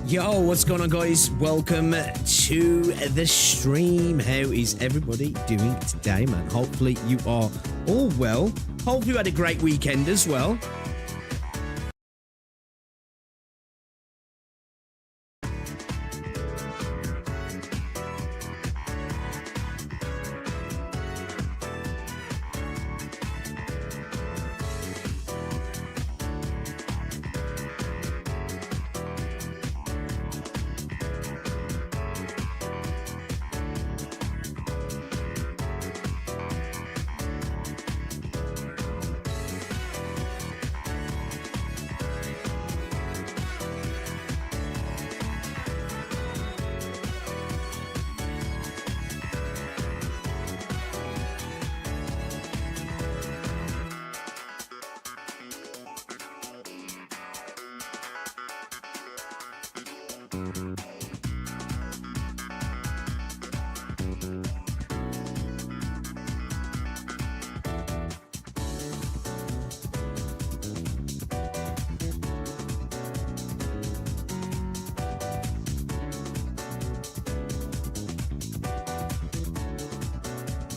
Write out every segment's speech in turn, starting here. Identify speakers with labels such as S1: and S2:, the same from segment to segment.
S1: Yo, what's going on, guys? Welcome to the stream. How is everybody doing today, man? Hopefully you are all well. Hopefully you had a great weekend as well.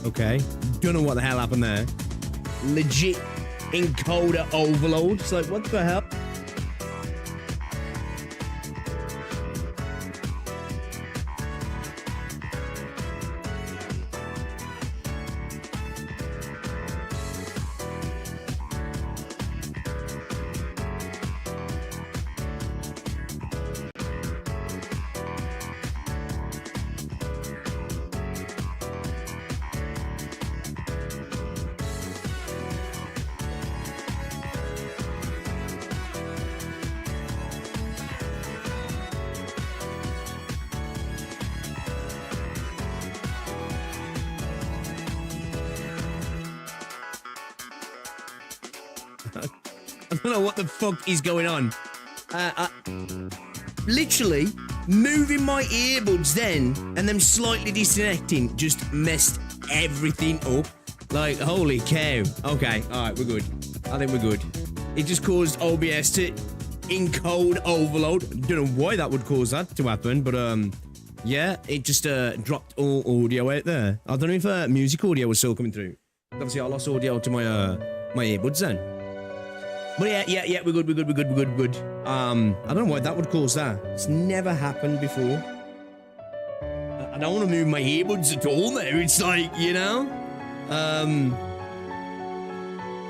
S1: Okay, don't know what the hell happened there. Legit encoder overload. It's like, what the hell? I don't know what the fuck is going on. Literally, moving my earbuds then and them slightly disconnecting just messed everything up. Like, holy cow. Okay, alright, we're good. I think we're good. It just caused OBS to encode overload. Don't know why that would cause that to happen, but yeah, it just dropped all audio out there. I don't know if music audio was still coming through. Obviously, I lost audio to my my earbuds then. But yeah, we're good. I don't know why that would cause that. It's never happened before. I don't want to move my earbuds at all now. It's like, you know,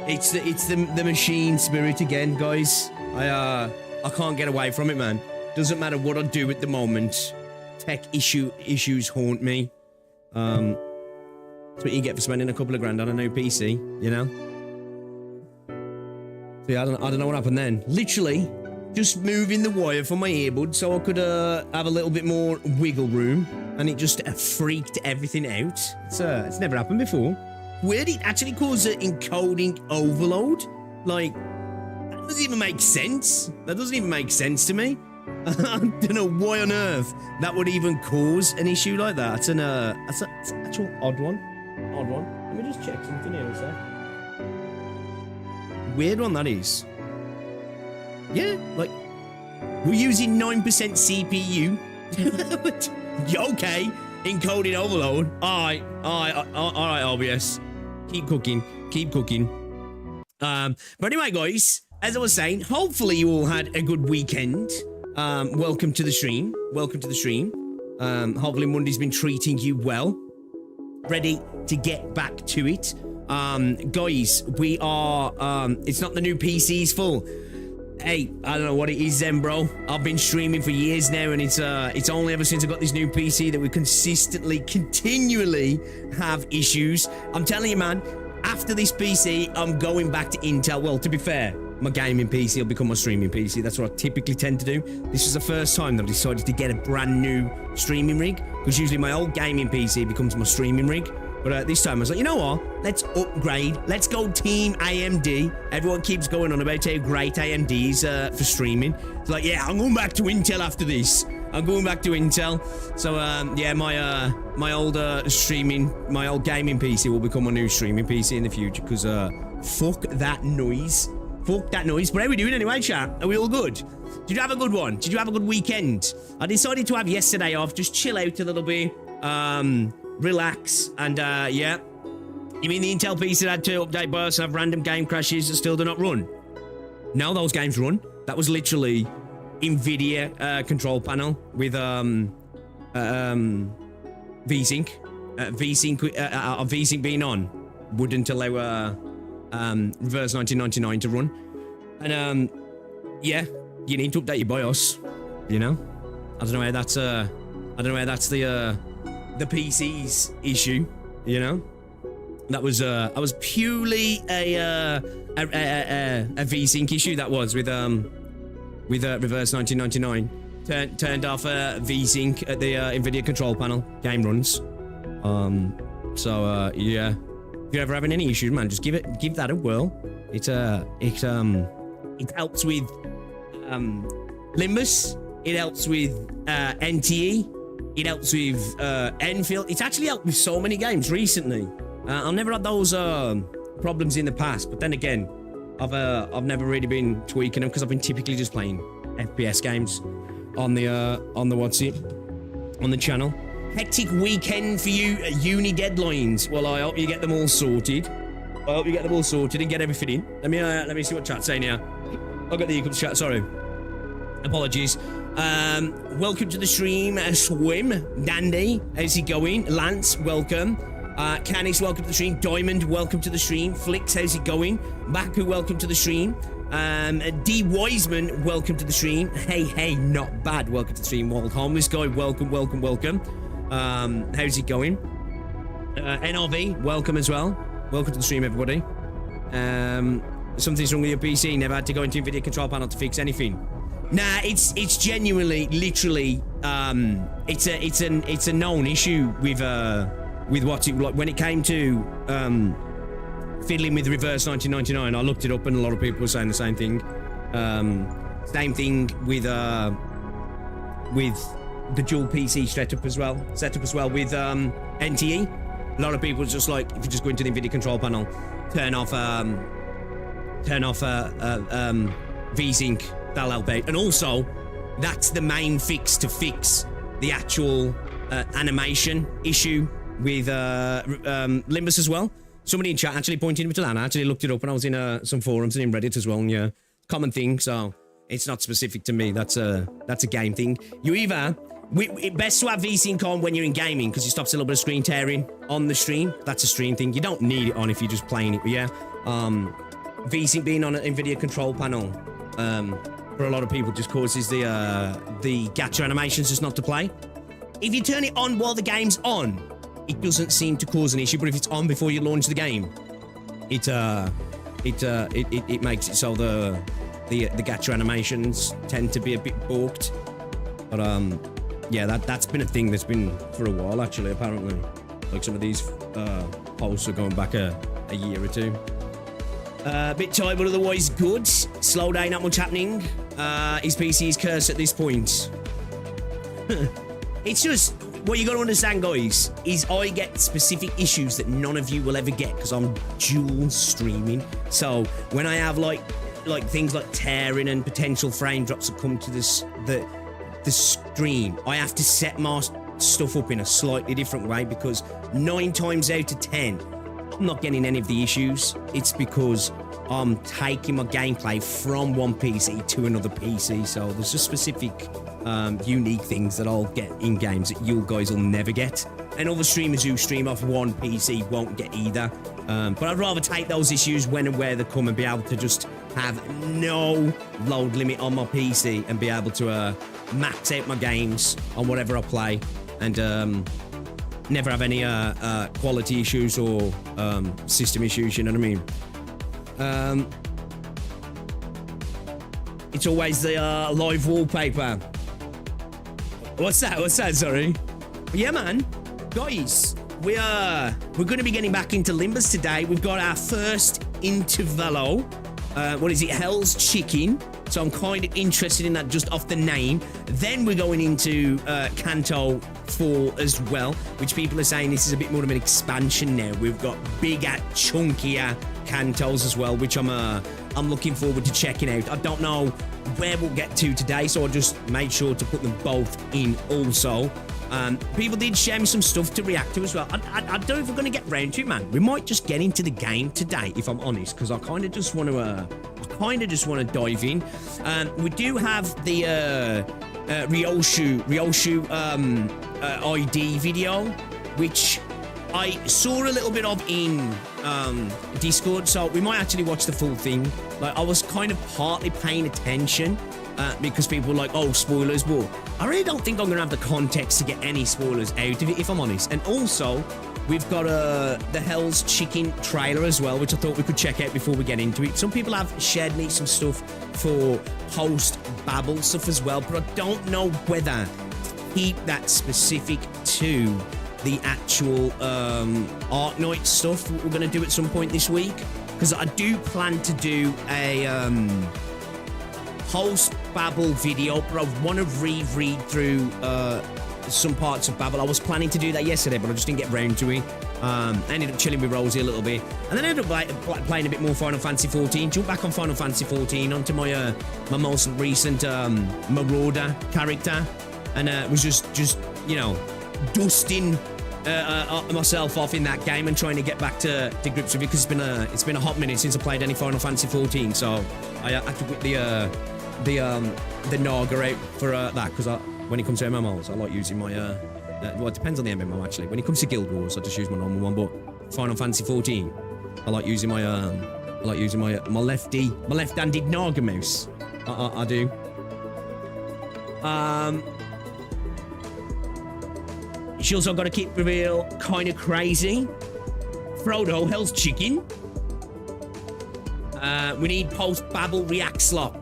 S1: it's the machine spirit again, guys. I can't get away from it, man. Doesn't matter what I do at the moment. Tech issues haunt me. That's what you get for spending a couple of grand on a new PC, you know. So yeah, I don't know what happened then. Literally, just moving the wire from my earbud so I could have a little bit more wiggle room, and it just freaked everything out. It's never happened before. Weird, it actually caused an encoding overload. Like, that doesn't even make sense. That doesn't even make sense to me. I don't know why on earth that would even cause an issue like that. That's an actual odd one. Let me just check something here, sir. Weird one that is. Yeah, like, we're using 9% CPU. Okay, encoded overload. Alright, OBS. Keep cooking. But anyway, guys, as I was saying, hopefully you all had a good weekend. Welcome to the stream. Hopefully Monday's been treating you well. Ready to get back to it. Guys, we are, it's not the new PC's full. Hey, I don't know what it is then, bro. I've been streaming for years now, and it's only ever since I got this new PC that we continually have issues. I'm telling you, man, after this PC, I'm going back to Intel. Well, to be fair, my gaming PC will become my streaming PC. That's what I typically tend to do. This was the first time that I decided to get a brand new streaming rig, because usually my old gaming PC becomes my streaming rig. But this time I was like, you know what? Let's upgrade. Let's go Team AMD. Everyone keeps going on about how great AMD is for streaming. It's like, yeah, I'm going back to Intel after this. I'm going back to Intel. So, yeah, my old gaming PC will become my new streaming PC in the future, because fuck that noise. But how are we doing anyway, chat? Are we all good? Did you have a good one? Did you have a good weekend? I decided to have yesterday off, just chill out a little bit, relax, and yeah. You mean the Intel PC that had to update BIOS and have random game crashes that still do not run? No, those games run. That was literally NVIDIA control panel with VSync. VSync being on wouldn't allow reverse 1999 to run. And yeah, you need to update your BIOS, you know. I don't know how that's the PC's issue, you know. That was purely a VSync issue. That was with reverse 1999 turned off VSync at the NVIDIA control panel. Game runs. So yeah, if you're ever having any issues, man, just give that a whirl. It helps with Limbus. It helps with NTE. It helps with Enfield. It's actually helped with so many games recently. I've never had those problems in the past, but then again, I've never really been tweaking them because I've been typically just playing FPS games on the channel. Hectic weekend for you, uni deadlines. Well, I hope you get them all sorted. And get everything in. Let me see what chat's saying here. I'll get the chat. Sorry, apologies. Welcome to the stream, Swim, Dandy, how's it going? Lance, welcome. Canis, welcome to the stream. Diamond, welcome to the stream. Flicks, how's it going? Baku, welcome to the stream. D. Wiseman, welcome to the stream. Hey, not bad, welcome to the stream. Wild Homeless Guy, welcome. How's it going? NRV, welcome as well. Welcome to the stream, everybody. Something's wrong with your PC. Never had to go into NVIDIA control panel to fix anything. Nah, it's genuinely, literally, it's a known issue with what's it like when it came to fiddling with reverse 1999. I looked it up and a lot of people were saying the same thing. Same thing with the dual PC setup as well with NTE. A lot of people just like, if you just go into the NVIDIA control panel, turn off VSync, that'll help out. And also, that's the main fix to fix the actual animation issue with Limbus as well. Somebody in chat actually pointed me to that. I actually looked it up and I was in some forums and in Reddit as well. And yeah, common thing. So it's not specific to me. That's a game thing. You either it's best to have VSync on when you're in gaming because it stops a little bit of screen tearing on the stream. That's a stream thing. You don't need it on if you're just playing it. But yeah, VSync being on an NVIDIA control panel for a lot of people just causes the gacha animations just not to play. If you turn it on while the game's on, it doesn't seem to cause an issue. But if it's on before you launch the game, it makes it so the gacha animations tend to be a bit balked. But yeah, that's been a thing that's been for a while actually. Apparently, like some of these posts are going back a year or two. A bit tight, but otherwise good. Slow day, not much happening. His PC is cursed at this point. It's just, what you got to understand, guys, is I get specific issues that none of you will ever get because I'm dual streaming. So when I have like things like tearing and potential frame drops that come to the stream, I have to set my stuff up in a slightly different way because 9 times out of 10, I'm not getting any of the issues. It's because I'm taking my gameplay from one PC to another PC. So there's just specific unique things that I'll get in games that you guys will never get. And other streamers who stream off one PC won't get either. But I'd rather take those issues when and where they come and be able to just have no load limit on my PC and be able to max out my games on whatever I play and never have any quality issues or system issues, you know what I mean? It's always the live wallpaper. What's that? Sorry. But yeah, man. Guys, we're going to be getting back into Limbus today. We've got our first Intervallo. What is it? Hell's Chicken. So I'm kind of interested in that just off the name. Then we're going into Canto 4 as well, which people are saying this is a bit more of an expansion now. We've got bigger, chunkier Cantos as well, which I'm looking forward to checking out. I don't know where we'll get to today, so I just made sure to put them both in also. People did share me some stuff to react to as well. I don't know if we're going to get round to it, man. We might just get into the game today, if I'm honest, because I kind of just want to dive in. We do have the Ryoshu ID video, which I saw a little bit of in Discord, so we might actually watch the full thing. Like, I was kind of partly paying attention because people were like, oh, spoilers. Well, I really don't think I'm going to have the context to get any spoilers out of it, if I'm honest. And also, we've got the Hell's Chicken trailer as well, which I thought we could check out before we get into it. Some people have shared me some stuff for post-Babel stuff as well, but I don't know whether to keep that specific to the actual Art Night stuff we're going to do at some point this week, because I do plan to do a post-Babel video, but I want to reread through some parts of Babel. I was planning to do that yesterday, but I just didn't get round to it. I ended up chilling with Rosie a little bit, and then I ended up playing a bit more Final Fantasy 14. Jump back on Final Fantasy 14 onto my my most recent Marauder character, and was just you know, dusting myself off in that game and trying to get back to grips with it, because it's been a hot minute since I played any Final Fantasy 14. So I had to put the Naga out for that, because when it comes to MMOs, I like using my well, it depends on the MMO actually. When it comes to Guild Wars, I just use my normal one, but Final Fantasy 14, I like using my my left-handed Naga mouse. I do. She also got a kit reveal, kind of crazy. Frodo, Hell's Chicken. We need post-Babel react slot.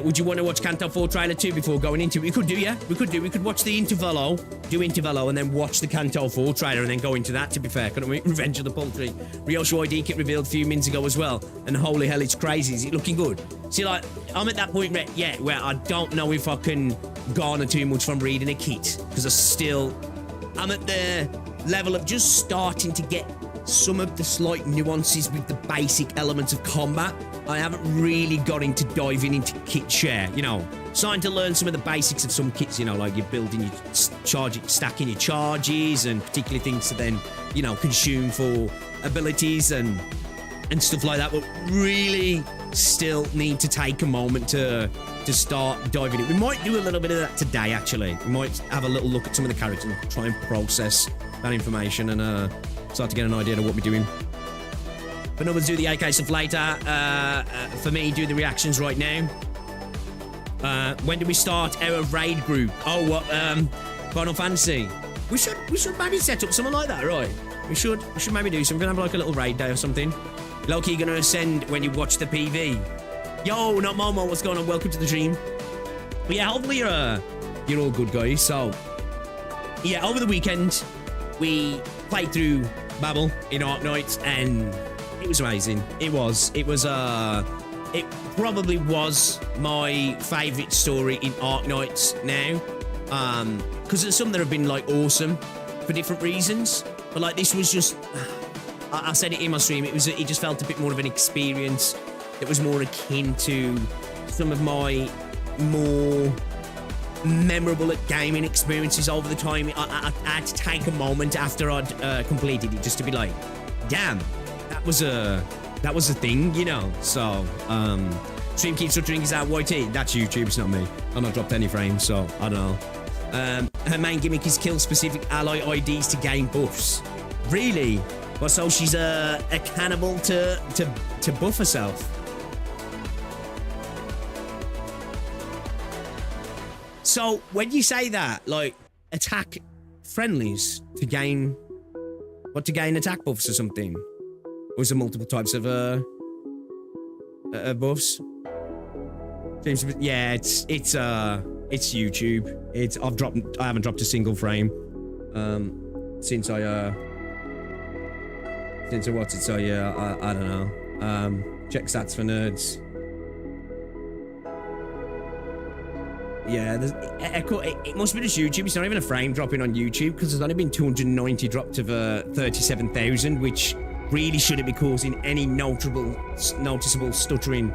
S1: Would you want to watch Canto 4 trailer 2 before going into it? We could do, yeah. We could watch the Intervallo, do Intervallo, and then watch the Canto 4 trailer and then go into that, to be fair. Couldn't we? Revenge of the Poultry. Ryoshu ID kit revealed a few minutes ago as well. And holy hell, it's crazy. Is it looking good? See, like, I'm at that point where, yeah, where I don't know if I can garner too much from reading a kit. Because I'm at the level of just starting to get some of the slight nuances with the basic elements of combat. I haven't really got into diving into kit share, you know, starting to learn some of the basics of some kits, you know, like you're building your stacking your charges and particular things to then, you know, consume for abilities and stuff like that, but really still need to take a moment to start diving in. We might do a little bit of that today, actually. We might have a little look at some of the characters and try and process that information and start to get an idea of what we're doing. But others do the AK stuff later. For me, do the reactions right now. When do we start our raid group? Oh, what? Final Fantasy. We should maybe set up something like that, right? We should maybe do something. Have like a little raid day or something. Loki gonna ascend when you watch the PV. Yo, not Momo. What's going on? Welcome to the stream. But yeah, hopefully you're all good, guys. So yeah, over the weekend we played through Babel in Arknights and it was amazing. It probably was my favorite story in Arknights now. Because there's some that have been like awesome for different reasons. But like this was just, I said it in my stream, it just felt a bit more of an experience that was more akin to some of my more memorable at gaming experiences over the time. I had to take a moment after I'd completed it just to be like, damn, that was a thing, you know. So stream keeps stuttering is out. YT, that's YouTube, it's not me. I've not dropped any frames, so I don't know. Her main gimmick is kill specific ally IDs to gain buffs. Really? Well, so she's a cannibal to buff herself. So when you say that, like, attack friendlies to gain attack buffs or something? Or is there multiple types of buffs? Yeah, it's YouTube. I haven't dropped a single frame since I watched it. So yeah, I don't know. Check stats for nerds. Yeah, it must be just YouTube. It's not even a frame dropping on YouTube because there's only been 290 dropped of 37,000, which really shouldn't be causing any noticeable stuttering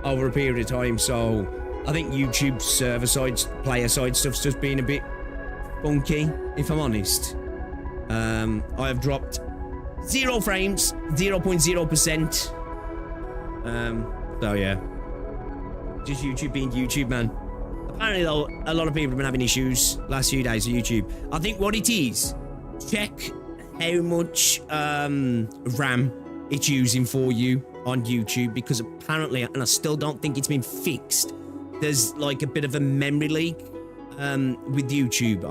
S1: over a period of time. So I think YouTube server side, player side stuff's just been a bit funky, if I'm honest. I have dropped 0 frames, 0.0%. So yeah, just YouTube being YouTube, man. Apparently, though, a lot of people have been having issues last few days with YouTube. I think what it is, check how much RAM it's using for you on YouTube, because apparently, and I still don't think it's been fixed, there's like a bit of a memory leak with YouTube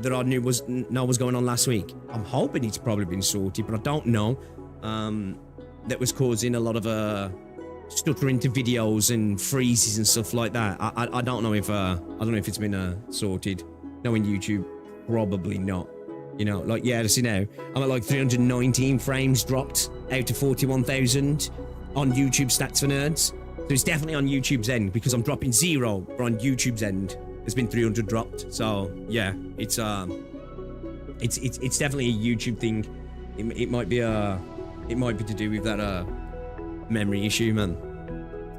S1: that I knew was going on last week. I'm hoping it's probably been sorted, but I don't know. That was causing a lot of stuttering to videos and freezes and stuff like that. I don't know if it's been sorted. Knowing YouTube, probably not. You know, like, yeah, to see now, I'm at like 319 frames dropped out of 41,000 on YouTube stats for nerds. So it's definitely on YouTube's end because I'm dropping 0, but on YouTube's end, there's been 300 dropped. So yeah, it's definitely a YouTube thing. It might be to do with that memory issue, man.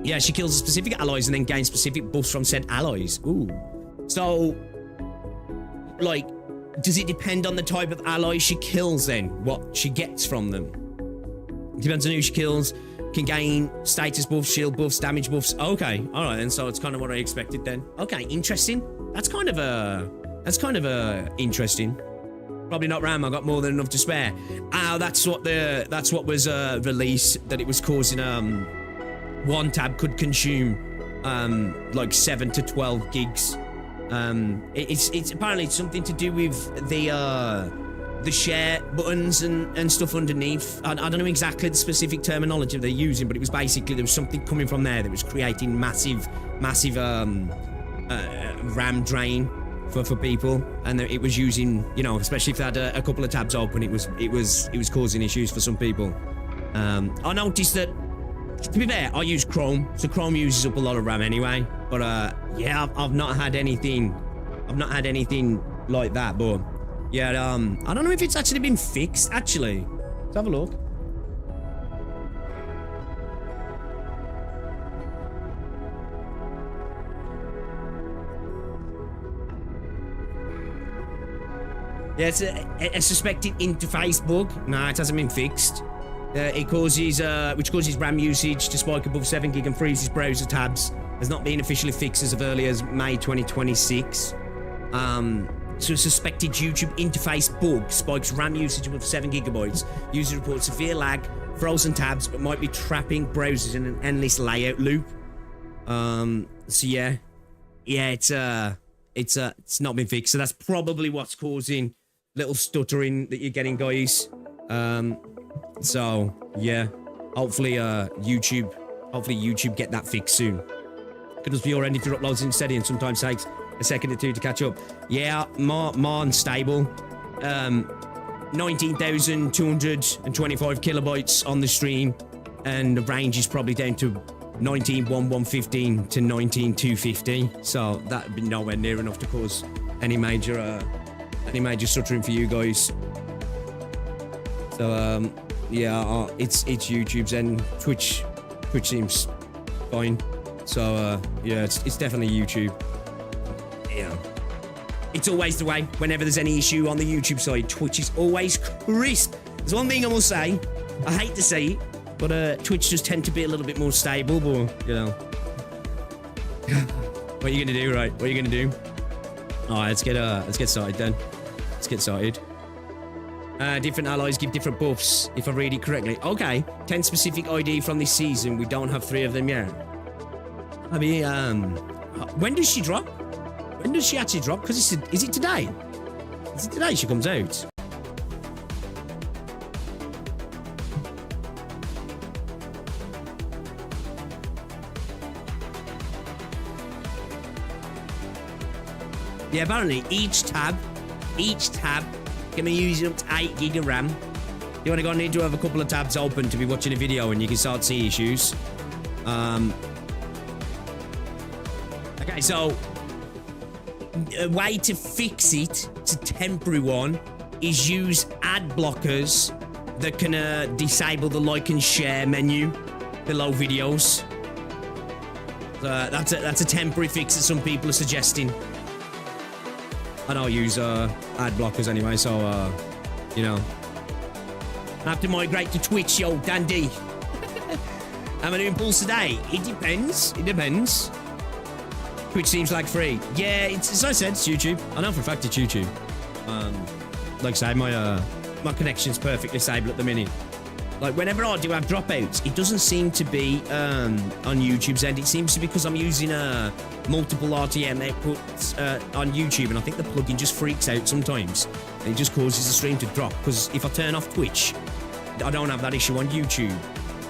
S1: Yeah, she kills specific allies and then gains specific buffs from said allies. Ooh. So, like, does it depend on the type of ally she kills then? What she gets from them? It depends on who she kills. Can gain status buffs, shield buffs, damage buffs. Okay, alright then, so it's kind of what I expected then. Okay, interesting. That's kind of interesting. Probably not RAM, I got more than enough to spare. Oh, that's what was released, that it was causing one tab could consume like 7 to 12 gigs. It's apparently something to do with the share buttons and stuff underneath. I don't know exactly the specific terminology they're using, but it was basically there was something coming from there that was creating massive massive RAM drain for people, and it was using, you know, especially if they had a couple of tabs open, it was causing issues for some people. I noticed that, to be fair, I use Chrome, so Chrome uses up a lot of RAM anyway. But yeah, I've not had anything like that. But yeah, I don't know if it's actually been fixed. Actually, let's have a look. Yeah, it's a suspected interface bug. No, it hasn't been fixed. It causes, which causes RAM usage to spike above 7 gig and freezes browser tabs. Has not been officially fixed as of early as May 2026. So a suspected YouTube interface bug spikes RAM usage above 7 gigabytes. User reports severe lag, frozen tabs, but might be trapping browsers in an endless layout loop. So yeah, it's not been fixed. So that's probably what's causing little stuttering that you're getting, guys. So yeah, hopefully YouTube get that fixed soon. Could just be your ending for uploads in steady and sometimes takes a second or two to catch up. Yeah, more unstable. 19,225 kilobytes on the stream, and the range is probably down to 19,115 to 19,250. So that'd be nowhere near enough to cause any major stuttering for you guys. So yeah, it's YouTube's and Twitch seems fine. So yeah, it's definitely YouTube. Yeah, it's always the way. Whenever there's any issue on the YouTube side, Twitch is always crisp. There's one thing I will say. I hate to say it, but Twitch does tend to be a little bit more stable. But you know, what are you gonna do, right? What are you gonna do? All right, let's get started then. Let's get started. Different allies give different buffs, if I read it correctly. Okay, 10 specific ID from this season. We don't have 3 of them yet. I mean, when does she drop? When does she actually drop? Because is it today? Is it today she comes out? Yeah, apparently each tab can be using up to 8 gig of RAM. You're gonna need to have a couple of tabs open to be watching a video and you can start to see issues. Okay, so a way to fix it, it's a temporary one, is use ad blockers that can disable the like and share menu below videos. That's a temporary fix that some people are suggesting. I don't use ad blockers anyway, so you know, I have to migrate to Twitch, yo, dandy. Am I doing pulls today? It depends. It depends. Twitch seems like free. Yeah, it's, as I said, it's YouTube. I know for a fact it's YouTube. Like I say, my connection's perfectly stable at the minute. Like, whenever I do have dropouts, it doesn't seem to be on YouTube's end. It seems to be because I'm using multiple RTM outputs on YouTube, and I think the plugin just freaks out sometimes. And it just causes the stream to drop, because if I turn off Twitch, I don't have that issue on YouTube.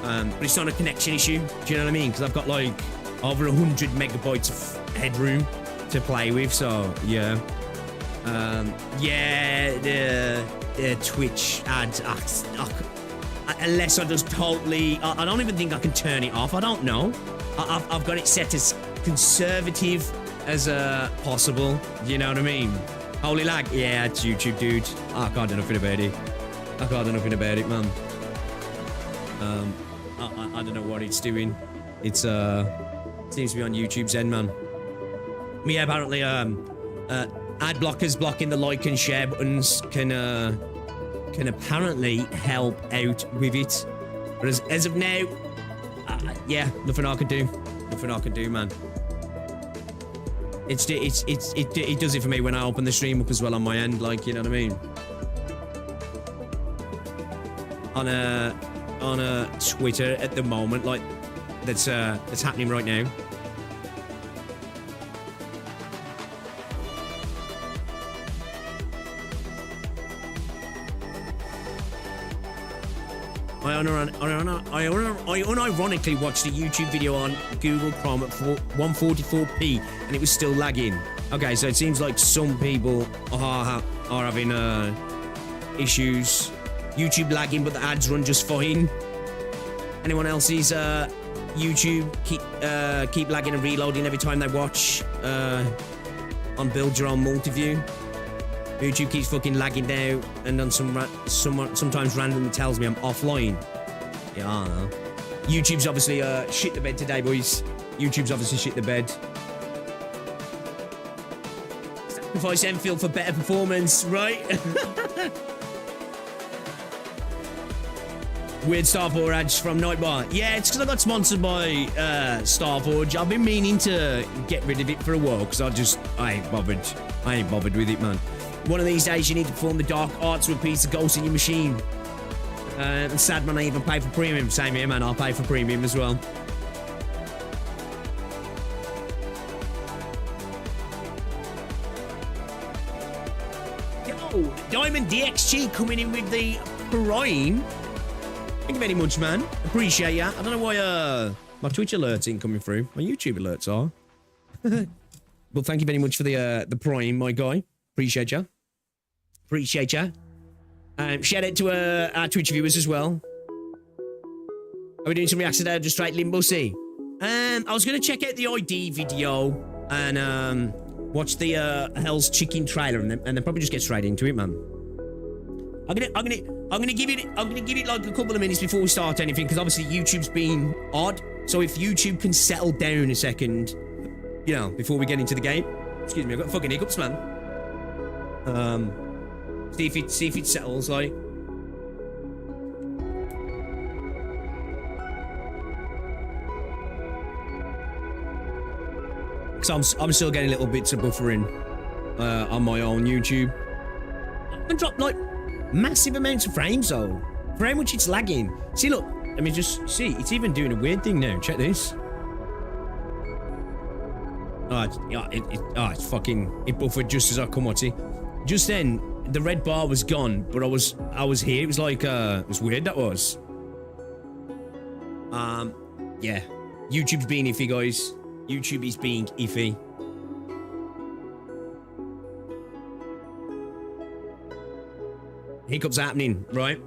S1: But it's not a connection issue, do you know what I mean? Because I've got, like, over 100 megabytes of headroom to play with, so, yeah. Yeah, the Twitch ads... unless I just totally... I don't even think I can turn it off. I don't know. I've got it set as conservative as possible. You know what I mean? Holy lag. Yeah, it's YouTube, dude. I can't do nothing about it. I can't do nothing about it, man. I don't know what it's doing. It's seems to be on YouTube's end, man. Yeah, apparently ad blockers blocking the like and share buttons can apparently help out with it, but as of now, yeah, nothing I can do. Nothing I can do, man. It does it for me when I open the stream up as well on my end, like, you know what I mean? On a Twitter at the moment, like that's happening right now. My unironically watched a YouTube video on Google Chrome at 144p, and it was still lagging. Okay, so it seems like some people are having issues. YouTube lagging, but the ads run just fine. Anyone else's YouTube keep lagging and reloading every time they watch on Build Your Own Multiview? YouTube keeps fucking lagging now, and on sometimes randomly tells me I'm offline. Yeah, I don't know. YouTube's obviously shit the bed today, boys. YouTube's obviously shit the bed. Sacrifice Enfield for better performance, right? Weird Starforge ads from Nightbar. Yeah, it's because I got sponsored by Starforge. I've been meaning to get rid of it for a while because I ain't bothered. I ain't bothered with it, man. One of these days you need to perform the dark arts with a piece of ghost in your machine. And sad man, I even pay for premium. Same here, man. I'll pay for premium as well. Yo, Diamond DXG coming in with the Prime. Thank you very much, man. Appreciate ya. I don't know why my Twitch alerts ain't coming through. My YouTube alerts are. Well, thank you very much for the Prime, my guy. Appreciate ya. Appreciate ya. Shout out to our Twitch viewers as well. Are we doing some reacts today? Just straight Limbus? I was gonna check out the ID video and watch the Hell's Chicken trailer and then probably just get straight into it, man. I'm gonna give it like a couple of minutes before we start anything, because obviously YouTube's been odd. So if YouTube can settle down a second, you know, before we get into the game. Excuse me, I've got fucking hiccups, man. See if it settles, like. Cause I'm still getting little bits of buffering on my own YouTube. I dropped like massive amounts of frames though. For how much it's lagging. See, look. I mean, just see. It's even doing a weird thing now. Check this. It's fucking. It buffered just as I come on. See, just then the red bar was gone, but I was here. It was like it was weird. That was. Yeah. YouTube's being iffy, guys. YouTube is being iffy. Hiccups happening, right?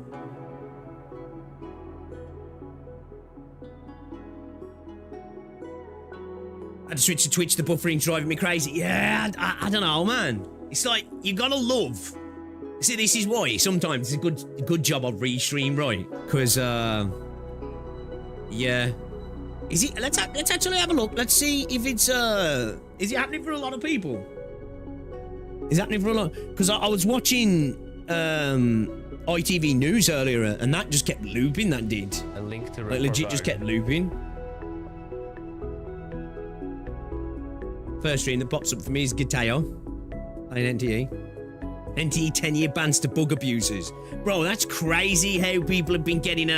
S1: I had to switch to Twitch. The buffering's driving me crazy. Yeah, I don't know, man. It's like you gotta love. See, this is why sometimes it's a good job of restream, right? Because yeah. Is it? Let's actually have a look. Let's see if it's is it happening for a lot of people? Is it happening for a lot? Because I was watching ITV News earlier, and that just kept looping. That did.
S2: A link to
S1: like legit just kept looping. First stream that pops up for me is Giteo playing NTE. NTE 10-year bans to bug abusers. Bro, that's crazy how people have been getting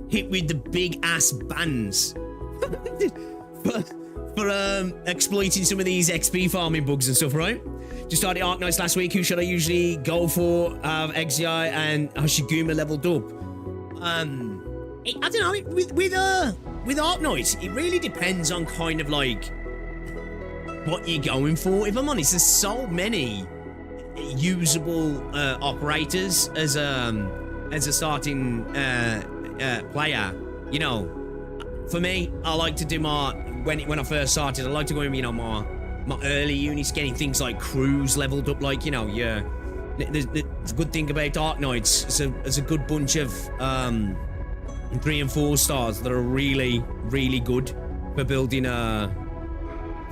S1: hit with the big ass bans for exploiting some of these XP farming bugs and stuff, right? Just started Arknights last week. Who should I usually go for? XI and Hashiguma leveled up. I don't know. With Arknights, it really depends on kind of like what you're going for. If I'm honest, there's so many usable operators as a starting player. You know, for me, I like to do my when I first started. I like to go in, you know, my early units, getting things like crews leveled up. Like, you know, yeah. The good thing about Arknights, there's a good bunch of 3 and 4 stars that are really, really good for building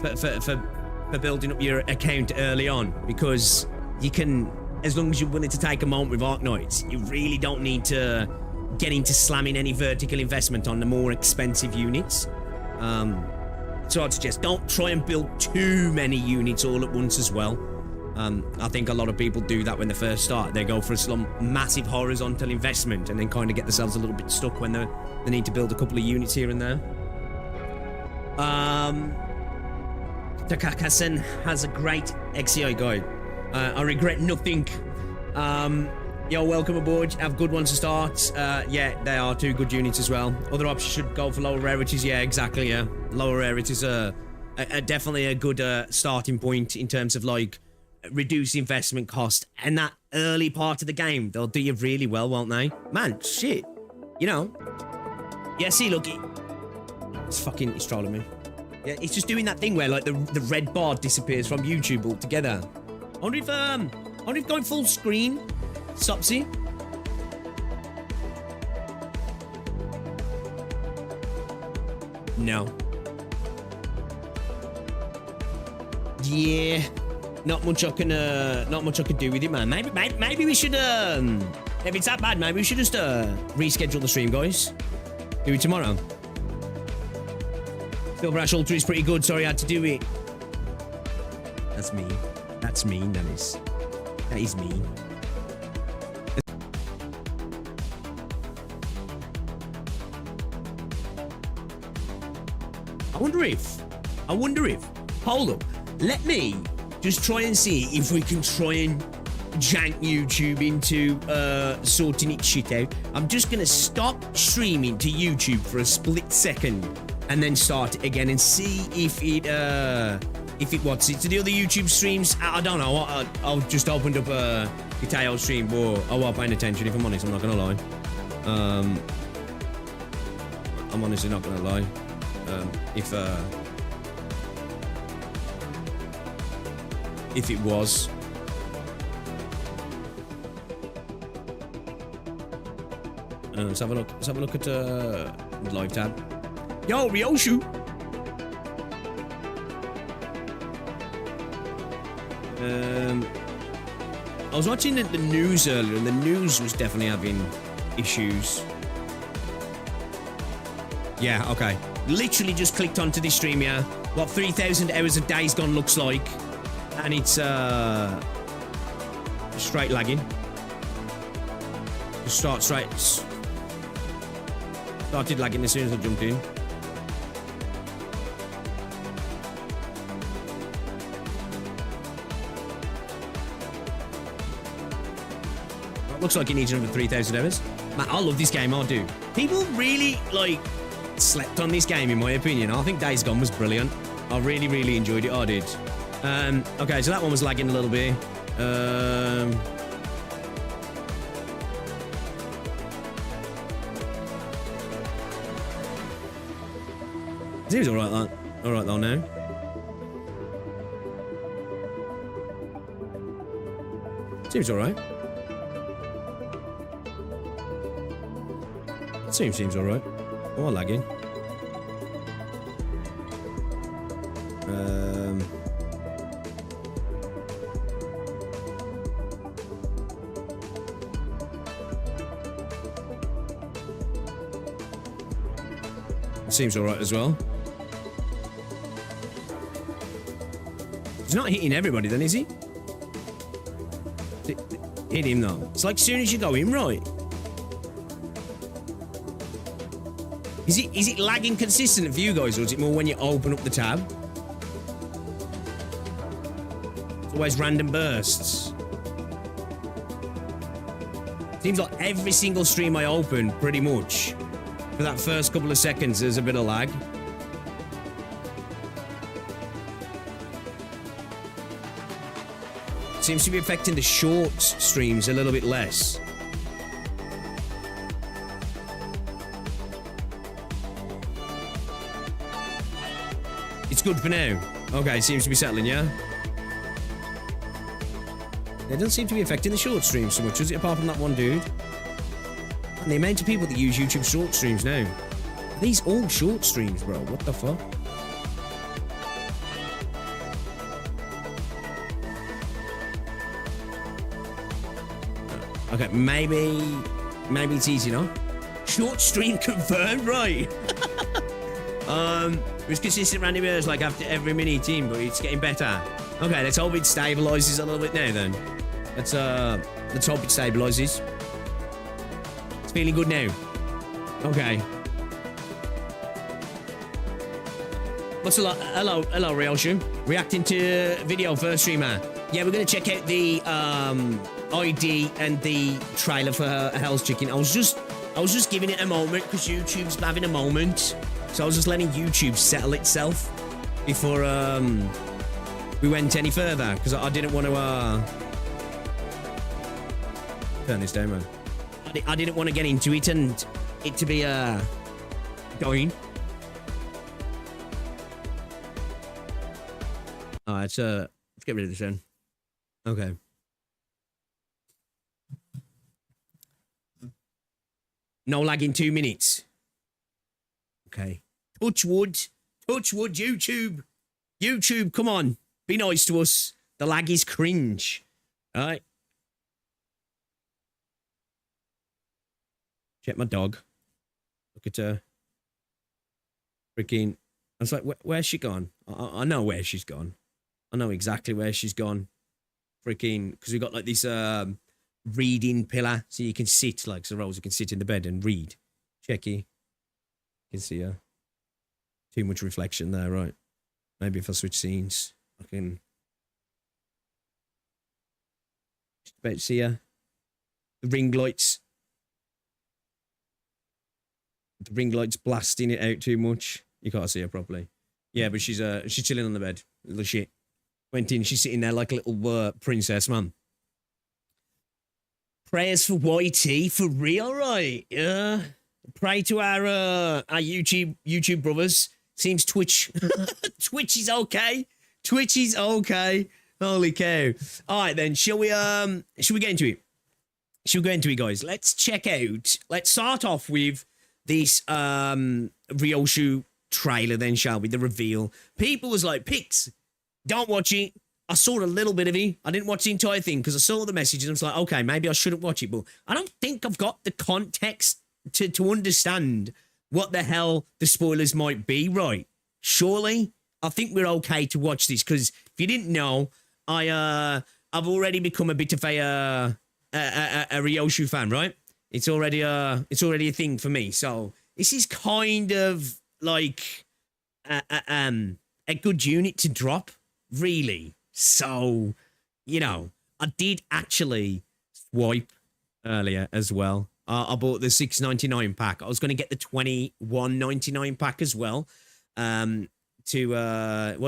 S1: for building up your account early on, because you can, as long as you're willing to take a moment with Arknights, you really don't need to get into slamming any vertical investment on the more expensive units. So I'd suggest don't try and build too many units all at once as well. I think a lot of people do that when they first start. They go for some massive horizontal investment and then kind of get themselves a little bit stuck when they need to build a couple of units here and there. Takakasen has a great XCI guide. I regret nothing. Yo, welcome aboard. Have good ones to start. Yeah, they are 2 good units as well. Other options should go for lower rarities. Yeah, exactly. Yeah, lower rarities are definitely a good starting point in terms of like reduce investment cost. And that early part of the game, they'll do you really well, won't they? Man, shit. You know. Yeah, see, look, it's trolling me. Yeah, it's just doing that thing where like the red bar disappears from YouTube altogether. I wonder if going full screen stops it. No. Yeah. Not much I can do with it, man. Maybe we should if it's that bad, maybe we should just reschedule the stream, guys. Do it tomorrow. Silverash Ultra is pretty good. Sorry, I had to do it. That's mean. That's mean. That is mean. I wonder if. Hold up. Let me just try and see if we can try and jank YouTube into sorting its shit out. I'm just gonna stop streaming to YouTube for a split second and then start it again and see if it wants it to the other YouTube streams. I don't know. I've just opened up a Kateo stream, but I wasn't paying attention. If I'm honest, I'm not gonna lie. I'm honestly not gonna lie. If it was. Let's have a look. Let's have a look at live tab. Yo, Ryoshu. I was watching the news earlier, and the news was definitely having issues. Yeah, okay. Literally just clicked onto this stream here. What 3,000 hours of Days Gone looks like, and it's straight lagging. Just started lagging as soon as I jumped in. Looks like it needs another 3,000 hours. Man, I love this game, I do. People really, like, slept on this game, in my opinion. I think Days Gone was brilliant. I really, really enjoyed it. I did. Okay, so that one was lagging a little bit. Seems alright, alright though now. Seems alright. Seems alright. Oh, lagging. Seems alright as well. He's not hitting everybody then, is he? Hit him though. It's like as soon as you go in, right? Is it lagging consistent for you guys, or is it more when you open up the tab? It's always random bursts. Seems like every single stream I open, pretty much, for that first couple of seconds, there's a bit of lag. Seems to be affecting the short streams a little bit less. It's good for now. Okay, seems to be settling, yeah? It doesn't seem to be affecting the short streams so much, does it? Apart from that one dude. And the amount of people that use YouTube short streams now. Are these all short streams, bro? What the fuck? Okay, maybe it's easy enough. Short stream confirmed, right? It was consistent random errors like after every mini team, but it's getting better. Okay, let's hope it stabilizes a little bit now then. Let's hope it stabilizes. It's feeling good now. Okay. What's a lot? Hello, Ryoshu. Reacting to video first streamer. Yeah, we're gonna check out the ID and the trailer for Hell's Chicken. I was just giving it a moment because YouTube's having a moment. So I was just letting YouTube settle itself before we went any further because I didn't want to turn this down, man. I didn't want to get into it and it to be going. All right, let's get rid of this then. Okay. No lag in 2 minutes. Okay. Touch wood. Touch wood, YouTube. YouTube, come on. Be nice to us. The lag is cringe. All right. Check my dog. Look at her. Freaking. I was like, where's she gone? I know where she's gone. I know exactly where she's gone. Freaking. Because we got like this reading pillar. So you can sit, like, so Rosa can sit in the bed and read. Checky. You can see her. Too much reflection there, right? Maybe if I switch scenes, I can. Just about to see her. The ring lights. The ring light's blasting it out too much. You can't see her properly. Yeah, but she's chilling on the bed. Little shit. Went in, she's sitting there like a little princess, man. Prayers for YT for real, right? Yeah. Pray to our YouTube brothers. Seems Twitch Twitch is okay. Twitch is okay. Holy cow. Alright then, shall we get into it? Shall we go into it, guys? Let's check out. Let's start off with this Ryoshu trailer then, shall we? The reveal. People was like, Pix, don't watch it. I saw a little bit of it. I didn't watch the entire thing because I saw the messages and I was like, okay, maybe I shouldn't watch it. But I don't think I've got the context to understand what the hell the spoilers might be, right? Surely, I think we're okay to watch this because if you didn't know, I've already become a bit of a Ryoshu fan, right? It's already a thing for me. So this is kind of like a good unit to drop, really. So, you know, I did actually swipe earlier as well. I bought the $6.99 pack. I was going to get the $21.99 pack as well. What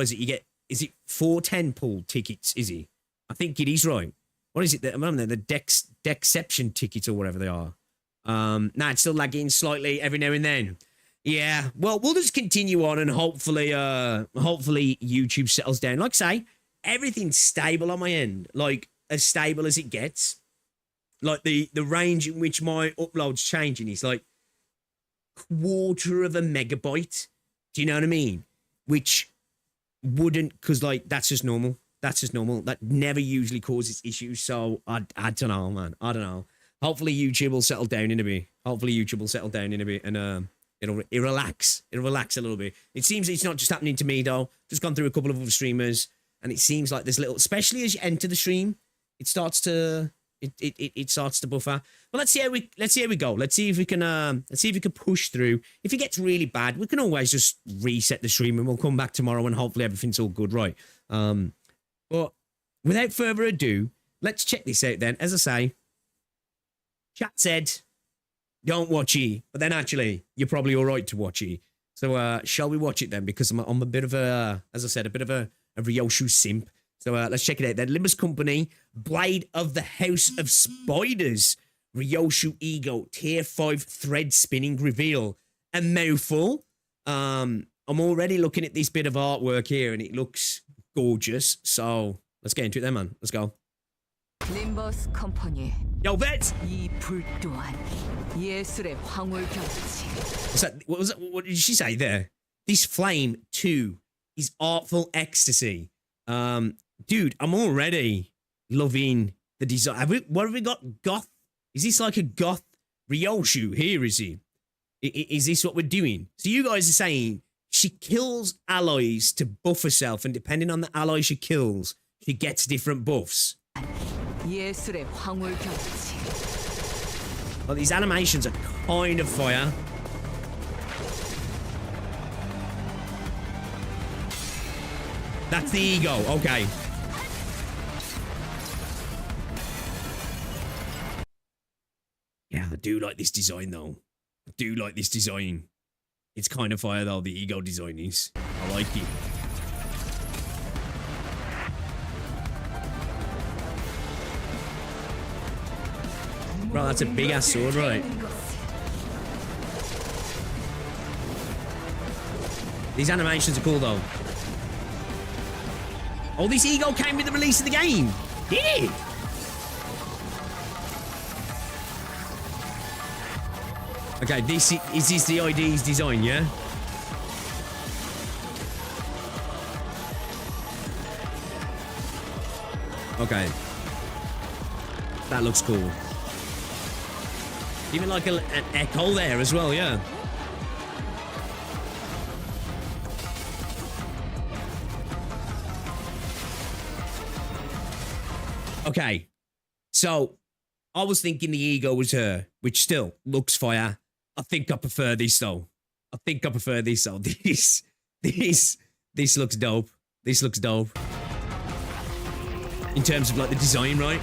S1: is it? You get, is it 410 pool tickets? Is it? I think it is, right. What is it? The Dexception tickets or whatever they are. Nah, it's still lagging slightly every now and then. Yeah, well, we'll just continue on and hopefully YouTube settles down. Like I say, everything's stable on my end, like as stable as it gets. Like the range in which my upload's changing is like 1/4 of a megabyte. Do you know what I mean? Which wouldn't, because like that's just normal. That's just normal. That never usually causes issues. So I don't know, man. I don't know. Hopefully YouTube will settle down in a bit. And it'll relax. It'll relax a little bit. It seems it's not just happening to me though. Just gone through a couple of other streamers, and it seems like there's little, especially as you enter the stream, it starts to buffer. But let's see how we go. Let's see if we can push through. If it gets really bad, we can always just reset the stream and we'll come back tomorrow and hopefully everything's all good, right? But without further ado, let's check this out then. As I say, chat said, don't watch it, but then actually, you're probably all right to watch it. So shall we watch it then? Because I'm a bit of a, as I said, a bit of a Ryoshu simp. So let's check it out then. Limbus Company, Blade of the House of Spiders, Ryoshu Ego, Tier 5 thread spinning reveal. A mouthful. I'm already looking at this bit of artwork here and it looks gorgeous. So let's get into it then, man. Let's go.
S2: Limbus Company.
S1: Yo, Vets!
S2: 이 불 또한 예술의 황홀경이지.
S1: What did she say there? This flame too is artful ecstasy. Dude, I'm already loving the design. What have we got? Goth? Is this like a goth Ryoshu here, is he? Is this what we're doing? So you guys are saying she kills allies to buff herself, and depending on the ally she kills, she gets different buffs.
S2: 예술의 황홀경이지.
S1: Well, these animations are kind of fire. That's the ego, okay. do like this design though. I do like this design. It's kind of fire though, the ego design is. I like it. Bro, that's a big ass sword, right? These animations are cool though. Oh, this ego came with the release of the game. Did it? Okay, is this the ID's design, yeah? Okay. That looks cool. Even like an echo there as well, yeah. Okay. So, I was thinking the ego was her, which still looks fire. I think I prefer this though. This looks dope. This looks dope. In terms of like the design, right?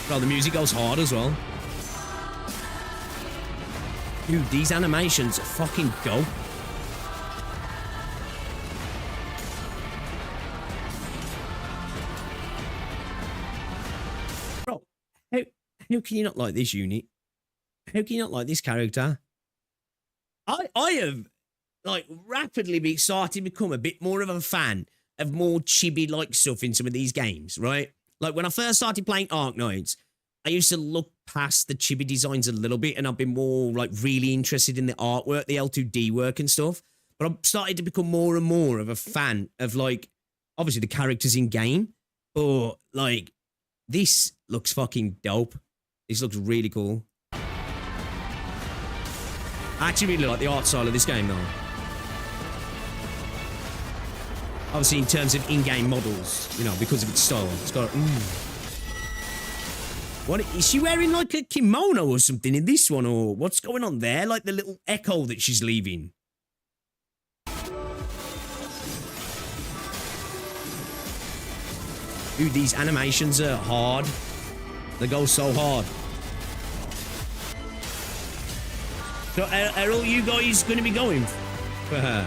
S1: Bro, the music goes hard as well. Dude, these animations are fucking dope. How can you not like this unit? How can you not like this character? I have, like, rapidly been starting to become a bit more of a fan of more chibi-like stuff in some of these games, right? Like, when I first started playing Arknights, I used to look past the chibi designs a little bit, and I've been more, like, really interested in the artwork, the L2D work and stuff. But I'm starting to become more and more of a fan of, like, obviously the characters in-game, but, like, this looks fucking dope. This looks really cool. I actually really like the art style of this game, though. Obviously, in terms of in-game models, you know, because of its style. It's got... What, is she wearing, like, a kimono or something in this one? Or what's going on there? Like, the little echo that she's leaving. Dude, these animations are hard. They go so hard. So, are all you guys going to be going for her?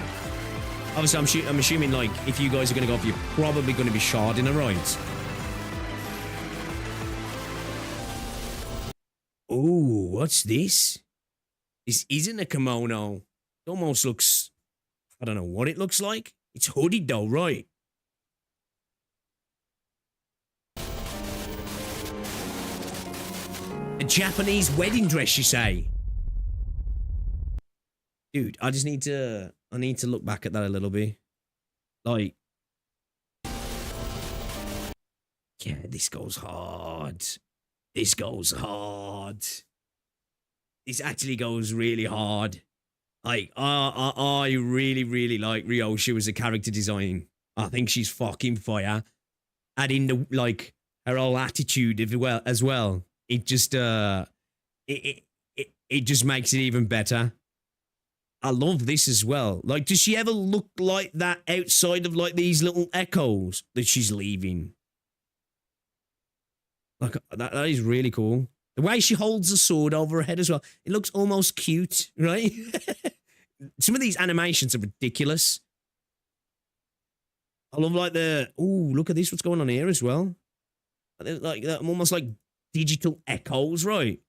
S1: Obviously, I'm assuming, like, if you guys are going to go off, you're probably going to be sharding her, right? Ooh, what's this? This isn't a kimono. It almost looks... I don't know what it looks like. It's hooded, though, right? A Japanese wedding dress, you say? Dude, I need to look back at that a little bit. Like, yeah, this goes hard. This goes hard. This actually goes really hard. Like, I really, really like Ryoshu as a character design. I think she's fucking fire. Adding the, like, her whole attitude as well. It just, it just makes it even better. I love this as well. Like, does she ever look like that outside of, like, these little echoes that she's leaving? Like, that is really cool. The way she holds the sword over her head as well. It looks almost cute, right? Some of these animations are ridiculous. I love, like, the... Ooh, look at this. What's going on here as well? Like, almost like digital echoes, right?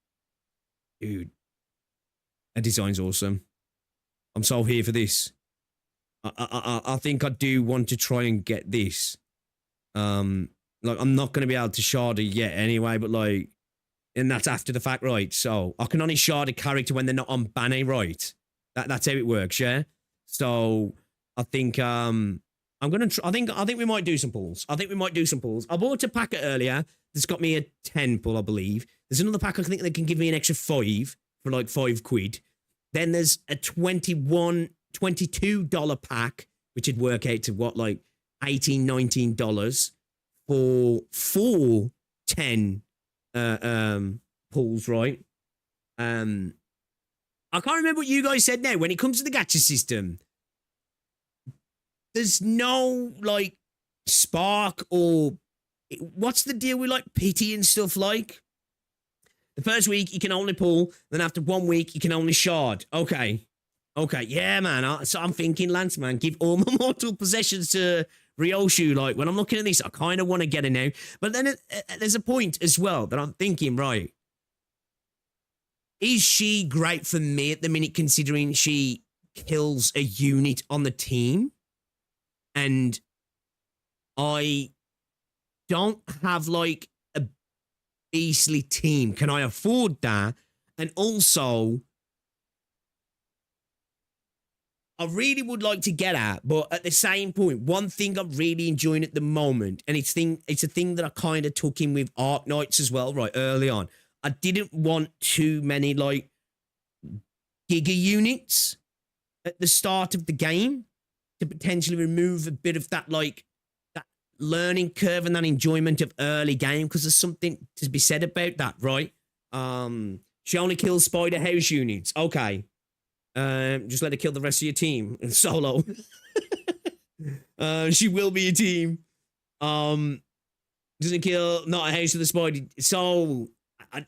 S1: Dude. That design's awesome. I'm so here for this. I think I do want to try and get this. Like, I'm not going to be able to shard it yet anyway, but, like... And that's after the fact, right? So, I can only shard a character when they're not on Bane, right? That's how it works, yeah? So, I think, I'm going to... I think we might do some pulls. I bought a packet earlier that's got me a 10 pull, I believe. There's another pack I think that can give me an extra 5 for, like, £5. Then there's a $22 pack, which would work out to what, like $18, $19 for 4 10 pulls, right? I can't remember what you guys said now. When it comes to the gacha system, there's no, like, spark or what's the deal with like pity and stuff like? The first week you can only pull, then after 1 week you can only shard. Okay. Okay, yeah, man. So I'm thinking, Lance, man, give all my mortal possessions to Ryoshu. Like, when I'm looking at this, I kind of want to get it now. But then there's a point as well that I'm thinking, right, is she great for me at the minute, considering she kills a unit on the team? And I don't have, like, a beastly team. Can I afford that? And also, I really would like to get at, but at the same point, one thing I'm really enjoying at the moment, and it's a thing that I kind of took in with Arc Knights as well, right, early on. I didn't want too many, like, giga units at the start of the game to potentially remove a bit of that, like, that learning curve and that enjoyment of early game, because there's something to be said about that, right? She only kills spider house units. Okay. Just let her kill the rest of your team in solo. She will be a team. Doesn't kill, not a house of the spider. So,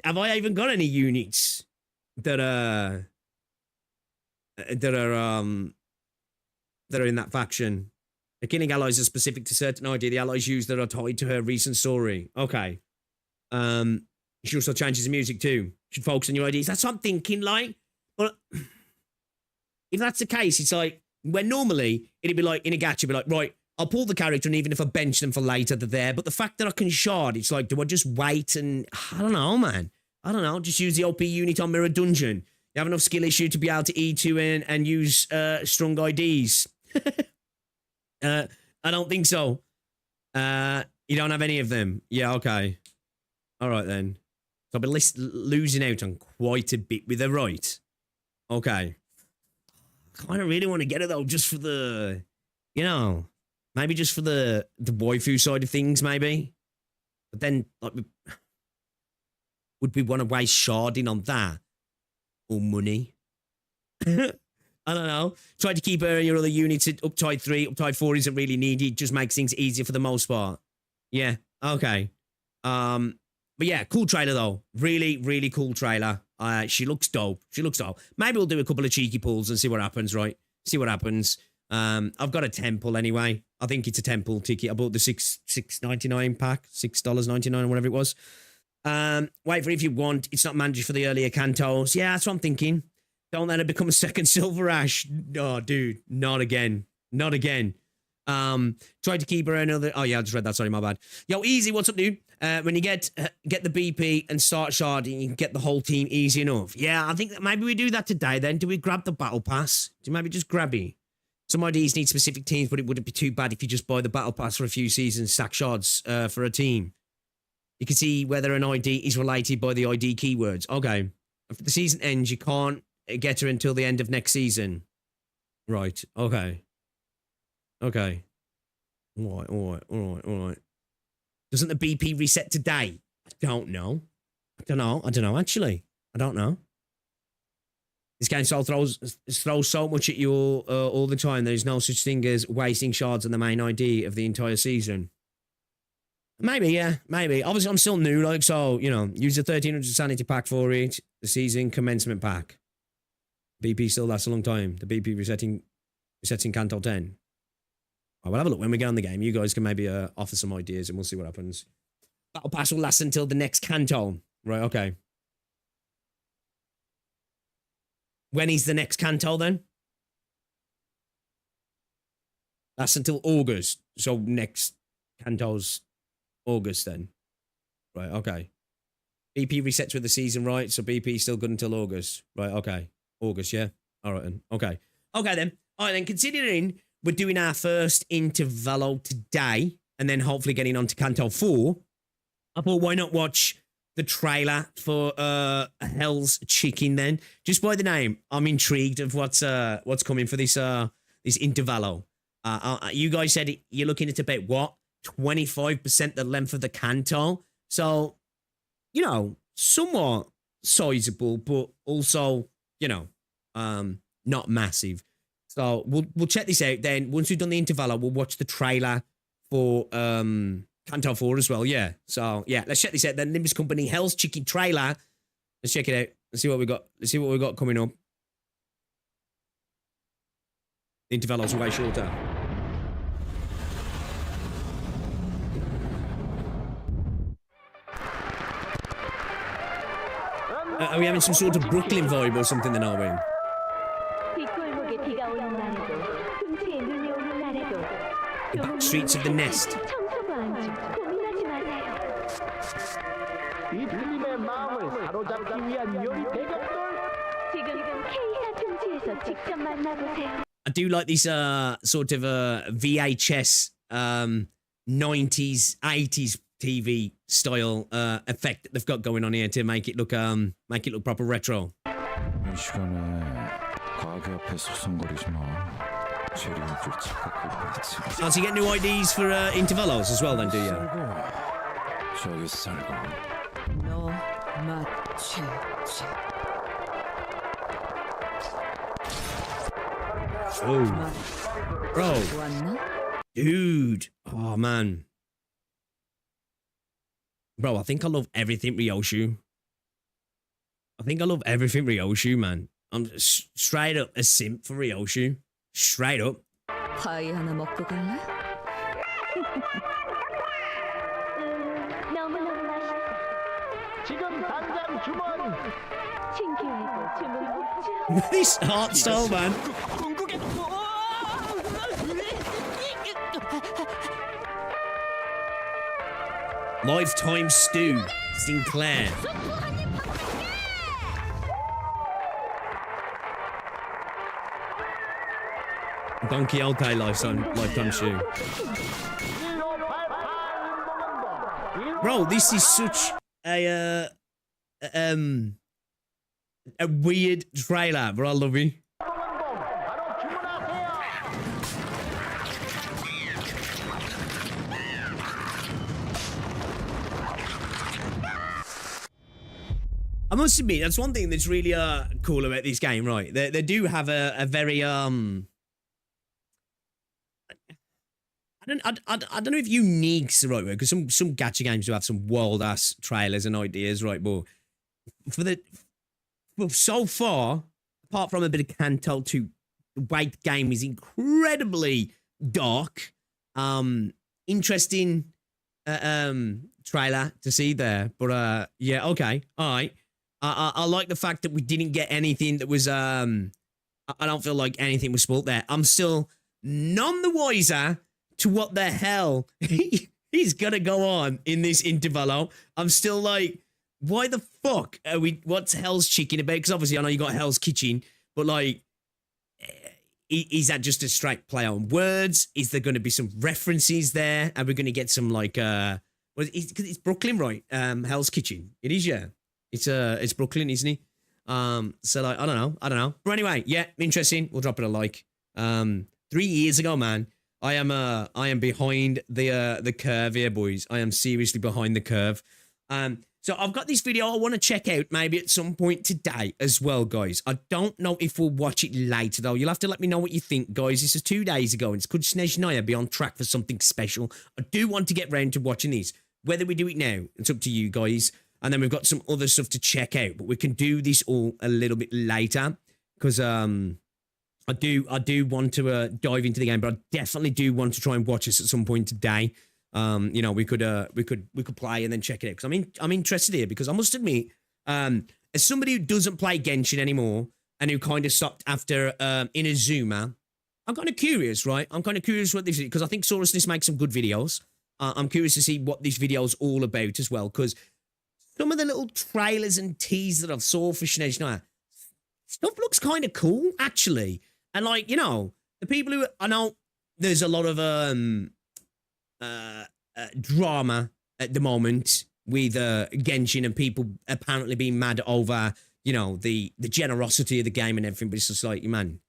S1: have I even got any units that are in that faction? The killing allies are specific to certain idea. The allies used that are tied to her recent story. Okay. She also changes the music too. Should focus on your IDs. That's what I'm thinking, like. But if that's the case, it's like, when normally it'd be like, in a gacha, it'd be like, right, I'll pull the character, and even if I bench them for later, they're there. But the fact that I can shard, it's like, do I just wait and, I don't know, man. I don't know, just use the OP unit on Mirror Dungeon. You have enough skill issue to be able to E2 and use strong IDs. I don't think so. You don't have any of them. Yeah, okay. All right, then. So I've been losing out on quite a bit with her, right? Okay. I kind of really want to get it, though, just for the, you know, maybe just for the waifu side of things, maybe. But then, like, would we want to waste sharding on that? Or money? I don't know. Try to keep her and your other units at uptide 3. Uptide 4 isn't really needed. Just makes things easier for the most part. Yeah, okay. But yeah, cool trailer, though. Really, really cool trailer. She looks dope. She looks dope. Maybe we'll do a couple of cheeky pulls and see what happens, right? See what happens. I've got a temple anyway. I think it's a temple ticket. I bought the $6.99 pack, $6.99 or whatever it was. Wait for it if you want. It's not mandatory for the earlier Cantos. Yeah, that's what I'm thinking. Don't let it become a second Silver Ash. Oh, dude, not again. Not again. Try to keep her another. Oh yeah, I just read that. Sorry, my bad. Yo, easy. What's up, dude? When you get the BP and start sharding, you can get the whole team easy enough. Yeah, I think that maybe we do that today. Then do we grab the battle pass? Do you maybe just grab it? Some IDs need specific teams, but it wouldn't be too bad if you just buy the battle pass for a few seasons, stack shards for a team. You can see whether an ID is related by the ID keywords. Okay. If the season ends, you can't get her until the end of next season. Right. Okay. Okay. All right. Doesn't the BP reset today? I don't know, actually. I don't know. This game throws so much at you all the time. There's no such thing as wasting shards on the main ID of the entire season. Maybe, yeah, maybe. Obviously, I'm still new, like, so, you know, use the 1300 sanity pack for it. The season commencement pack. BP still lasts a long time. The BP resetting Canto 10. Right, we'll have a look when we get on the game. You guys can maybe offer some ideas and we'll see what happens. Battle Pass will last until the next Canto. Right, okay. When is the next Canto then? Lasts until August. So next Canto's August then. Right, okay. BP resets with the season, right? So BP's still good until August. Right, okay. August, yeah? All right then. Okay. Okay then. All right then, considering we're doing our first Intervallo today, and then hopefully getting on to Canto 4, I thought, why not watch the trailer for Hell's Chicken then? Just by the name, I'm intrigued of what's coming for this Intervallo. You guys said you're looking at about, what, 25% the length of the Canto? So, you know, somewhat sizable, but also, you know, not massive. So we'll check this out then. Once we've done the Intervallo, we'll watch the trailer for Canto 4 as well, yeah. So, yeah, let's check this out then. Limbus Company, Hell's Chicken trailer. Let's check it out. Let's see what we got. Let's see what we got coming up. The Intervallo's way shorter. Are we having some sort of Brooklyn vibe or something then, are we? The back streets of the nest. I do like this sort of VHS 90s 80s TV style effect that they've got going on here to make it look proper retro. Oh, so you get new IDs for Intervallos as well then, do you? Oh. Bro. Dude. Oh, man. Bro, I think I love everything Ryoshu. I think I love everything Ryoshu, man. I'm straight up a simp for Ryoshu. Straight up.
S2: 파이 하나 먹고 갈래?
S3: 너무너무 맛있어. 지금 당장 주문. 신기해도 주문 없죠.
S1: This art style, man. Lifetime Stew, Sinclair. Don Quixote lifetime shoe. Bro, this is such a weird trailer, but I love it. I must admit, that's one thing that's really cool about this game, right? They do have a very I don't know if unique's the right word, because some gacha games do have some wild ass trailers and ideas, right? But so far, apart from a bit of Canto 2, the weight game is incredibly dark. Interesting trailer to see there. But yeah, okay, all right. I like the fact that we didn't get anything that was I don't feel like anything was spoilt there. I'm still none the wiser to what the hell he's gonna go on in this Intervallo. I'm still like, why the fuck are we? What's Hell's Chicken about? Because obviously I know you got Hell's Kitchen, but like, is that just a straight play on words? Is there going to be some references there? Are we going to get some like because it's Brooklyn, right? Hell's Kitchen. It is, yeah. It's Brooklyn, isn't it? So like, I don't know. But anyway, yeah, interesting. We'll drop it a like. 3 years ago, man. I am behind the curve here, boys. I am seriously behind the curve. So I've got this video I want to check out maybe at some point today as well, guys. I don't know if we'll watch it later, though. You'll have to let me know what you think, guys. This is 2 days ago, and it's could Snezhnaya be on track for something special. I do want to get round to watching these. Whether we do it now, it's up to you, guys. And then we've got some other stuff to check out, but we can do this all a little bit later because I do want to dive into the game, but I definitely do want to try and watch this at some point today. You know, we could play and then check it out because I'm interested here because I must admit, as somebody who doesn't play Genchin anymore and who kind of stopped after Inazuma, I'm kind of curious, right? I'm kind of curious what this is because I think Saurusness makes some good videos. I'm curious to see what this video is all about as well because some of the little trailers and teasers that I've saw for Snezhnaya, stuff looks kind of cool actually. And like, you know, the people who I know there's a lot of drama at the moment with Genchin and people apparently being mad over, you know, the generosity of the game and everything. But it's just like, man,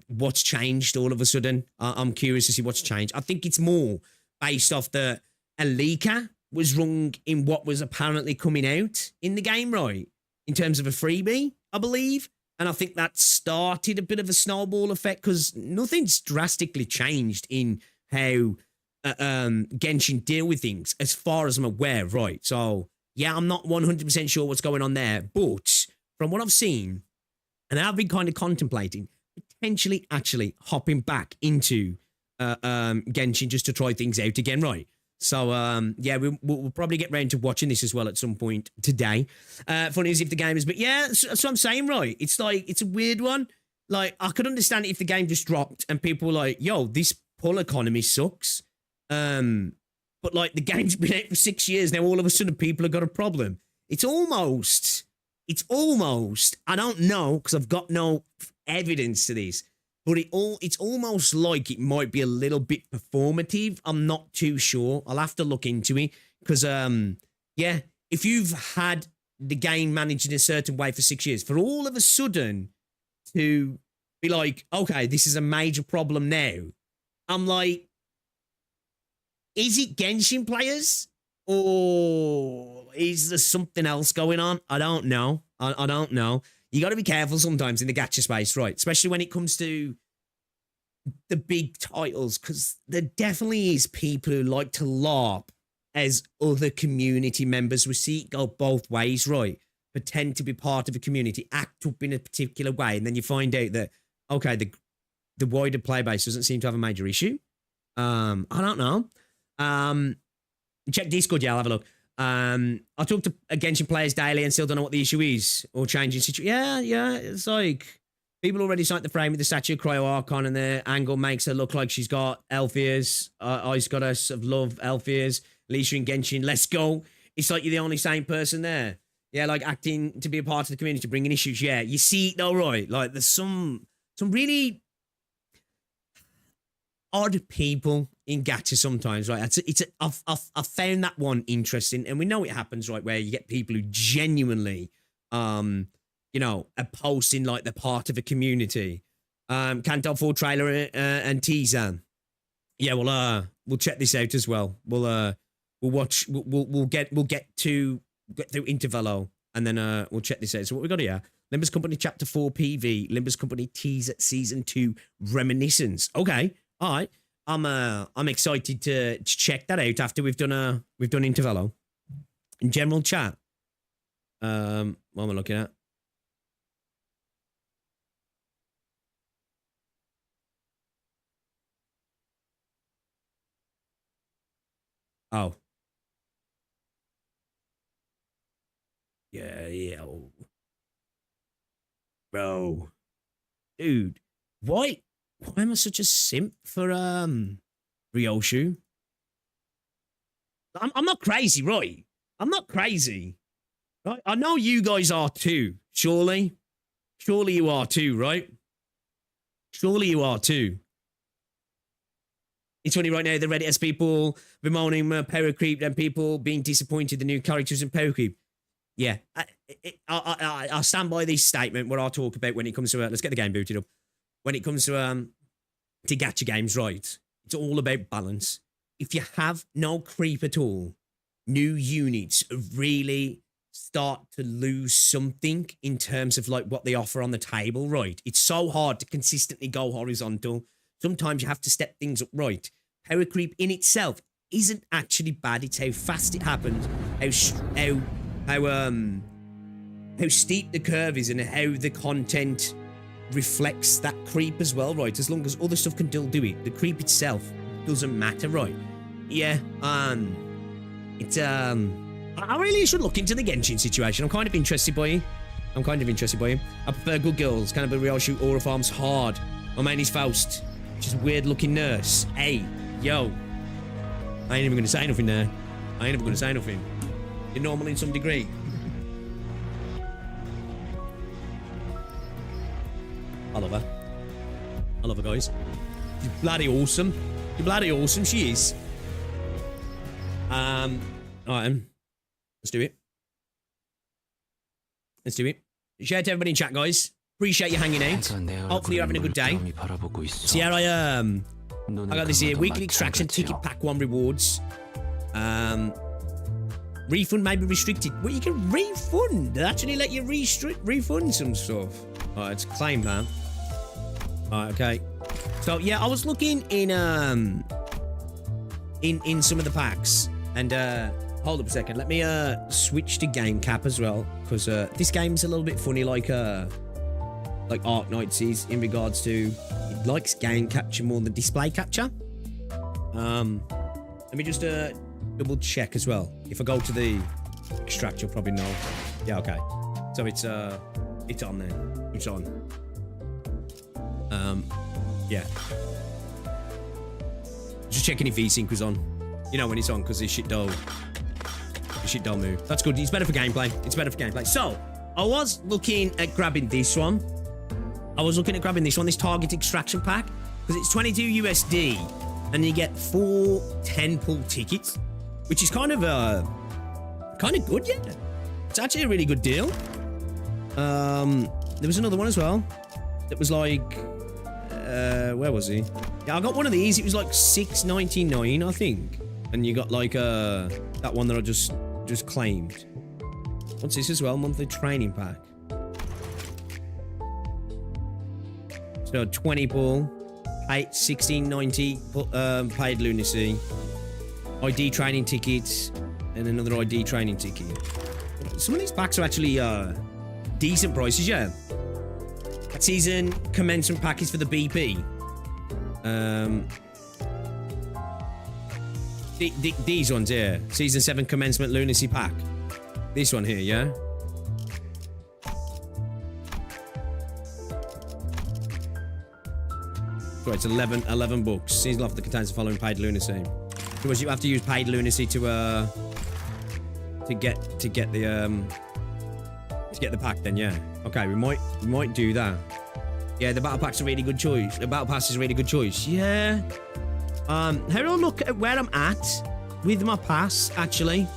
S1: what's changed all of a sudden? I'm curious to see what's changed. I think it's more based off the Alika was wrong in what was apparently coming out in the game, right? In terms of a freebie, I believe. And I think that started a bit of a snowball effect because nothing's drastically changed in how Genshin deal with things, as far as I'm aware, right? So yeah, I'm not 100% sure what's going on there, but from what I've seen, and I've been kind of contemplating potentially actually hopping back into Genshin just to try things out again, right? So yeah, we'll probably get round to watching this as well at some point today. Funny as if the game is, but yeah, that's what I'm saying, right? It's like, it's a weird one. Like, I could understand it if the game just dropped and people were like, yo, this pull economy sucks. But like, the game's been out for 6 years now, all of a sudden people have got a problem. It's almost, I don't know, because I've got no evidence to this, but it's almost like it might be a little bit performative. I'm not too sure. I'll have to look into it, because yeah, if you've had the game managed in a certain way for 6 years, for all of a sudden to be like, okay, this is a major problem now, I'm like, is it Genshin players, or is there something else going on? I don't know. I don't know. You got to be careful sometimes in the gacha space, right? Especially when it comes to the big titles, because there definitely is people who like to LARP as other community members. We see it go both ways, right? Pretend to be part of a community, act up in a particular way, and then you find out that, okay, the wider player base doesn't seem to have a major issue. I don't know. Check Discord, yeah, I'll have a look. I talk to Genshin players daily and still don't know what the issue is, or changing situation. Yeah, it's like people already signed the frame with the statue of Cryo Archon, and the angle makes her look like she's got elf ears. I's got her sort of love elf ears. Lisa and Genshin, let's go. It's like you're the only sane person there. Yeah, like acting to be a part of the community, bringing issues. Yeah, you see it though, right? Like there's some really odd people in gacha sometimes, right? I've found that one interesting, and we know it happens, right, where you get people who genuinely, you know, are posting like they're part of a community. Canto full trailer and teaser. Yeah, we'll check this out as well. We'll watch. We'll get through Intervallo, and then we'll check this out. So what we got here? Limbus Company Chapter 4 PV. Limbus Company teaser Season 2 Reminiscence. Okay. All right, I'm excited to check that out after we've done Intervallo. In general chat, what am I looking at? Oh, yeah, oh. Bro, dude, why am I such a simp for Ryoshu? I'm not crazy, right? I'm not crazy, right? I know you guys are too. Surely you are too, right? Surely you are too. It's funny right now. The Reddit has people bemoaning Paracreep and people being disappointed the new characters in Paracreep. Yeah, I'll stand by this statement. What I'll talk about when it comes to let's get the game booted up. When it comes to gacha games, right? It's all about balance. If you have no creep at all, new units really start to lose something in terms of like what they offer on the table, right? It's so hard to consistently go horizontal. Sometimes you have to step things up, right? Power creep in itself isn't actually bad. It's how fast it happens, how steep the curve is, and how the content reflects that creep as well, right? As long as other stuff can still do it, the creep itself doesn't matter, right? Yeah, it's I really should look into the Genchin situation. I'm kind of interested by it. I prefer good girls. Kind of a Ryoshu Aura Farms hard. My main is Faust. She's a weird looking nurse. Hey, yo. I ain't even gonna say nothing there. You're normal in some degree. I love her, guys. She's bloody awesome. She is. Alright, let's do it. Share it to everybody in chat, guys. Appreciate you hanging out. Hopefully you're having a good day. So yeah, I got this here. Weekly extraction ticket pack 1 rewards. Refund may be restricted. Well, you can refund. They actually let you refund some stuff. Alright, let's claim that. Alright, okay. So yeah, I was looking in in some of the packs. And hold up a second. Let me switch to game cap as well, because this game's a little bit funny, like Arknights is, in regards to it likes game capture more than display capture. Let me just double check as well. If I go to the extract, you'll probably know. Yeah, okay. So it's on there. It's on. Yeah. Just checking if VSync was on. You know when it's on, because this shit don't move. That's good. It's better for gameplay. It's better for gameplay. So I was looking at grabbing this one. This target extraction pack, because it's 22 USD, and you get 4 10-pull tickets, which is kind of good, yeah. It's actually a really good deal. There was another one as well that was like, where was he? Yeah, I got one of these. It was like $6.99, I think, and you got like that one that I just claimed. What's this as well? Monthly training pack. So 20 pull, 16.90 paid lunacy, ID training tickets, and another ID training ticket. Some of these packs are actually decent prices, yeah. That season commencement pack is for the BP. These ones here, season 7 commencement lunacy pack. This one here, yeah. Right, it's 11 books. Seasonal offer that contains the following paid lunacy. Because you have to use paid lunacy to get the pack. Then yeah, okay, we might do that. Yeah, the battle pack's a really good choice. The battle pass is a really good choice. Yeah. How do I look at where I'm at with my pass actually?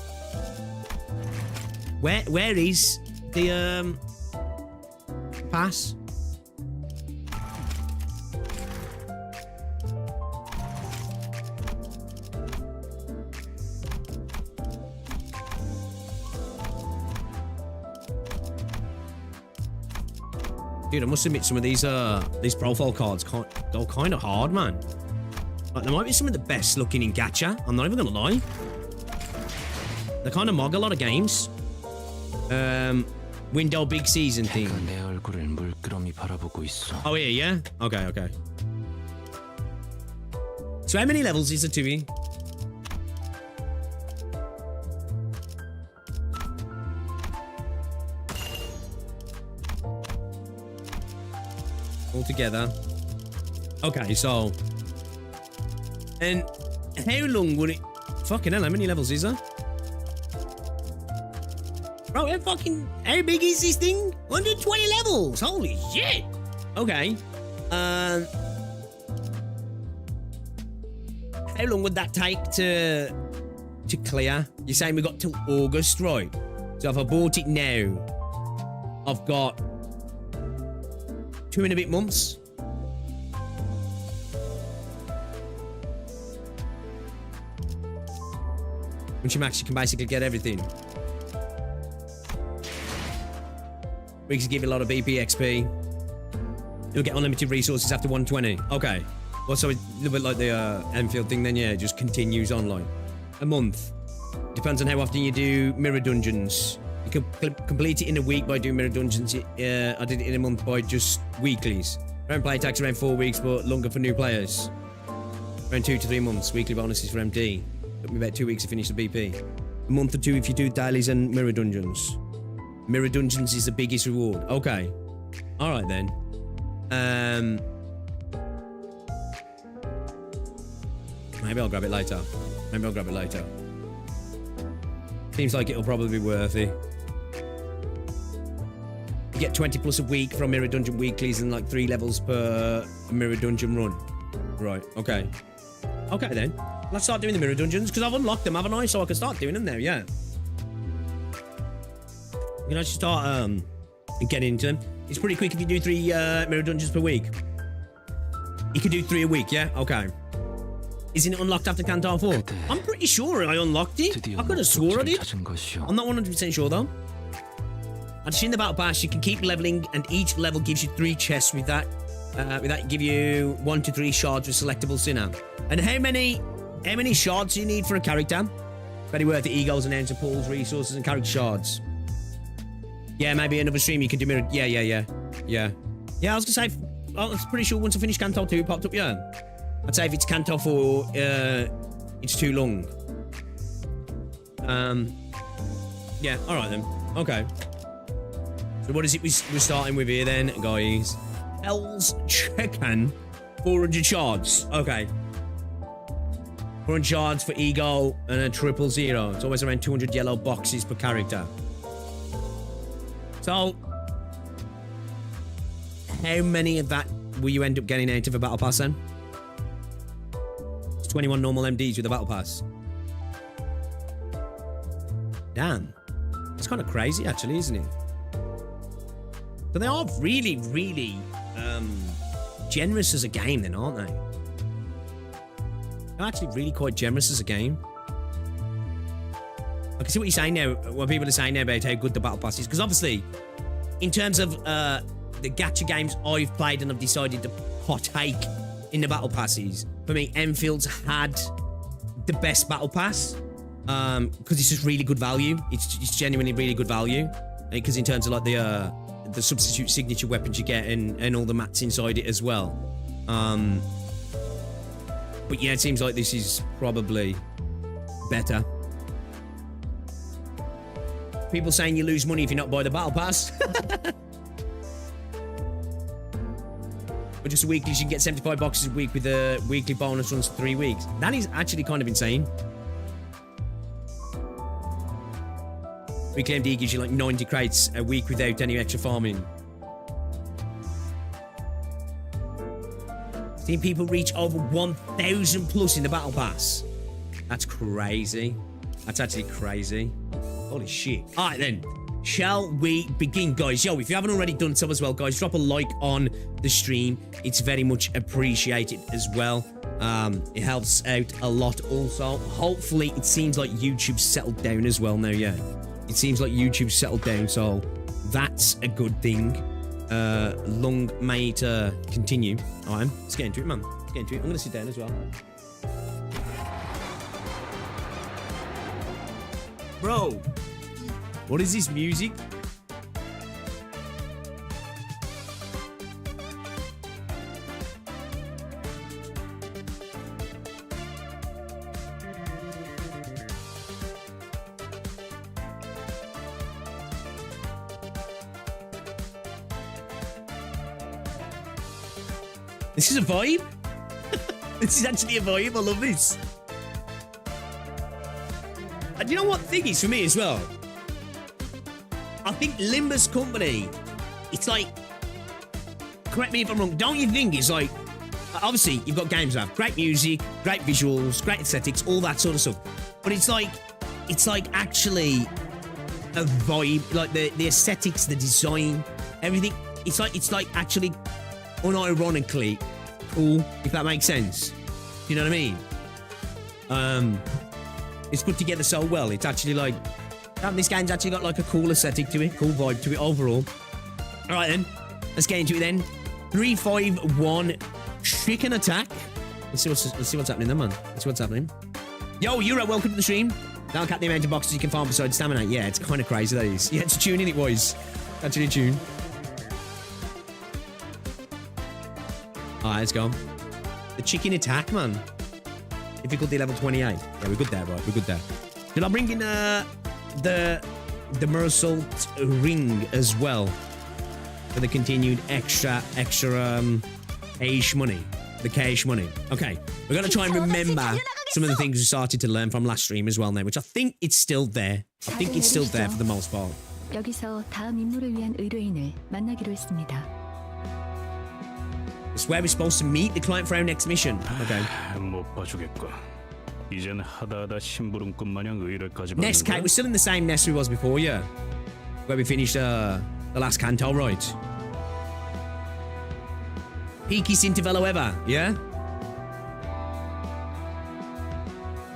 S1: Where is the pass? Dude, I must admit, some of these profile cards go kind of hard, man. Like, they might be some of the best looking in gacha. I'm not even gonna lie. They kind of mog a lot of games. Window big season thing. Oh yeah. Okay. So how many levels is it to be? Altogether. Okay, so. And how long would it. Fucking hell, how many levels is there? Bro, how big is this thing? 120 levels! Holy shit! Okay. How long would that take to clear? You're saying we got till August, right? So if I bought it now, I've got 2 and a bit months. Once you max, you can basically get everything. We can give you a lot of BP XP. You'll get unlimited resources after 120. Okay. Well, so it's a little bit like the Enfield thing then, yeah. It just continues online. A month. Depends on how often you do mirror dungeons. You can complete it in a week by doing mirror dungeons. I did it in a month by just weeklies. Around play takes around 4 weeks, but longer for new players. Around 2 to 3 months. Weekly bonuses for MD. Took me about 2 weeks to finish the BP. A month or 2 if you do dailies and mirror dungeons. Mirror dungeons is the biggest reward. Okay. Alright then. Maybe I'll grab it later. Seems like it'll probably be worth it. You get 20 plus a week from mirror dungeon weeklies and like 3 levels per mirror dungeon run. Right, okay. Okay then. Let's start doing the mirror dungeons, because I've unlocked them, haven't I? So I can start doing them now, yeah. You can actually start getting into them. It's pretty quick if you do 3 mirror dungeons per week. You can do 3 a week, yeah? Okay. Isn't it unlocked after Canto 4? I'm pretty sure I unlocked it. I could have swore I did. I'm not 100% sure though. I've seen the battle pass. You can keep leveling, and each level gives you 3 chests. With that, give you 1 to 3 shards with selectable sinner. And how many How many shards do you need for a character? Very worth it. Egos, announcer pools, resources, and character shards. Yeah, maybe another stream you can do mirror. Yeah. Yeah, I was gonna say, I was pretty sure once I finish Canto 2, it popped up, yeah. I'd say if it's Canto 4, it's too long. Yeah, alright then. Okay. So what is it we're starting with here then, guys? Hell's Chicken, 400 shards. Okay. 400 shards for Ego and a 000. It's always around 200 yellow boxes per character. So, how many of that will you end up getting out of a battle pass then? It's 21 normal MDs with a battle pass. Damn. It's kind of crazy actually, isn't it? But they are really, really generous as a game then, aren't they? They're actually really quite generous as a game. I can see what you're saying now, what people are saying now about how good the battle pass is, because obviously, in terms of the gacha games I've played and I've decided to partake in the battle passes, for me, Enfield's had the best battle pass, because it's just really good value. It's genuinely really good value, because in terms of like the substitute signature weapons you get and all the mats inside it as well. But yeah, it seems like this is probably better. People saying you lose money if you're not buy the battle pass. But just a weekly, you can get 75 boxes a week with a weekly bonus runs for 3 weeks. That is actually kind of insane. Weekly MD gives you like 90 crates a week without any extra farming. Seen people reach over 1,000 plus in the battle pass. That's crazy. That's actually crazy. Holy shit. All right then. Shall we begin, guys? Yo, if you haven't already done so as well, guys, drop a like on the stream. It's very much appreciated as well. It helps out a lot also. Hopefully, it seems like YouTube's settled down as well now, yeah. It seems like YouTube's settled down, so that's a good thing. Long may it continue. All right, let's get into it, man. Let's get into it. I'm going to sit down as well. Bro, what is this music? This is a vibe. This is actually a vibe. I love this. And you know what the thing is for me as well? I think Limbus Company, it's like, correct me if I'm wrong, don't you think it's like, obviously you've got games that have great music, great visuals, great aesthetics, all that sort of stuff. But it's like actually a vibe, like the aesthetics, the design, everything. It's like actually unironically cool, if that makes sense. You know what I mean? It's put together so well. It's actually like, this game's actually got like a cool aesthetic to it, cool vibe to it overall. All right then, let's get into it then. 3-5-1 chicken attack. Let's see what's happening then, man. Let's see what's happening. Yo, Euro, welcome to the stream. Don't count the amount of boxes you can farm besides stamina. Yeah, it's kind of crazy, that is. Yeah, it's a tune in it, boys. Actually a tune. Alright, let's go. The chicken attack, man. Difficulty level 28. Yeah, we're good there, right? We're good there. Did I bring in the Mersault ring as well for the continued extra cash money? The cash money. Okay, we're gonna try and remember some of the things we started to learn from last stream as well now, which I think it's still there. I think it's still there for the most part.
S2: 여기서 다음 임무를 위한 의뢰인을 만나기로 했습니다.
S1: It's where we're supposed to meet the client for our next mission. Okay.
S4: 못 봐주겠고. 이젠 하다하다 심부름꾼 마냥 의뢰까지
S1: Nest Kate, we're still in the same nest we was before, yeah. Where we finished the last Canto, right? Peakiest Intervallo ever, yeah?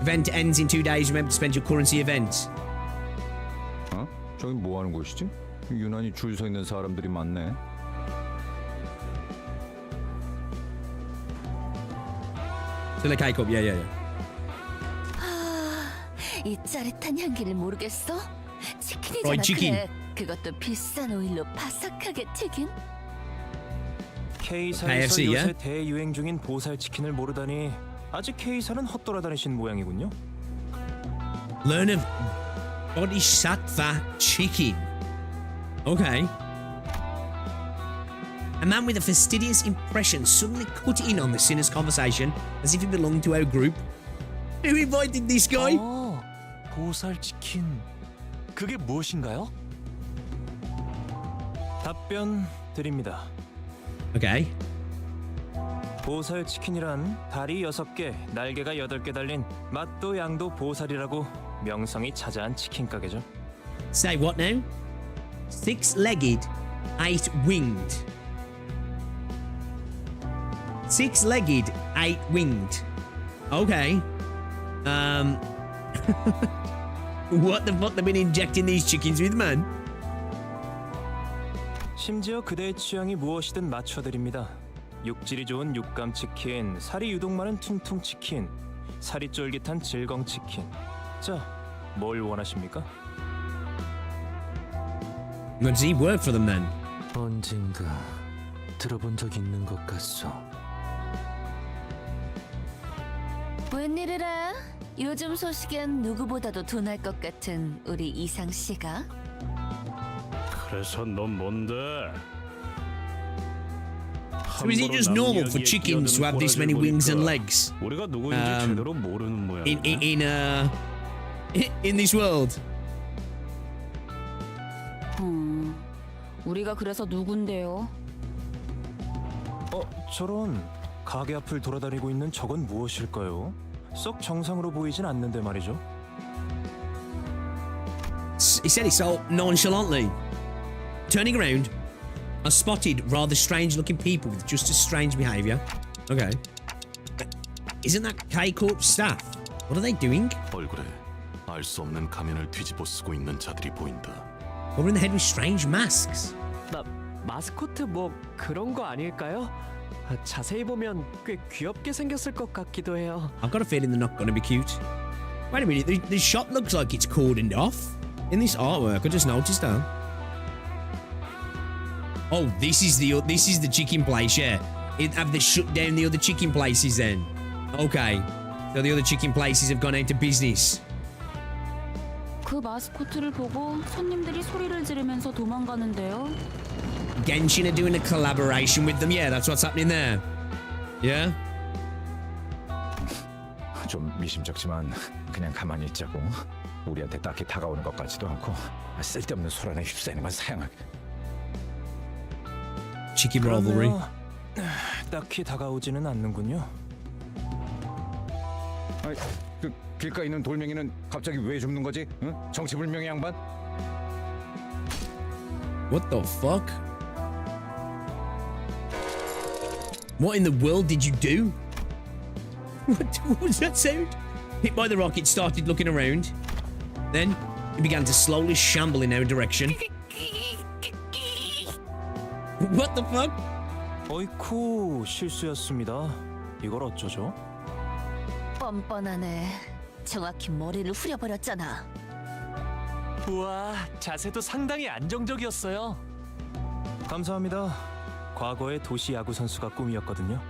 S1: Event ends in 2 days. Remember to spend your currency event.
S5: 어? 저기 뭐 하는 곳이지? 유난히 줄 서 있는 사람들이 많네.
S1: Still a cake up, yeah.
S6: 이 짜릿한 향기를 모르겠어? 치킨이잖아.
S1: Fried chicken.
S6: 그래. 그것도 비싼 오일로 바삭하게 튀긴.
S7: K사에서
S1: KFC,
S7: 요새
S1: yeah?
S7: 대유행 중인 보살 치킨을 모르다니 아직 K사는 헛돌아다니신 모양이군요.
S1: Learn of Bodhisattva chicken. Okay. A man with a fastidious impression suddenly cut in on the sinner's conversation as if he belonged to our group. Who invited this guy?
S7: 보살 치킨. 그게 무엇인가요? 답변 드립니다.
S1: Okay.
S7: 보살 치킨이란 다리 6개, 날개가 8개 달린 맛도 양도 보살이라고 명성이 자자한 치킨 가게죠.
S1: Say what now? 6-legged, 8-winged. 6-legged, 8-winged. Okay. What the fuck they've been injecting these chickens with, man?
S7: 심지어 그대의 취향이 무엇이든 맞춰드립니다. 육질이 좋은 육감 치킨, 살이 유독 많은 퉁퉁 치킨, 살이 쫄깃한 질겅 치킨. 자, 뭘 원하십니까?
S1: Does he work for them then?
S7: 언젠가 들어본 적 있는 것 같소.
S6: 웬일이래? 요즘 소식엔 누구보다도 둔할 것 같은 우리 이상 씨가.
S4: 그래서 넌 뭔데?
S1: So is it just normal for chickens to have this many wings and legs
S4: 우리가 누구인지 제대로 모르는 모양이야.
S1: in this world?
S6: 우리가 그래서 누군데요?
S7: 저런 가게 앞을 돌아다니고 있는 저건 무엇일까요? 썩 정상으로 보이진 않는데 말이죠.
S1: He said it so nonchalantly. Turning around, I spotted rather strange-looking people with just as strange behaviour. Okay. Isn't that K-Corp staff? What are they doing?
S8: 얼굴에 알 수 없는 가면을 뒤집어 쓰고 있는 자들이 보인다.
S1: Over in the head with strange masks.
S9: 마스코트 뭐 그런 거 아닐까요? 자세히 보면 꽤 귀엽게 생겼을 것 같기도 해요.
S1: I've got a feeling they're not going to be cute. Wait a minute, the shop looks like it's cordoned off. In this artwork, I just noticed that. Oh, this is the chicken place, yeah. Have they shut down the other chicken places then? Okay, so the other chicken places have gone out of business.
S10: 그 마스코트를 보고 손님들이 소리를 지르면서 도망가는데요.
S1: Genchin are doing a collaboration with them. Yeah, that's what's happening there. Yeah?
S5: 좀 미심쩍지만 그냥 가만히 있자고. 우리한테 딱히 다가오는 것 같지도 않고 쓸데없는 소란에 휩싸이는 건 사양하게.
S1: Chicken rivalry.
S7: 딱히 다가오지는 않는군요.
S5: 아이, 그 길가에 있는 돌멩이는 갑자기 왜 줍는 거지? 응? 정치불명의 양반?
S1: What the fuck? What in the world did you do? What was that sound? Hit by the rocket, started looking around. Then he began to slowly shamble in our direction. What the fuck?
S7: 어이쿠, 실수였습니다. 이걸 어쩌죠?
S6: 뻔뻔하네. 정확히 머리를 후려버렸잖아.
S9: 우와, 자세도 상당히 안정적이었어요.
S7: 감사합니다. 과거의 도시 야구 선수가 꿈이었거든요.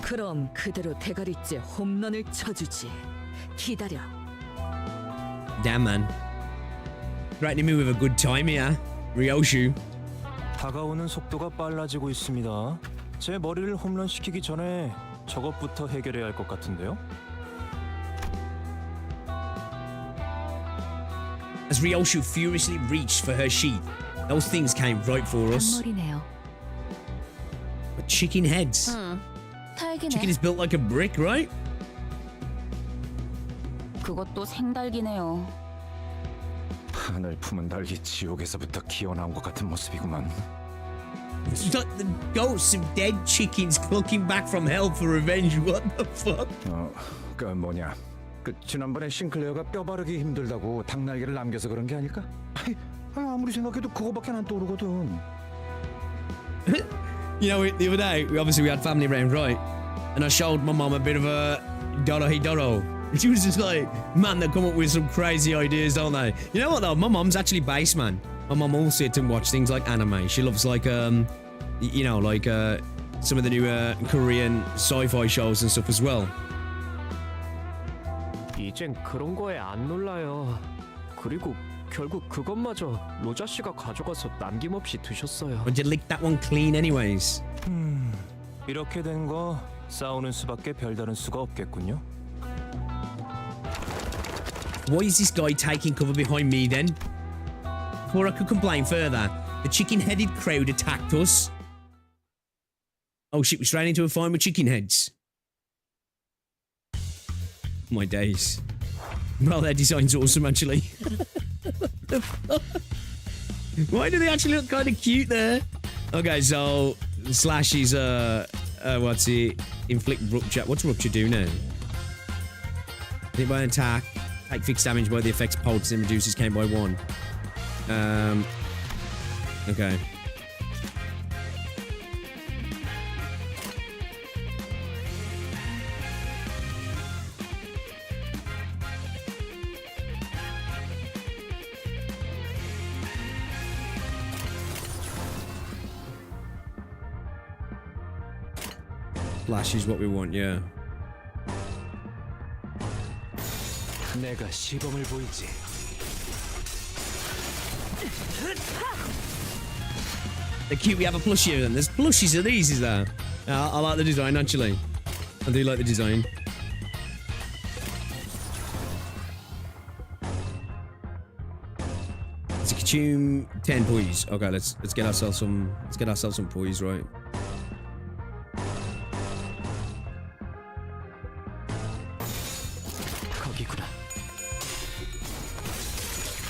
S11: 그럼 그대로 대가리째 홈런을 쳐주지. 기다려.
S1: Damn, man. Threatening me with a good time here, Ryoshu.
S7: 다가오는 속도가 빨라지고 있습니다. 제 머리를 홈런시키기 전에 저것부터 해결해야 할 것 같은데요.
S1: As Ryoshu furiously reached for her sheath, those things came right for us.
S2: 단물이네요.
S1: But chicken heads.
S6: 탈기네.
S1: Chicken is built like a brick, right?
S10: 그것도 생달기네요.
S5: 하늘 품은 달기 지옥에서부터 기어나온 것 같은 모습이구만.
S1: It's like the ghosts of dead chickens clucking back from hell for revenge. What the fuck?
S5: 그 뭐냐? 그 지난번에 싱클레어가 뼈 바르기 힘들다고 닭날개를 남겨서 그런 게 아닐까? 아무리 생각해도 그거밖에 안 떠오르거든.
S1: You know, the other day, we had family round, right? And I showed my mum a bit of a Doro She was just like, man, they come up with some crazy ideas, don't they? You know what though? My mom's actually based, man. My mom will sit and watch things like anime. She loves like, you know, like some of the new Korean sci-fi shows and stuff as well.
S9: 이젠 그런 거에 안 놀라요. 그리고 결국 그것마저 로자 씨가 가져가서 남김없이 드셨어요.
S1: But you licked that one clean anyways.
S7: 이렇게 된 거 싸우는 수밖에 별다른 수가 없겠군요.
S1: Why is this guy taking cover behind me then? Before I could complain further, the chicken-headed crowd attacked us. Oh shit, we're straight into a fight with chicken heads. My days. Well, their design's awesome, actually. Why do they actually look kind of cute there? Okay, so Slash is what's it? Inflict rupture. What's rupture do now? Hit by an attack, take fixed damage by the effects pulse and reduces game by 1. Okay. Flash is what we want, yeah.
S9: 내가 시범을 보이지.
S1: They're cute. We have a plushie of them. There's plushies of these, is there? I like the design, actually. I do like the design. It's a Kachum 10 poise. Okay, let's get ourselves some poise, right?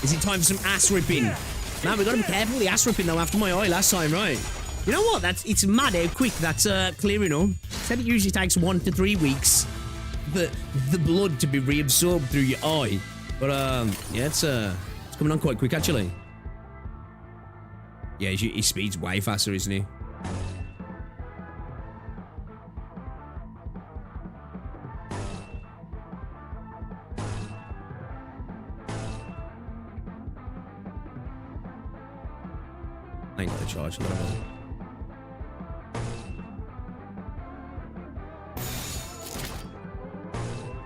S1: Is it time for some ass ripping? Man, we gotta be careful with the ass ripping though after my eye last time, right? You know what? It's mad how quick that's clearing up. Said it usually takes 1 to 3 weeks for the blood to be reabsorbed through your eye. But yeah, it's coming on quite quick actually. Yeah, his speed's way faster, isn't he? I ain't got the charge for that one.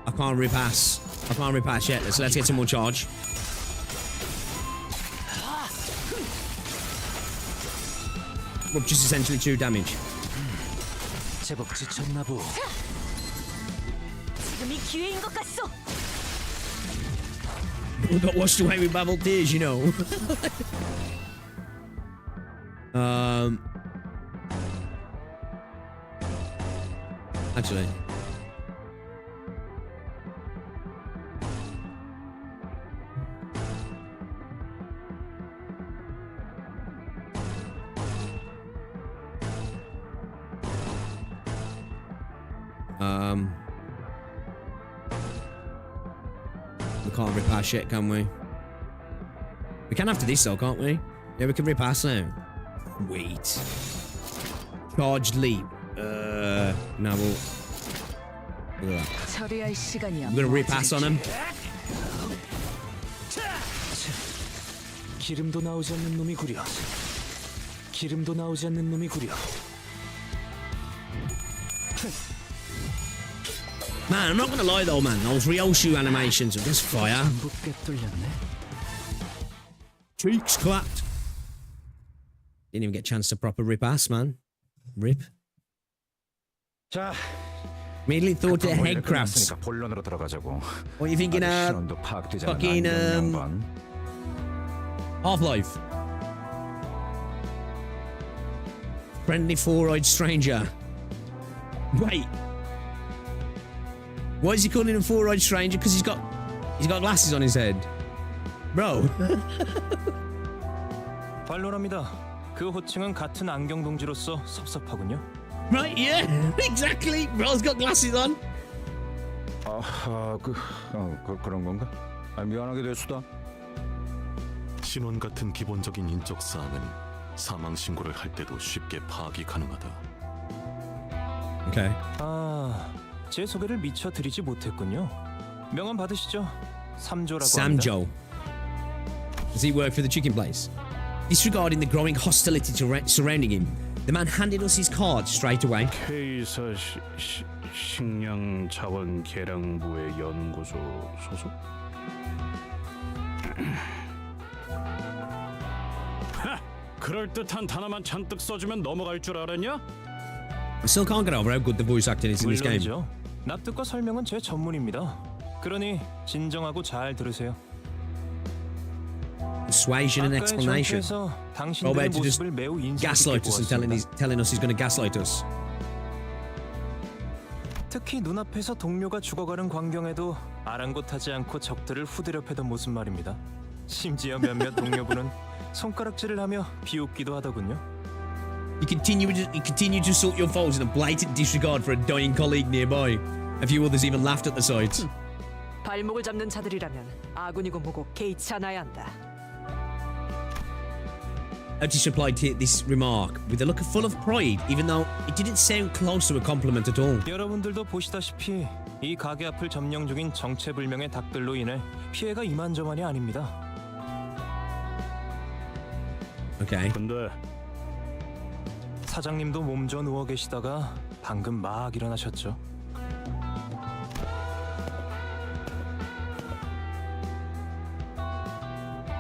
S1: I can't repass. I can't repass yet. So let's get some more charge. Rupture's essentially 2 damage.
S9: 제법 지쳤나 보.
S6: 지금이 기회인 것 같소.
S1: We got washed away with babbled tears, you know. Actually. We can't repass yet, can we? We can after this though, can't we? Yeah, we can repass now. Wait. Charged leap. Now we'll... Look at that. I'm gonna repass on him.
S9: 기름도 나오지 않는 놈이구려. 기름도 나오지 않는 놈이구려.
S1: Man, I'm not gonna lie though, man. Those Ryoshu animations are just fire. Cheeks clapped. Didn't even get a chance to proper rip ass, man. Rip.
S5: 자,
S1: Immediately thought to head crabs.
S5: 본론으로 들어가자고.
S1: What are you thinking of?
S5: 신원도 파악되지 않은
S1: Fucking
S5: 양반.
S1: Half-Life. Friendly four-eyed stranger. Wait. Why is he calling him four-eyed stranger? Because he's got glasses on his head. Bro.
S7: 반론합니다. 그 호칭은 같은 안경 동지로서 섭섭하군요.
S1: Right, yeah, exactly. Bro's got glasses on.
S5: 그런 건가? 미안하게 됐수다.
S8: 신원 같은 기본적인 인적 사항은 사망 신고를 할 때도 쉽게 파악이 가능하다.
S1: Okay.
S7: 제 소개를 미처 드리지 못했군요. 명함 받으시죠. 삼조라고 합니다.
S1: Samjo. Does he work for the chicken place? Disregarding the growing hostility surrounding him, the man handed us his card straight away.
S4: K사 식량자원계량부의 연구소 소속? 하! 그럴듯한 단어만 잔뜩 써주면 넘어갈 줄 알았냐?
S1: I still can't get over how good the voice acting is in this game.
S7: 물론이죠. 납득과 설명은 제 전문입니다. 그러니 진정하고 잘 들으세요.
S1: Persuasion and explanation.
S7: 당신들의
S1: Robert just
S7: 모습을 매우 인상 깊게
S1: gaslight us and
S7: 보았습니다.
S1: telling us he's going to gaslight us.
S7: 특히 눈앞에서 동료가 죽어가는 광경에도 아랑곳하지 않고 적들을 후드려 패던 모습 말입니다. 심지어 몇몇 동료분은 손가락질을 하며 비웃기도 하더군요.
S1: You continue to assault your foes in a blatant disregard for a dying colleague nearby. A few others even laughed at the sight.
S11: 발목을 잡는 자들이라면 아군이고 뭐고 개의치 않아야 한다.
S1: Otis replied to this remark with a look full of pride, even though it didn't sound close to a compliment at all.
S7: 여러분들도 보시다시피 이 가게 앞을 점령 중인 정체불명의 닭들로 인해 피해가 이만저만이 아닙니다.
S1: Okay.
S4: 근데
S7: 사장님도 몸져 누워 계시다가 방금 막 일어나셨죠.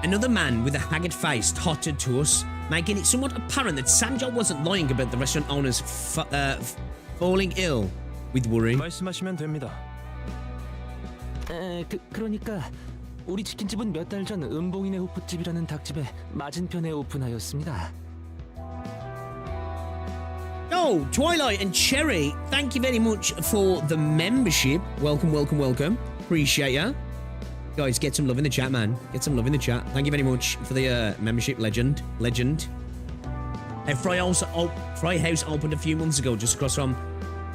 S1: Another man with a haggard face tottered to us, making it somewhat apparent that Sanjo wasn't lying about the restaurant owner's falling ill with worry.
S7: 말씀하시면 됩니다.
S9: 그러니까 우리 치킨집은 몇 달 전 은봉이네 호프집이라는 닭집에 맞은편에 오픈하였습니다.
S1: Oh, Twilight and Cherry, thank you very much for the membership. Welcome, welcome, welcome. Appreciate ya. Guys, get some love in the chat, man. Get some love in the chat. Thank you very much for the membership, legend. Fry House opened a few months ago, just across from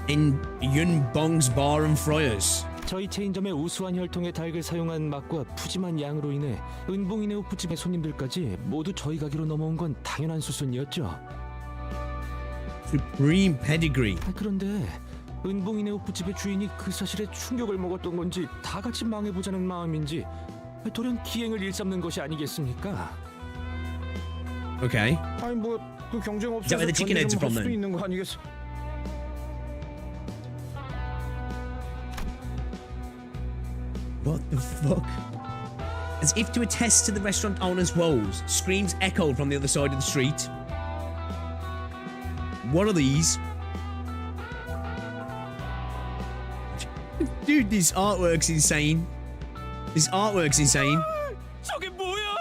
S1: in Yun Bong's Bar and Fryers.
S9: 저희 체인점의 우수한 혈통의 닭을 사용한 맛과 푸짐한 양으로 인해 은봉이네 호프집의 손님들까지 모두 저희 가게로 넘어온 건 당연한 수순이었죠.
S1: Supreme pedigree.
S9: 그런데 은봉이네 호프집의 주인이 그 사실에 충격을 먹었던 건지 다 같이 망해보자는 마음인지 돌연 기행을 일삼는 것이 아니겠습니까?
S1: Okay.
S5: 아니 뭐 그 경쟁
S1: Is that where the chicken heads are from
S5: 수도
S1: then?
S5: 있는 거 아니겠어?
S1: What the fuck? As if to attest to the restaurant owner's woes, screams echoed from the other side of the street. What are these? Dude, this artwork's insane. This artwork's insane.
S7: 저게 뭐야?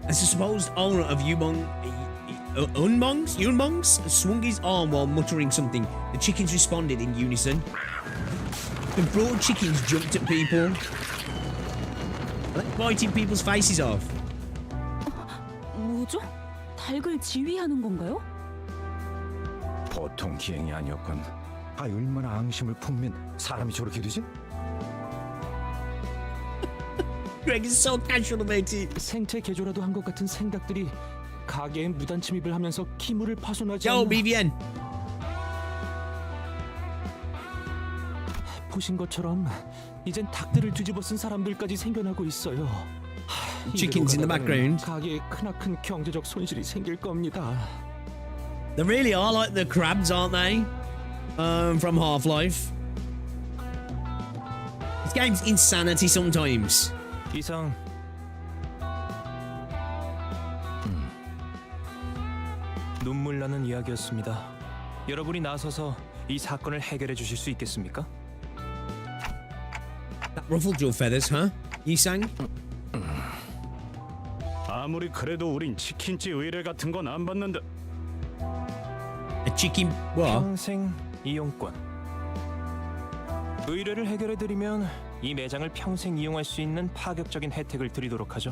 S1: As the supposed owner of Yunbong's swung his arm while muttering something. The chickens responded in unison. The broad chickens jumped at people, like biting people's faces off.
S10: 뭐죠? 닭을 지휘하는 건가요?
S5: 보통 기행이 아니었군. 아 얼마나 앙심을 품면 사람이 저렇게 되지?
S1: Greg is so casual about it.
S9: 생체 개조라도 한 것 같은 생닭들이 가게에 무단 침입을 하면서 기물을 파손하지
S1: Yo,
S9: 않나.
S1: BVN.
S9: 보신 것처럼 이젠 닭들을 뒤집어 쓴 사람들까지 생겨나고 있어요.
S1: Chickens in the background.
S9: 가게에 크나큰 경제적 손실이 생길 겁니다.
S1: They really are like the crabs, aren't they? From Half-Life. This game's insanity sometimes.
S7: 이상 눈물 나는 이야기였습니다. 여러분이 나서서 이 사건을 해결해 주실 수 있겠습니까?
S1: That ruffled your feathers, huh? Yisang?
S4: 아무리 그래도 우린 치킨집 의뢰 같은 건 안 받는다.
S1: A chicken... what?
S7: 평생 이용권. 의뢰를 해결해 드리면 이 매장을 평생 이용할 수 있는 파격적인 혜택을 드리도록 하죠.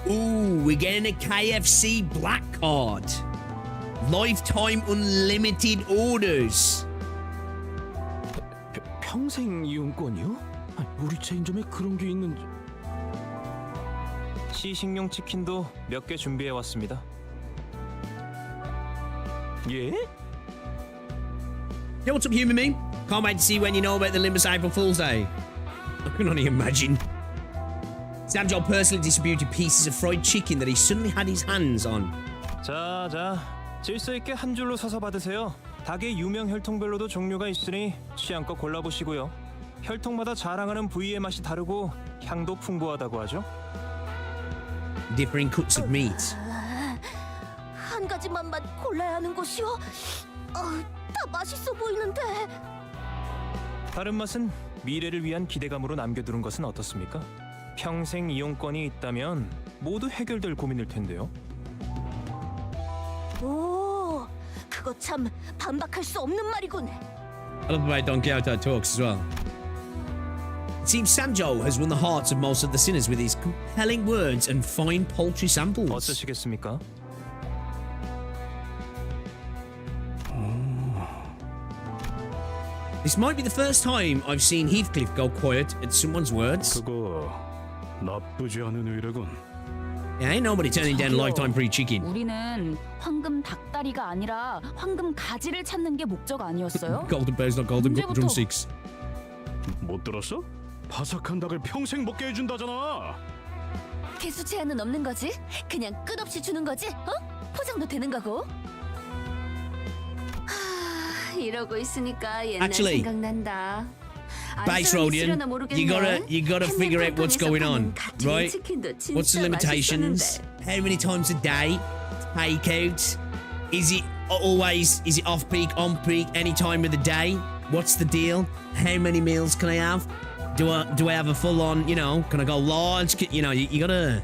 S1: Ooh, we're getting a KFC black card. Lifetime unlimited orders.
S9: 평생 이용권이요? 우리 체인점에 그런 게 있는지...
S7: 시식용 치킨도 몇 개 준비해 왔습니다. 예?
S1: Yo, what's up, human me? Can't wait to see when you know about the Limbus April Fool's Day. I can only imagine. Samjo personally distributed pieces of fried chicken that he suddenly had his hands on.
S7: 자, 질서 있게 한 줄로 서서 받으세요. 닭의 유명 혈통별로도 종류가 있으니 취향껏 골라보시고요. 혈통마다 자랑하는 부위의 맛이 다르고 향도 풍부하다고 하죠.
S1: Differing cuts of meat.
S6: 한 가지만만 골라야 하는 것이요? 다 맛있어 보이는데.
S7: 다른 맛은 미래를 위한 기대감으로 남겨두는 것은 어떻습니까? 평생 이용권이 있다면 모두 해결될 고민일 텐데요.
S6: 오, 그거 참 반박할 수 없는 말이군.
S1: I love the way Don Quixote talks as well. It seems Samjo has won the hearts of most of the sinners with his compelling words and fine poultry samples.
S7: 어떠시겠습니까?
S1: This might be the first time I've seen Heathcliff go quiet at someone's words.
S4: 그거 나쁘지 않은 의뢰군.
S1: Yeah, ain't nobody turning down lifetime free chicken.
S10: 우리는 황금 닭다리가 아니라 황금 가지를 찾는 게 목적 아니었어요?
S1: Golden bears, not golden
S10: 언제부터?
S1: drumsticks.
S4: 못 들었어? 바삭한 닭을 평생 먹게 해준다잖아.
S6: 개수 제한은 없는 거지? 그냥 끝없이 주는 거지? 포장도 되는 거고? 이러고 있으니까 옛날
S1: Actually,
S6: 생각난다.
S1: Base Rodian, you gotta figure out what's going on, right? What's the limitations? How many times a day? Takeout? Is it off peak, on peak, any time of the day? What's the deal? How many meals can I have? Do I have a full on? You know, can I go large? You know, you gotta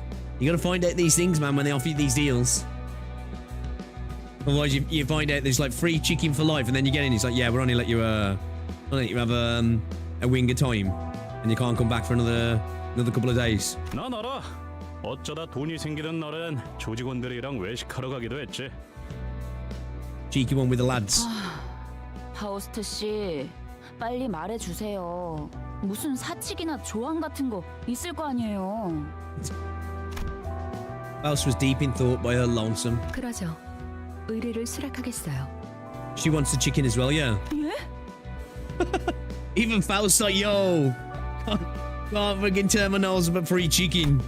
S1: find out these things, man, when they offer you these deals. Otherwise, you find out there's like free chicken for life, and then you get in. It's like, yeah, we're only let you have a wing at a time, and you can't come back for another couple of days.
S4: 난 알아. 어쩌다 돈이 생기는 날엔 조직원들이랑 외식하러 가기도 했지.
S1: Cheeky one with the lads.
S10: 파우스트 씨, 빨리 말해주세요. 무슨 사칙이나 조항 같은 거 있을 거 아니에요.
S1: Faust was deep in thought by her lonesome.
S2: 그러죠. 의뢰를 수락하겠어요.
S1: She wants the chicken as well, yeah.
S10: 예?
S1: Even Faust's like, yo, can't friggin' turn my nose up at free chicken.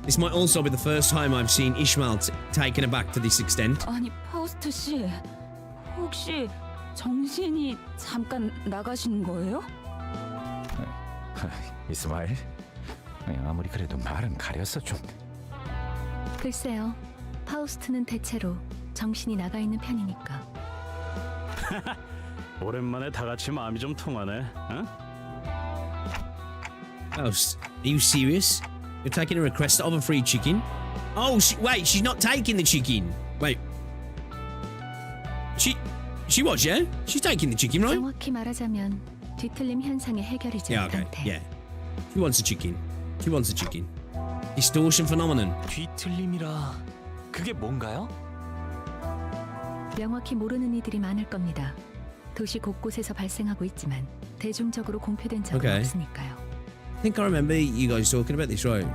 S1: This might also be the first time I've seen Ishmael taken aback to this extent.
S10: 아니 파우스트 씨, 혹시 정신이 잠깐 나가신 거예요?
S5: 이스마일, 아무리 그래도 말은 가렸어 좀.
S2: 글쎄요. 파우스트는 대체로 정신이 나가 있는 편이니까.
S4: 오랜만에 다 같이 마음이 좀 통하네. 응?
S1: Faust, are you serious? You're taking a request of a free chicken? Oh, wait, she's not taking the chicken. Wait. She was, yeah? She's taking the chicken, right?
S2: 정확히 말하자면 뒤틀림 현상의 해결이죠.
S1: Yeah, okay, yeah. She wants the chicken. She wants the chicken. Distortion phenomenon.
S7: 뒤틀림이라 그게 뭔가요?
S2: 명확히 모르는 이들이 많을 겁니다. 도시 곳곳에서 발생하고 있지만 대중적으로 공표된 적은
S1: Okay.
S2: 없으니까요.
S1: I think I remember you guys talking about this, right?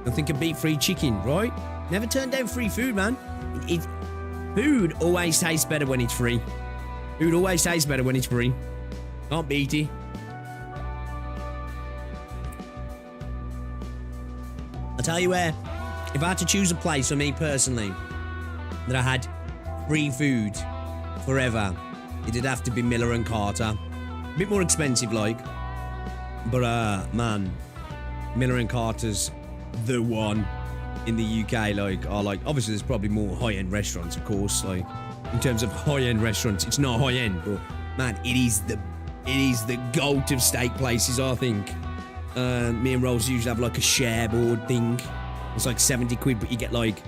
S1: Nothing can beat free chicken, right? Never turn down free food, man. Food always tastes better when it's free. Food always tastes better when it's free. Can't beat it. I'll tell you where, if I had to choose a place for me personally that I had free food forever, it'd have to be Miller and Carter. A bit more expensive, like, but man, Miller and Carter's the one in the UK. Like, obviously there's probably more high-end restaurants, of course. Like, in terms of high-end restaurants, it's not high-end, but man, it is the goat of steak places, I think. Me and Rose usually have like a share board thing. It's like 70 quid, but you get like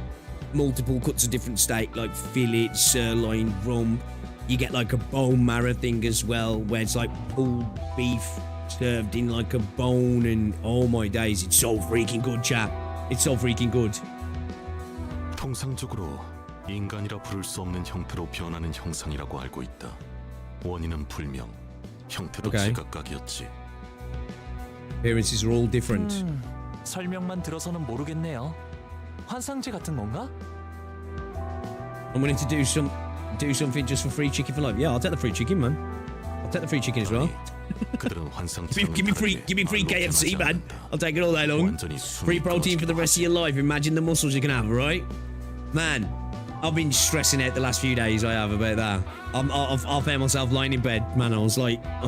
S1: multiple cuts of different steak, like fillet, sirloin, rump. You get like a bone marrow thing as well, where it's like pulled beef served in like a bone, and oh my days, it's so freaking good, chap. It's so freaking good.
S8: 통상적으로 인간이라 부를 수 없는 형태로 변하는 형상이라고 알고 있다. 원인은 불명, 형태도
S1: Okay.
S8: 지각각이었지.
S1: Appearances are all different.
S7: 설명만 들어서는 모르겠네요. 환상제 같은 건가?
S1: I'm willing to do something just for free chicken for life. Yeah, I'll take the free chicken, man. I'll take the free chicken as well.
S8: 그들은 환상.
S1: Give me free KFC, man. I'll take it all day long. Free protein for the rest of your life. Imagine the muscles you can have, right? Man, I've been stressing out the last few days. I have about that. I found myself lying in bed, man. I was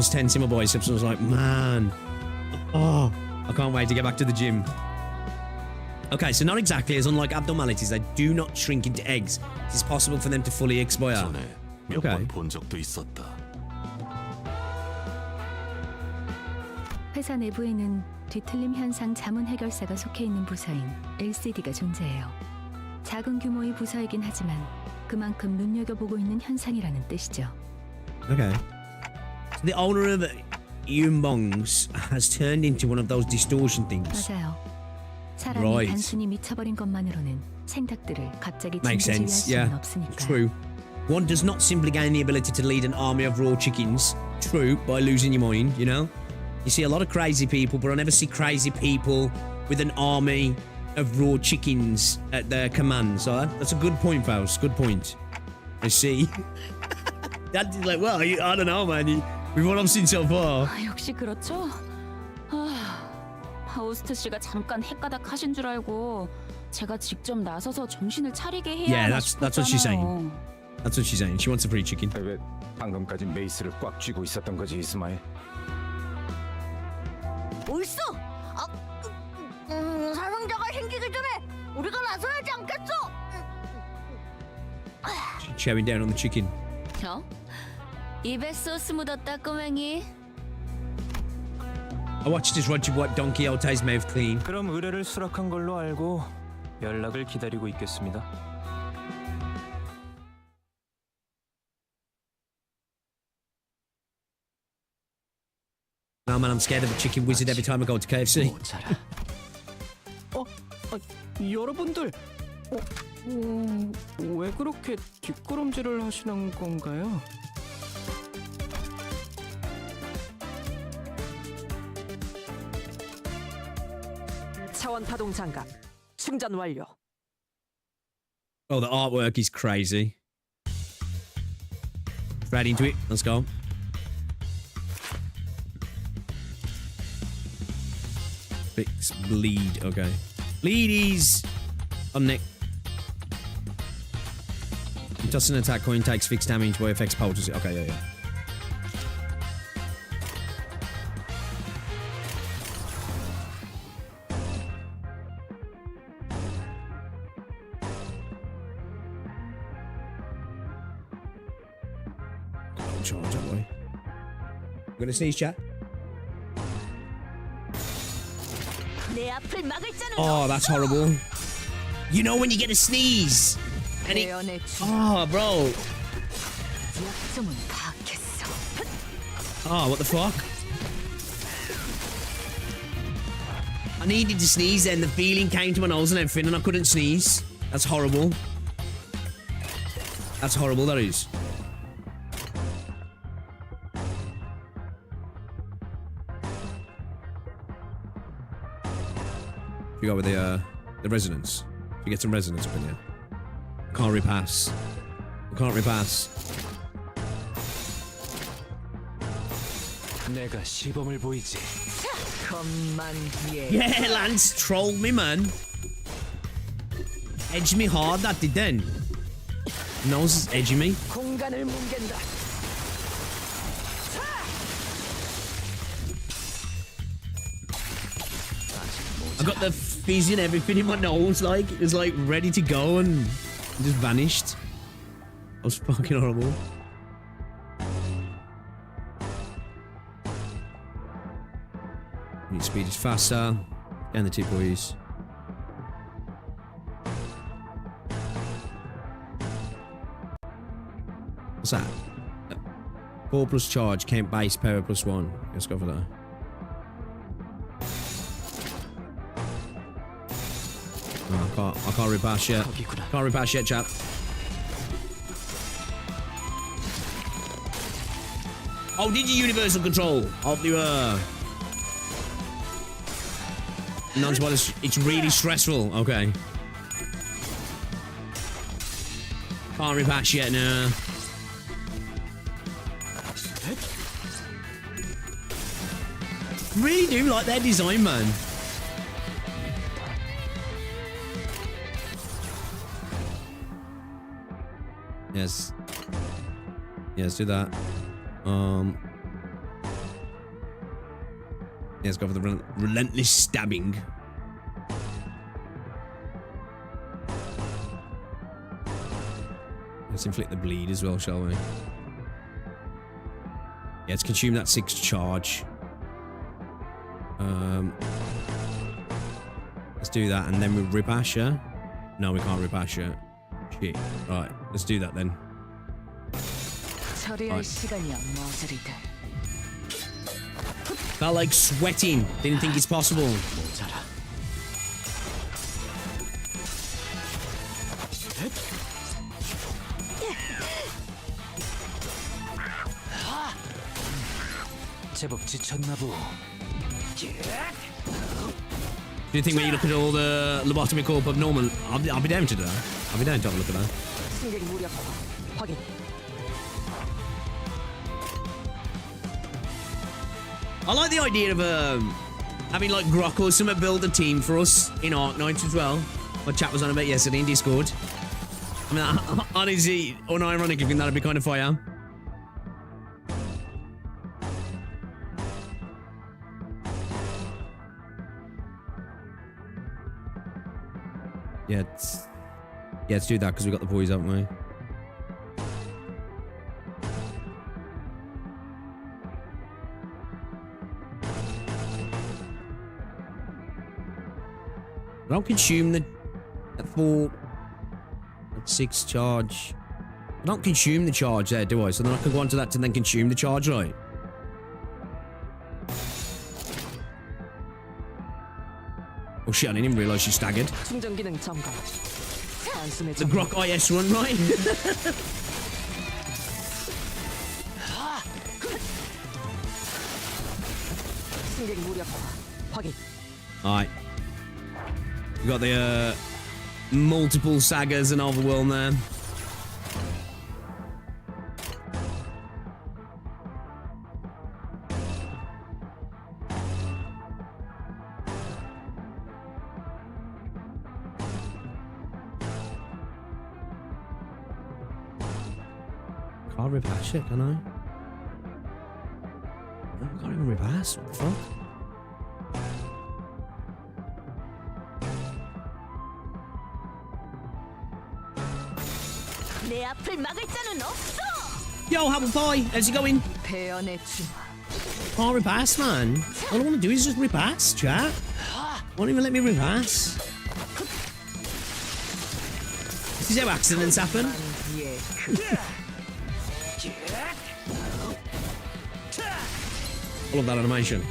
S1: tensing my biceps. And I was like, man, oh, I can't wait to get back to the gym. Okay, so not exactly as unlike abnormalities, they do not shrink into eggs. It is possible for them to fully expire.
S8: 전에 몇
S1: Okay.
S8: 번 본 적도 있었다.
S2: 회사 내부에는 뒤틀림 현상 자문 해결사가 속해 있는 부서인 LCD가 존재해요. 작은 규모의 부서이긴 하지만 그만큼 눈여겨보고 있는 현상이라는 뜻이죠.
S1: Okay. So the owner of Yumbongs has turned into one of those distortion things.
S2: 맞아요. 사람이
S1: Right.
S2: 단순히 미쳐버린 것만으로는 생닭들을 갑자기
S1: Makes
S2: 진지지휘할
S1: sense.
S2: 수는
S1: Yeah.
S2: 없으니까.
S1: True. One does not simply gain the ability to lead an army of raw chickens. True, by losing your mind, you know? You see a lot of crazy people, but I never see crazy people with an army of raw chickens at their command. So that's a good point, Faust. Good point. I see. That's like, well, I don't know, man. With what I've seen so far.
S10: 아, 역시 그렇죠. 파우스트 씨가 잠깐 헷가닥 하신 줄 알고 제가 직접 나서서 정신을 차리게 해야
S1: Yeah,
S10: 하나
S1: that's what she's saying.
S10: 싶었잖아요.
S1: That's what she's saying. She wants a free chicken.
S5: 왜 방금까지 메이스를 꽉 쥐고 있었던 거지, 이스마일?
S6: 옳소! 사상자가 생기기 전에 우리가 나서야지 않겠어?
S1: Chowing down on the chicken.
S6: 입에 소스 묻었다 꼬맹이.
S1: I watched as Roger wiped Don Quixote's mouth clean.
S7: 그럼 의뢰를 수락한 걸로 알고 연락을 기다리고 있겠습니다.
S1: No, man, I'm scared of a chicken wizard every time I go to KFC.
S9: 여러분들, 왜 그렇게 뒷걸음질을 하시는 건가요?
S11: 차원 파동 장갑 충전 완료.
S1: Oh, the artwork is crazy. Right into it. Let's go. Fix bleed. Okay. Bleed is on Nick. Toss an attack coin, takes fixed damage by affects poultry. Okay, yeah. Charge, boy. I'm gonna sneeze, chat.
S6: 내 앞을 막을 자는
S1: Oh, that's horrible. You know when you get a sneeze and it. Oh, bro.
S6: 약점은 파악했어.
S1: Oh, what the fuck? I needed to sneeze then. The feeling came to my nose and everything, and I couldn't sneeze. That's horrible. That's horrible. That is. We go with the resonance. We get some resonance up in here. Can't repass. Can't repass.
S7: 내가 시범을 보이지.
S1: Yeah, Lance trolled me, man. Edged me hard, that did then. Nose is edging me.
S11: 공간을 뭉갠다.
S1: I got the fizz and everything in my nose, like, it was like ready to go and just vanished. That was fucking horrible. Your speed is faster. And the 2 boys. What's that? 4 plus charge, count base power plus 1. Let's go for that. Oh, I can't repass yet. Can't repass yet, chap. Oh, did you universal control? Of the non-spoilers. It's really stressful. Okay. Can't repass yet, no. Really do like their design, man. Yes. Yes, do that. Let's go for the relentless stabbing. Let's inflict the bleed as well, shall we? Yeah, let's consume that 6 charge. Let's do that, and then we rip Asher. No, we can't rip Asher. Shit. Right, let's do that then. Right. Felt like sweating. Didn't think it's possible.
S9: 제법 지쳤나 보.
S1: Do you think when you look at all the lobotomy corp abnormal, I'll be down to do that. I'll be down to have a look at that.
S11: 승객 무력화 확인.
S1: I like the idea of having like Grok or something build a team for us in Arknights as well. My chat was on about yesterday in Discord. I mean, honestly, unironically, I think that'd be kind of fire. Yeah, let's do that because we got the boys, haven't we? I don't consume the 6 charge. I don't consume the charge there, do I? So then I can go onto that to then consume the charge, right? Oh shit, I didn't even realise she staggered.
S11: 충전 기능 점검. 단숨에
S1: The Grok IS run, right?
S11: 승객 무력화 확인.
S1: Alright. We got the multiple sagas and overwhelm there. Can't repass it, can I? No, I can't even repass. What the fuck?
S6: 내 앞을 막을 자는 없어.
S1: Yo, Apple Pie, how's it going?
S11: 배연의 춤.
S1: Can't repass, man. All I want to do is just repass, chat. Won't even let me repass. This is how accidents happen. I love that animation.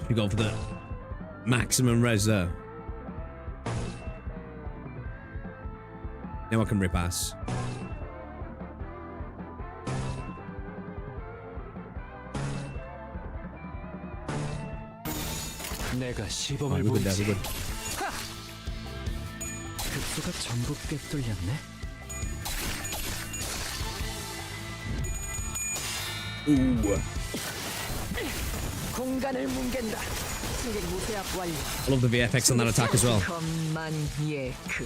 S1: We go for the maximum res there. Now I can repass.
S9: 내가 시범을
S1: we're good there,
S9: 보이지.
S1: we're good.
S9: 급수가 전부 꿰뚫렸네.
S1: Ooh.
S11: 공간을 뭉갠다. 승객 무쇠압 완료.
S1: I love the VFX on that attack as well.
S11: 것만 예크.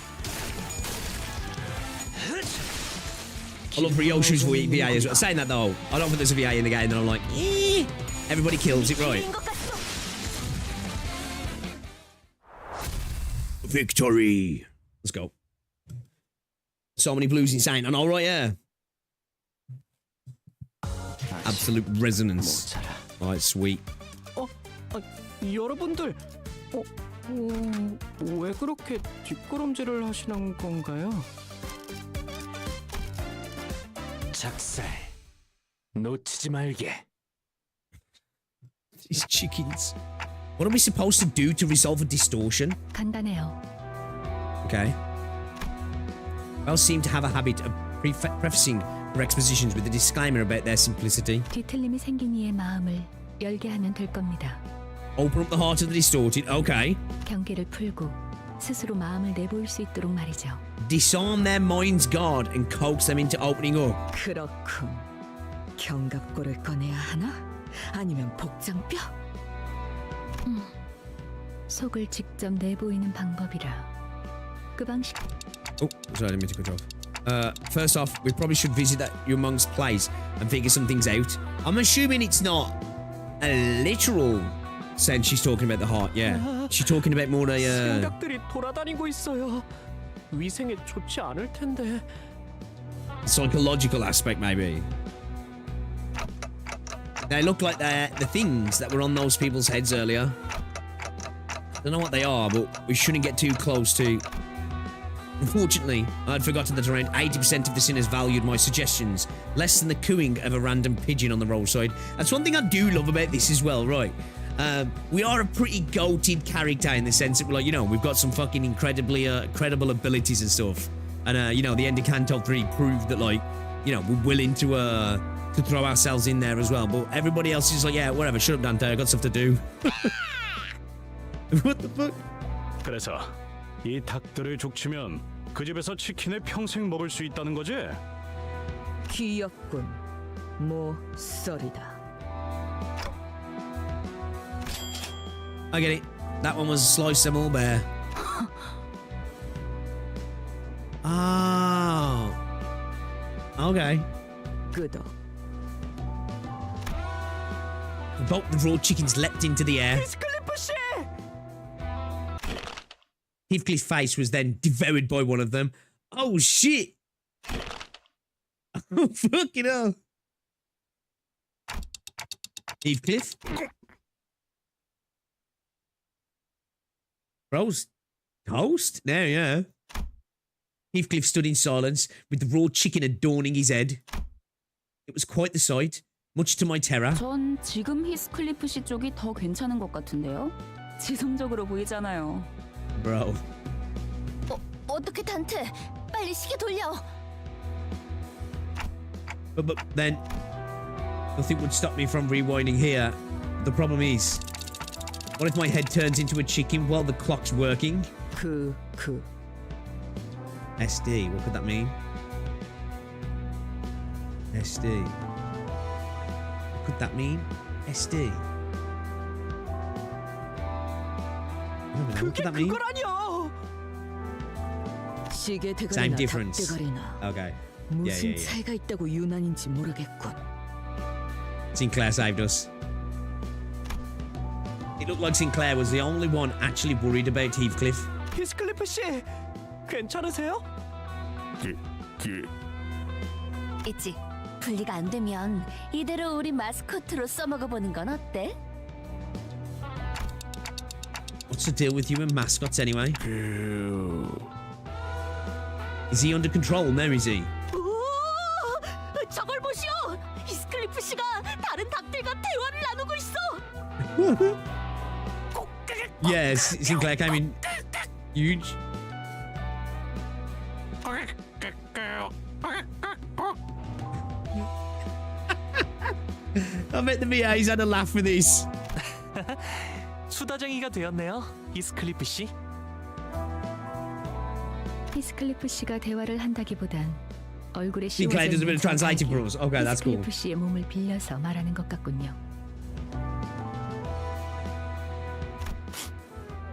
S1: I love Ryoshu's VA as well. Saying that though, I don't think there's a VA in the game, and I'm like, eh. Everybody kills it, right? Victory! Let's go. So many blues insane. And all right, yeah. Absolute resonance. Alright, sweet.
S7: 여러분들, 왜 그렇게 뒷걸음질을 하시는 건가요?
S9: 작살 놓치지 말게.
S1: These chickens. What are we supposed to do to resolve a distortion?
S2: 간단해요.
S1: Okay. Well, seem to have a habit of prefacing her expositions with a disclaimer about their simplicity.
S2: 뒤틀림이 생긴 이의 마음을 열게 하면 될 겁니다.
S1: Open up the heart of the distorted. Okay.
S2: 경계를 풀고 스스로 마음을 내보일 수 있도록 말이죠.
S1: Disarm their mind's guard and coax them into opening up.
S11: 그렇군. 견갑골을 꺼내야 하나? 아니면 복장뼈?
S2: 속을 직접 내보이는 방법이라. 그 방식.
S1: Oh, sorry, I didn't mean to cut you off. First off, we probably should visit that your monk's place and figure some things out. I'm assuming it's not a literal sense she's talking about the heart, yeah. She's talking about more a...
S9: 생각들이 돌아다니고 있어요. 위생에 좋지 않을 텐데.
S1: psychological aspect, maybe. They look like they're the things that were on those people's heads earlier. Don't know what they are, but we shouldn't get too close to... Unfortunately, I'd forgotten that around 80% of the sinners valued my suggestions, less than the cooing of a random pigeon on the roadside. That's one thing I do love about this as well, right? We are a pretty goated character in the sense that we're like, you know, we've got some fucking incredibly credible abilities and stuff. And, you know, the end of Canto 3 proved that, like, you know, we're willing to throw ourselves in there as well. But everybody else is like, yeah, whatever, shut up, Dante, I got stuff to do. What the fuck?
S4: 그래서 이 닭들을 족치면 그 집에서 치킨을 평생 먹을 수 있다는 거지?
S11: 귀엽군. 모서리다.
S1: I get it. That one was slice them all bare. Oh. Okay.
S11: 끄덕.
S1: Both the raw chickens leapt into the air. Heathcliff's face was then devoured by one of them. Oh shit! Oh fucking hell! Heathcliff? Bro's toast? Now, yeah. Heathcliff stood in silence, with the raw chicken adorning his head. It was quite the sight, much to my terror.
S10: 전 지금 히스클리프 씨 쪽이 더 괜찮은 것 같은데요? 지성적으로 보이잖아요.
S1: Bro.
S6: 어떻게 단테? 빨리 시계 돌려.
S1: But then, nothing would stop me from rewinding here. The problem is, what if my head turns into a chicken while the clock's working? SD, what could that mean? SD. What could that mean? SD. I don't know. What could that mean?
S11: 시계 대가리나
S1: Same difference.
S11: 닭 대가리나
S1: Okay.
S11: 무슨 차이가 있다고 유난인지 모르겠군.
S1: Sinclair saved us. It looked like Sinclair was the only one actually worried about Heathcliff.
S9: 히스클리프 씨, 괜찮으세요?
S6: 있지. 분리가 안 되면 이대로 우리 마스코트로 써먹어보는 건 어때?
S1: What's the deal with you and mascots anyway? Is he under control now, is he?
S6: 저걸 보시오! 히스클리프 씨가 다른 닭들과 대화를 나누고 있어!
S1: Yes, Sinclair came in huge. I bet the VA's had a laugh with this.
S7: 수다쟁이가 되었네요, 히스클리프 씨.
S2: 히스클리프 씨가 대화를 한다기보단 얼굴에
S1: Sinclair does a bit of translating for us. Okay, that's cool.
S2: 히스클리프 씨의 몸을 빌려서 말하는 것 같군요.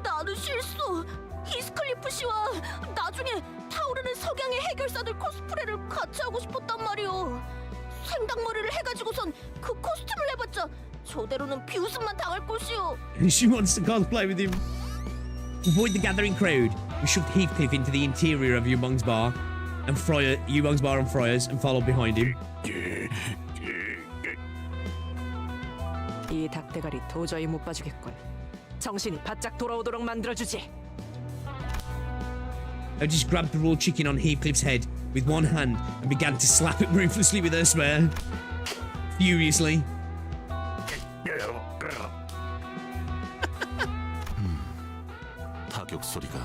S6: 나는 실수! 히스클리프 씨와 나중에 타오르는 석양의 해결사들 코스프레를 같이 하고 싶었단 말이오. 생닭머리를 해가지고선 그 코스튬을 해봤자 저대로는 비웃음만 당할 것이오.
S1: She wants to cosplay with him. To avoid the gathering crowd, we shoved Heathcliff into the interior of Yubong's bar and Yubong's bar and Friars and followed behind him.
S11: 이 닭대가리 도저히 못 봐주겠군. 정신이 바짝 돌아오도록 만들어주지.
S1: I just grabbed the raw chicken on Heathcliff's head with one hand and began to slap it ruthlessly with her spear. Furiously.
S8: 타격 소리가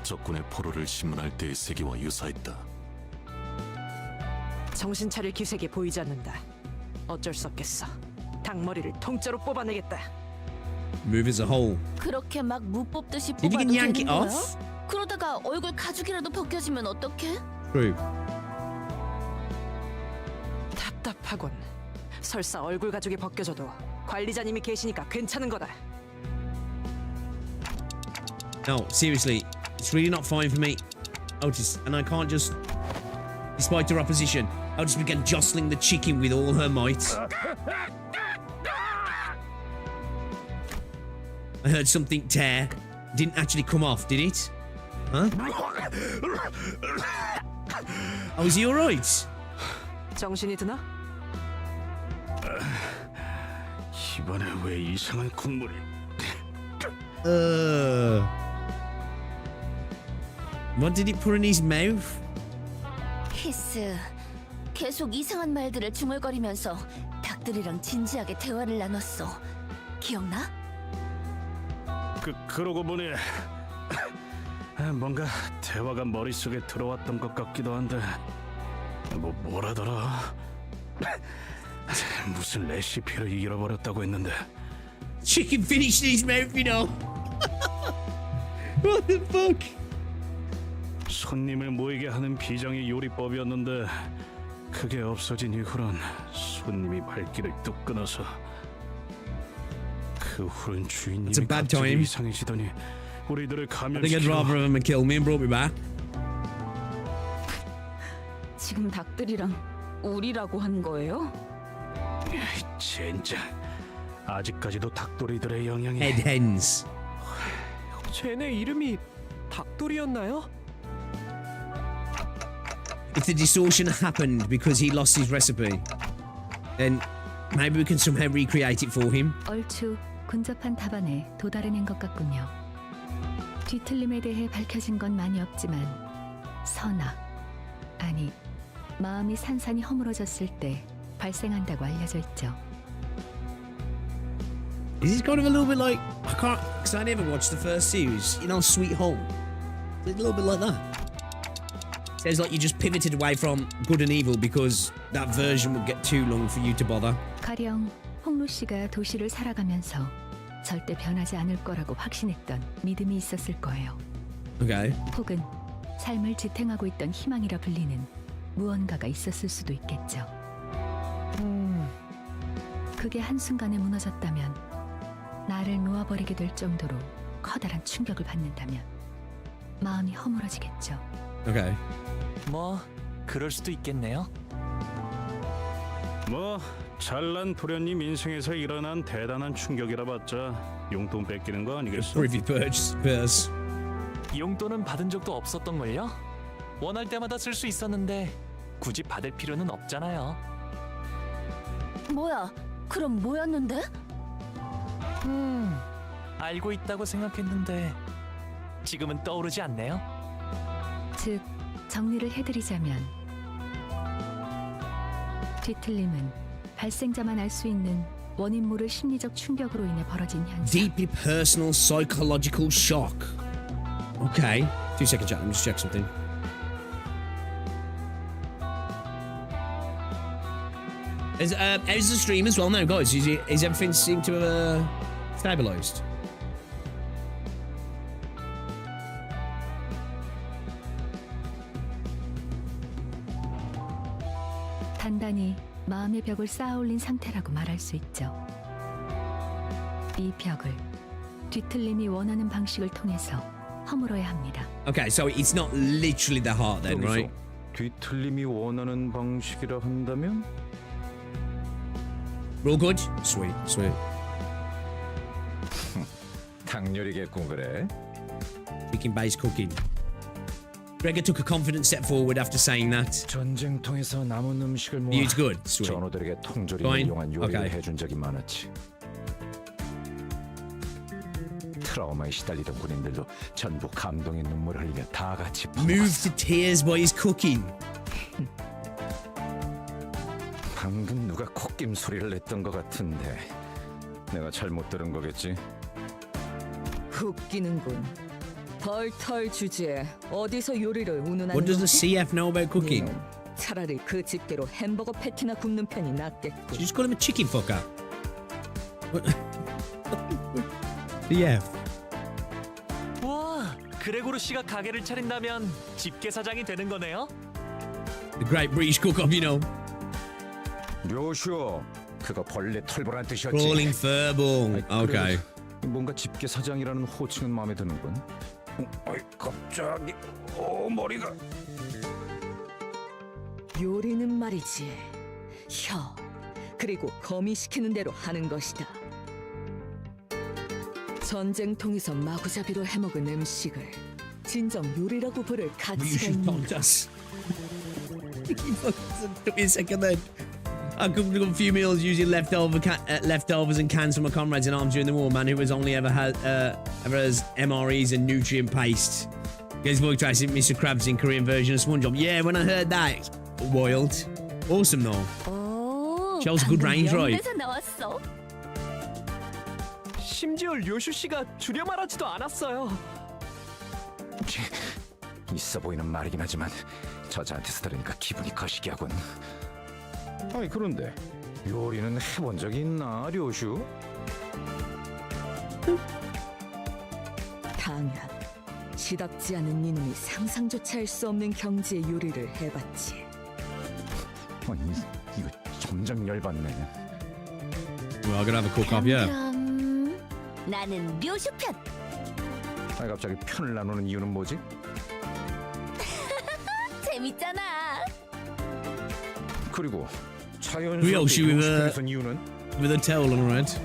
S8: 적군의 포로를 심문할 때의 세기와 유사했다.
S11: 정신 차릴 기색이 보이지 않는다. 어쩔 수 없겠어. 닭머리를 통째로 뽑아내겠다.
S1: Move as a whole.
S6: 그렇게 막 무 뽑듯이
S1: If you
S6: 뽑아도
S1: can yank
S6: 되는
S1: it
S6: 거야?
S1: off.
S6: 그러다가 얼굴 가죽이라도 벗겨지면 어떡해?
S1: True.
S11: 답답하군. 설사 얼굴 가죽이 벗겨져도 관리자님이 계시니까 괜찮은 거다.
S1: No, seriously, it's really not fine for me. Otis, and I can't just, despite her opposition, I'll just begin jostling the chicken with all her might. I heard something tear. Didn't actually come off, did it? Huh? Oh, is he alright?
S11: 정신이 드나?
S4: 이번에 왜 이상한 국물이?
S1: What did he put in his mouth?
S6: 히스, 계속 이상한 말들을 중얼거리면서 닭들이랑 진지하게 대화를 나눴어. 기억나?
S4: 그러고 보니 뭔가 대화가 머릿속에 들어왔던 것 같기도 한데 뭐라더라? 무슨 레시피를 잃어버렸다고 했는데
S1: Chicken finished in his mouth, you know. What the fuck?
S4: 손님을 모이게 하는 비장의 요리법이었는데 그게 없어진 이후론 손님이 발길을 뚝 끊어서 그 후론 주인님이
S1: It's a bad
S4: 갑자기
S1: time.
S4: 이상해지더니 우리들을
S1: I think I'd rather
S4: 감염시키고
S1: have him kill me and brought me back.
S10: 지금 닭들이랑 우리라고 한 거예요?
S4: 진짜 아직까지도 닭도리들의 영향이
S1: Head hens.
S11: 쟤네 이름이 닭돌이었나요?
S1: If the distortion happened because he lost his recipe, then maybe we can somehow recreate it for him.
S2: 얼추 근접한 답안에 도달해낸 것 같군요. 뒤틀림에 대해 밝혀진 건 많이 없지만 선악, 아니 마음이 산산이 허물어졌을 때 발생한다고 알려져 있죠.
S1: Is this kind of a little bit like, I can't, because I never watched the first series, you know, Sweet Home? It's a little bit like that. Sounds like you just pivoted away from good and evil because that version would get too long for you to bother.
S2: 가령 홍루 씨가 도시를 살아가면서 절대 변하지 않을 거라고 확신했던 믿음이 있었을 거예요.
S1: Okay.
S2: 혹은 삶을 지탱하고 있던 희망이라 불리는 무언가가 있었을 수도 있겠죠. 그게 한순간에 무너졌다면, 나를 놓아버리게 될 정도로 커다란 충격을 받는다면 마음이 허물어지겠죠.
S1: Okay.
S7: 뭐 그럴 수도 있겠네요.
S4: 뭐 잘난 도련님 인생에서 일어난 대단한 충격이라 봤자 용돈 뺏기는 거 아니겠어?
S1: Privy purse.
S7: 용돈은 받은 적도 없었던걸요? 원할 때마다 쓸 수 있었는데 굳이 받을 필요는 없잖아요.
S6: 뭐야? 그럼 뭐였는데?
S7: 알고 있다고 생각했는데 지금은 떠오르지 않네요.
S2: 즉, 정리를 해드리자면 뒤틀림은 발생자만 알 수 있는 원인 모를 심리적 충격으로 인해 벌어진 현상.
S1: Deeply personal psychological shock. Okay. 2 seconds, chat. Let me just check something. How's the stream as well now, guys? Is everything seem to have stabilized?
S2: 단단히 마음의 벽을 쌓아올린 상태라고 말할 수 있죠. 이 벽을 뒤틀림이 원하는 방식을 통해서 허물어야 합니다.
S1: Okay, so it's not literally the heart then, right?
S5: 뒤틀림이 원하는 방식이라 한다면
S1: We're all good? Sweet, sweet.
S5: 닭요리겠군 그래.
S1: Chicken-based cooking. Gregor took a confident step forward after saying that.
S5: 전쟁통에서 남은 음식을 모아
S1: It's good, sweet.
S5: 전우들에게 통조림을
S1: Fine.
S5: 이용한 요리를
S1: Okay.
S5: 해준 적이 많았지. 트라우마에 시달리던 군인들도 전부 감동의 눈물을 흘리며 다 같이
S1: Moved to tears by his cooking.
S5: 방금 누가 콧김 소리를 냈던 것 같은데 내가 잘못 들은 거겠지?
S10: 웃기는군. 벌털 주제에 어디서 요리를 운운하는
S1: What does the
S10: 거지?
S1: CF know about cooking?
S10: 니는
S11: 차라리 그 집게로 햄버거 패티나 굽는 편이 낫겠군.
S1: She just call him a chicken fucker. Yeah.
S7: 와, 그레고르 씨가 가게를 차린다면 집게 사장이 되는 거네요.
S1: The Great British Cook-Off, you know.
S5: 료슈, 그거 벌레 털보란 뜻이었지.
S1: Crawling furball.
S5: 아이,
S1: Okay.
S5: 그래, 뭔가 집게 사장이라는 호칭은 마음에 드는군. 어이, 갑자기 머리가.
S11: 요리는 말이지. 혀, 그리고 거미시키는 대로 하는 것이다. 전쟁통에서 마구잡이로 해먹은 음식을 진정 요리라고 부를
S1: You
S11: 가치가
S1: should
S11: 있는
S1: told us. Took me a second then. I cooked a few meals using leftovers and cans from my comrades in arms during the war. Man who was only ever has MREs and nutrient paste. Guess boy tries Mr. Krabs in Korean version of SpongeBob. Yeah, when I heard that, wild, awesome though.
S6: 오,
S1: Shows good range, right?
S6: 영국에서 나왔어.
S7: 심지어 료슈 씨가 줄여 말하지도 않았어요.
S5: 있어 보이는 말이긴 하지만 저자한테서 들으니까 기분이 거시기하군. 아니 그런데 요리는 해본 적이 있나, 료슈?
S11: 당연. 시답지 않은 이놈이 상상조차 할 수 없는 경지의 요리를 해봤지.
S5: 아니 이거 점점 열받네.
S1: Well, I'm gonna have a cook-off, yeah.
S6: 그럼 나는 료슈 편.
S5: 아니 갑자기 편을 나누는 이유는 뭐지?
S6: 재밌잖아.
S5: 그리고
S1: Ryoshu with
S5: 자연스럽게 이유는?
S1: with a towel on her head.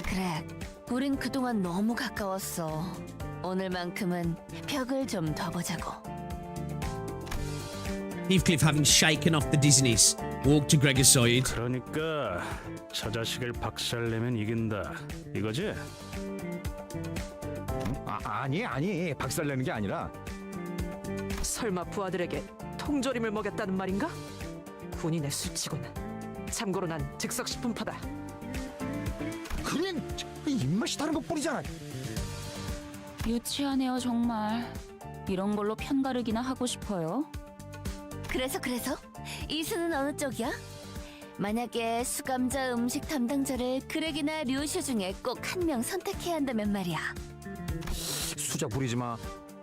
S10: 그래, 우린 그동안 너무 가까웠어. 오늘만큼은 벽을 좀 더 보자고.
S1: Heathcliff, having shaken off the dizziness, walked to Gregor's side.
S4: 그러니까 저 자식을 박살내면 이긴다. 이거지?
S5: 아니 박살내는 게 아니라
S11: 설마 부하들에게 통조림을 먹였다는 말인가? 군인의 수치군. 참고로 난 즉석식품파다.
S5: 그냥 입맛이 다른 것 뿐이잖아.
S10: 유치하네요 정말. 이런 걸로 편가르기나 하고 싶어요.
S6: 그래서 이수는 어느 쪽이야? 만약에 수감자 음식 담당자를 그렉이나 료슈 중에 꼭 한 명 선택해야 한다면 말이야.
S5: 수작 부리지 마.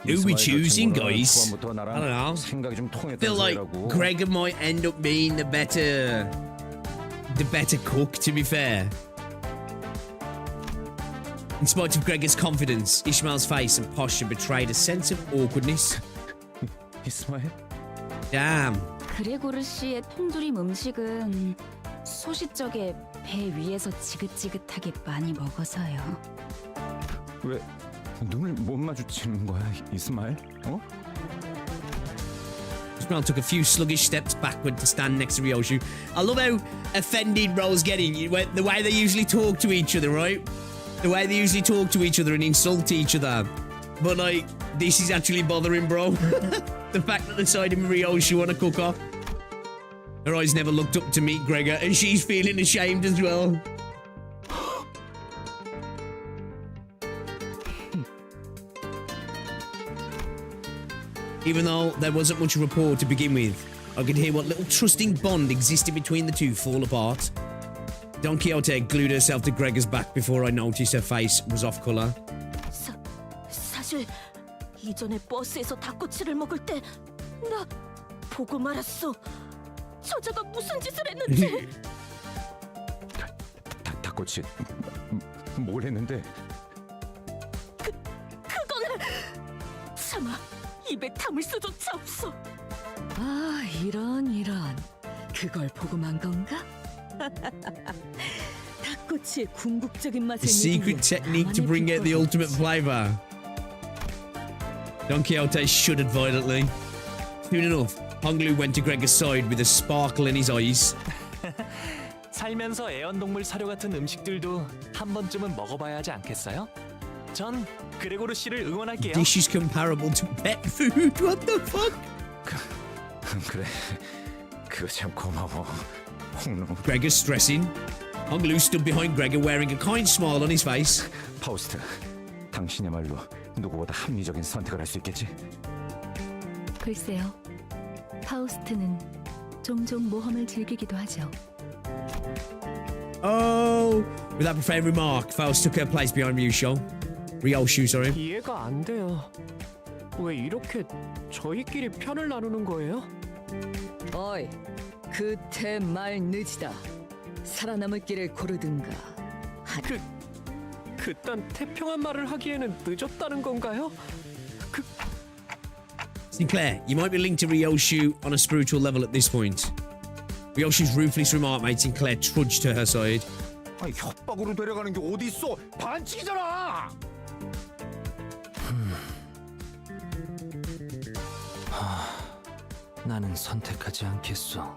S1: Who we choosing, guys? I don't know.
S5: 생각이 좀
S1: Feel
S5: 통했다는
S1: like
S5: 소리라고.
S1: Gregor might end up being the better cook, to be fair. In spite of Gregor's confidence, Ishmael's face and posture betrayed a sense of awkwardness.
S5: 이스마엘?
S1: Damn.
S10: 그레고르 씨의 통조림 음식은 소시적에 배 위에서 지긋지긋하게 많이 먹어서요.
S5: 왜 눈을 못 마주치는 거야, 이스마엘? 어?
S1: Ishmael took a few sluggish steps backward to stand next to Ryoshu. I love how offended Ro's getting. The way they usually talk to each other, right? The way they usually talk to each other and insult each other. But like, this is actually bothering bro. The fact that they're siding with Ryoshu on a cook-off. Her eyes never looked up to meet Gregor, and she's feeling ashamed as well. Even though there wasn't much rapport to begin with, I could hear what little trusting bond existed between the two fall apart. Don Quixote glued herself to Gregor's back before I noticed her face was off colour.
S6: 사실 이전에 버스에서 닭꼬치를 먹을 때 나 보고 말았어. 저자가 무슨 짓을 했는지.
S5: 닭꼬치 뭘 했는데?
S6: 그거는 차마 입에 담을 수조차 없어.
S11: 아, 이런. 그걸 보고 만 건가? 닭꼬치의 궁극적인 맛을
S1: The secret technique to bring out the ultimate flavour. Don Quixote shuddered violently. Soon enough, Honglu went to Gregor's side with a sparkle in his eyes.
S7: 살면서 애완동물 사료 같은 음식들도 한 번쯤은 먹어봐야 하지 않겠어요? 전 그레고르 씨를 응원할게요.
S1: Dish is comparable to pet food. What the fuck?
S5: 그래, 그거 참 고마워, 홍루.
S1: Gregor's stressing. Honglu stood behind Gregor wearing a kind smile on his face.
S5: 파우스트, 당신이야말로 누구보다 합리적인 선택을 할 수 있겠지?
S2: 글쎄요. 파우스트는 종종 모험을 즐기기도 하죠.
S1: Oh, with that profane remark, Faust took her place behind Ryoshu, sorry.
S7: 이해가 안 돼요. 왜 이렇게 저희끼리 편을 나누는 거예요?
S11: 어이, 그때 말 늦이다. 살아남을 길을 고르든가.
S7: 그딴 태평한 말을 하기에는 늦었다는 건가요?
S1: Sinclair, you might be linked to Ryoshu on a spiritual level at this point. Ryoshu's ruthless remark made Sinclair trudge to her side.
S5: 아니 협박으로 데려가는 게 어디 있어? 반칙이잖아.
S9: 나는 선택하지 않겠어.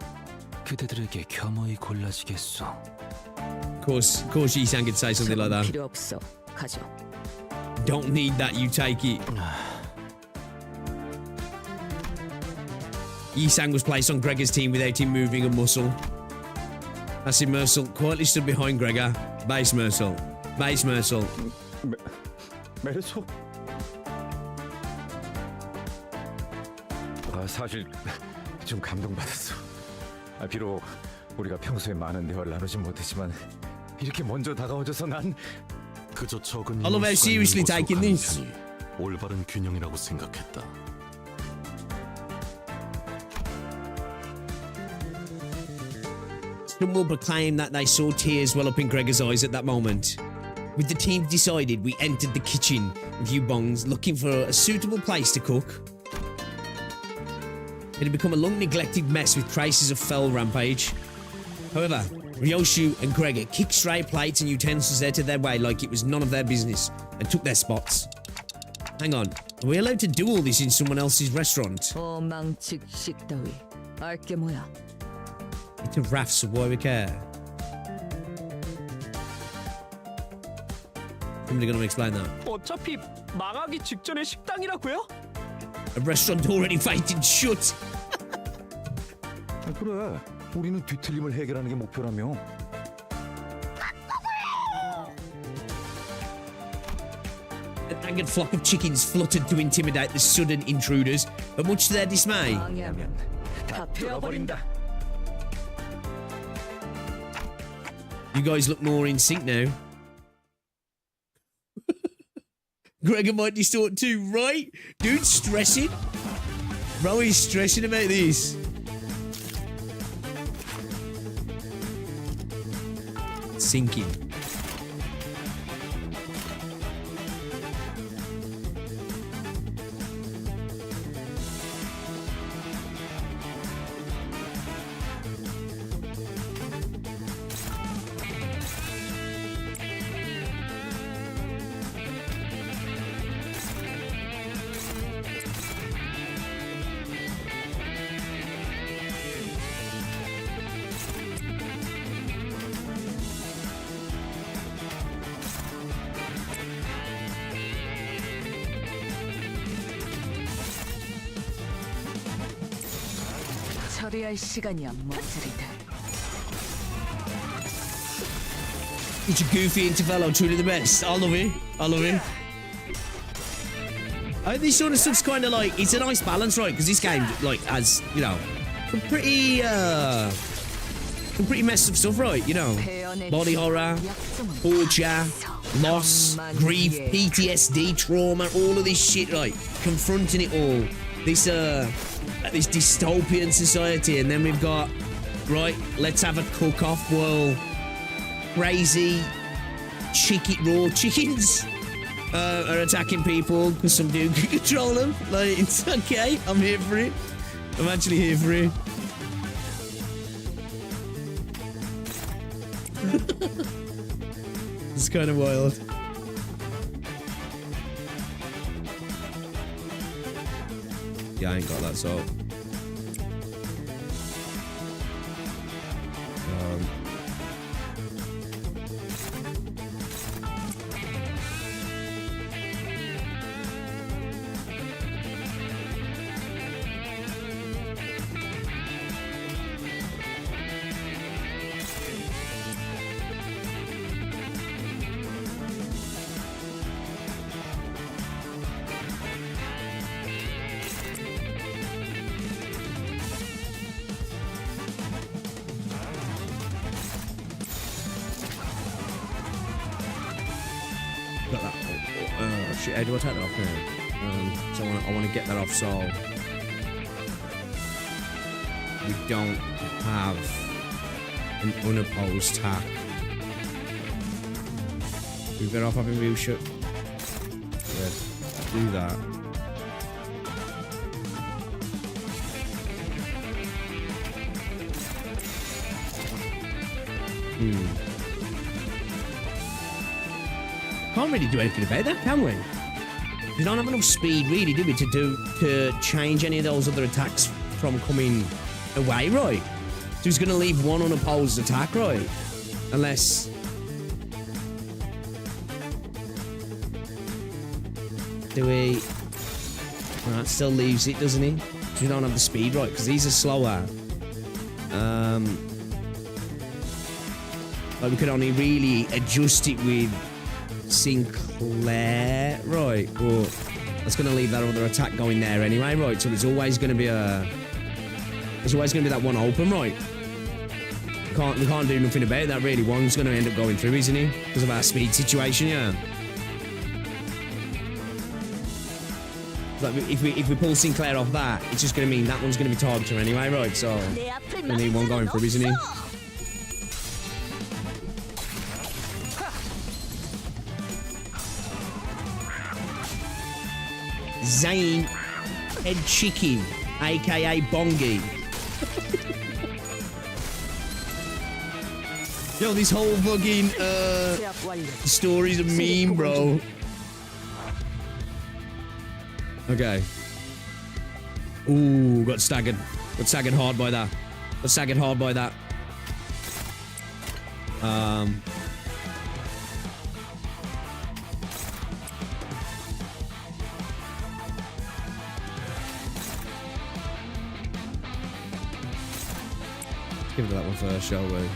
S9: 그대들에게 겸허히 골라지겠어.
S1: Of course, Yi-san could say something like that.
S11: 필요 없어. 가져.
S1: Don't need that, you take it. Yi-san was placed on Gregor's team without him moving a muscle. That's it, Mercel quietly stood behind Gregor. Base Mercel. Base Mercel.
S5: 메르소? 사실 좀 감동받았어. 비록 우리가 평소에 많은 대화를 나누지 못했지만 이렇게 먼저 다가와줘서 난
S8: 그저 적은
S1: I love how seriously taking this.
S8: 올바른 균형이라고 생각했다.
S1: Some will proclaim that they saw tears well up in Gregor's eyes at that moment. With the team decided, we entered the kitchen with Yubong's looking for a suitable place to cook. It had become a long-neglected mess with traces of fell rampage. However, Ryoshu and Gregor kicked stray plates and utensils out of their way like it was none of their business and took their spots. Hang on, are we allowed to do all this in someone else's restaurant?
S11: 어망측식 따위. 알게 뭐야.
S1: It's a raft, so why we care? Somebody gonna explain that?
S7: 어차피 망하기 직전의 식당이라고요?
S1: A restaurant already fated shut.
S5: 그래. 우리는 뒤틀림을 해결하는 게 목표라며.
S1: An angered flock of chickens fluttered to intimidate the sudden intruders, but much to their dismay,
S11: 방해하면 다 베어버린다.
S1: you guys look more in sync now. Gregor might distort too, right? Dude's stressing. Bro is stressing about this. Sinking.
S11: 처리할 시간이야, 머저리들.
S1: It's a goofy Intervallo, truly the best. I love it. I love it. This sort of stuff's kind of like, it's a nice balance, right? Because this game, like, has, you know, some pretty messed up stuff, right? You know, body horror, torture, loss, grief, PTSD, trauma, all of this shit, right? Confronting it all. This dystopian society, and then we've got, right, let's have a cook-off. Well, crazy raw chickens are attacking people because some dude can control them. Like, it's okay, I'm here for it. I'm actually here for it. It's kind of wild. Yeah, I ain't got that salt. Got that. Oh, shit. How do I take that off now? So I want to get that off. So we don't have an unopposed tack. We're better off having Ryoshu. Yeah, do that. Can't really do anything about that, can we? We don't have enough speed, really, do we, to change any of those other attacks from coming away, right? So he's going to leave one unopposed attack, right? Unless... Do we... Well, that still leaves it, doesn't he? Because we don't have the speed, right? Because these are slower. Like we could only really adjust it with Sinclair, right? But that's going to leave that other attack going there anyway, right? So there's always going to be a... There's always going to be that one open, right? We can't do nothing about that, really. One's going to end up going through, isn't he? Because of our speed situation, yeah. Like if we pull Sinclair off that, it's just going to mean that one's going to be targeted anyway, right? So we need one going through, isn't he? Zane Head Chicken, aka Bongi. Yo, this whole fucking story's a meme, bro. Okay. Ooh, got staggered. Got staggered hard by that. Got staggered hard by that. Give it that one first, shall we?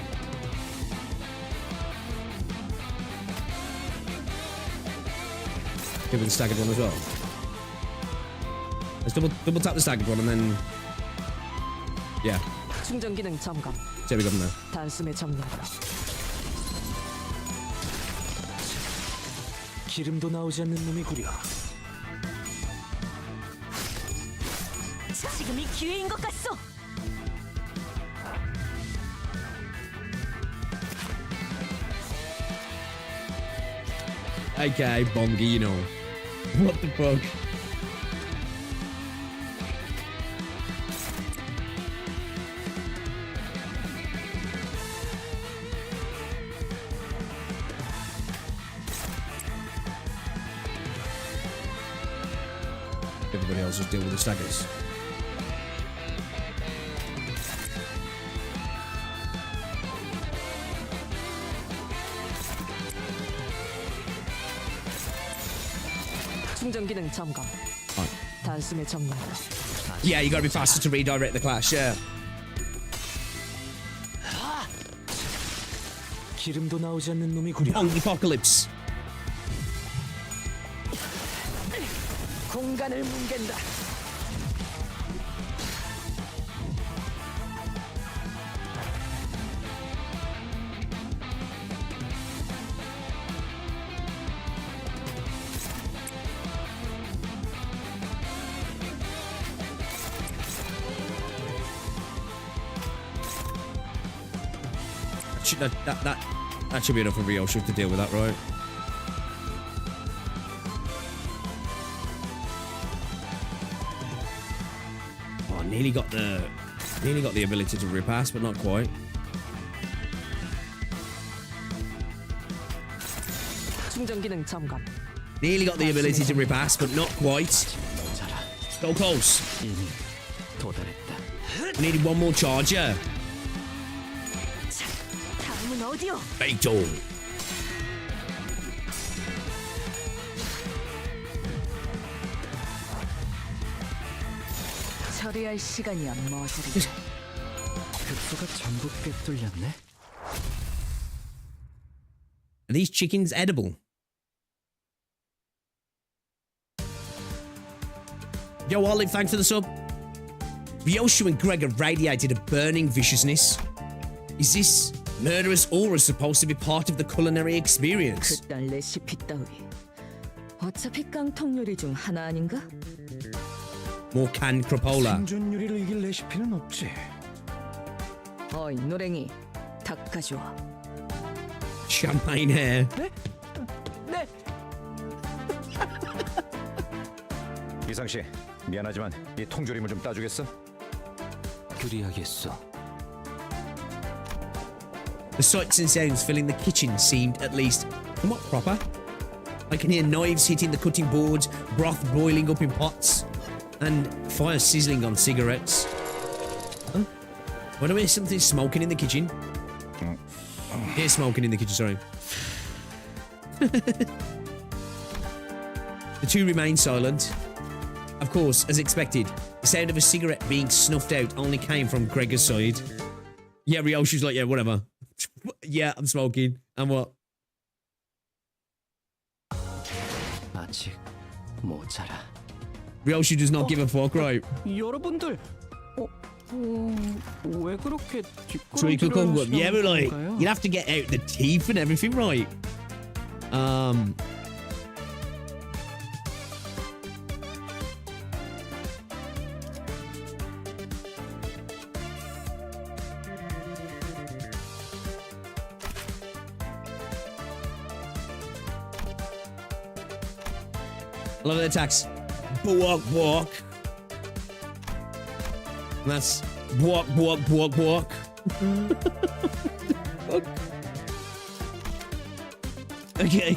S1: Give it the staggered one as well. Let's double tap the staggered one and then... Yeah.
S11: 충전 기능 점검.
S1: 재미가 없네.
S11: 단숨에 점령하라.
S9: 기름도 나오지 않는 놈이구려.
S6: 지금이 기회인 것 같소.
S1: Okay, Bongi, you know. What the fuck? Everybody else just deal with the staggers.
S11: 충전 기능 점검. 단숨에 점령하라.
S1: Yeah, you gotta be faster to redirect the clash, yeah.
S9: 기름도 나오지 않는 놈이구려.
S1: Bongi Apocalypse.
S11: 공간을 뭉갠다. That should be enough for Ryoshu to deal with that, right? Oh, nearly got the ability to repass, but not quite. 충전 기능 점검.
S1: Nearly got the ability to repass, but not quite. So close. Needed one more charger.
S6: 다음은 어디요?
S1: Fatal.
S11: 처리할 시간이야 머저리.
S9: 급소가 전부 꿰뚫렸네.
S1: Are these chickens edible? Yo, Olive, thanks for the sub. Ryoshu and Greg have radiated a burning viciousness. Is this Murderous aura is supposed to be part of the culinary experience.
S11: 그딴 레시피 따위. 어차피 깡통 요리 중 하나 아닌가?
S1: More canned crapola.
S5: 생존 요리를 이길 레시피는 없지.
S11: 어이 노랭이, 닭 가져와.
S1: Champagne hair.
S11: 네.
S5: 이상 씨, 미안하지만 이 통조림을 좀 따주겠어?
S9: 그리하겠어.
S1: The sights and sounds filling the kitchen seemed at least somewhat proper. I can hear knives hitting the cutting boards, broth boiling up in pots, and fire sizzling on cigarettes. Huh? Why do I hear something smoking in the kitchen? Hear smoking in the kitchen, sorry. The two remain silent. Of course, as expected, the sound of a cigarette being snuffed out only came from Gregor's side. Yeah, Ryoshu's like, yeah, whatever. Yeah, I'm smoking. And what?
S9: 아직 모자라.
S1: Ryoshu does not give a fuck, right?
S9: 여러분들, 왜 그렇게
S1: So he could come up. Yeah, but like,
S9: 건가요?
S1: you'd have to get out the teeth and everything, right? I love the attacks. Walk, walk. And that's walk, walk, walk, walk. Fuck. Okay.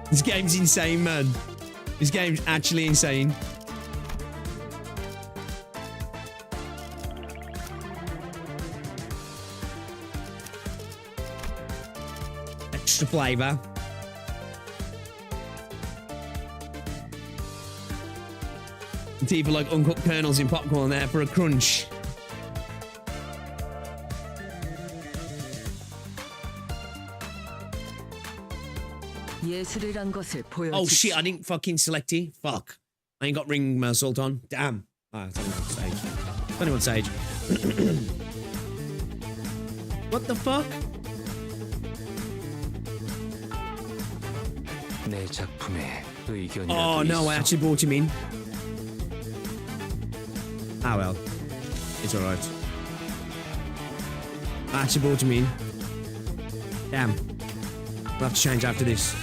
S1: This game's insane, man. This game's actually insane. Extra flavor. It's even like uncooked kernels in popcorn there for a crunch.
S11: 예술이란 것을 보여주지.
S1: Oh shit, I didn't fucking select it. Fuck. I ain't got ring salt on. Damn. Ah, it's only one stage. It's only one stage. What the fuck?
S9: 내 작품에 의견이라도
S1: Oh no, I
S9: 있어.
S1: actually brought him in. Ah well. It's alright. I actually brought him in. Damn. We'll have to change after this.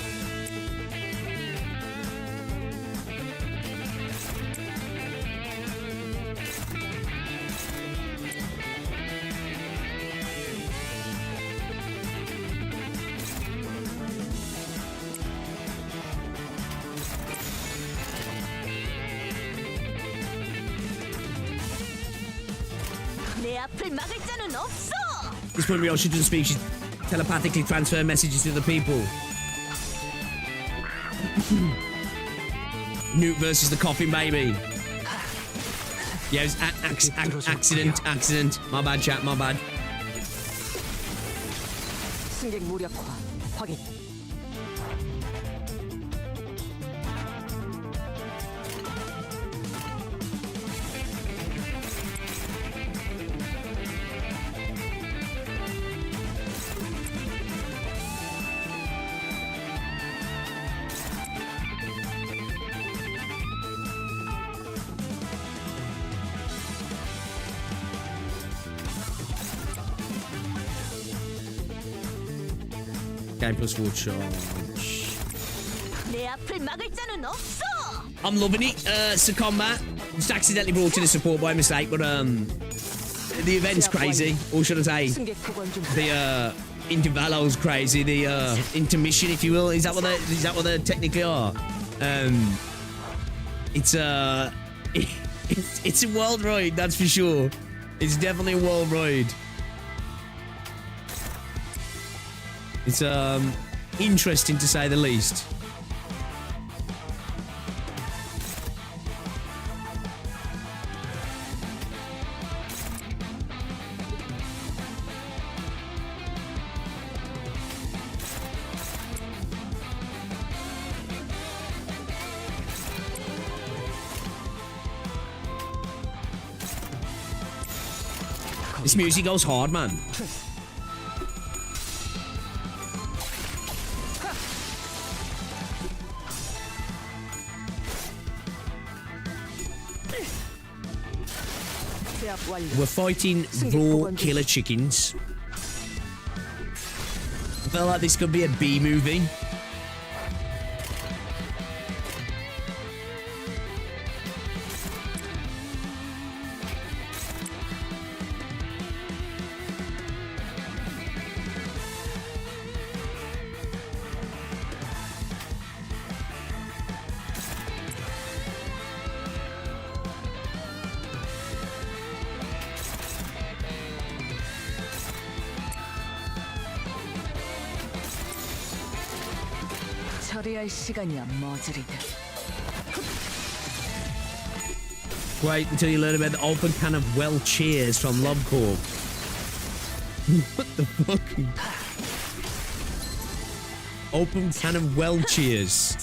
S6: 내 앞을 막을 자는 없어.
S1: This point Ryoshu doesn't speak, she telepathically transfer messages to the people. Newt versus the coffin baby. Yeah, it was accident. My bad, chat, my bad.
S11: 승객 무력화 확인.
S1: Game plus 4 charge.
S6: 내 앞을 막을 자는 없어.
S1: I'm loving it. Sir Combat. Just accidentally brought in a support by mistake, but the event's crazy. Or should I say,
S11: 승객 보관 중.
S1: the Intervallo's crazy. The intermission, if you will. Is that what they technically are? It's it's a world ride, that's for sure. It's definitely a world ride. It's interesting to say the least. This music goes hard, man.
S11: 제압 완료.
S1: We're fighting raw killer chickens. I feel like this could be a B movie.
S11: 처리할 시간이야 머저리들.
S1: Wait until you learn about the open can of well cheers from Lobcorp. What the fuck? Open can of well cheers.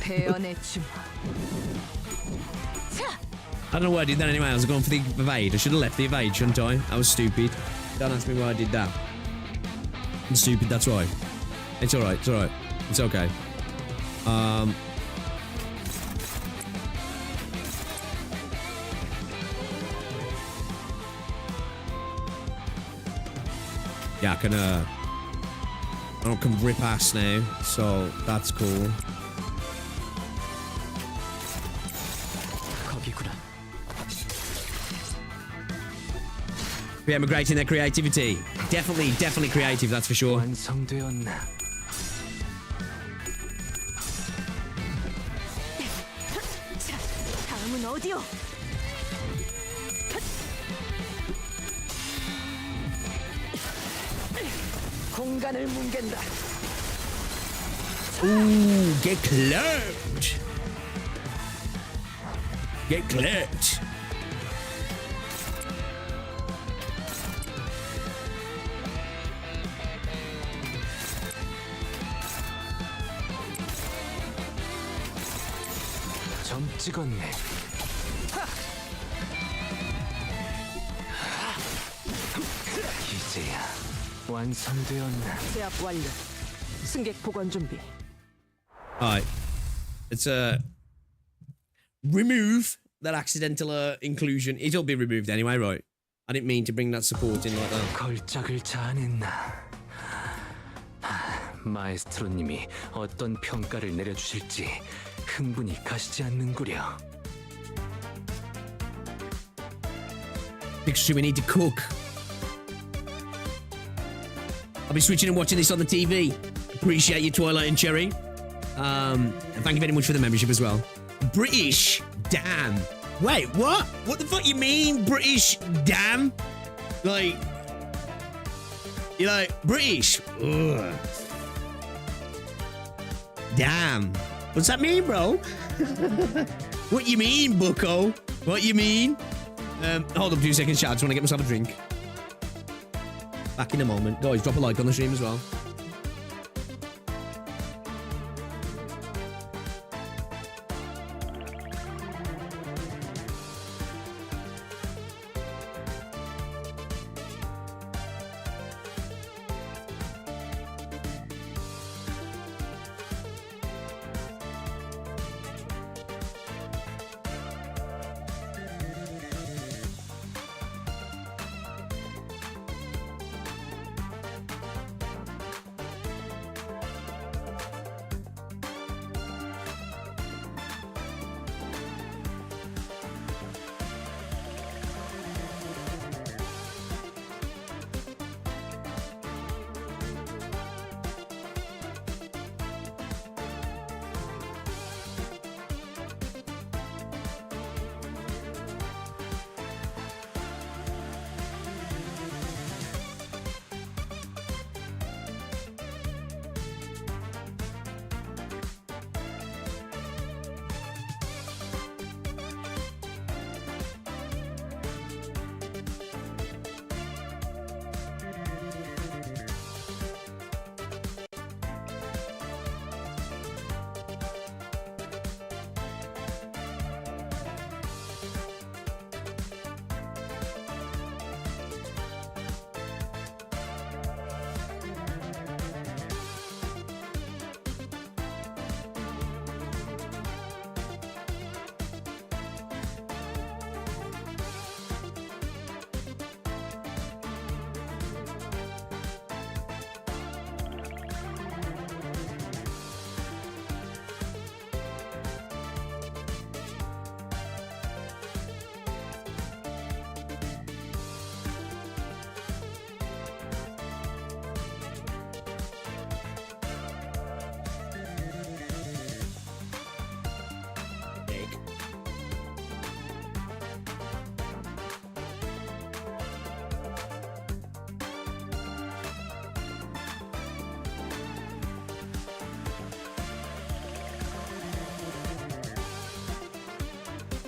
S11: 배연의 춤.
S1: I don't know why I did that anyway. I was going for the evade. I should have left the evade, shouldn't I? I was stupid. Don't ask me why I did that. I'm stupid, that's right. It's alright, it's alright. It's okay. Yeah, I can rip ass now, so that's cool. Yeah, emigrating their creativity. Definitely creative, that's for sure.
S9: 완성되었나?
S6: 다음은 어디요?
S11: 공간을 뭉갠다.
S1: Ooh, get clapped. Get clapped.
S9: 점 찍었네. 이제야 완성되었나?
S11: 제압 완료. 승객 보관 준비.
S1: Alright. Let's remove that accidental inclusion. It'll be removed anyway, right? I didn't mean to bring that support in like that.
S9: 걸작을 자아냈나? 마에스트로님이 어떤 평가를 내려주실지 흥분이 가시지 않는구려.
S1: Picture we need to cook. I'll be switching and watching this on the TV. Appreciate you, Twilight and Cherry. And thank you very much for the membership as well. British, damn. Wait, what? What the fuck you mean, British, damn? Like, you're like, British? Ugh. Damn. What's that mean, bro? What you mean, bucko? What you mean? Hold up 2 seconds, chat. I just want to get myself a drink. Back in a moment. Guys, drop a like on the stream as well.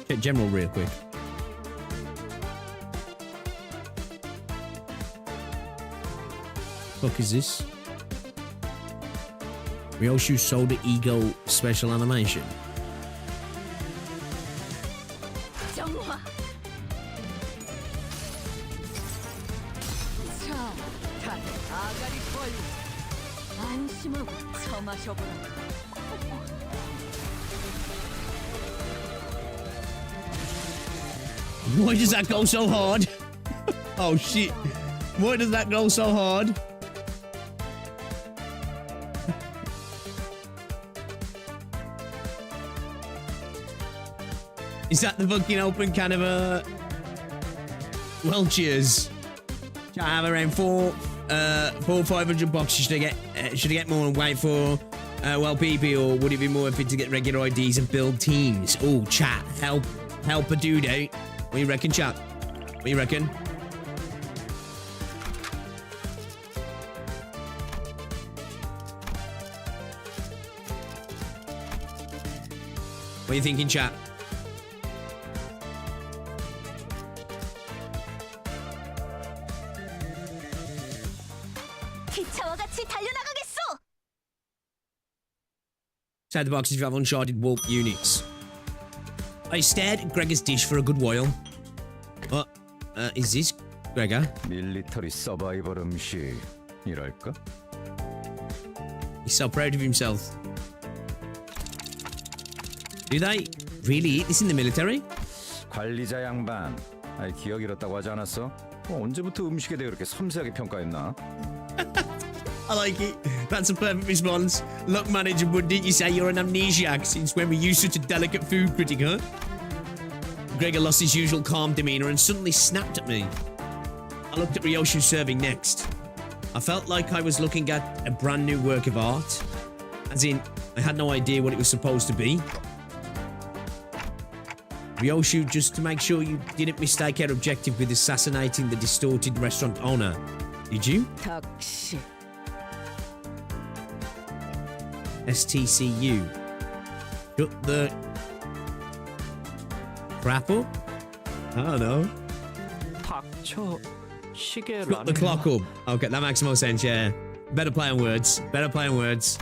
S1: Check general real quick. Fuck is this? Ryoshu Soda Ego Special Animation.
S6: 정화. 자, 다들 아가리 벌리. 안심하고 처마셔보라.
S1: Why does that go so hard? Oh shit. Why does that go so hard? Is that the fucking open can of well, cheers. I have around 500 boxes. Should I get more and wait for well PP, or would it be more fit to get regular IDs and build teams? Oh, chat, help a dude out. What do you reckon, chat? What do you reckon? What are you thinking, chat?
S6: 기차와 같이 달려나가겠소.
S1: Inside the boxes you have uncharted warp units. I stared at Gregor's dish for a good while. Is this Gregor?
S5: 밀리터리 서바이벌 음식이랄까?
S1: He's so proud of himself. Do they really eat this in the military?
S5: 관리자 양반. 아이 기억 잃었다고 하지 않았어? 언제부터 음식에 대해 그렇게 섬세하게 평가했나?
S1: I like it. That's a perfect response. Look, manager, but didn't you say you're an amnesiac since when were you such a delicate food critic, huh? Gregor lost his usual calm demeanor and suddenly snapped at me. I looked at Ryoshu serving next. I felt like I was looking at a brand new work of art. As in, I had no idea what it was supposed to be. Ryoshu, just to make sure you didn't mistake our objective with assassinating the distorted restaurant owner. Did you?
S11: 닥시.
S1: STCU. Shut the crap up? I don't know.
S7: 닥쳐. 시계를
S1: Shut the clock up. Okay, that makes more sense, yeah. Better play on words. Better play on words.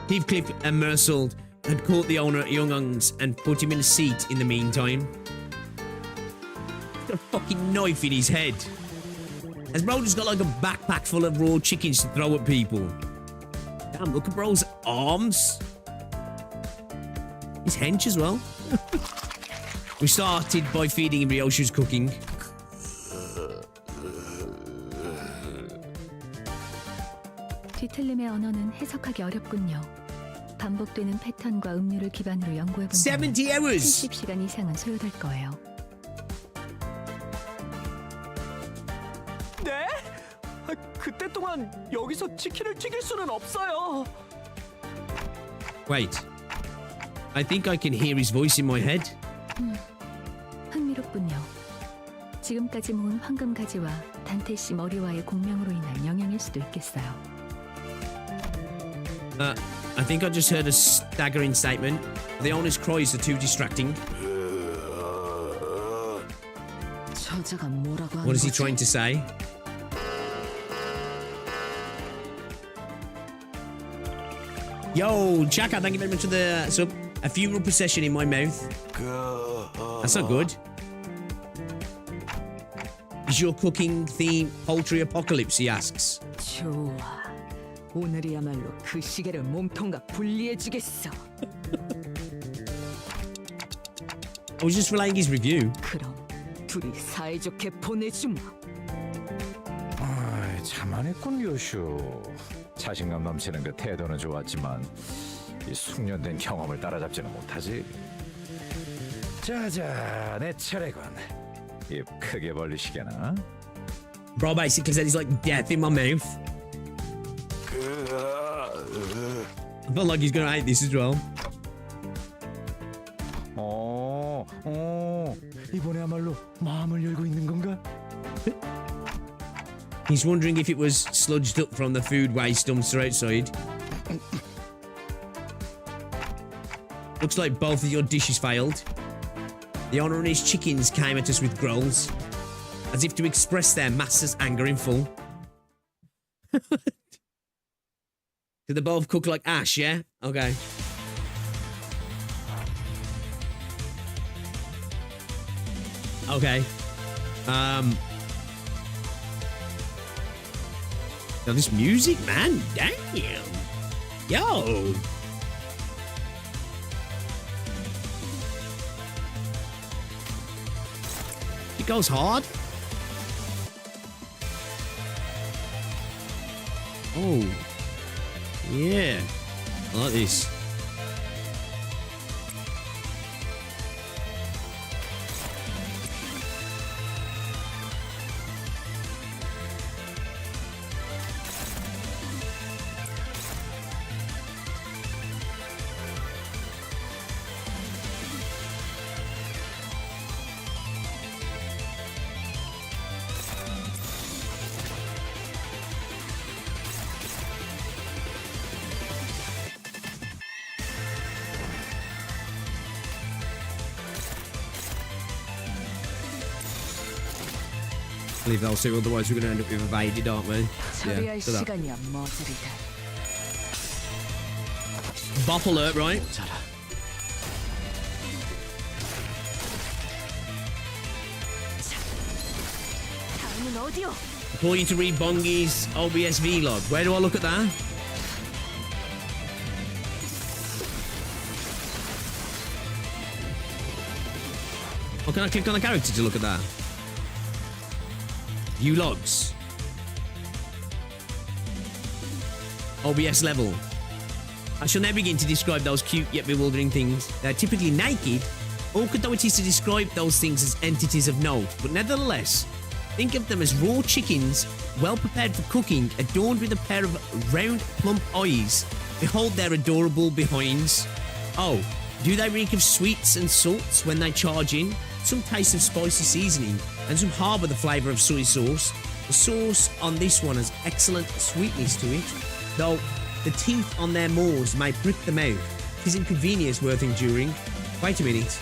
S1: Heathcliff and Mersault had caught the owner at Youngung's and put him in a seat in the meantime. He's got a fucking knife in his head. Has bro just got like a backpack full of raw chickens to throw at people? Damn, look at bro's arms. His hench as well. We started by feeding him Ryoshu's cooking.
S2: 뒤틀림의 언어는 해석하기 어렵군요. 반복되는 패턴과 음료를 기반으로 연구해본다면
S1: 70 hours!
S2: 70시간 이상은 소요될 거예요.
S7: 네? 그때 동안 여기서 치킨을 튀길 수는 없어요.
S1: Wait. I think I can hear his voice in my head.
S2: 흥미롭군요. 지금까지 모은 황금 가지와 단테 씨 머리와의 공명으로 인한 영향일 수도 있겠어요.
S1: I think I just heard a staggering statement. The owner's cries are too distracting.
S11: 저자가 뭐라고 하는
S1: What is he
S11: 거지?
S1: trying to say? Yo, Chaka, thank you very much for the sub. A funeral procession in my mouth. That's not good. Is your cooking theme poultry apocalypse? He asks.
S11: 좋아. 오늘이야말로 그 시계를 몸통과 분리해주겠어.
S1: I was just relaying his review.
S11: 그럼 둘이 사이좋게 보내주마.
S5: 아이, 자만했군 요슈. 자신감 넘치는 그 태도는 좋았지만 이 숙련된 경험을 따라잡지는 못하지. 자자, 내 차례군. 입 크게 벌리시게나.
S1: Bro basically said he's like death in my mouth. I felt like he's gonna hate this as well.
S5: 이번에야말로 마음을 열고 있는 건가?
S1: He's wondering if it was sludged up from the food waste dumpster outside. Looks like both of your dishes failed. The owner and his chickens came at us with growls, as if to express their master's anger in full. Do they both cook like ash, yeah? Okay. Okay. Now this music, man, damn. Yo. It goes hard. Oh. Yeah. I like this. Leave those two, otherwise we're going to end up with evaded, aren't we? Yeah, so that. Bop alert, right? Before you to read Bongi's OBS vlog. Where do I look at that? Or can I click on the character to look at that? View logs. OBS level. I shall now begin to describe those cute yet bewildering things. They are typically naked. Awkward though it is to describe those things as entities of note, but nevertheless, think of them as raw chickens, well prepared for cooking, adorned with a pair of round, plump eyes. Behold their adorable behinds. Oh, do they reek of sweets and salts when they charge in? Some taste of spicy seasoning, and some harbour the flavour of soy sauce. The sauce on this one has excellent sweetness to it, though the teeth on their maws may prick the mouth. 'Tis inconvenience worth enduring. Wait a minute,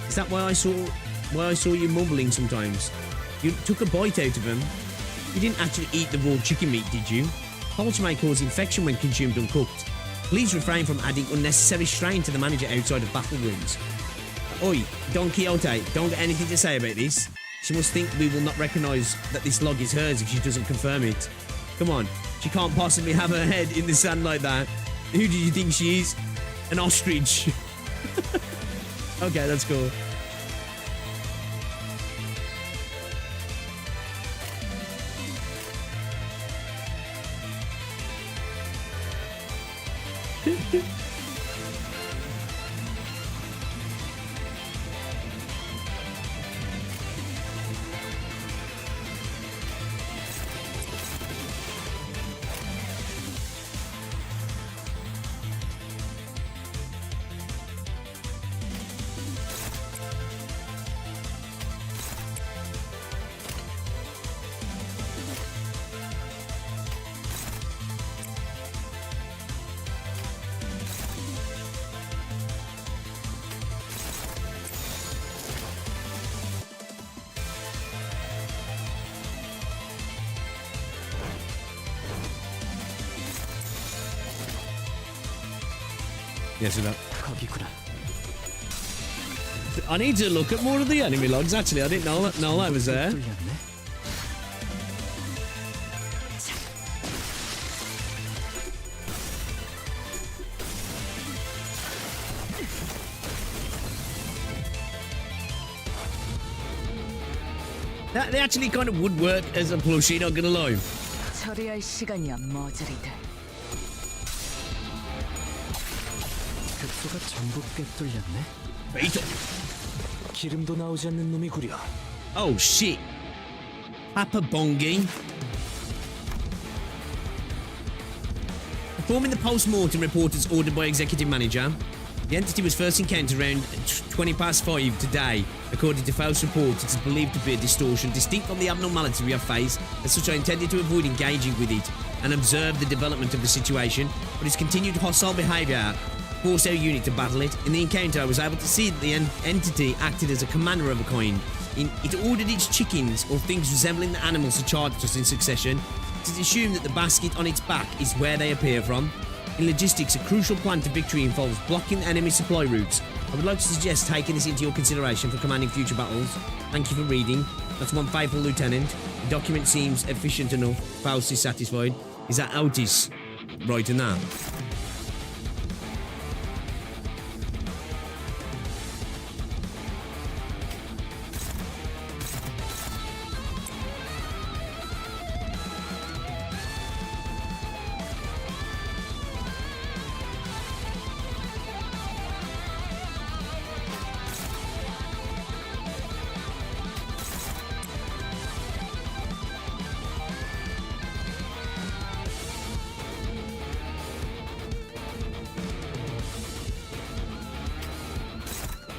S1: is that why I saw you mumbling sometimes? You took a bite out of them. You didn't actually eat the raw chicken meat, did you? Poultry may cause infection when consumed uncooked. Please refrain from adding unnecessary strain to the manager outside of battle rooms. Oi, Don Quixote, don't get anything to say about this. She must think we will not recognise that this log is hers if she doesn't confirm it. Come on, she can't possibly have her head in the sand like that. Who do you think she is? An ostrich. Okay, that's cool. Yes, that. I need to look at more of the enemy logs. Actually, I didn't know that was there. They actually kind of would work as a plushie, not gonna lie.
S11: 처리할 시간이야 머저리들.
S9: 벽소가 전부 꿰뚫렸네.
S1: 베이터.
S9: 기름도 나오지 않는 놈이구려.
S1: Oh shit. Papa Bongi. Performing the post-mortem report as ordered by Executive Manager. The entity was first encountered around 5:20 today. According to false reports, it is believed to be a distortion distinct from the abnormality we have faced. As such, I intended to avoid engaging with it and observe the development of the situation, but its continued hostile behaviour force our unit to battle it. In the encounter, I was able to see that the entity acted as a commander of a kind. It ordered its chickens, or things resembling the animals, to charge us in succession. It is assumed that the basket on its back is where they appear from. In logistics, a crucial plan to victory involves blocking enemy supply routes. I would like to suggest taking this into your consideration for commanding future battles. Thank you for reading. That's one faithful lieutenant. The document seems efficient enough. Faust is satisfied. Is that Otis writing that?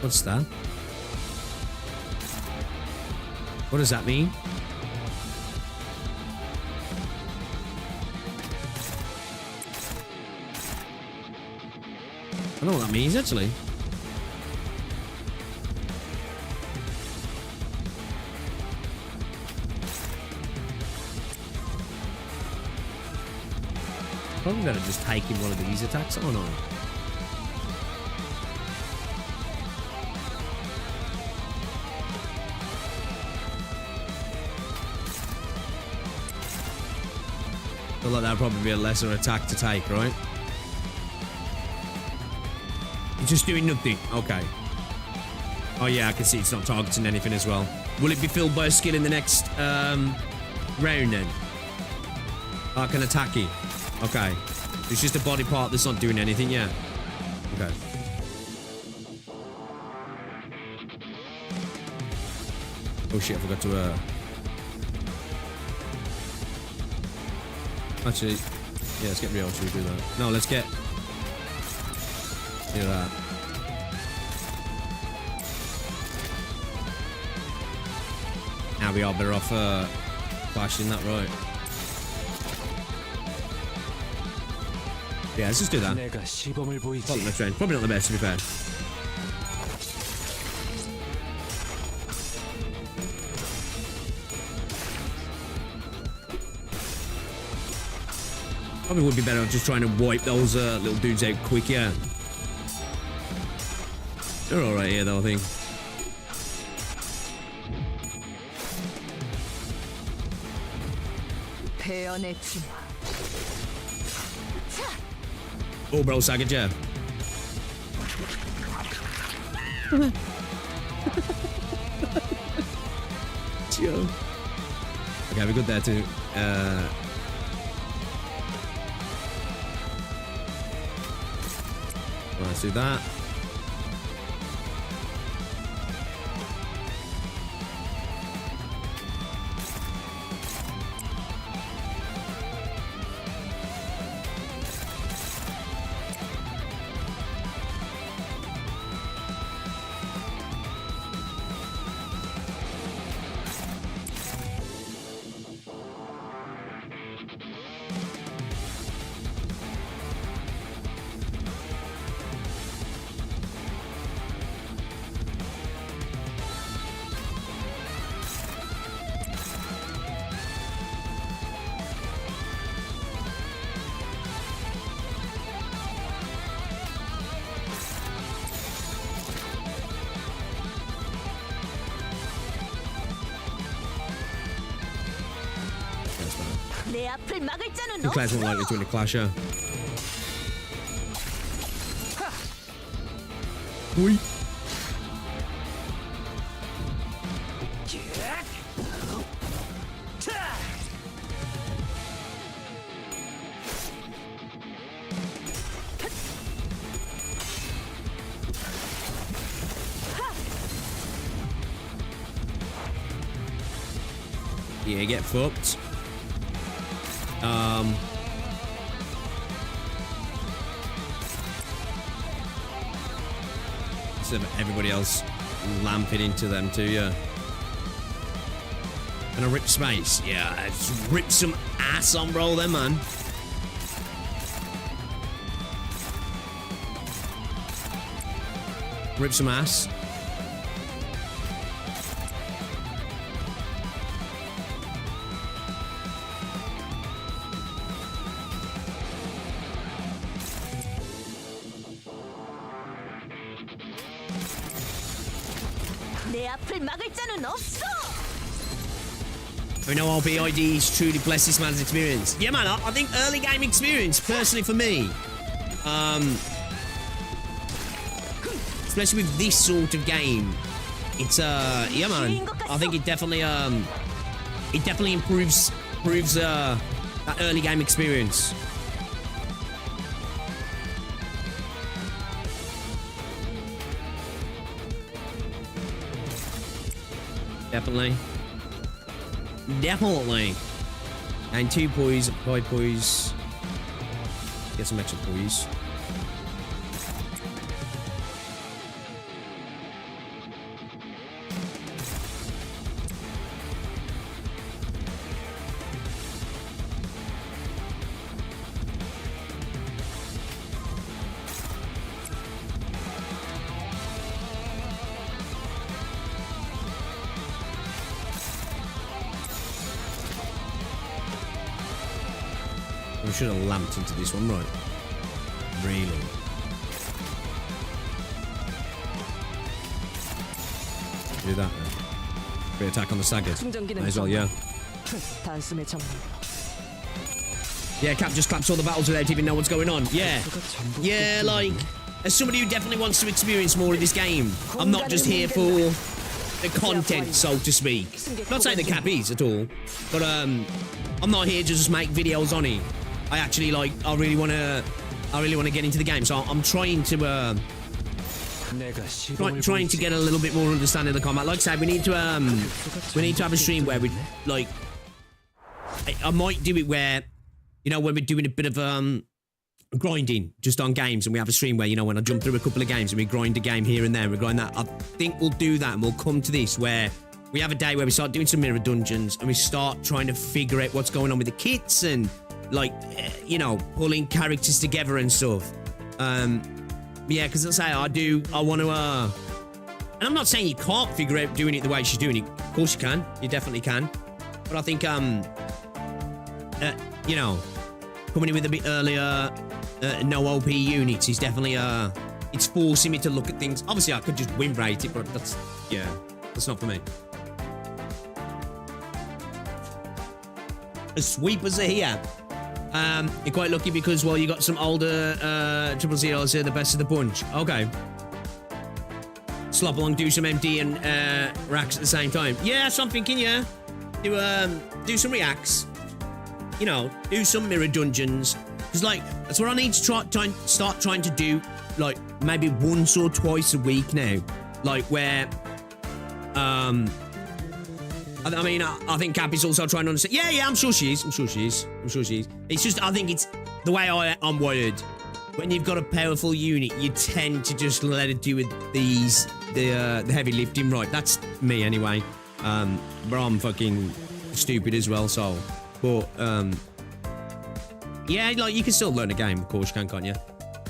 S1: What's that? What does that mean? I don't know what that means, actually. Probably better just take in one of these attacks, or not? I feel like that'd probably be a lesser attack to take, right? It's just doing nothing. Okay. Oh yeah, I can see it's not targeting anything as well. Will it be filled by a skill in the next round then? Like an attacky. Okay. It's just a body part that's not doing anything yet. Okay. Oh shit, I forgot to actually, yeah, let's get Ryoshu to do that. No, let's get... do that. Now we are better off flashing that, right? Yeah, let's just do that. Probably not, probably not the best, to be fair. Probably would be better just trying to wipe those little dudes out quick, yeah. They're alright here, though, I think. Oh, bro, Saga, yeah. Chill. Okay, we're good there, too. Let's do that. The clash won't likely to win the clash, yeah. Oi. Yeah, get fucked. Instead of everybody else lamping into them too, yeah. And a rip space, yeah. Just rip some ass on roll then, man. rip some ass.
S6: 내 앞을 막을 자는 없어.
S1: I know RBID is truly blessed this man's experience. Yeah, man, I think early game experience, personally for me, especially with this sort of game, it's yeah, man, I think it definitely improves that early game experience. Definitely. Definitely. And 2 poise, 5 poise. Get some extra poise. We should have lamped into this one, right? Really? Do that then. Free attack on the staggered. Might as well, yeah.
S11: 단숨에 정리.
S1: Yeah, Cap just claps all the battles without even know what's going on. Yeah. Yeah, like, as somebody who definitely wants to experience more of this game, I'm not just here for the content, so to speak. Not saying that Cap is at all, but I'm not here to just make videos on it. I actually like. I really want to get into the game. So I'm trying to trying to get a little bit more understanding of the combat. Like I said, we need to have a stream where we like. I might do it where, you know, when we're doing a bit of grinding just on games, and we have a stream where, you know, when I jump through a couple of games and we grind a game here and there, we grind that. I think we'll do that, and we'll come to this where we have a day where we start doing some mirror dungeons and we start trying to figure out what's going on with the kits and, like, you know, pulling characters together and stuff. Yeah, because as I say, I want to, and I'm not saying you can't figure out doing it the way she's doing it. Of course you can. You definitely can. But I think, you know, coming in with a bit earlier, no OP units is definitely, it's forcing me to look at things. Obviously, I could just win rate it, but that's, yeah, that's not for me. The sweepers are here. You're quite lucky because, well, you got some older triple zeros here, the best of the bunch. Okay. Slop along, do some MD and racks at the same time. Yeah, so I'm thinking, yeah. Do some reacts. You know, do some mirror dungeons. Because, like, that's what I need to start trying to do, like, maybe once or twice a week now. Like, where, I mean, I think Cap is also trying to understand. Yeah, I'm sure she is. It's just, I think it's the way I'm wired. When you've got a powerful unit, you tend to just let it do with the heavy lifting, right? That's me anyway. But I'm fucking stupid as well, so. But, yeah, like, you can still learn a game, of course, can't you?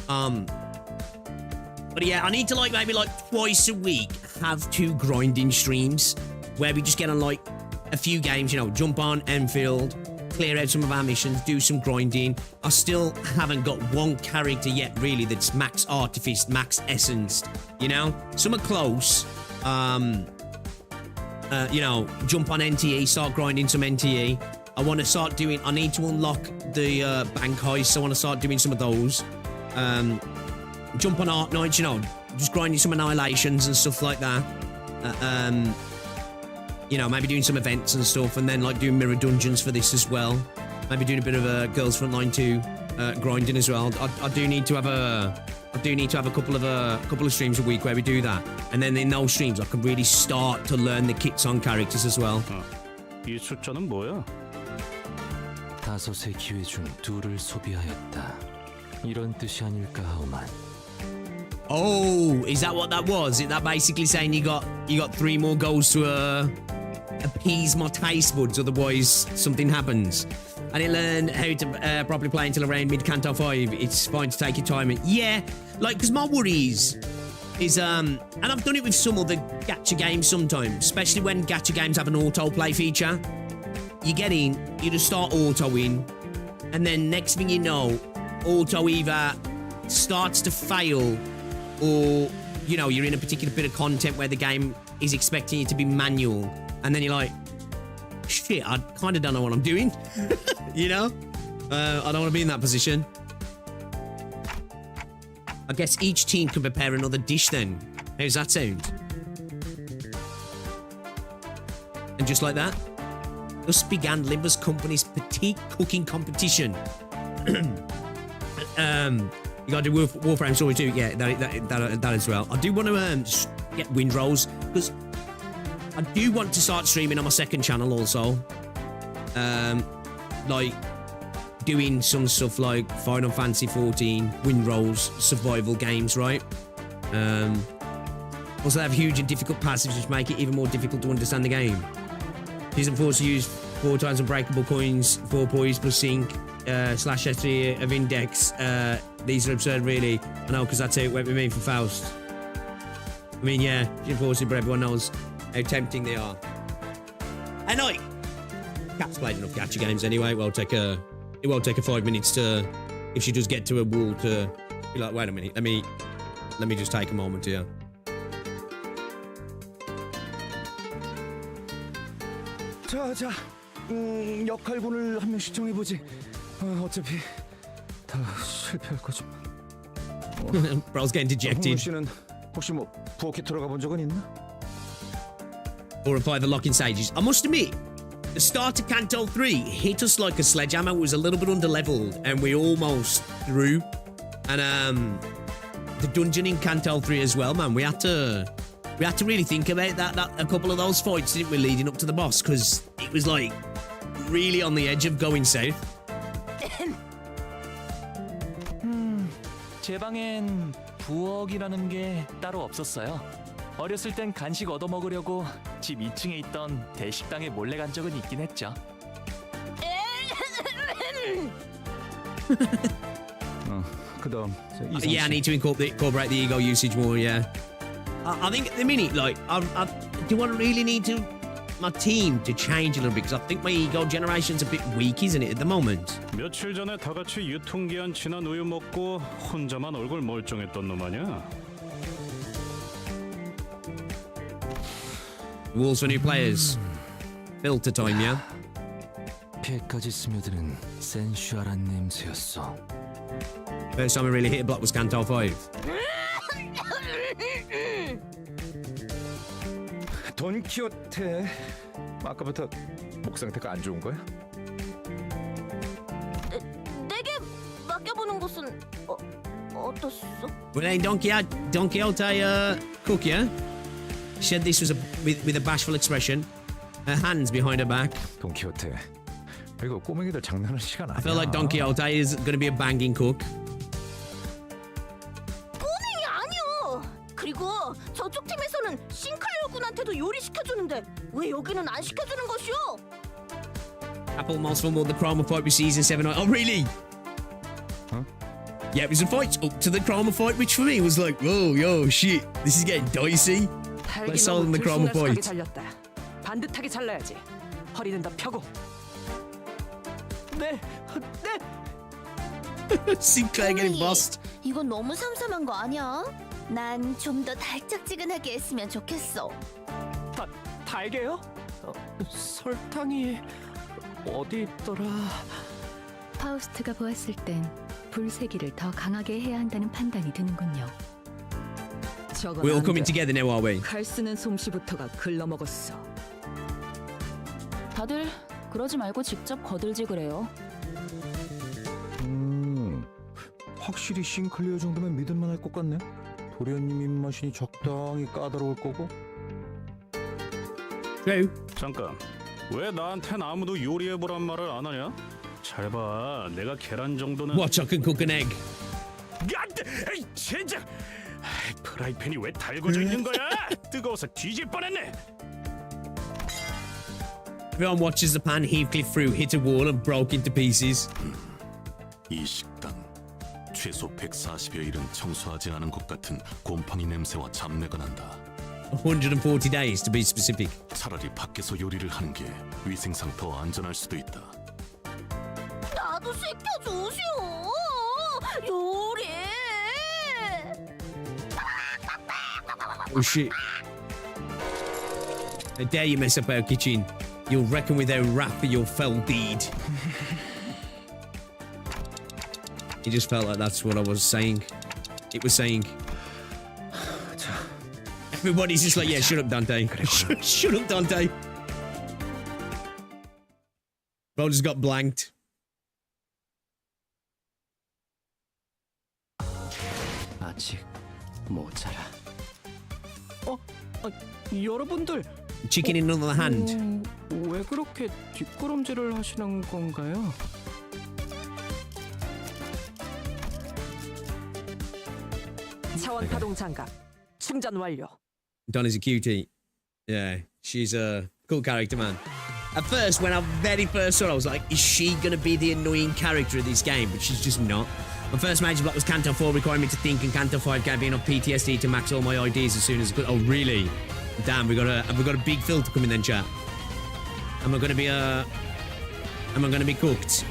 S1: But yeah, I need to, like, maybe, like, twice a week have 2 grinding streams where we just get on, like, a few games, you know, jump on Enfield, clear out some of our missions, do some grinding. I still haven't got one character yet, really, that's max artifice, max essence, you know? Some are close. You know, jump on NTE, start grinding some NTE. I want to start doing, I need to unlock the bank heists. I want to start doing some of those. Jump on Art Nights, you know, just grinding some annihilations and stuff like that. You know, maybe doing some events and stuff, and then, like, doing mirror dungeons for this as well. Maybe doing a bit of a Girls Frontline 2 grinding as well. I do need to have a couple of streams a week where we do that, and then in those streams I can really start to learn the kits on characters as well.
S4: 이 숫자는 뭐야?
S9: 5의 기회 중 2를 소비하였다. 이런 뜻이 아닐까 하오만.
S1: Oh, is that what that was? Is that basically saying you got 3 more goals to appease my taste buds, otherwise something happens? I didn't learn how to properly play until around mid Canto 5. It's fine to take your time. Yeah, like, because my worry is, is and I've done it with some other gacha games sometimes, especially when gacha games have an autoplay feature. You get in, you just start autoing, and then next thing you know, auto either starts to fail, or you know, you're in a particular bit of content where the game is expecting you to be manual, and then you're like, shit, I kind of don't know what I'm doing. You know, I don't want to be in that position. I guess each team can prepare another dish then. How's that sound? And just like that, thus began Limbus Company's petite cooking competition. You gotta do Warframe Story 2, yeah, that as well. I do want to get Windrolls, because I do want to start streaming on my second channel also. Like, doing some stuff like Final Fantasy 14, Windrolls, survival games, right? Also, they have huge and difficult passives which make it even more difficult to understand the game. Season 4 to use 4 times unbreakable coins, 4 poise plus sync, /S3 of index. These are absurd, really. I know, because that's how it went with me for Faust. I mean, yeah, unfortunately, but everyone knows how tempting they are. And like, Cat's played enough gacha games anyway. It won't take her 5 minutes to, if she does get to a wall, to be like, wait a minute, let me just take a moment here.
S5: 자, 역할군을 한 명씩 정해보지. 어차피 다 실패할 거지만.
S1: Bro's getting dejected.
S5: 씨는 혹시 뭐 부엌에 들어가 본 적은 있나?
S1: Or apply the locking stages. I must admit, the start of Canto 3 hit us like a sledgehammer. It was a little bit underleveled, and we almost through. And the dungeon in Canto 3 as well, man. We had to really think about that a couple of those fights, didn't we, leading up to the boss, because it was like really on the edge of going south.
S7: 제 방엔 부엌이라는 게 따로 없었어요. 어렸을 땐 간식 얻어 먹으려고 집 2층에 있던 대식당에 몰래 간 적은 있긴 했죠.
S5: 그다음
S1: Yeah, I need to incorporate the ego usage more. Yeah, I think at the minute, like, do I really need my team to change a little bit, because I think my ego generation's a bit weak, isn't it, at the moment?
S4: 며칠 전에 다 같이 유통기한 지난 우유 먹고 혼자만 얼굴 멀쩡했던 놈 아냐?
S1: Rules for new players. Filter time, yeah.
S9: 배까지 스며드는 센슈얼한 냄새였어.
S1: First time I really hit a block was Canto 5.
S5: 돈키호테. 아까부터 목 상태가 안 좋은 거야?
S6: 내게 맡겨보는 것은 어떻소?
S1: Well, ain't Don Quixote cook, yeah? She said this was with a bashful expression, her hands behind her back.
S5: 돈키호테. 이거 꼬맹이들 장난할 시간 아니야.
S1: I feel like Don Quixote is going to be a banging cook.
S6: 꼬맹이 아니요. 그리고 저쪽 팀에서는 싱클리어 군한테도 요리 시켜주는데 왜 여기는 안 시켜주는 것이오?
S1: Apple almost fumbled the Chroma fight with Season 7. Oh, really?
S5: Huh?
S1: Yeah, it was a fight up to the Chroma fight, which for me was like, whoa, yo, shit, this is getting dicey. Let's sell them the Chroma fight.
S11: 잘렸다. 반듯하게 잘라야지. 허리는 더 펴고. 네.
S1: Sinclair getting bossed.
S6: 이건 너무 삼삼한 거 아니야? 난 좀 더 달짝지근하게 했으면 좋겠어.
S11: 달게요? 설탕이 어디 있더라?
S2: 파우스트가 보았을 땐 불세기를 더 강하게 해야 한다는 판단이 드는군요.
S1: We're all coming together now, are we?
S11: 칼 쓰는 솜씨부터가 글러먹었어.
S10: 다들 그러지 말고 직접 거들지 그래요.
S5: 확실히 싱클리어 정도면 믿을만 할 것 같네. 도련님 입맛이 적당히 까다로울 거고.
S1: True.
S4: 잠깐, 왜 나한텐 아무도 요리해보란 말을 안 하냐? 잘 봐, 내가 계란 정도는...
S1: Watch, I can cook an egg.
S4: 에이, 젠장! 프라이팬이 왜 달궈져 있는 거야? 뜨거워서 뒤질 뻔했네.
S1: Everyone watches the pan Heathcliff through hit a wall and broke into pieces.
S8: 이 식당 최소 140여일은 청소하지 않은 것 같은 곰팡이 냄새와 잡내가 난다.
S1: 140 days to be specific.
S8: 차라리 밖에서 요리를 하는 게 위생상 더 안전할 수도 있다.
S6: 나도 시켜주시오. 요리.
S1: Oh shit. How dare you mess up our kitchen? You'll reckon with our wrath for your fell deed. He just felt like that's what I was saying. It was saying. Everybody's just like, yeah, shut up, Dante. Shut up, Dante. Bro just got blanked.
S9: 아직 모자라. 여러분들
S1: Chicken in another hand.
S9: 왜 그렇게 뒷걸음질을 하시는 건가요?
S11: 차원 파동 장갑 충전 완료.
S1: Donna's a cutie. Yeah, she's a cool character, man. At first, when I very first saw her, I was like, is she going to be the annoying character of this game? But she's just not. My first major block was Canto 4, requiring me to think, and Canto 5 gave me enough PTSD to max all my ideas as soon as I could. Oh, really? Damn, we got a big filter coming then, chat. Am I going to be cooked?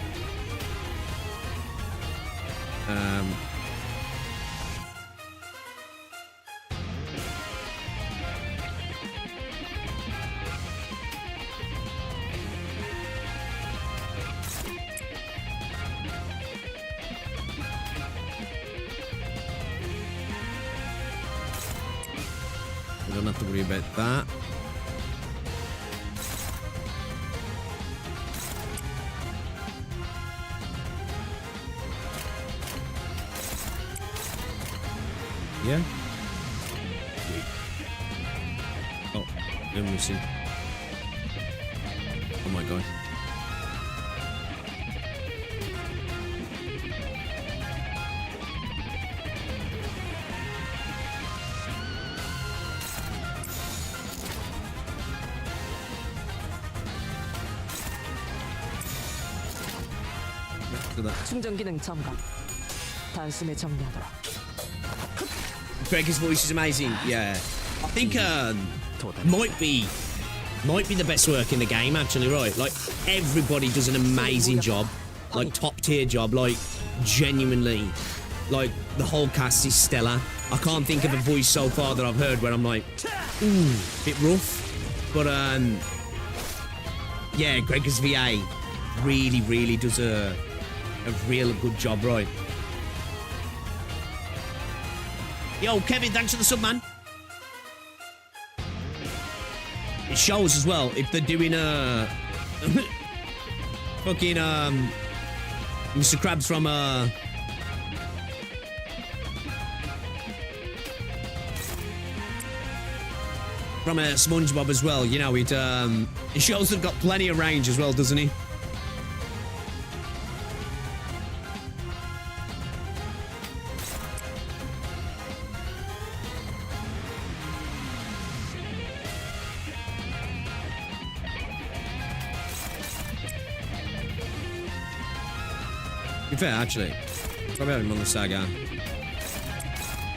S1: I don't have to worry about that. Yeah. Oh, let me see. Oh my god.
S11: 충전 기능 점검. 단숨에 정리하도록.
S1: Greg's voice is amazing. Yeah, I think might be the best work in the game. Actually, right? Like everybody does an amazing job, like top tier job. Like genuinely, like the whole cast is stellar. I can't think of a voice so far that I've heard where I'm like, ooh, bit rough. But yeah, Greg's VA really does a real good job, right? Yo, Kevin, thanks for the sub, man. It shows as well if they're doing a fucking Mr. Krabs from SpongeBob as well. You know, it shows they've got plenty of range as well, doesn't he? To be fair, actually, probably had him on the Saga.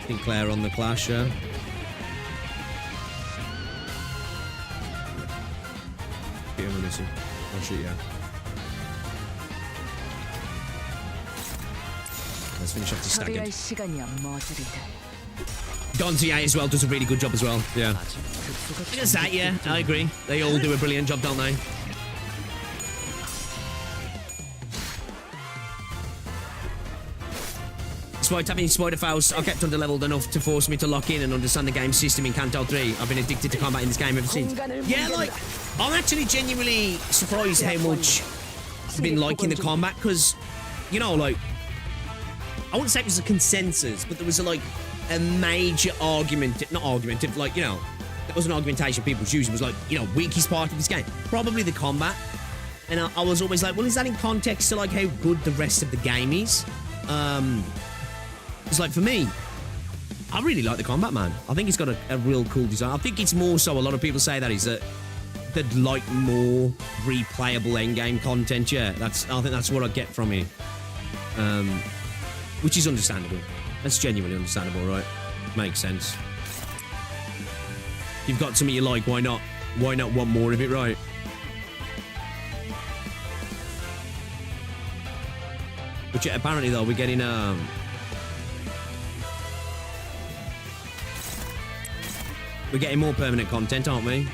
S1: Sinclair on the Clash, yeah. Get him missing. Oh shit, yeah. Let's finish off the staggered. Dante as well does a really good job as well. Yeah. I guess that, yeah, I agree. They all do a brilliant job, don't they? Despite having Spider-Faust, I kept under-leveled enough to force me to lock in and understand the game system in Canto 3. I've been addicted to combat in this game ever since. Yeah, like, I'm actually genuinely surprised how much I've been liking the combat, because, you know, like, I wouldn't say it was a consensus, but there was a major argument, not argument, like, you know, there was an argumentation people's using was like, you know, weakest part of this game. Probably the combat. And I was always like, well, is that in context to, like, how good the rest of the game is? It's like, for me, I really like the combat, man. I think it's got a real cool design. I think it's more so, a lot of people say that, is that they'd like more replayable endgame content, yeah. I think that's what I get from it. which is understandable. That's genuinely understandable, right? Makes sense. You've got something you like, why not? Why not want more of it, right? But yeah, apparently though, we're getting more permanent content, aren't we?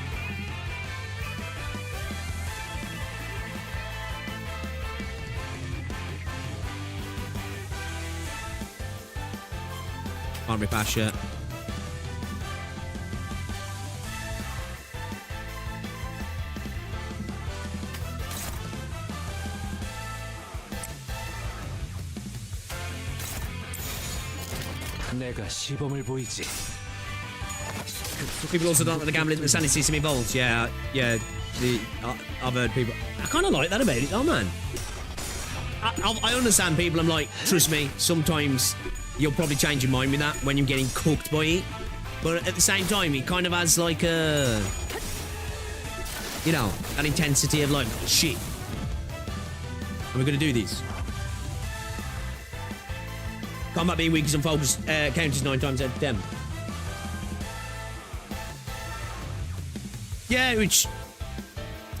S1: Can't repass yet.
S9: 내가 시범을 보이지.
S1: People also don't like the gambling the sanity system involved. Yeah. I've heard people. I kind of like that about it, though, man. I understand people. I'm like, trust me. Sometimes you'll probably change your mind with that when you're getting cooked by it. But at the same time, it kind of has like a, an intensity of like, shit. Are we gonna do this? Combat being weak is unfocused. Counters 9 times out of 10. Yeah, which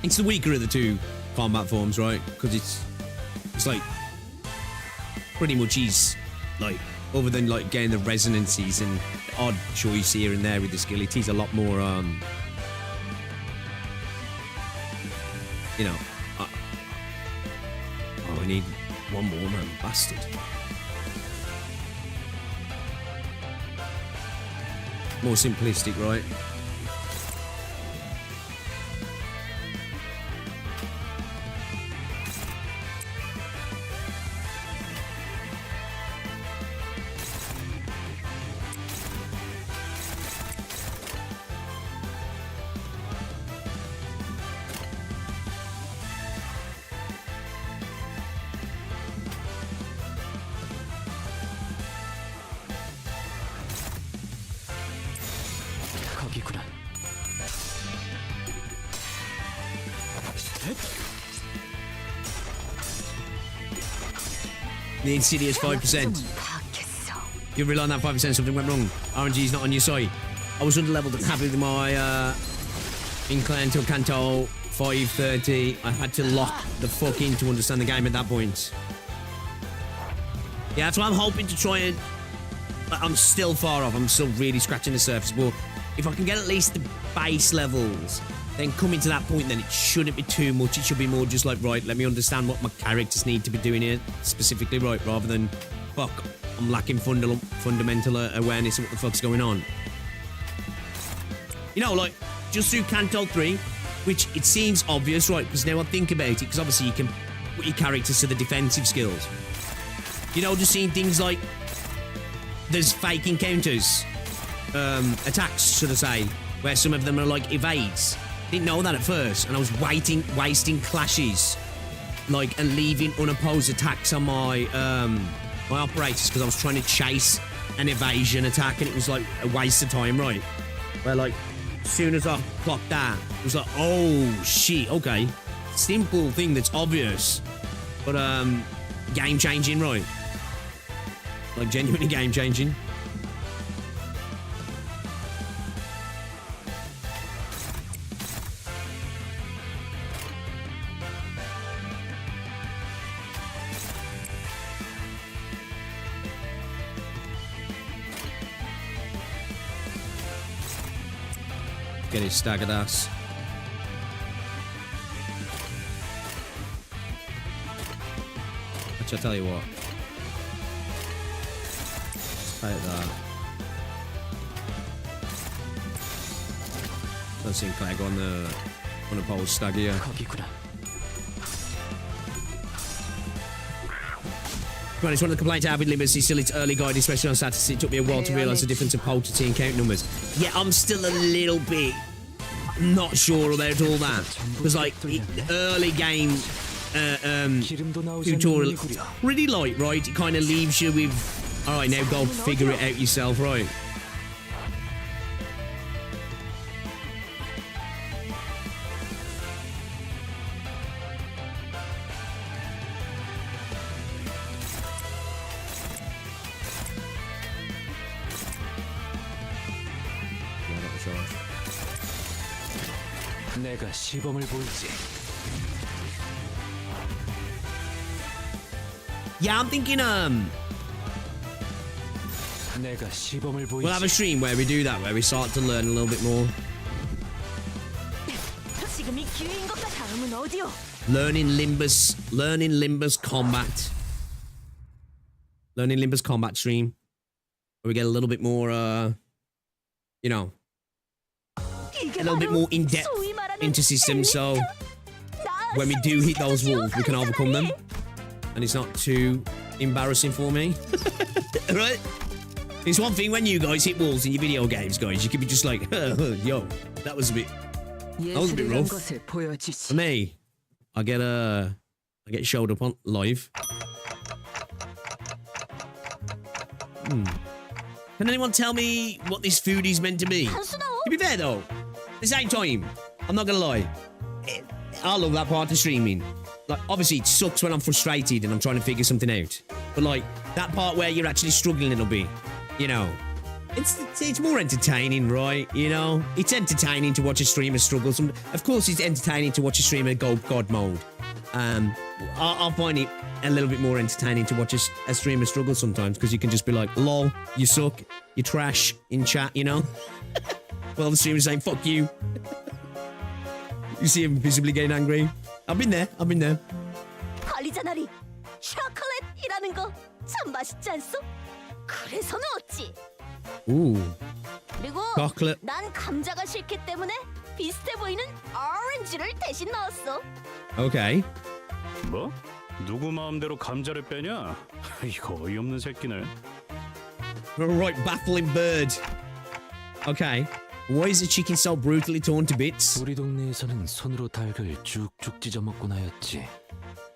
S1: it's the weaker of the two combat forms, right? Because it's like pretty much he's like, other than like getting the resonances and the odd choice here and there with the skill, it is a lot more oh, I need one more, man, bastard. More simplistic, right?
S9: 거기구나.
S1: The insidious 5%. You rely on that 5%, something went wrong. RNG's not on your side. I was underleveled and happy with my incline until Canto 5:30. I had to lock the fuck in to understand the game at that point. Yeah, that's why I'm hoping to try and... I'm still far off. I'm still really scratching the surface. But if I can get at least the base levels, then coming to that point, then it shouldn't be too much. It should be more just like, right, let me understand what my characters need to be doing here specifically, right, rather than, fuck, I'm lacking fundamental awareness of what the fuck's going on. Like, just through Canto 3, which it seems obvious, right, because now I think about it, because obviously you can put your characters to the defensive skills. Just seeing things like there's fake encounters, attacks, should I say, where some of them are like evades. Didn't know that at first, and I was wasting clashes, like, and leaving unopposed attacks on my my operators because I was trying to chase an evasion attack, and it was like a waste of time, right? Where like, as soon as I clocked that, it was like, oh shit, okay, simple thing that's obvious, but game changing, right? Like, genuinely game changing. Get his staggered ass. Actually, I'll tell you what. Like that. Don't seem Clegg on the pole stag here. Right, it's one of the complaints I have with Limbus. He's still its early guide, especially on statistics. It took me a while to realise the difference of poultry and count numbers. Yeah, I'm still a little bit not sure about all that. Because, like, early game tutorial, pretty light, right? It kind of leaves you with, all right, now go figure it out yourself, right?
S9: 내가 시범을 보이지.
S1: Yeah, I'm thinking
S9: 내가 시범을 보이지.
S1: we'll have a stream where we do that, where we start to learn a little bit more.
S6: 지금이 기회인 것 같아. 다음은 어디요?
S1: Learning Limbus combat stream. Where we get a little bit more, you know, a little bit more in depth into systems. So when we do hit those walls, we can overcome them, and it's not too embarrassing for me. Right? It's one thing when you guys hit walls in your video games, guys. You could be just like, yo, that was a bit rough. For me, I get showed up on live. Can anyone tell me what this food is meant to be? To be fair though, at the same time, I'm not gonna lie, I love that part of streaming. Like, obviously it sucks when I'm frustrated and I'm trying to figure something out. But like, that part where you're actually struggling a little bit, you know, it's more entertaining, right? You know, it's entertaining to watch a streamer struggle. Of course, it's entertaining to watch a streamer go God mode. I'll find it a little bit more entertaining to watch a streamer struggle sometimes, because you can just be like, lol, you suck, you trash in chat, you know? Well, the streamer's saying, fuck you. You see him visibly getting angry. I've been there.
S6: 관리자나리, 초콜릿이라는 거 참 맛있지 않소? 그래서 넣었지.
S1: Ooh.
S6: 그리고
S1: chocolate.
S6: 난 감자가 싫기 때문에 비슷해 보이는 오렌지를 대신 넣었어.
S1: Okay.
S4: 뭐? 누구 마음대로 감자를 빼냐? 이거 어이없는 새끼네.
S1: Right, baffling bird. Okay. Why is the chicken so brutally torn to bits?
S9: 우리 동네에서는 손으로 닭을 쭉쭉 찢어 먹곤 하였지.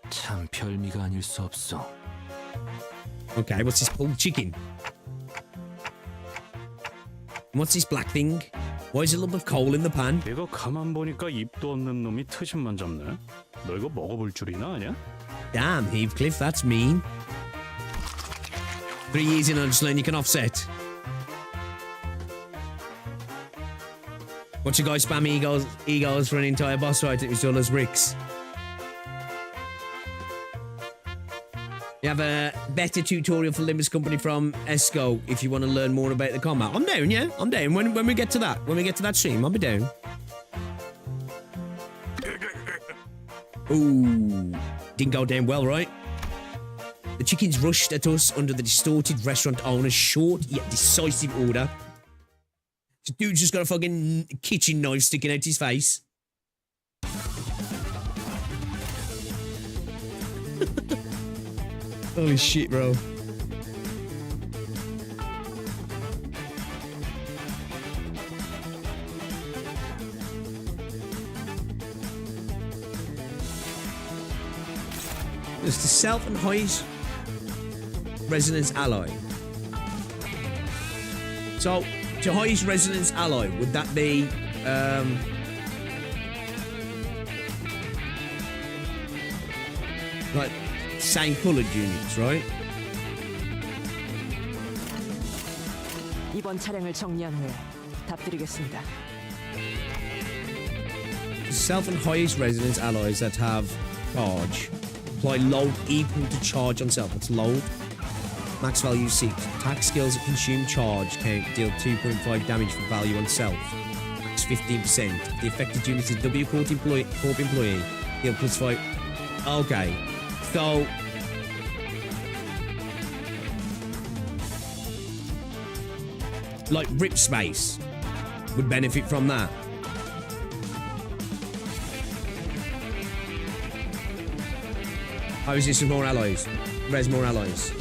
S9: 참 별미가 아닐 수 없어.
S1: Okay, what's this pulled chicken? What's this black thing? Why is a lump of coal in the pan?
S4: 이거 가만 보니까 입도 없는 놈이 트심만 잡네. 너 이거 먹어볼 줄이나 아냐?
S1: Damn, Heathcliff, that's mean. 3 years in, I just learned you can offset. Watch a guy spam egos for an entire boss fight. It was done as bricks. You have a better tutorial for Limbus Company from Esco if you want to learn more about the combat. I'm down, yeah. I'm down. When we get to that stream, I'll be down. Ooh, didn't go down well, right? The chickens rushed at us under the distorted restaurant owner's short yet decisive order. This dude's just got a fucking kitchen knife sticking out his face. Holy shit, bro. It's the self and highest resonance alloy. So, to highest resonance alloy, would that be like same coloured units, right?
S11: 이번 차량을 정리한 후에 답드리겠습니다.
S1: Self and highest resonance alloys that have charge apply load equal to charge on self. That's load. Max value 6. Attack skills that consume charge count deal 2.5 damage for value on self. Max 15%. The affected unit is W Corp employee. Deal plus 5. Okay. So like rip space would benefit from that. How is this with more alloys? Res more alloys.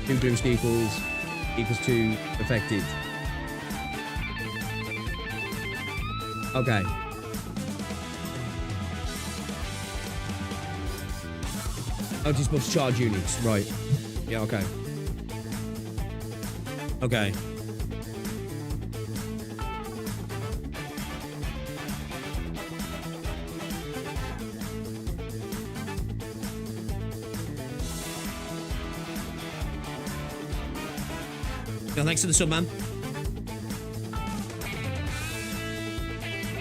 S1: 2 Grimsky equals 2 affected. Okay. Notice plus charge units, right. Yeah, okay. Okay. No, thanks to the sub, man.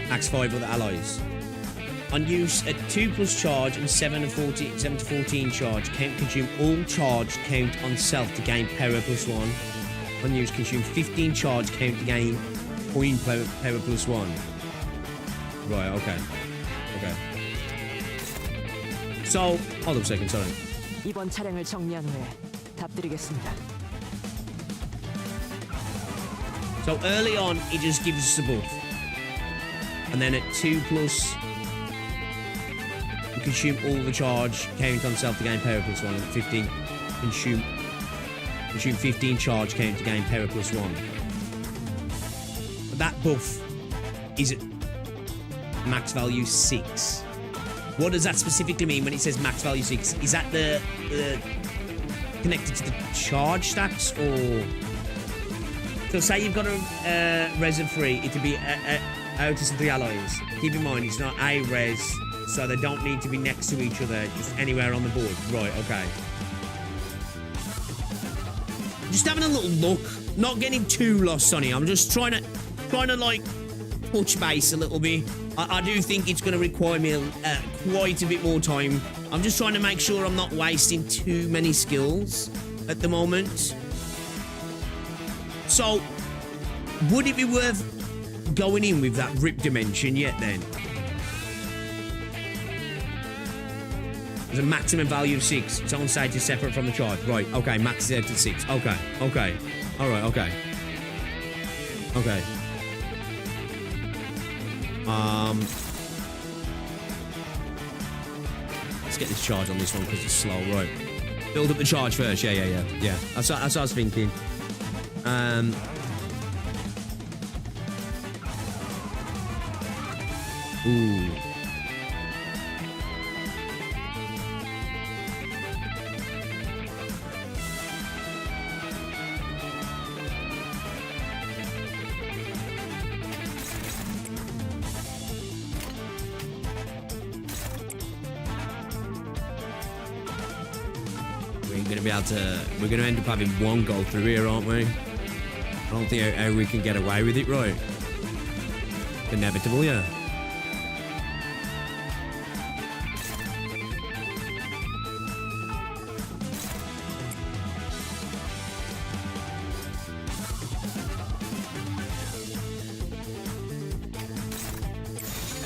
S1: Max 5 with the alloys. On use at 2+ charge and 7 to 14 charge, count consume all charge count on self to gain power +1. On use, consume 15 charge count to gain point power +1. Right, okay. Okay. So, hold up a second, sorry.
S11: 이번 차량을 정리한 후에 답드리겠습니다.
S1: So early on, it just gives us a buff. And then at 2+, you consume all the charge, count on self to gain power +1. And at 15, consume 15 charge, count to gain power +1. But that buff is at max value 6. What does that specifically mean when it says max value 6? Is that the connected to the charge stacks, or... So say you've got a resin free, it would be out of the alloys. Keep in mind, it's not a res, so they don't need to be next to each other, just anywhere on the board. Right, okay. Just having a little look, not getting too lost on it. I'm just trying to like touch base a little bit. I do think it's going to require me quite a bit more time. I'm just trying to make sure I'm not wasting too many skills at the moment. So, would it be worth going in with that rip dimension yet then? There's a maximum value of 6. Its own state is separate from the charge. Right, okay, max is out to 6. Okay, okay. Alright, okay. Okay. Let's get this charge on this one because it's slow, right. Build up the charge first, yeah. That's what I was thinking. Ooh. We're gonna end up having one go through here, aren't we? I don't think how we can get away with it, right? Inevitable, yeah.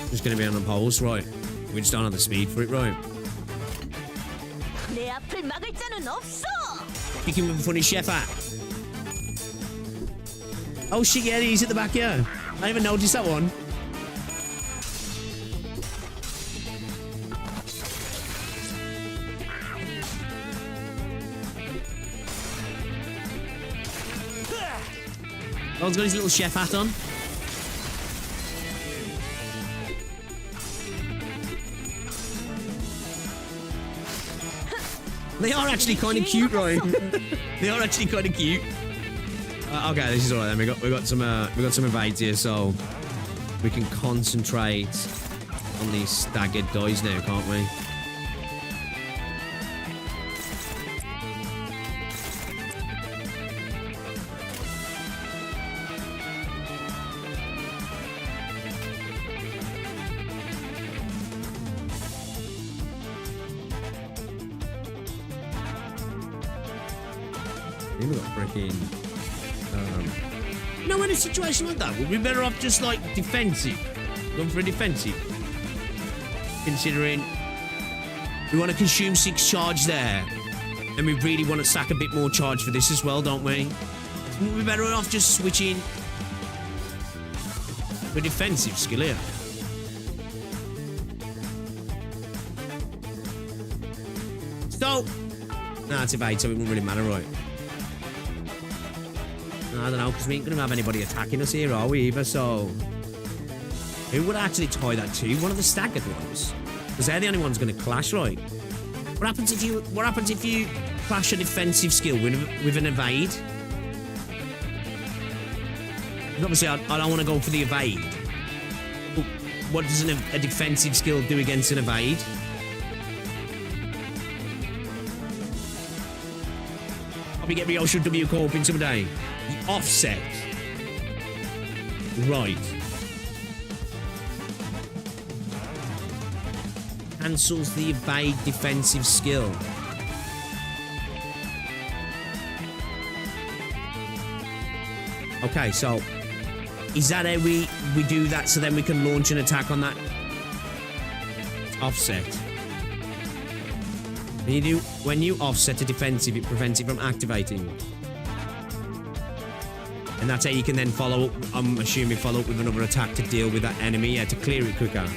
S1: Just gonna be on the poles, right? We just don't have the speed for it, right?
S6: 내 앞을 막을 자는 없어.
S1: Kicking with a funny chef hat. Oh shit, yeah, he's at the back here. I even noticed that one. Oh, he's got his little chef hat on. They are actually kind of cute, right? They are actually kind of cute. Okay, this is alright then. We got some evades here, so we can concentrate on these staggered dice now, can't we? I think we got freaking. No, in a situation like that, would we be better off just like defensive? Going for a defensive? Considering we want to consume 6 charge there, and we really want to sack a bit more charge for this as well, don't we? Would we be better off just switching to a defensive skill here? So, nah, it's evade, so it won't really matter, right? I don't know, because we ain't going to have anybody attacking us here, are we, either? So, who would actually tie that to? One of the staggered ones? Because they're the only ones going to clash, right? What happens if you clash a defensive skill with an evade? Obviously, I don't want to go for the evade. But what does a defensive skill do against an evade? Probably get Ryoshu W co-oping someday. The offset. Right. cancels the evade defensive skill. Okay, so is that how we do that so then we can launch an attack on that offset? When you offset a defensive, it prevents it from activating. And that's how you can then follow up, I'm assuming follow up with another attack to deal with that enemy, yeah, to clear it quicker.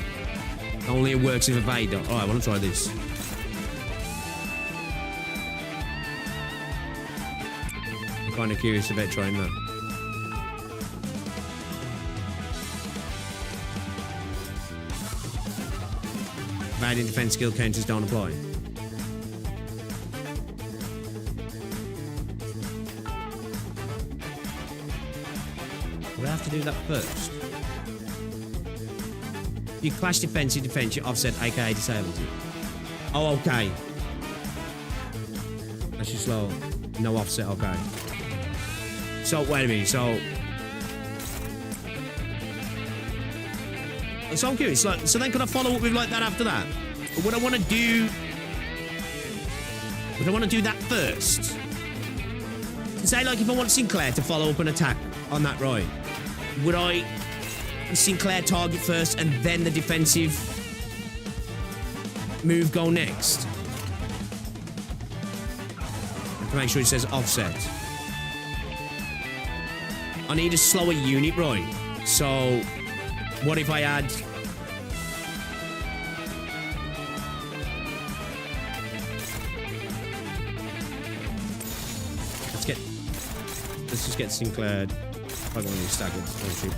S1: Only it works with evade though. Alright, I want to try this. I'm kind of curious about trying that. Evade and defense skill counters don't apply. We have to do that first. You clash defense, you offset, aka disables it. Oh, okay. That's just slow. No offset, okay. So, wait a minute, so I'm curious, like, so then could I follow up with like that after that? Or would I want to do that first? Say like if I want Sinclair to follow up an attack on that, right? Would I Sinclair target first and then the defensive move go next? To make sure it says offset. I need a slower unit, right? So what if I add let's just get Sinclair. I want to stagger this. Oh shoot.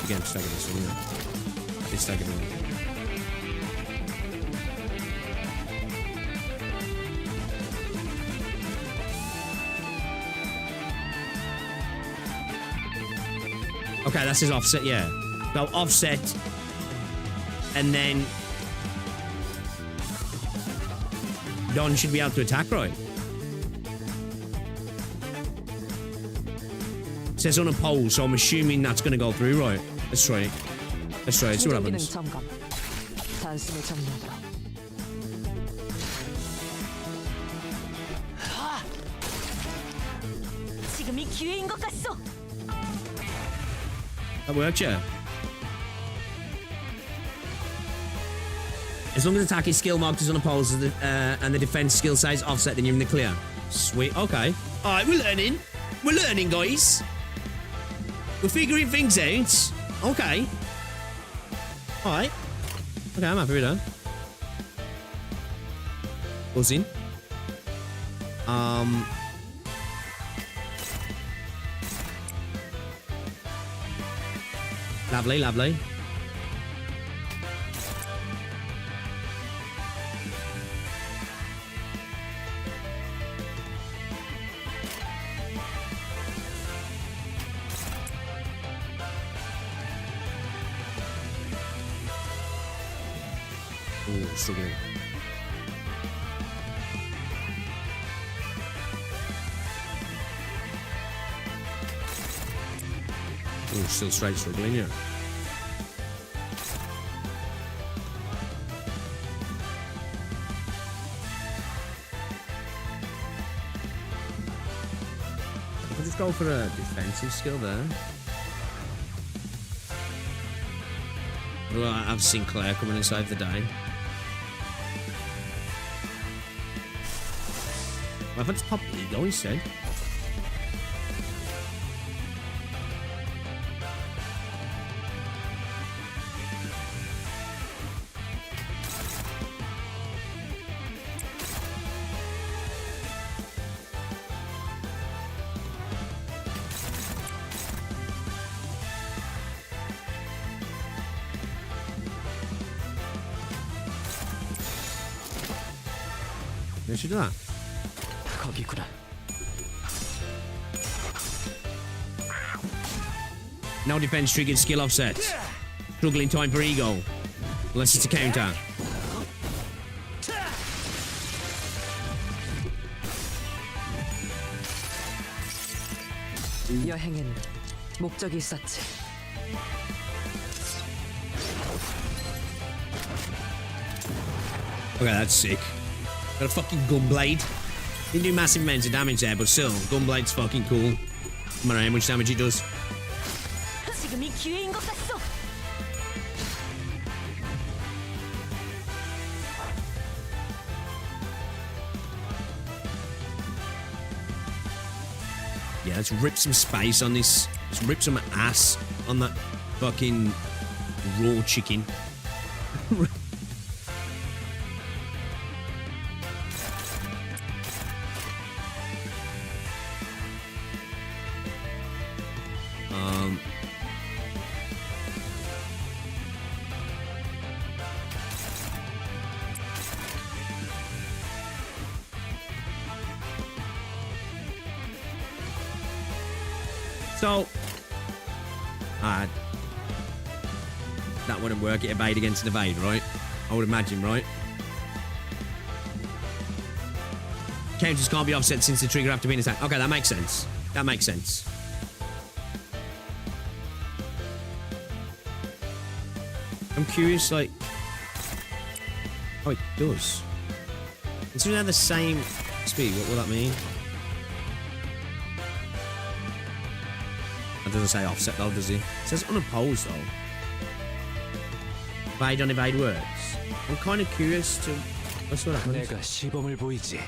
S1: Again, stagger this one, yeah. It's staggered one. Okay, that's his offset, yeah. So offset, and then Don should be able to attack, right? It says on a pole, so I'm assuming that's going to go through, right? Let's try it. Let's try it, see what happens. That worked, yeah. As long as attack is skill marked as unopposed and the defense skill says offset, then you're in the clear. Sweet, okay. Alright, we're learning. We're learning, guys. We're figuring things out. Okay. Alright. Okay, I'm happy with that. Buzzing. Lovely, lovely. Ooh, struggling. Ooh, still straight struggling, yeah. I'll just go for a defensive skill there. Well, I have Sinclair coming and save the day. Well, if I just pop Ego instead. Maybe I should do that.
S11: 거기구나.
S1: No defense triggered skill offset. Struggling time for Ego. Unless it's a counter.
S11: 여행엔 목적이 있었지.
S1: Okay, that's sick. Got a fucking gunblade. Didn't do massive amounts of damage there, but still, gunblade's fucking cool. No matter how much damage it does.
S6: 지금이 기회인 것 같소.
S1: Yeah, let's rip some space on this. Let's rip some ass on that fucking raw chicken. So, that wouldn't work. It evade against an evade, right? I would imagine, right? Counters can't be offset since the trigger after being attacked. Okay, that makes sense. That makes sense. I'm curious, like... Oh, it does. Considering they have the same speed, what will that mean? It doesn't say offset though, does it? It says unopposed though. Evade on evade works. I'm kind of curious to... What's what happens?
S9: 내가 시범을 보이지.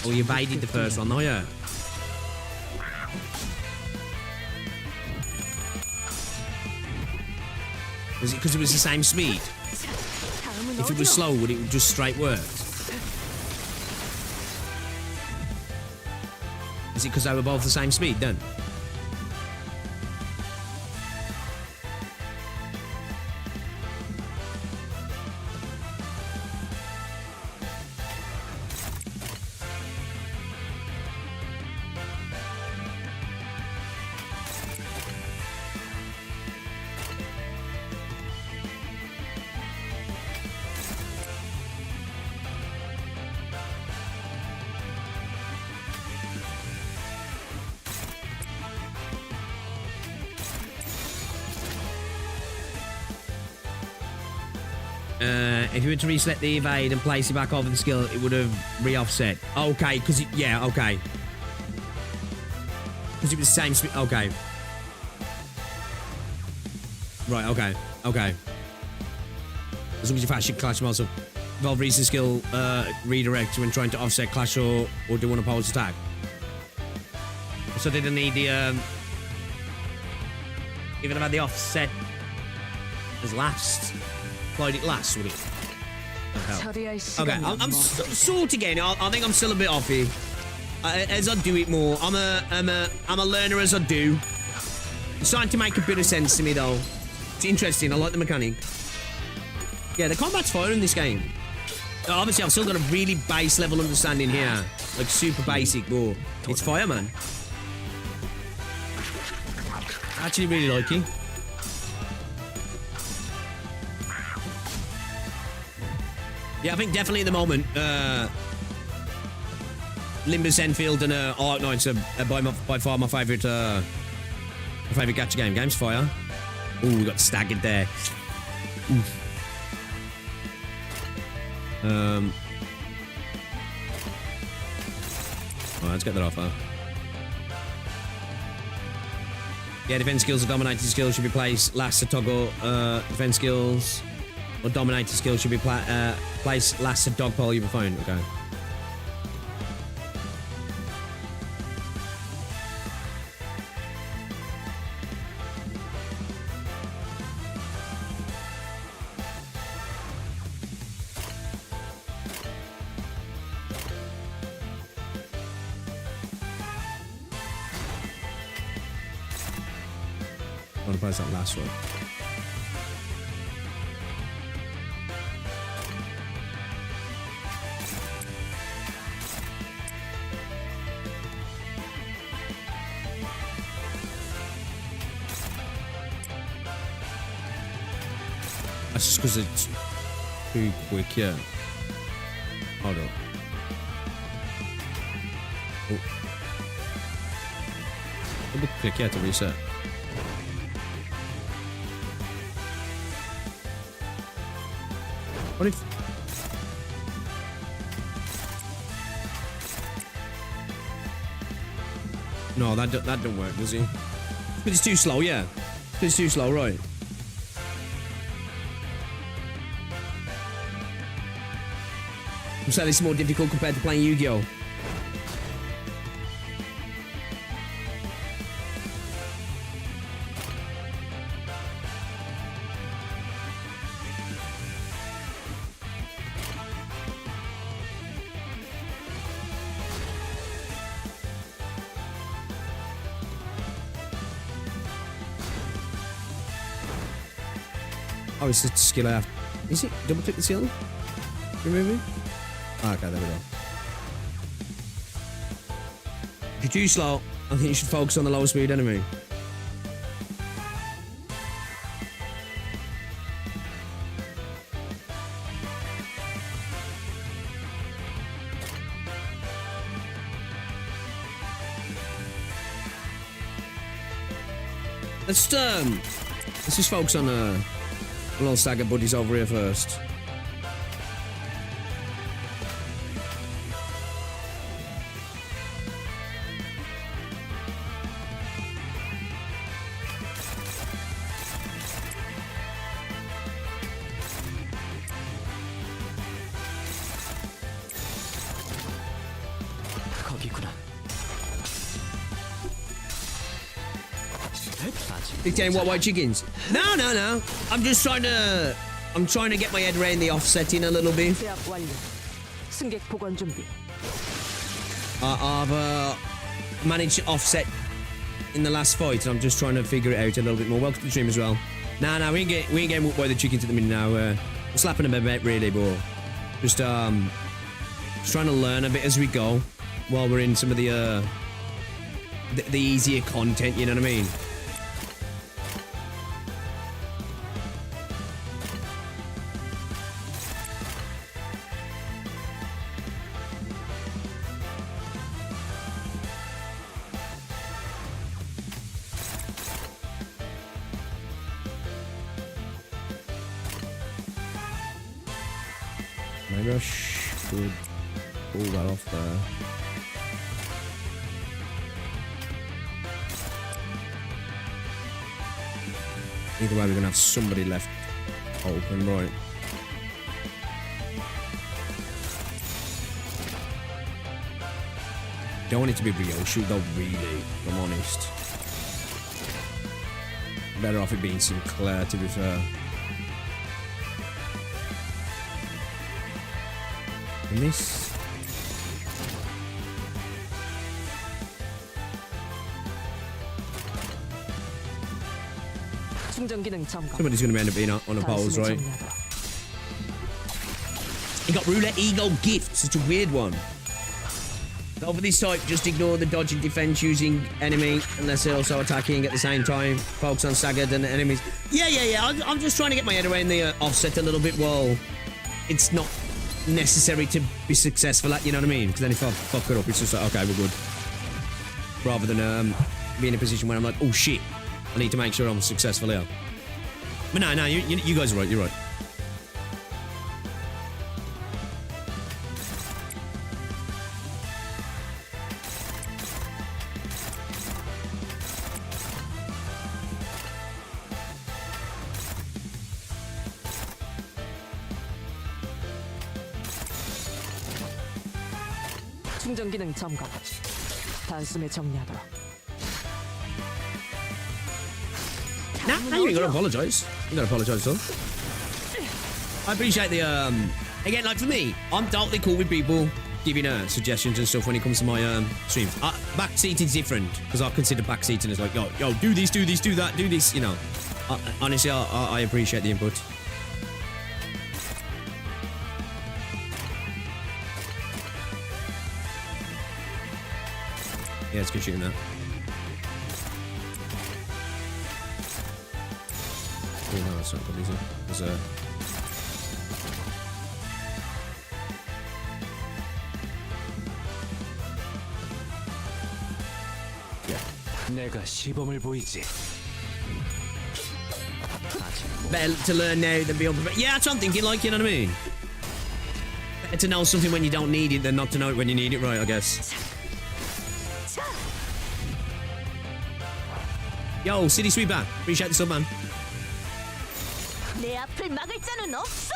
S1: Oh, you evaded the first one though, yeah. Was it because it was the same speed? If it was slow, would it just straight work? Is it because they were both the same speed then? If you were to reselect the evade and place it back over the skill, it would have re-offset. Okay, because it... Yeah, okay. Because it was the same speed... Okay. Right, okay. Okay. As long as you fast your clash, also evolve recent skill, redirect when trying to offset clash or do an opposed attack. So they didn't need the... Even if I had the offset as last... Applied it last, would it? Okay, I'm sort of getting it. I think I'm still a bit off here. As I do it more, I'm a learner as I do. It's starting to make a bit of sense to me though. It's interesting. I like the mechanic. Yeah, the combat's fire in this game. Obviously, I've still got a really base level understanding here, like super basic, but it's fire, man. I actually really like it. Yeah, I think definitely at the moment, Limbus Enfield and Arc Knights are by far my favourite gacha game. Game's fire. Ooh, we got staggered there. Oof. Oh, let's get that off, huh? Yeah, defense skills or dominating skills should be placed last to toggle defense skills. Or dominator skill should be placed last to dogpile your phone. Okay. I want to place that last one. That's just because it's too quick, yeah. Hold on. Oh. Double click, yeah, to reset. What if... No, that don't work, does it? But it's too slow, yeah. It's too slow, right? I'm saying it's more difficult compared to playing Yu-Gi-Oh! Oh, it's a skill I have. Is it? Double click the skill? Remove it? Oh, okay, there we go. If you're too slow, I think you should focus on the low speed enemy. Let's just focus on a little stack of buddies over here first.
S9: 거기구나.
S1: Big Game White Chickens. No. I'm trying to get my head around the offsetting a little bit.
S11: 제압 완료. 승객 보관 준비.
S1: I've managed to offset in the last fight, and I'm just trying to figure it out a little bit more. Welcome to the stream as well. No, we ain't getting whooped by the chickens at the minute now. We're slapping them a bit, really, but just trying to learn a bit as we go while we're in some of the easier content. You know what I mean? Maybe I should pull that off there. Either way, we're gonna have somebody left open, right? Don't want it to be Ryoshu though, really, if I'm honest. Better off it being Sinclair, to be fair. And this.
S11: 충전 기능 점검.
S1: Somebody's going to end up being on a poles, right? He got roulette ego gift. Such a weird one. Over this type, just ignore the dodge and defense using enemy unless they're also attacking at the same time. Focus on staggered and enemies. Yeah. I'm just trying to get my head around the offset a little bit while it's not necessary to be successful at, you know what I mean? Because then if I fuck it up, it's just like, okay, we're good. Rather than be in a position where I'm like, oh shit, I need to make sure I'm successful here. But no, you guys are right, you're right.
S11: 충전 기능 점검. 단숨에 정리하도록.
S1: Nah, you ain't gotta apologise. You don't apologise, son. I appreciate the again, like for me, I'm totally cool with people giving suggestions and stuff when it comes to my streams. Backseating's different because I consider backseating as like, yo, do this, do that, do this. You know, honestly, I appreciate the input. Yeah, it's good shooting that. Oh no, that's not good, is it? There's a...
S9: 내가 시범을 보이지.
S1: Better to learn now than be unprepared. Yeah, that's what I'm thinking, like, you know what I mean? Better to know something when you don't need it than not to know it when you need it, right, I guess. Yo, City Sweeper. Appreciate the sub, man.
S6: 내 앞을 막을 자는 없어.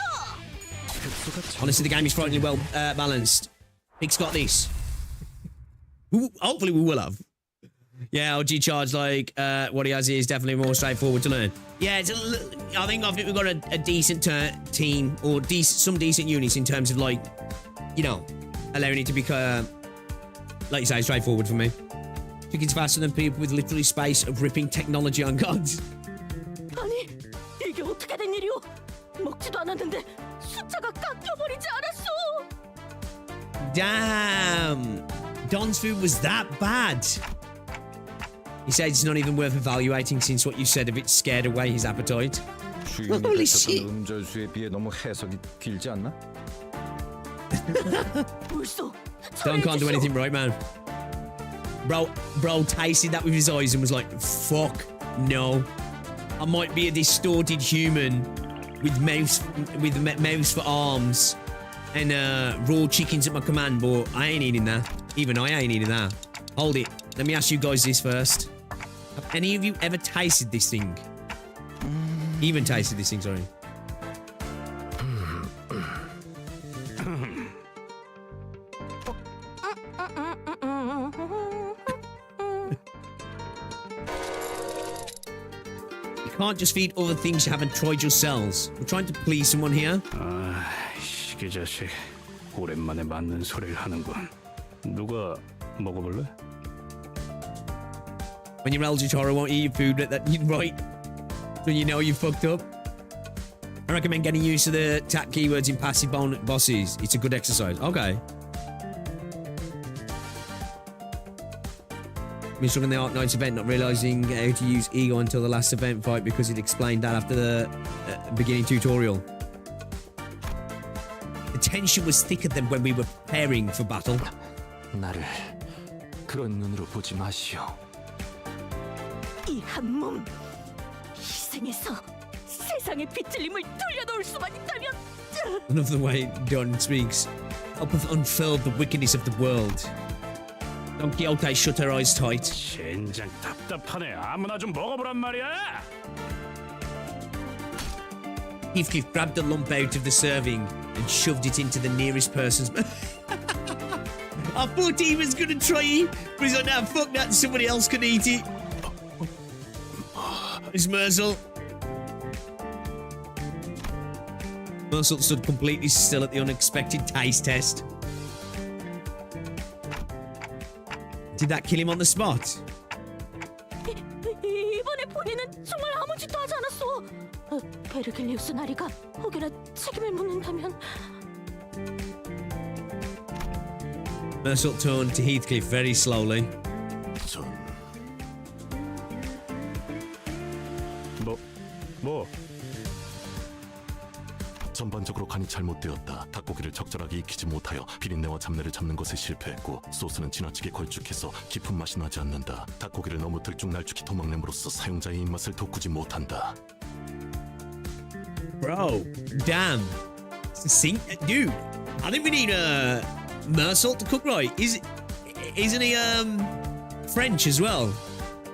S1: Honestly, the game is frighteningly well balanced. Pick's got this. Hopefully we will have. Yeah, LG Charge, like, what he has here is definitely more straightforward to learn. Yeah, it's I think we've got a decent team, or some decent units in terms of, like, you know, allowing it to be, like you say, straightforward for me. It's faster than people with literally space of ripping technology on gods.
S6: 아니, 이게 어떻게 된 일이오? 먹지도 않았는데 숫자가 깎여버리지 않았어.
S1: Damn! Don's food was that bad. He said it's not even worth evaluating since what you said of it scared away his appetite.
S5: 주인이
S1: Holy
S5: 뱉었던
S1: shit.
S5: 음절수에 비해 너무 해석이 길지 않나?
S6: 물소.
S1: Don can't do anything right, man. Bro tasted that with his eyes and was like, fuck no. I might be a distorted human with mouths for arms and raw chickens at my command, but I ain't eating that. Even I ain't eating that. Hold it. Let me ask you guys this first. Have any of you ever tasted this thing? Even tasted this thing, sorry. You can't just feed other things you haven't tried yourselves. We're trying to please someone here.
S4: 아, 시계 자식. 오랜만에 맞는 소리를 하는군. 누가 먹어볼래?
S1: When your LG Toro won't eat your food that you right, so you know you fucked up. I recommend getting used to the tap keywords in passive bosses. It's a good exercise. Okay. Been stuck in the Arc Knights event, not realizing how to use Ego until the last event fight because it explained that after the beginning tutorial. The tension was thicker than when we were preparing for battle.
S9: 나를 그런 눈으로 보지 마시오.
S6: 이 한 몸 희생해서 세상의 비틀림을 돌려놓을 수만 있다면.
S1: I love the way Don speaks. Help us unfurl the wickedness of the world. Don Quixote shut her eyes tight.
S4: 젠장 답답하네. 아무나 좀 먹어보란 말이야.
S1: Heathcliff grabbed a lump out of the serving and shoved it into the nearest person's mouth. I thought he was gonna try it, but he's like, nah, fuck that, somebody else can eat it. It's Merzel. Merzel stood completely still at the unexpected taste test. Did that kill him on the spot?
S6: 이번에 본인은 정말 아무 짓도 하지 않았어. 베르길리우스 나리가 혹여나 책임을 묻는다면.
S1: Merzel turned to Heathcliff very slowly.
S4: 뭐?
S8: 전반적으로 간이 잘못되었다. 닭고기를 적절하게 익히지 못하여 비린내와 잡내를 잡는 것에 실패했고 소스는 지나치게 걸쭉해서 깊은 맛이 나지 않는다. 닭고기를 너무 들쭉날쭉히 도막냄으로써 사용자의 입맛을 돋구지 못한다.
S1: Bro, damn. Dude, I think we need Merzel to cook right. Isn't he French as well?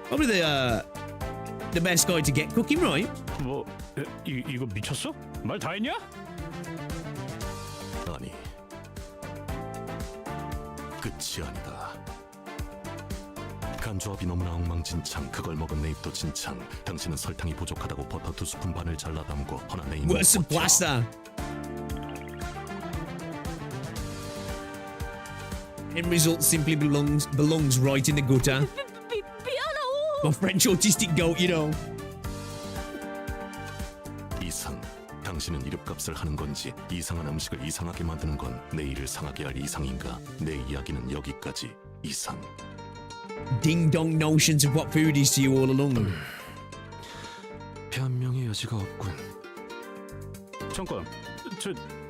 S1: Probably the best guy to get cooking right.
S4: 뭐? 이거 미쳤어? 말 다 했냐?
S8: 아니, 끝이 아니다. 간 조합이 너무나 엉망진창. 그걸 먹은 내 입도 진창. 당신은 설탕이 부족하다고 버터 2스푼 반을 잘라 담고 허나 내 입을
S1: Worse than blaster. End result simply belongs right in the gutter.
S6: 미안하오.
S1: My French autistic goat, you know.
S8: 이상. 당신은 이름값을 하는 건지 이상한 음식을 이상하게 만드는 건 내 일을 상하게 할 이상인가? 내 이야기는 여기까지. 이상.
S1: Ding-dong notions of what food is to you all along.
S9: 변명의 여지가 없군.
S4: 잠깐,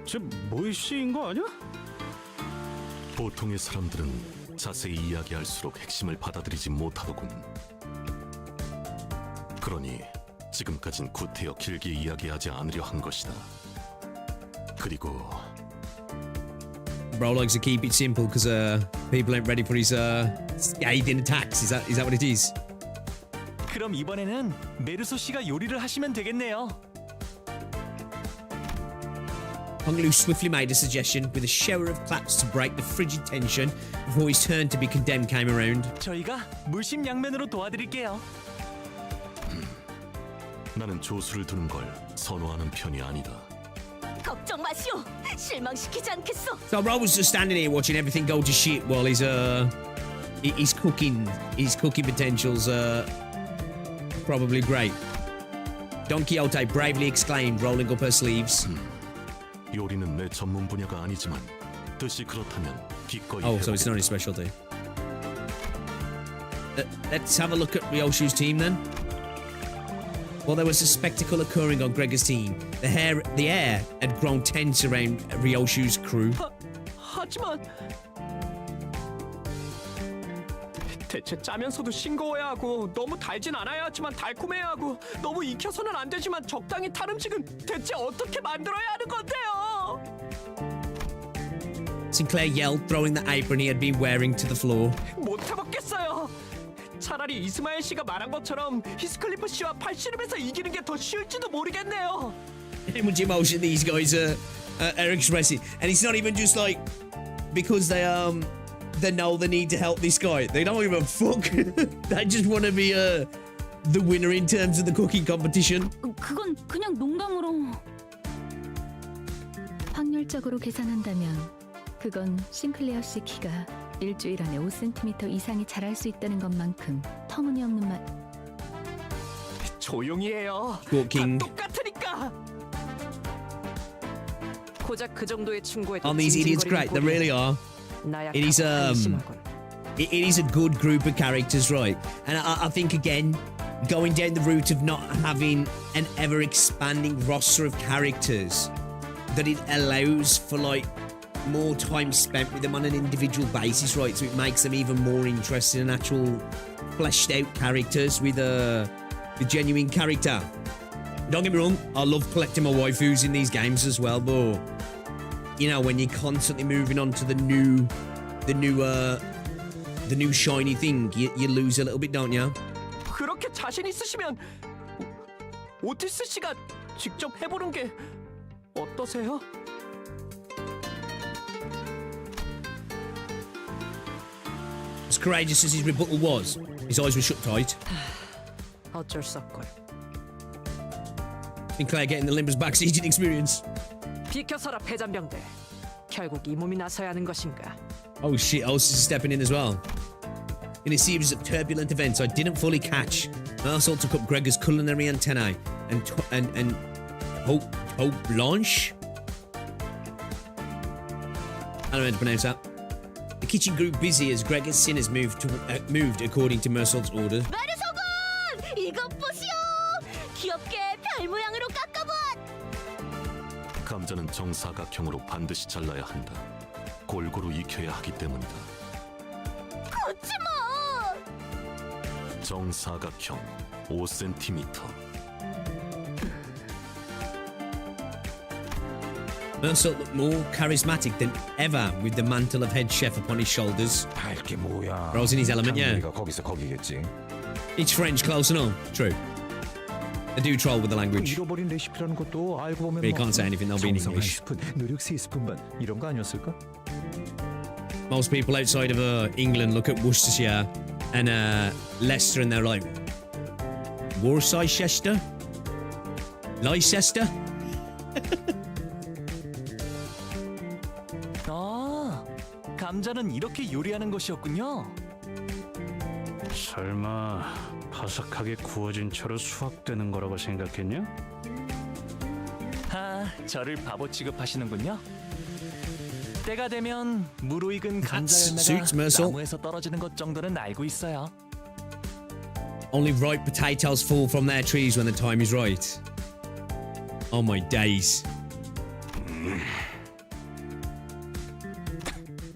S4: 쟤 모이씨인 거 아니야?
S8: 보통의 사람들은 자세히 이야기할수록 핵심을 받아들이지 못하더군. 그러니 지금까진 구태여 길게 이야기하지 않으려 한 것이다. 그리고
S1: Bro likes to keep it simple because people ain't ready for his scathing attacks. Is that what it is?
S7: 그럼 이번에는 메르소 씨가 요리를 하시면 되겠네요.
S1: Honglu swiftly made a suggestion with a shower of claps to break the frigid tension before his turn to be condemned came around.
S7: 저희가 물심양면으로 도와드릴게요.
S8: 나는 조수를 두는 걸 선호하는 편이 아니다.
S6: 걱정 마시오. 실망시키지 않겠어.
S1: So Rob was just standing here watching everything go to shit while his cooking potentials are probably great. Don Quixote bravely exclaimed, rolling up her sleeves.
S8: 요리는 내 전문 분야가 아니지만 뜻이 그렇다면 기꺼이
S1: Oh, so it's not his specialty. Let's have a look at Ryoshu's team then. While there was a spectacle occurring on Gregor's team, the air had grown tense around Ryoshu's crew.
S9: 하지만 대체 짜면서도 싱거워야 하고 너무 달진 않아야 하지만 달콤해야 하고 너무 익혀서는 안 되지만 적당히 탄 음식은 대체 어떻게 만들어야 하는 건데요?
S1: Sinclair yelled, throwing the apron he had been wearing to the floor.
S9: 못 해먹겠어요. 차라리 이스마엘 씨가 말한 것처럼 히스클리프 씨와 팔씨름에서 이기는 게 더 쉬울지도 모르겠네요.
S1: How much emotion these guys are expressing, and it's not even just like because they know they need to help this guy. They don't give a fuck. They just want to be the winner in terms of the cooking competition.
S10: 그건 그냥 농담으로.
S2: 확률적으로 계산한다면 그건 싱클레어 씨 키가 일주일 안에 5cm 이상이 자랄 수 있다는 것만큼 터무니없는 말.
S9: 조용히 해요.
S1: Cooking.
S9: 다 똑같으니까.
S11: 고작 그 정도의 충고에도
S1: Aren't these idiots great? They really are. It is it is a good group of characters, right? And I think again, going down the route of not having an ever expanding roster of characters, that it allows for like more time spent with them on an individual basis, right? So it makes them even more interesting and actual fleshed out characters with the genuine character. Don't get me wrong, I love collecting my waifus in these games as well, but you know, when you're constantly moving on to the new shiny thing, you lose a little bit, don't you?
S9: 그렇게 자신 있으시면 오티스 씨가 직접 해보는 게 어떠세요?
S1: As courageous as his rebuttal was, his eyes were shut tight.
S11: 어쩔 수 없군.
S1: Sinclair getting the Limbus back sieging experience.
S11: 비켜서라 패잔병들. 결국 이 몸이 나서야 하는 것인가?
S1: Oh shit, Else is stepping in as well. In a series of turbulent events I didn't fully catch, Marcel took up Gregor's culinary antennae and Hope Blanche? I don't know how to pronounce that. The kitchen grew busy as Gregor's sinners moved according to Mersault's order.
S6: 메르소군! 이것 보시오! 귀엽게 별 모양으로 깎아본!
S8: 감자는 정사각형으로 반드시 잘라야 한다. 골고루 익혀야 하기 때문이다.
S6: 그치마!
S8: 정사각형 5cm.
S1: Mersault looked more charismatic than ever with the mantle of head chef upon his shoulders.
S5: 이게 뭐야?
S1: Rose in his element, yeah.
S5: 당연히가 거기서 거기겠지.
S1: It's French, close enough. True. They do troll with the language.
S5: 잃어버린 레시피라는 것도 알고 보면
S1: But you can't say anything, they'll be in
S5: 정성 한
S1: English.
S5: 스푼, 노력 3스푼 반 이런 거 아니었을까?
S1: Most people outside of England look at Worcestershire and Leicester and they're like, Worcestershire? Leicester?
S7: 아, 감자는 이렇게 요리하는 것이었군요.
S4: 설마 바삭하게 구워진 채로 수확되는 거라고 생각했냐?
S7: 아, 저를 바보 취급하시는군요. 때가 되면 무르익은 감자
S1: suits
S7: 열매가
S1: Mersault.
S7: 나무에서 떨어지는 것 정도는 알고 있어요.
S1: Only ripe potatoes fall from their trees when the time is right. Oh my days.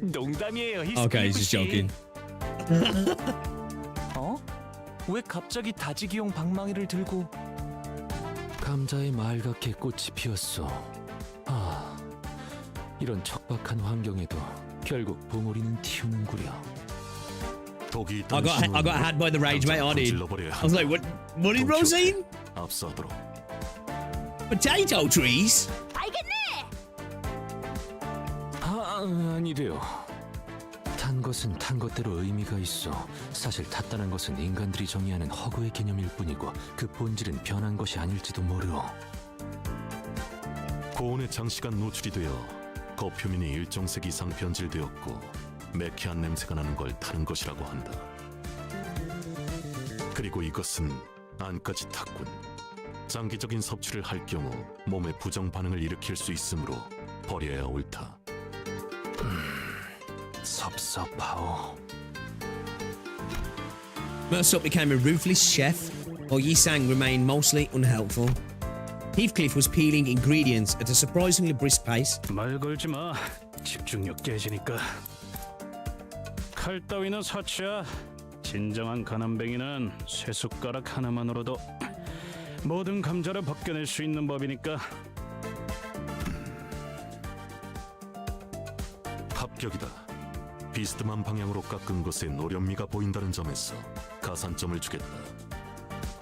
S7: 농담이에요,
S1: Okay, he's just
S7: 히스클리프 씨.
S1: joking.
S7: 어? 왜 갑자기 다지기용 방망이를 들고?
S9: 감자에 말갛게 꽃이 피었어. 아, 이런 척박한 환경에도 결국 봉우리는 튀우는구려.
S8: 독이
S1: I got had by the rage, mate. I did. I was like, what did Rosine?
S8: 압수하도록.
S1: Potato trees?
S6: 알겠네.
S5: 아니래요. 탄 것은 탄 것대로 의미가 있어. 사실 탔다는 것은 인간들이 정의하는 허구의 개념일 뿐이고 그 본질은 변한 것이 아닐지도 모르오.
S8: 고온에 장시간 노출이 되어 겉표면이 일정색 이상 변질되었고 매캐한 냄새가 나는 걸 타는 것이라고 한다. 그리고 이것은 안까지 탔군. 장기적인 섭취를 할 경우 몸에 부정 반응을 일으킬 수 있으므로 버려야 옳다.
S5: 섭섭하오.
S1: Mersup became a ruthless chef, while Yisang remained mostly unhelpful. Heathcliff was peeling ingredients at a surprisingly brisk pace.
S4: 말 걸지 마. 집중력 깨지니까. 칼 따위는 사치야. 진정한 가난뱅이는 쇠숟가락 하나만으로도 모든 감자를 벗겨낼 수 있는 법이니까.
S8: 합격이다. 비스듬한 방향으로 깎은 것에 노련미가 보인다는 점에서 가산점을 주겠다.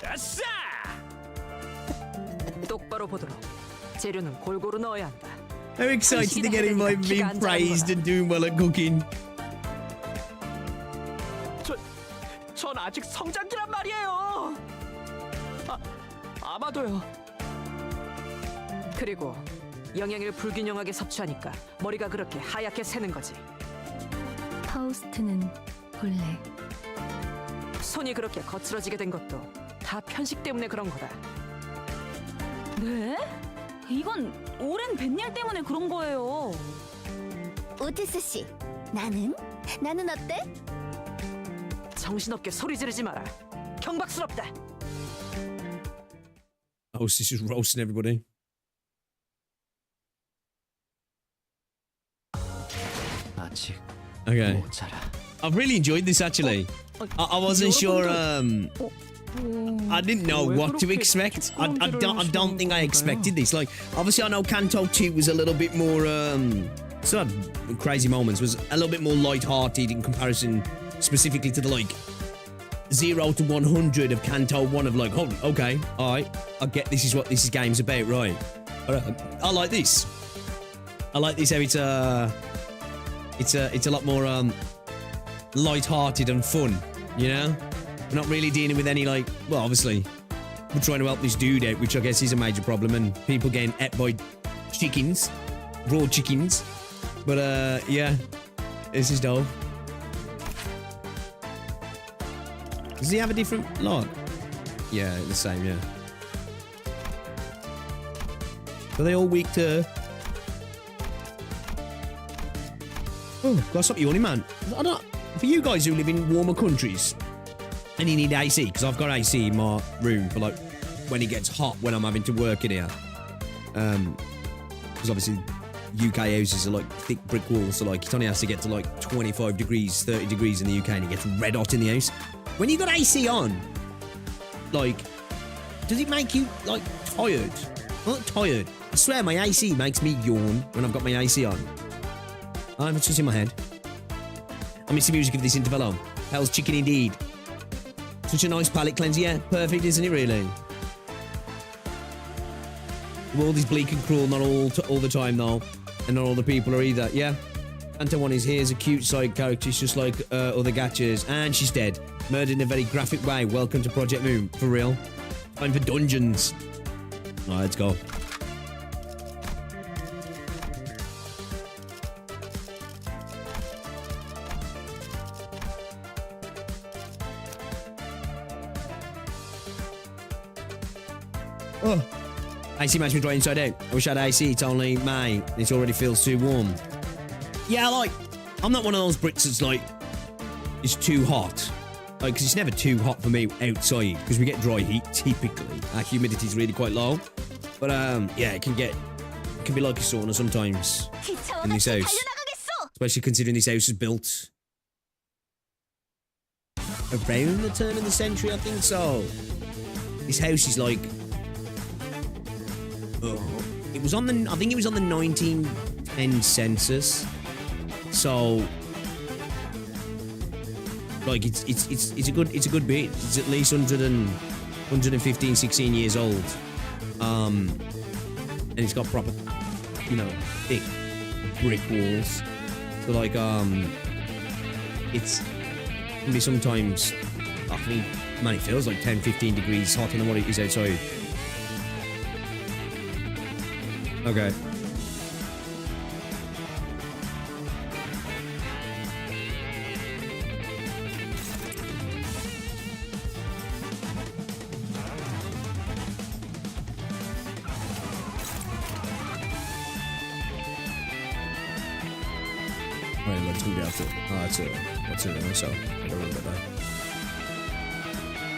S4: 아싸!
S11: 똑바로 보도록. 재료는 골고루 넣어야 한다.
S1: How excited to get him by being praised and doing well at cooking.
S9: 전 아직 성장기란 말이에요. 아마도요.
S11: 그리고 영양을 불균형하게 섭취하니까 머리가 그렇게 하얗게 새는 거지.
S2: 파우스트는 본래
S11: 손이 그렇게 거칠어지게 된 것도 다 편식 때문에 그런 거다.
S10: 네? 이건 오랜 뱃일 때문에 그런 거예요.
S6: 오티스 씨, 나는 어때?
S11: 정신없게 소리 지르지 마라. 경박스럽다.
S1: Oh, this is just roasting everybody.
S5: 아직
S1: Okay.
S5: 모자라.
S1: I've really enjoyed this actually. I wasn't sure. I didn't know what to expect. I don't think I expected this. Like, obviously, I know Canto 2 was a little bit more. Still had crazy moments. Was a little bit more light-hearted in comparison, specifically to the like 0 to 100 of Canto 1. Of like, oh, okay, all right, I get this is what this game's about, right? I like this. I like this. How it's a lot more light-hearted and fun, you know? We're not really dealing with any like, well, obviously we're trying to help this dude out, which I guess is a major problem, and people getting ate by chickens, raw chickens. But yeah, this is dope. Does he have a different log? Yeah, the same, yeah. Are they all weak to... Oh, gotta stop yawning, man. I don't... For you guys who live in warmer countries, and you need AC, because I've got AC in my room for like when it gets hot when I'm having to work in here. Because obviously UK houses are like thick brick walls, so like it only has to get to like 25 degrees, 30 degrees in the UK and it gets red hot in the house. When you got AC on, like, does it make you like tired? I'm not tired. I swear my AC makes me yawn when I've got my AC on. It's just in my head. I miss the music of this Intervallo. Hell's chicken indeed. Such a nice palate cleanser, yeah. Perfect, isn't it, really? The world is bleak and cruel, not all the time, though. And not all the people are either, yeah? Canto 1 is here as a cute side character, it's just like other gachas. And she's dead. Murdered in a very graphic way. Welcome to Project Moon, for real. Time for dungeons. Alright, let's go. Oh, AC makes me dry inside out. I wish I had AC. It's only May. It already feels too warm. Yeah, like, I'm not one of those Brits that's like, it's too hot. Like, because it's never too hot for me outside, because we get dry heat typically. Our humidity's really quite low. But yeah, it can be like a sauna sometimes in this house. Especially considering this house is built around the turn of the century, I think so. This house is like... It was on the, I think it was on the 1910 census. So Like it's a good bit. It's at least 115, 16 years old. And it's got proper, you know, thick brick walls. So like it's can be sometimes, I mean, man, it feels like 10, 15 degrees hotter than what it is outside. Okay. Right, let's go out to. Oh, that's it. What's it? So I don't remember that.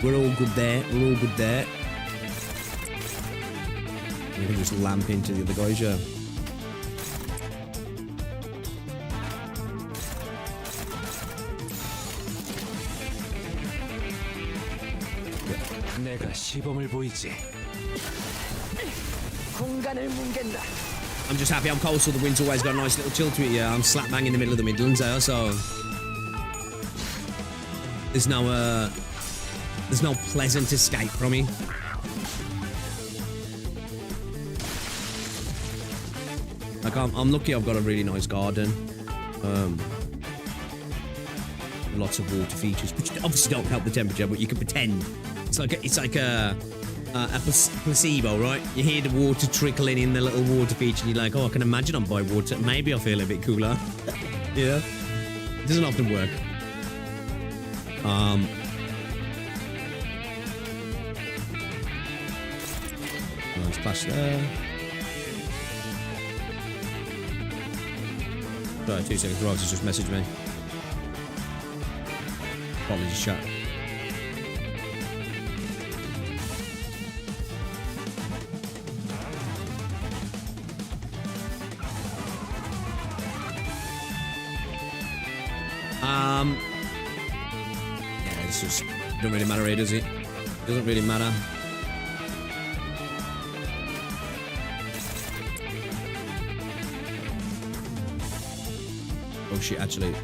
S1: We're all good there. We're all good there. We can just lamp into the other guys, yeah.
S5: 내가 시범을 보이지.
S11: 공간을 뭉갠다.
S1: I'm just happy I'm coastal. The wind's always got a nice little chill to it. Yeah, I'm slap bang in the middle of the Midlands there, so there's no pleasant escape from it. Like I'm lucky. I've got a really nice garden. Lots of water features, which obviously don't help the temperature, but you can pretend it's like a placebo, right? You hear the water trickling in the little water feature, and you're like, oh, I can imagine I'm by water. Maybe I'll feel a bit cooler. Yeah, it doesn't often work. Nice splash there. Sorry, 2 seconds. Ross has just messaged me. Apologies, chat. Yeah, it's just don't really matter here, does it? Doesn't really matter. Oh shit, actually,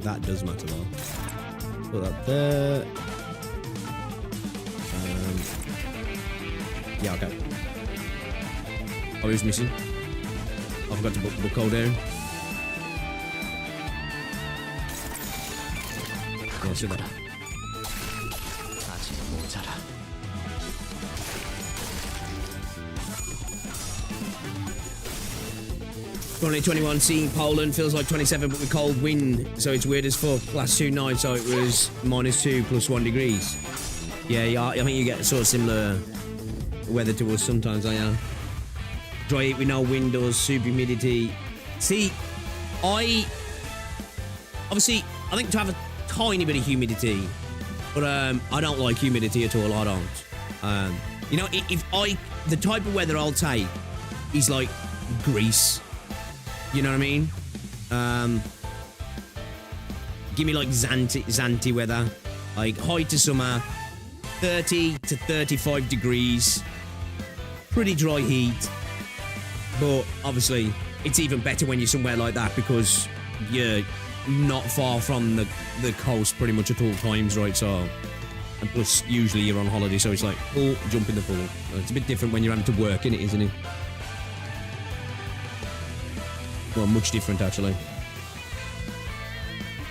S1: that does matter though. Put that there. Yeah, okay. Oh, he's missing. I forgot to put the code down. Yeah, so that.
S5: 아직 모자라.
S1: Currently 21, seeing Poland feels like 27, but with cold wind, so it's weird as fuck. Last 2 nights, so it was -2 + 1 degrees. Yeah, I think you get sort of similar weather to us sometimes. I am dry heat with no windows, super humidity. See, I think to have a tiny bit of humidity, but I don't like humidity at all. I don't. You know, the type of weather I'll take is like Greece. You know what I mean? Give me like Zanti weather, like height to summer, 30 to 35 degrees, pretty dry heat. But obviously, it's even better when you're somewhere like that because you're not far from the coast pretty much at all times, right? So, and plus usually you're on holiday, so it's like, oh, jump in the pool. It's a bit different when you're having to work in it, isn't it? Well, much different actually.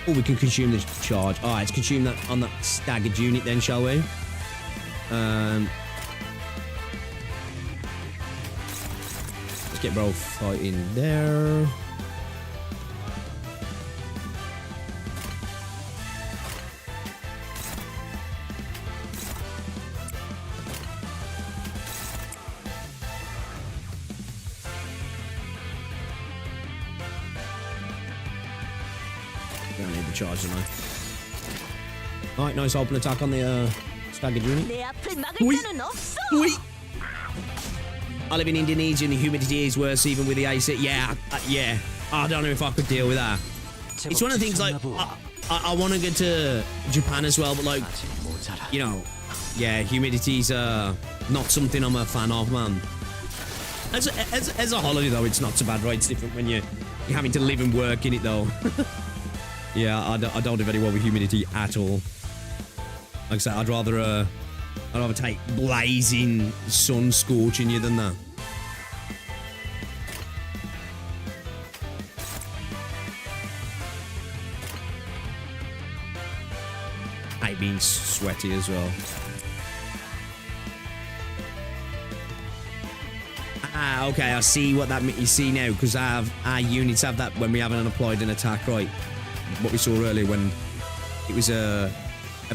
S1: Oh, we can consume the charge. All right, let's consume that on that staggered unit then, shall we? Let's get Bro fighting there. Don't need the charge, don't I? Alright, nice open attack on the staggered unit. Wait. I live in Indonesia and the humidity is worse even with the AC. Yeah, yeah. I don't know if I could deal with that. It's one of the things like I want to go to Japan as well, but like, you know, yeah, humidity's not something I'm a fan of, man. As a holiday though, it's not so bad, right? It's different when you're having to live and work in it though. Yeah, I don't do very well with humidity at all. Like I said, I'd rather take blazing sun scorching you than that. I hate being sweaty as well. Ah, okay, I see what that means. You see now, because our units have that when we haven't applied an attack, right? What we saw earlier when it was a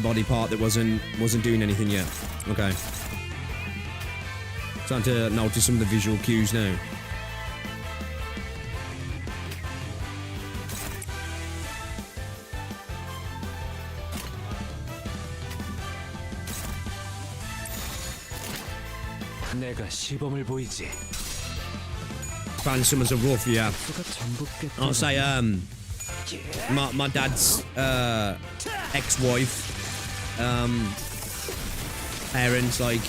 S1: body part that wasn't doing anything yet. Okay. Starting to notice some of the visual cues now.
S5: 내가 시범을 보이지.
S1: Find someone's a rough, yeah. I'll say, my dad's ex-wife, parents, like,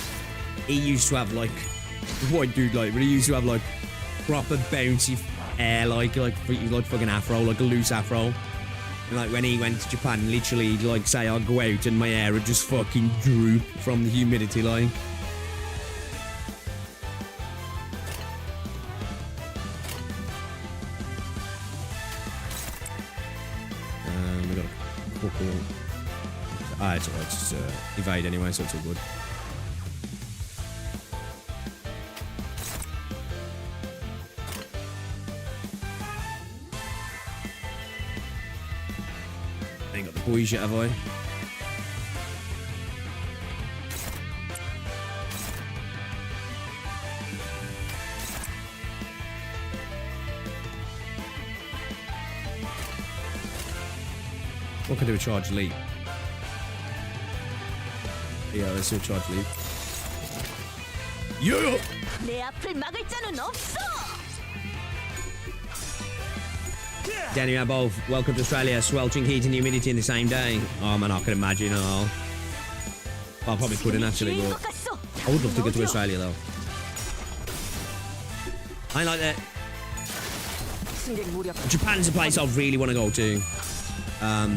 S1: he used to have like white dude, like, but he used to have like proper bouncy hair, like fucking afro, like a loose afro. And like when he went to Japan, literally, like, say I'd go out and my hair would just fucking droop from the humidity, like. We got a couple. Ah, it's alright. It's evade anyway, so it's all good. Ain't got the boys yet, have I? What can I do with charge leap? Yeah, let's do a charge leap. Yeah!
S6: 내 앞을 막을 자는 없어.
S1: Danny and both, welcome to Australia. Sweltering heat and humidity in the same day. Oh man, I can imagine. Oh, well, I probably couldn't actually, but I would love to go to Australia though. I like that. Japan's a place I really want to go to. I'd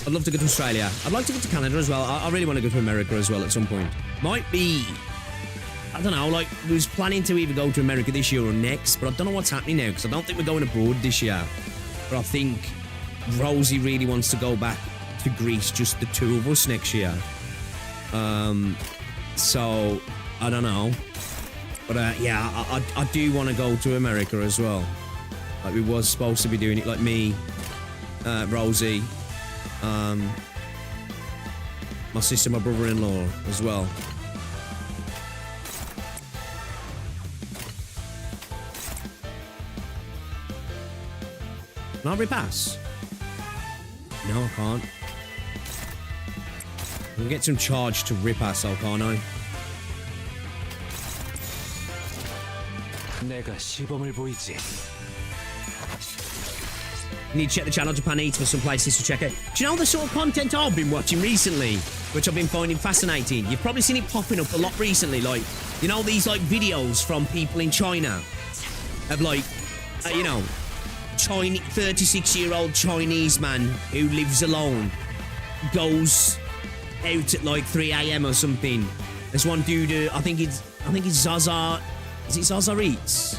S1: love to go to Australia. I'd like to go to Canada as well. I really want to go to America as well at some point. Might be, I don't know, like, we was planning to either go to America this year or next, but I don't know what's happening now, because I don't think we're going abroad this year. But I think Rosie really wants to go back to Greece, just the two of us next year. So, I don't know. But yeah, I do want to go to America as well. Like, we was supposed to be doing it, like me, Rosie, my sister, my brother-in-law as well. Can I repass? No, I can't. I can get some charge to repass, though, can't I?
S5: 내가 시범을 보이지.
S1: Need to check the channel Japan Eats for some places to check it. Do you know the sort of content I've been watching recently, which I've been finding fascinating? You've probably seen it popping up a lot recently, like, you know, these like videos from people in China of like, you know, 36-year-old Chinese man who lives alone goes out at like 3 a.m. or something. There's one dude, I think it's Zaza. Is it Zaza Eats?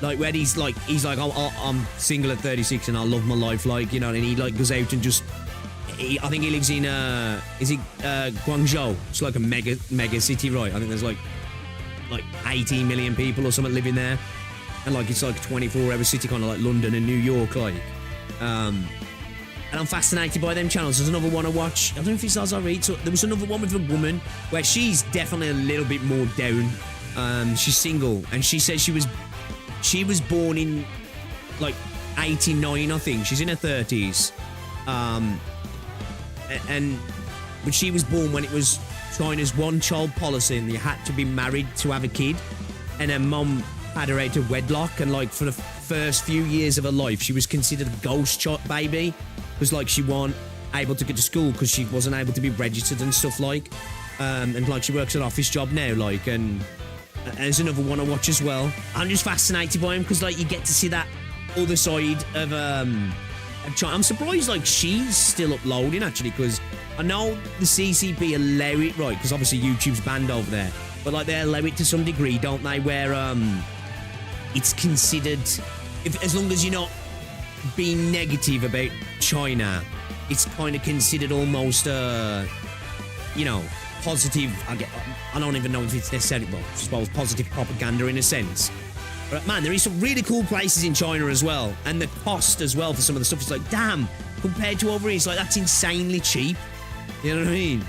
S1: Like, where he's like, I'm single at 36 and I love my life, like, you know, and he like goes out and just, I think he lives in, Guangzhou? It's like a mega city, right? I think there's like 18 million people or something living there. And like, it's like a 24-hour city, kind of like London and New York, like. And I'm fascinated by them channels. There's another one I watch. I don't know if it's Zaza Eats. There was another one with a woman where she's definitely a little bit more down. She's single, and she says she was born in like 89, I think. She's in her 30s. But she was born when it was China's one-child policy and you had to be married to have a kid. And her mum had her out of wedlock, and like for the first few years of her life, she was considered a ghost baby, because like she wasn't able to get to school because she wasn't able to be registered and stuff, like. And like she works an office job now, like, and there's another one I watch as well. I'm just fascinated by him because like you get to see that other side of China. I'm surprised like she's still uploading actually, because I know the CCP allow it, right? Because obviously YouTube's banned over there, but like they allow it to some degree, don't they? Where it's considered, as long as you're not being negative about China, it's kind of considered almost you know, positive. I don't even know if it's necessarily, well, I suppose positive propaganda in a sense. But man, there is some really cool places in China as well, and the cost as well for some of the stuff is like, damn, compared to over here, it's like that's insanely cheap. You know what I mean?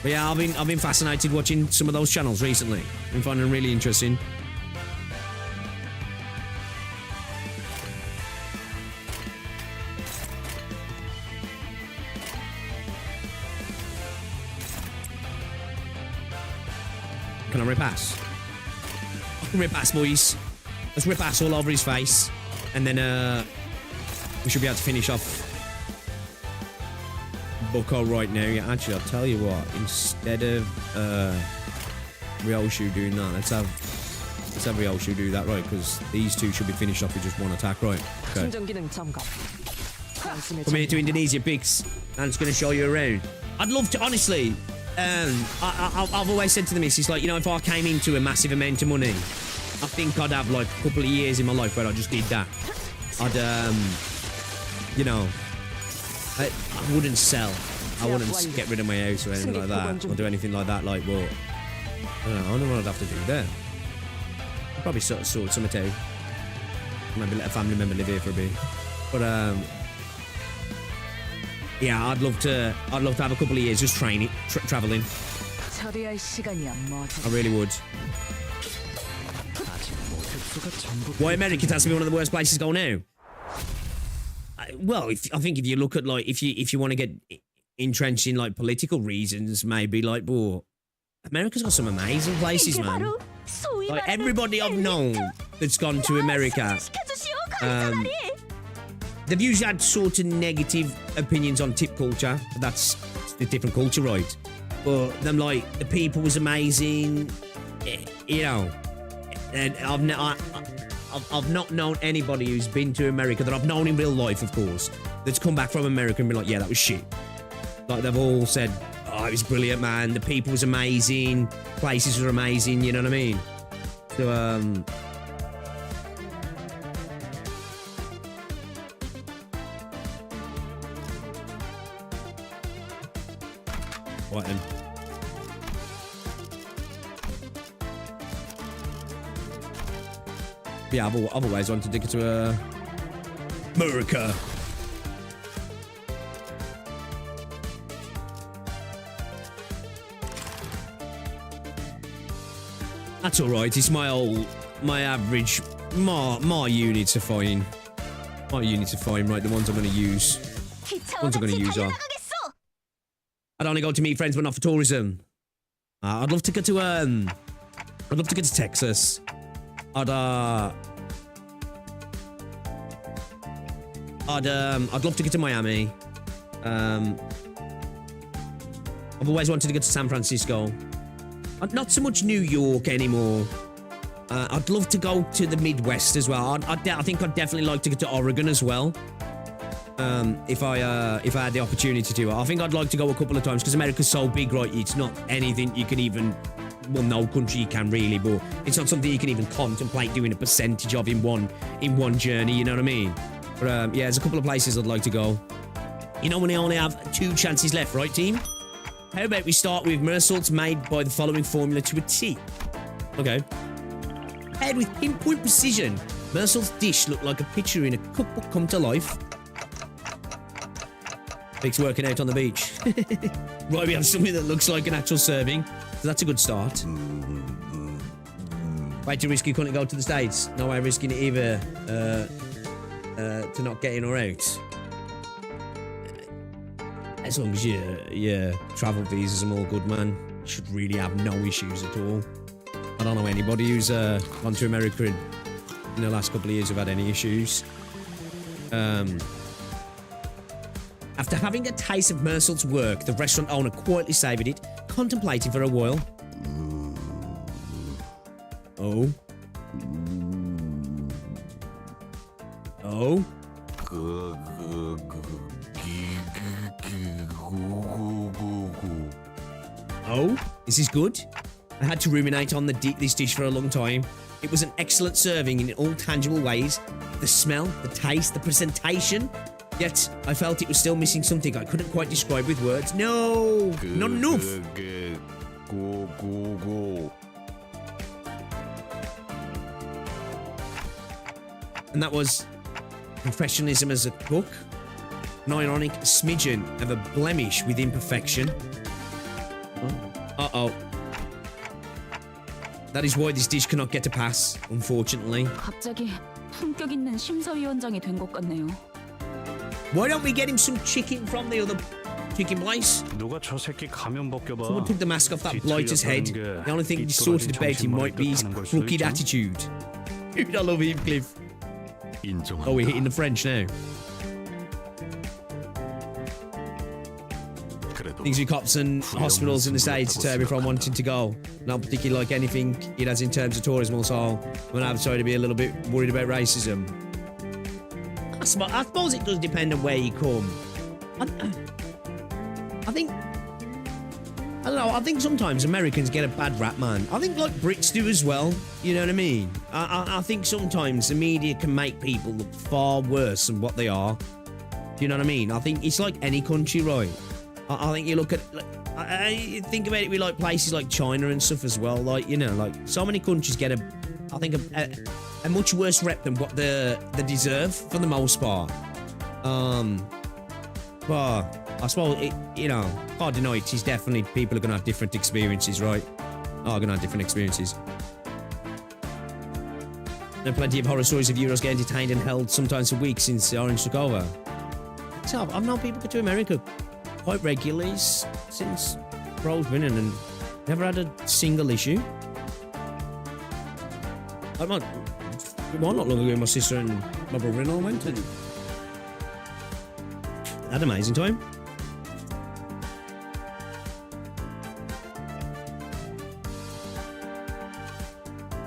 S1: But yeah, I've been fascinated watching some of those channels recently. Been finding them really interesting. Can I rip ass? I can rip ass, boys. Let's rip ass all over his face. And then we should be able to finish off Bucko right now. Yeah, actually, I'll tell you what. Instead of Ryoshu doing that, let's have Ryoshu do that, right? Because these two should be finished off with just one attack, right? Okay. Come here to Indonesia, Bix. And it's going to show you around. I'd love to, honestly. I've always said to the missus, like, you know, if I came into a massive amount of money, I think I'd have like a couple of years in my life where I just did that. I'd, you know, I wouldn't sell. I wouldn't get rid of my house or anything like that, or do anything like that. Like, well, I don't know what I'd have to do there. I'd probably sort of sort something out. Maybe let a family member live here for a bit. But yeah, I'd love to have a couple of years just traveling. I really would. Why America has to be one of the worst places to go now? Well, I think if you look at like if you want to get entrenched in like political reasons, maybe like, well, America's got some amazing places, man. Like everybody I've known that's gone to America, they've usually had sort of negative opinions on tip culture. But that's a different culture, right? But them like the people was amazing, you know. And I've not known anybody who's been to America that I've known in real life, of course, that's come back from America and been like, yeah, that was shit. Like they've all said, oh, it was brilliant, man. The people was amazing, places were amazing. You know what I mean? So what then? Yeah, I've always wanted to get to America. That's alright, it's my average, my units are fine. My units are fine, right, the ones I'm going to use. The ones I'm going to use are... I'd only go to meet friends but not for tourism. I'd love to go to, Texas. I'd love to get to Miami. I've always wanted to get to San Francisco. Not so much New York anymore. I'd love to go to the Midwest as well. I think I'd definitely like to get to Oregon as well. If I had the opportunity to. I think I'd like to go a couple of times because America's so big, right? It's not anything you can even. Well, no country you can really, but it's not something you can even contemplate doing a percentage of in one journey. You know what I mean? But yeah, there's a couple of places I'd like to go. You know, when I only have 2 chances left, right, team? How about we start with morsels made by the following formula to a T? Okay. Paired with pinpoint precision, Mersel's dish looked like a picture in a cookbook come to life. Big's working out on the beach. Right, we have something that looks like an actual serving. So that's a good start. Way too risky, couldn't go to the States. No way risking it either to not get in or out. As long as your travel visas are all good, man, you should really have no issues at all. I don't know anybody who's gone to America in the last couple of years who've had any issues. After having a taste of Mersel's work, the restaurant owner quietly savoured it, contemplating for a while. Oh. Oh. Oh, this is good. I had to ruminate on this dish for a long time. It was an excellent serving in all tangible ways. The smell, the taste, the presentation. Yet, I felt it was still missing something I couldn't quite describe with words. No, not enough. And that was professionalism as a cook. An ironic smidgen of a blemish with imperfection. Uh-oh. That is why this dish cannot get a pass, unfortunately.
S10: 갑자기 품격 있는 심사위원장이 된 것 같네요.
S1: Why don't we get him some chicken from the other chicken place?
S4: 누가 저 새끼 가면 벗겨봐.
S1: Someone took the mask off that blighter's head. The only thing distorted about him might be his crooked attitude. Dude, I love Heathcliff. Oh, we're hitting the French now. Things with cops and hospitals in the States deter me from wanting to go. Not particularly like anything it has in terms of tourism, so I'm outside to be a little bit worried about racism. I suppose it does depend on where you come. I think... I don't know, I think sometimes Americans get a bad rap, man. I think like Brits do as well, you know what I mean? I think sometimes the media can make people look far worse than what they are. Do you know what I mean? I think it's like any country, right? I think you look at... I think about it with like places like China and stuff as well. Like, you know, like so many countries get a much worse rep than what they deserve for the most part. But I suppose it, you know, hard to know. It's definitely people are gonna have different experiences, right? Are gonna have different experiences. There are plenty of horror stories of Euros getting detained and held sometimes for weeks since the Orange took over. So I've known people go to America quite regularly since Bro's been in and never had a single issue. Not long ago, my sister and my brother-in-law went and had an amazing time.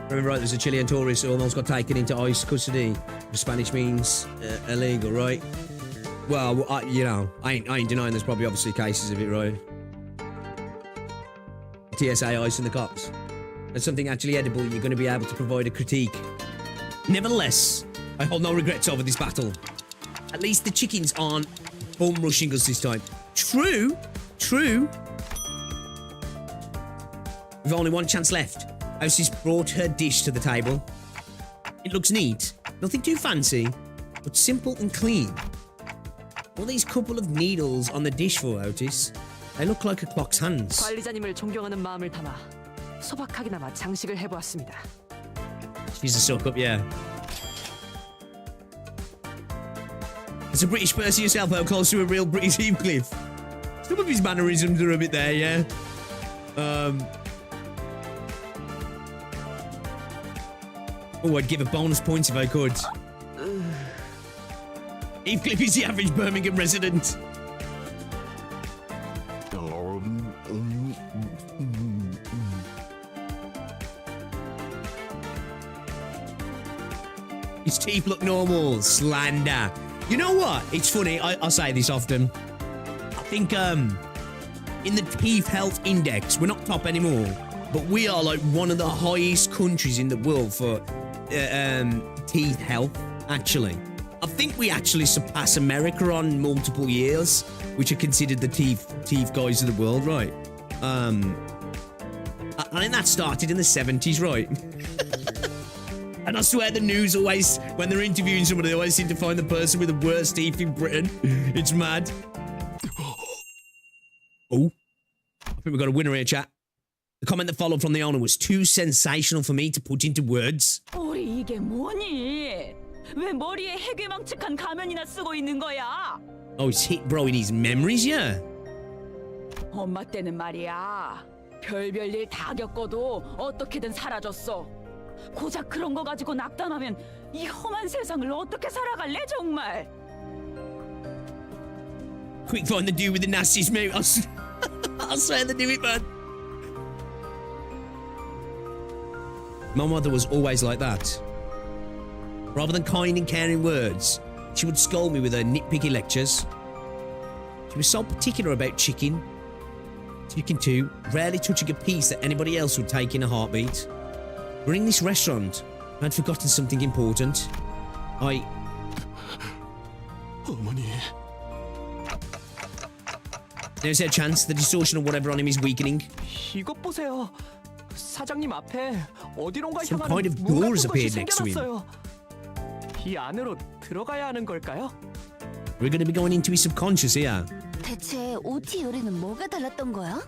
S1: Remember, right, there's a Chilean tourist who almost got taken into ICE custody for Spanish means illegal, right? Well, you know, I ain't denying there's probably obviously cases of it, right? TSA, ICE and the cops. There's something actually edible, you're going to be able to provide a critique. Nevertheless, I hold no regrets over this battle. At least the chickens aren't bum rushing us this time. True. We've only one chance left. Hostess brought her dish to the table. It looks neat. Nothing too fancy, but simple and clean. All these couple of needles on the dish for, Otis. They look like a clock's hands.
S11: 관리자님을 존경하는 마음을 담아 소박하게나마 장식을 해보았습니다.
S1: She's a suck up, yeah. As a British person yourself, how close to a real British Heathcliff? Some of his mannerisms are a bit there, yeah. Oh, I'd give a bonus points if I could. Heathcliff is the average Birmingham resident. His teeth look normal. Slander. You know what? It's funny. I say this often. I think in the teeth health index, we're not top anymore, but we are like one of the highest countries in the world for teeth health. Actually, I think we actually surpass America on multiple years, which are considered the teeth guys of the world, right? I think that started in the 70s, right? And I swear the news always, when they're interviewing somebody, they always seem to find the person with the worst teeth in Britain. It's mad. Oh, I think we've got a winner here, chat. The comment that followed from the owner was too sensational for me to put into words.
S10: 우리 이게 뭐니? 왜 머리에 해괴망측한 가면이나 쓰고 있는 거야?
S1: Oh, it's hit bro in his memories, yeah.
S10: 엄마 때는 말이야. 별별 일 다 겪어도 어떻게든 사라졌어. 고작 그런 거 가지고 낙담하면 이 험한 세상을 어떻게 살아갈래 정말?
S1: Quick find the dude with the nastiest move. I'll swear they do it, man. My mother was always like that. Rather than kind and caring words, she would scold me with her nitpicky lectures. She was so particular about chicken too, rarely touching a piece that anybody else would take in a heartbeat. We're in this restaurant. I'd forgotten something important.
S8: 어머니.
S1: There's a chance the distortion or whatever on him is weakening.
S9: 이것 보세요. 사장님 앞에 어디론가
S1: Some
S9: 향하는
S1: kind of
S9: 문
S1: doors
S9: 같은 것이
S1: appeared next to him.
S9: 생겨났어요. 이 안으로 들어가야 하는 걸까요?
S1: We're going to be going into his subconscious here.
S6: 대체 OT 요리는 뭐가 달랐던 거야?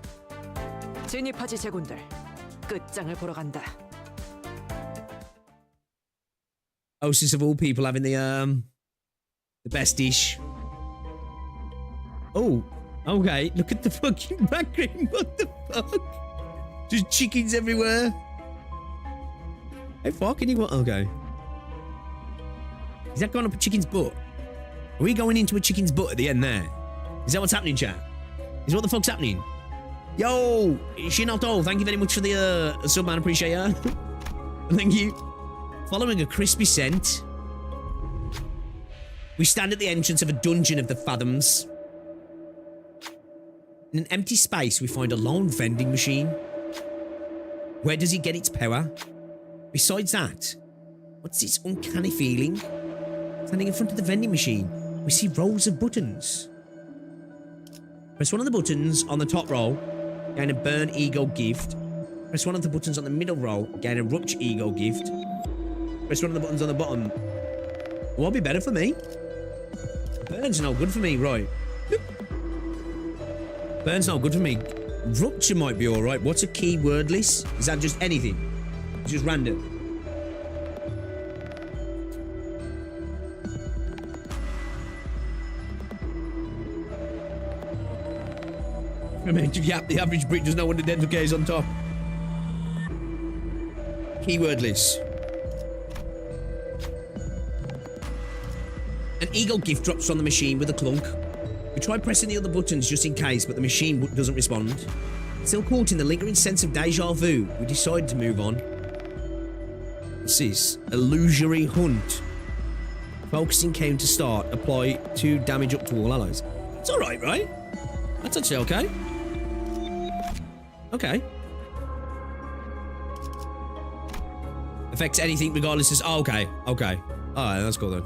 S11: 진입하지 제군들. 끝장을 보러 간다.
S1: Hostess of all people having the best dish. Oh, okay. Look at the fucking background. What the fuck? Just chickens everywhere. How far can you go? Okay. Is that going up a chicken's butt? Are we going into a chicken's butt at the end there? Is that what's happening, chat? Is what the fuck's happening? Yo, Shinoto, thank you very much for the sub, man. Appreciate ya. Thank you. Following a crispy scent, we stand at the entrance of a dungeon of the fathoms. In an empty space, we find a lone vending machine. Where does it get its power? Besides that, what's this uncanny feeling? Standing in front of the vending machine, we see rows of buttons. Press one of the buttons on the top row, gain a burn ego gift. Press one of the buttons on the middle row, gain a rupture ego gift. Press one of the buttons on the bottom. Won't be better for me. Burn's no good for me, right? Burn's no good for me. Rupture might be alright. What's a keyword list? Is that just anything? It's just random. I mean, yeah, the average brick does know when the dental K is on top. Keyword list. An ego gift drops on the machine with a clunk. We try pressing the other buttons just in case, but the machine doesn't respond. Still caught in the lingering sense of deja vu, we decide to move on. What's this? Illusory hunt. Focusing counter start. Apply 2 damage up to all allies. It's alright, right? That's actually okay. Okay. Affects anything regardless of... Oh, okay. Okay. Alright, that's cool then.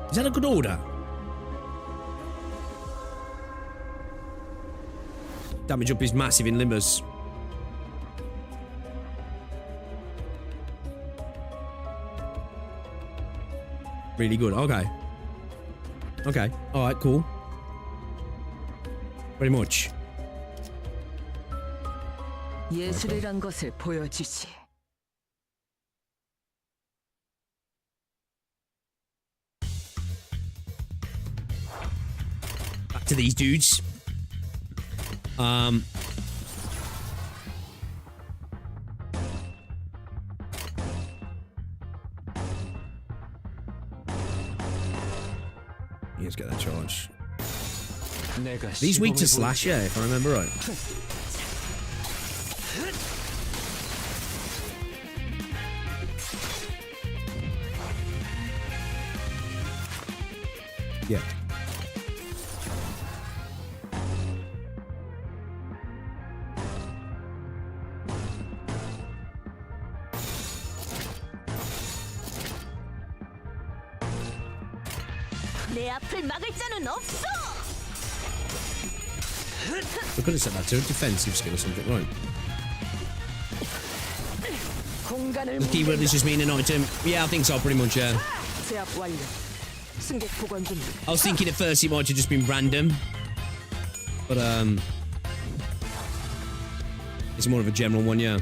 S1: Is that a good order? Damage up is massive in Limbus. Really good. Okay. Okay. Alright, cool. Very much.
S11: 예술이란 것을 보여주지.
S1: Back to these dudes. Let's get that charge. These weak to slash, yeah, if I remember right. Yeah.
S6: 내 앞을 막을 자는 없어.
S1: We could have set that to a defensive skill or something, right? The keyword is just mean an item. Yeah, I think so, pretty much, yeah.
S11: 제압 완료. 승객 보관 준비.
S1: I was thinking at first it might have just been random. But, it's more of a general one, yeah.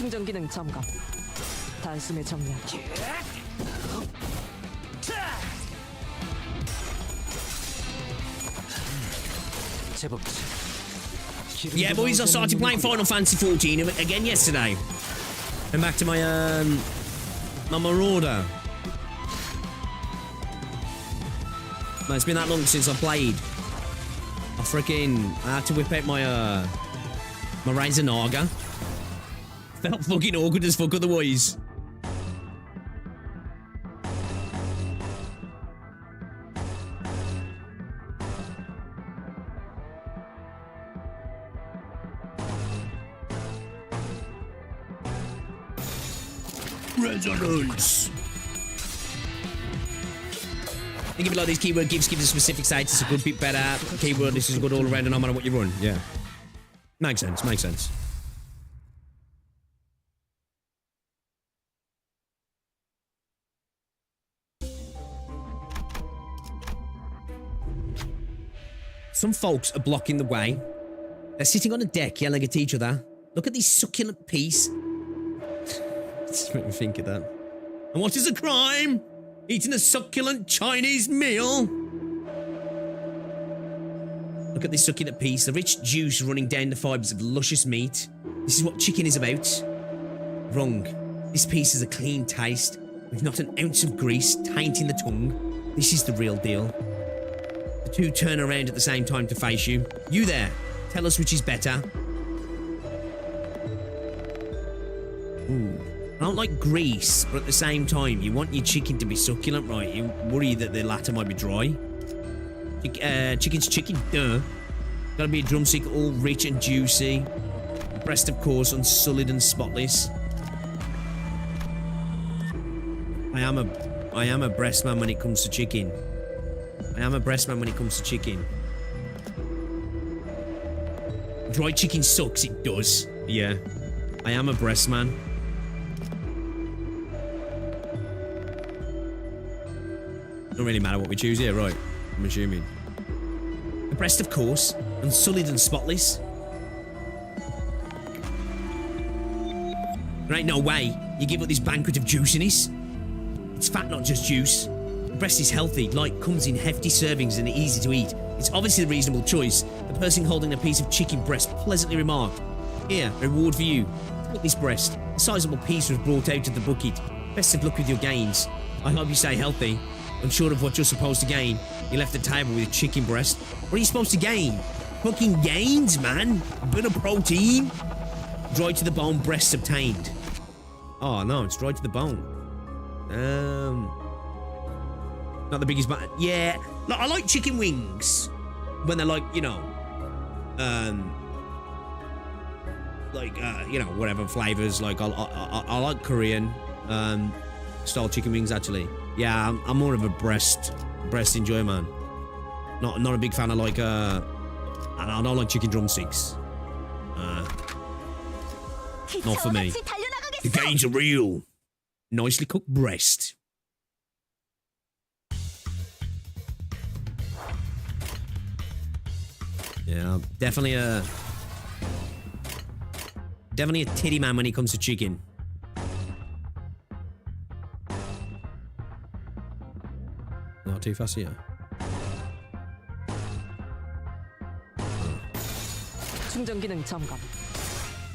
S11: 충전 기능 점검. 단숨에 정리하기.
S5: 제법이지.
S1: Yeah, boys, I started playing Final Fantasy 14 again yesterday. And back to my my Marauder. Man, it's been that long since I played. I had to whip out my my Razor Naga. Felt fucking awkward as fuck otherwise. Resonance. Think of it like these keyword gives a specific site. It's a good bit better. Keyword, this is good all around, and no matter what you run. Yeah. Makes sense, makes sense. Some folks are blocking the way. They're sitting on a deck yelling at each other. Look at these succulent peas. Just make me think of that. And what is a crime? Eating a succulent Chinese meal? Look at this succulent piece, the rich juice running down the fibres of luscious meat. This is what chicken is about. Wrong. This piece has a clean taste, with not an ounce of grease tainting the tongue. This is the real deal. The two turn around at the same time to face you. You there, tell us which is better. Ooh. I don't like grease, but at the same time, you want your chicken to be succulent, right? You worry that the latter might be dry. Chicken's chicken, duh. Gotta be a drumstick, all rich and juicy. Breast, of course, unsullied and spotless. I am a breast man when it comes to chicken. I am a breast man when it comes to chicken. Dry chicken sucks, it does. Yeah. I am a breast man. Don't really matter what we choose here, right? I'm assuming. The breast, of course, unsullied and spotless. There ain't no way you give up this banquet of juiciness. It's fat, not just juice. The breast is healthy, light, comes in hefty servings and easy to eat. It's obviously the reasonable choice. The person holding a piece of chicken breast pleasantly remarked, "Here, reward for you. Look at this breast. A sizable piece was brought out of the bucket. Best of luck with your gains. I hope you stay healthy. Unsure of what you're supposed to gain, you left the table with a chicken breast. What are you supposed to gain? Fucking gains, man. A bit of protein. Dry to the bone breasts obtained." Oh no, it's dry to the bone. Not the biggest, but yeah. I like chicken wings when they're like, you know, whatever flavors. Like I like Korean style chicken wings actually. Yeah, I'm more of a breast enjoyer, man. Not a big fan of like I don't like chicken drumsticks. Not for me. The gains are real. Nicely cooked breast. Yeah, definitely a titty man when it comes to chicken. Not too fast here.
S11: 충전 기능 점검.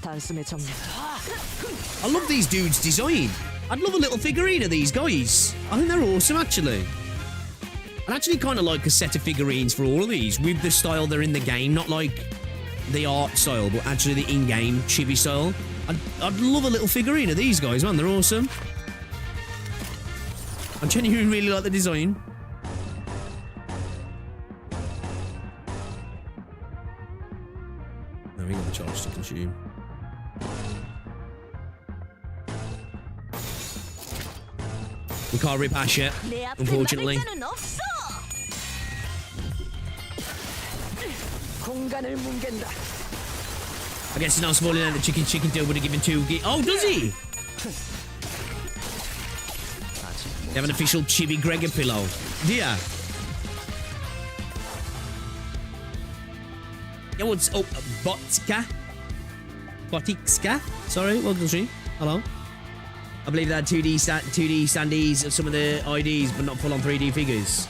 S11: 단숨에 정리.
S1: I love these dudes' design. I'd love a little figurine of these guys. I think they're awesome, actually. I'd actually kind of like a set of figurines for all of these with the style they're in the game, not like the art style, but actually the in-game chibi style. I'd love a little figurine of these guys, man. They're awesome. I genuinely really like the design. No, we got the charge to consume. We can't repass yet, unfortunately. I guess it's not spoiling that the chicken tail would have given 2 gig. Oh, does he? They have an official Chibi Gregor pillow. Yeah. Yeah, what's up, Botka? Botikska. Sorry, welcome to stream. Hello. I believe they had 2D standees of some of the IDs, but not full-on 3D figures.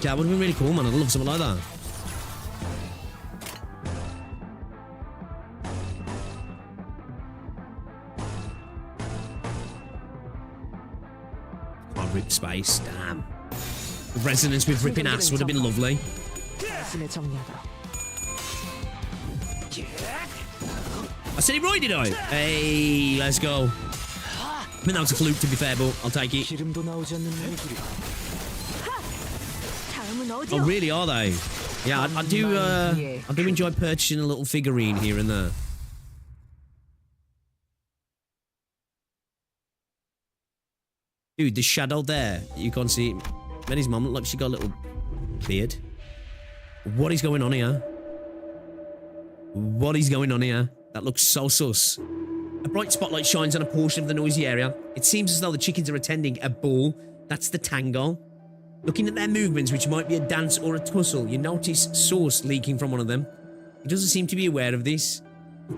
S1: Yeah, that would have been really cool, man. I'd love something like that. Oh, rip space. Damn. The resonance with ripping ass would have been lovely.
S11: 말씀에 정리하도록.
S1: I said it right, did I? Hey, let's go. I mean, that was a fluke, to be fair, but I'll take it.
S5: 기름도 나오지 않는 놈이구려.
S6: 다음은
S1: Oh,
S6: 어디요?
S1: really, are they? Yeah, I do enjoy purchasing a little figurine here and there. Dude, the shadow there, you can't see it. Manny's mum looked like she got a little beard. What is going on here? What is going on here? That looks so sus. A bright spotlight shines on a portion of the noisy area. It seems as though the chickens are attending a ball. That's the tango. Looking at their movements, which might be a dance or a tussle, you notice sauce leaking from one of them. He doesn't seem to be aware of this.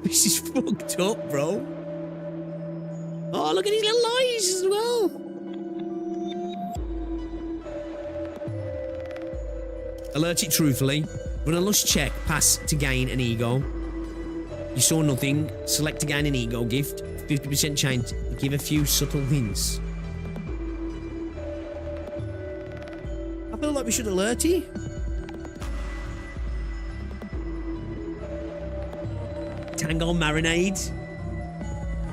S1: This is fucked up, bro. Oh, look at his little eyes as well. Alert it truthfully. Run a lust check. Pass to gain an ego. You saw nothing. Select to gain an ego gift. 50% chance. Give a few subtle hints. I feel like we should alert it. Tango marinade.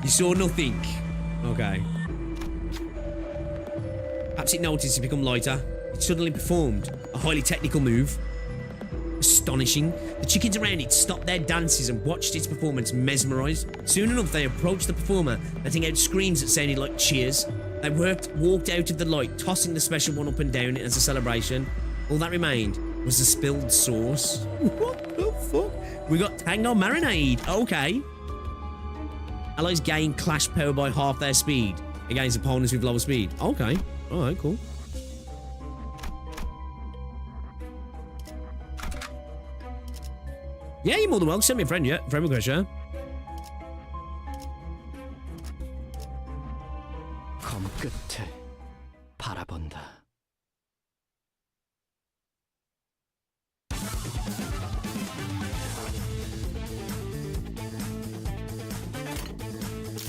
S1: You saw nothing. Okay. Perhaps it noticed it become lighter. It suddenly performed a highly technical move. Astonishing. The chickens around it stopped their dances and watched its performance mesmerized. Soon enough, they approached the performer, letting out screams that sounded like cheers. They walked out of the light, tossing the special one up and down as a celebration. All that remained was the spilled sauce. What the fuck? We got tango marinade. Okay. Allies gain clash power by half their speed against opponents with lower speed. Okay. Alright, cool. Yeah, you're more than welcome. Send me a friend, yeah. Friend request, yeah.
S9: 검 끝을 바라본다.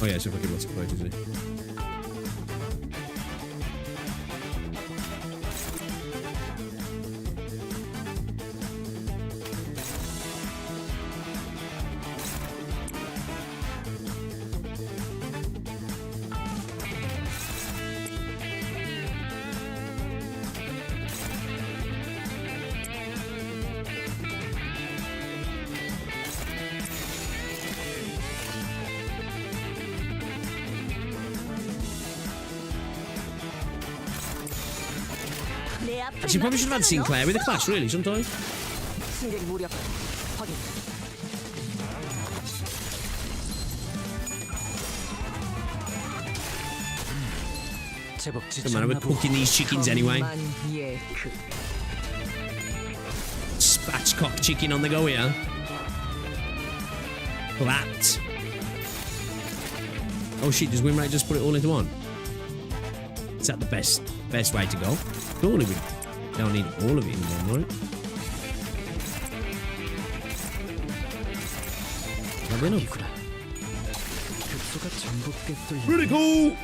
S1: Oh yeah, so if I give lots of photos, isn't it? Actually, probably should have had Sinclair with a clash, really, sometimes.
S11: 승객 무력 확인.
S5: 제법
S1: Doesn't matter, we're cooking these chickens anyway.
S11: 예크.
S1: Spatchcock chicken on the go here. That. Oh shit, does Winrate just put it all into one? Is that the best way to go? Surely we don't need all of it in one, right? Have we enough? Pretty cool!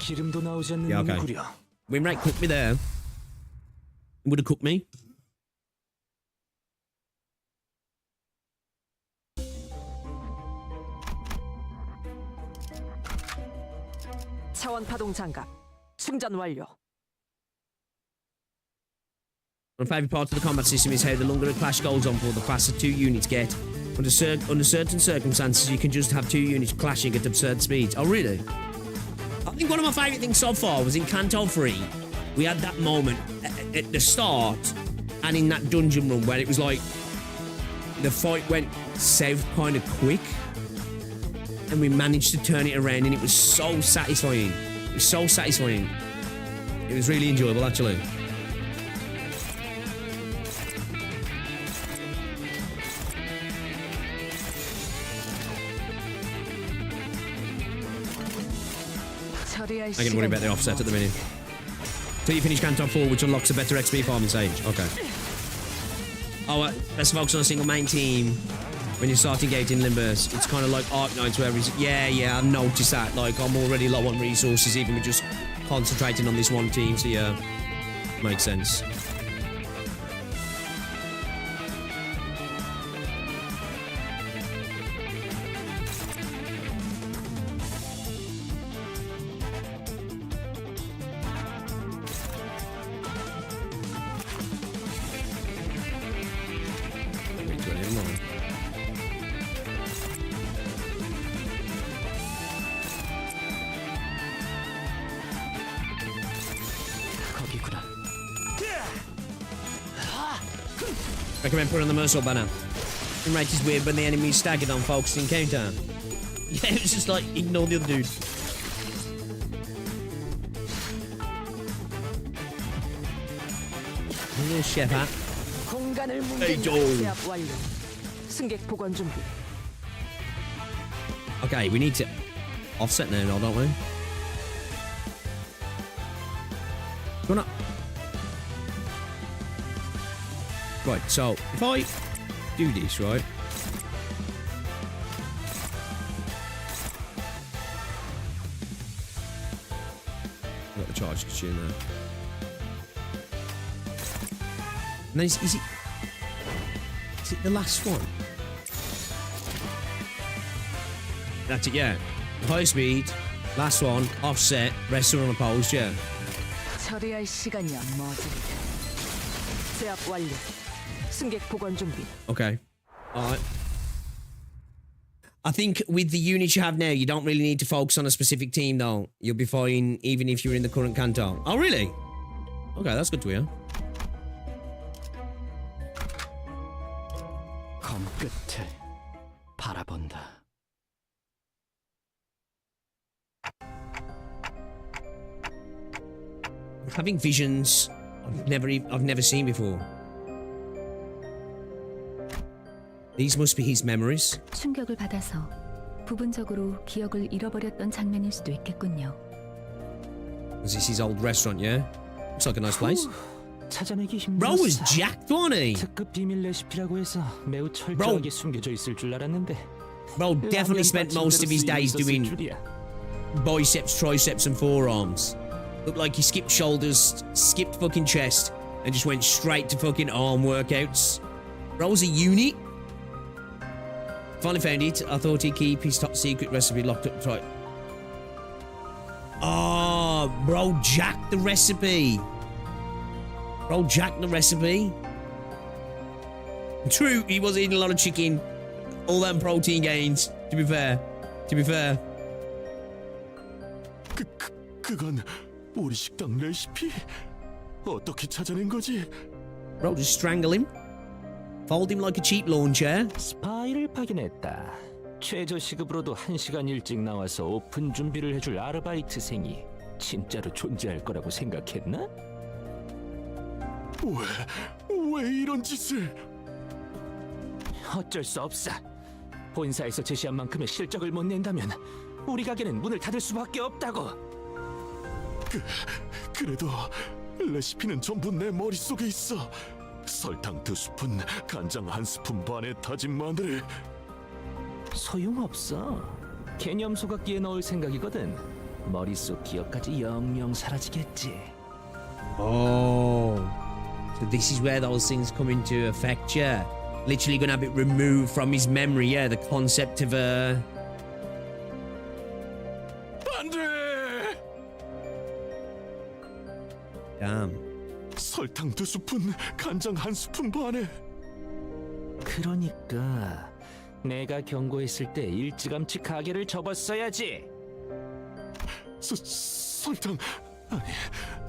S5: 기름도 나오지 않는
S1: Yeah, okay.
S5: 놈이구려.
S1: Winrate cooked me there. Would have cooked me.
S11: 차원 파동 장갑 충전 완료.
S1: One favourite part of the combat system is how the longer a clash goes on for, the faster two units get. Under certain circumstances, you can just have two units clashing at absurd speeds. Oh, really? I think one of my favourite things so far was in Canto 3. We had that moment at the start and in that dungeon run where it was like the fight went south kind of quick and we managed to turn it around and it was so satisfying. It was so satisfying. It was really enjoyable, actually.
S11: 처리할
S1: I can worry about the offset at the minute. Till you finish Canto 4, which unlocks a better XP farming stage. Okay. Oh, let's focus on a single main team. When you're starting gate in Limbus, it's kind of like Arc Knights where it's... Yeah, I've noticed that. Like, I'm already low on resources, even with just concentrating on this one team, so yeah. Makes sense. Recommend putting on the Merciful banner. The rate is weird when the enemy is staggered on focused encounter. Yeah, it's just like ignore the other dude. Little chef hat.
S11: 공간을
S1: Hey,
S11: 뭉개는
S1: Joel.
S11: 제압 완료. 승객 복원 준비.
S1: Okay, we need to offset now, don't we? Run up. Right, so if I do this, right? Got the charge in there. And then is it the last one? That's it, yeah. High speed, last one, offset, rest are unopposed, yeah.
S11: 처리할 시간이야 머지리. 제압 완료. 승객 복원 준비.
S1: Okay. Alright. I think with the units you have now, you don't really need to focus on a specific team, though. You'll be fine even if you're in the current Canto. Oh, really? Okay, that's good to hear.
S9: 검 끝을 바라본다.
S1: Having visions I've never seen before. These must be his memories.
S2: 충격을 받아서 부분적으로 기억을 잃어버렸던 장면일 수도 있겠군요.
S1: Was this his old restaurant, yeah? Looks like a nice place.
S5: 찾아내기
S1: Bro was
S5: 힘들었어.
S1: jacked, wasn't he?
S5: 특급 비밀 레시피라고 해서 매우 철저하게 숨겨져 있을 줄 알았는데.
S1: Bro definitely spent most of his days doing biceps, triceps, and forearms. Looked like he skipped shoulders, skipped fucking chest, and just went straight to fucking arm workouts. Bro was a unit. Finally found it. I thought he'd keep his top secret recipe locked up tight. Oh, bro jacked the recipe. Bro jacked the recipe. True, he was eating a lot of chicken. All them protein gains, to be fair. To be fair.
S8: 그건 우리 식당 레시피? 어떻게 찾아낸 거지?
S1: Bro, just strangle him. Fold him like a cheap lawn chair.
S5: 스파이를 파견했다. 최저 시급으로도 1시간 일찍 나와서 오픈 준비를 해줄 아르바이트생이 진짜로 존재할 거라고 생각했나?
S8: 왜 이런 짓을?
S5: 어쩔 수 없어. 본사에서 제시한 만큼의 실적을 못 낸다면 우리 가게는 문을 닫을 수밖에 없다고.
S8: 그래도 레시피는 전부 내 머릿속에 있어. 설탕 2스푼, 간장 1스푼 반에 다진 마늘.
S5: 소용없어. 개념 소각기에 넣을 생각이거든. 머릿속 기억까지 영영 사라지겠지.
S1: Oh. So this is where those things come into effect, yeah. Literally gonna have it removed from his memory, yeah. The concept of
S8: 안 돼!
S1: Damn.
S8: 설탕 2스푼, 간장 1스푼 반에.
S5: 그러니까 내가 경고했을 때 일찌감치 가게를 접었어야지.
S8: 설탕... 아니,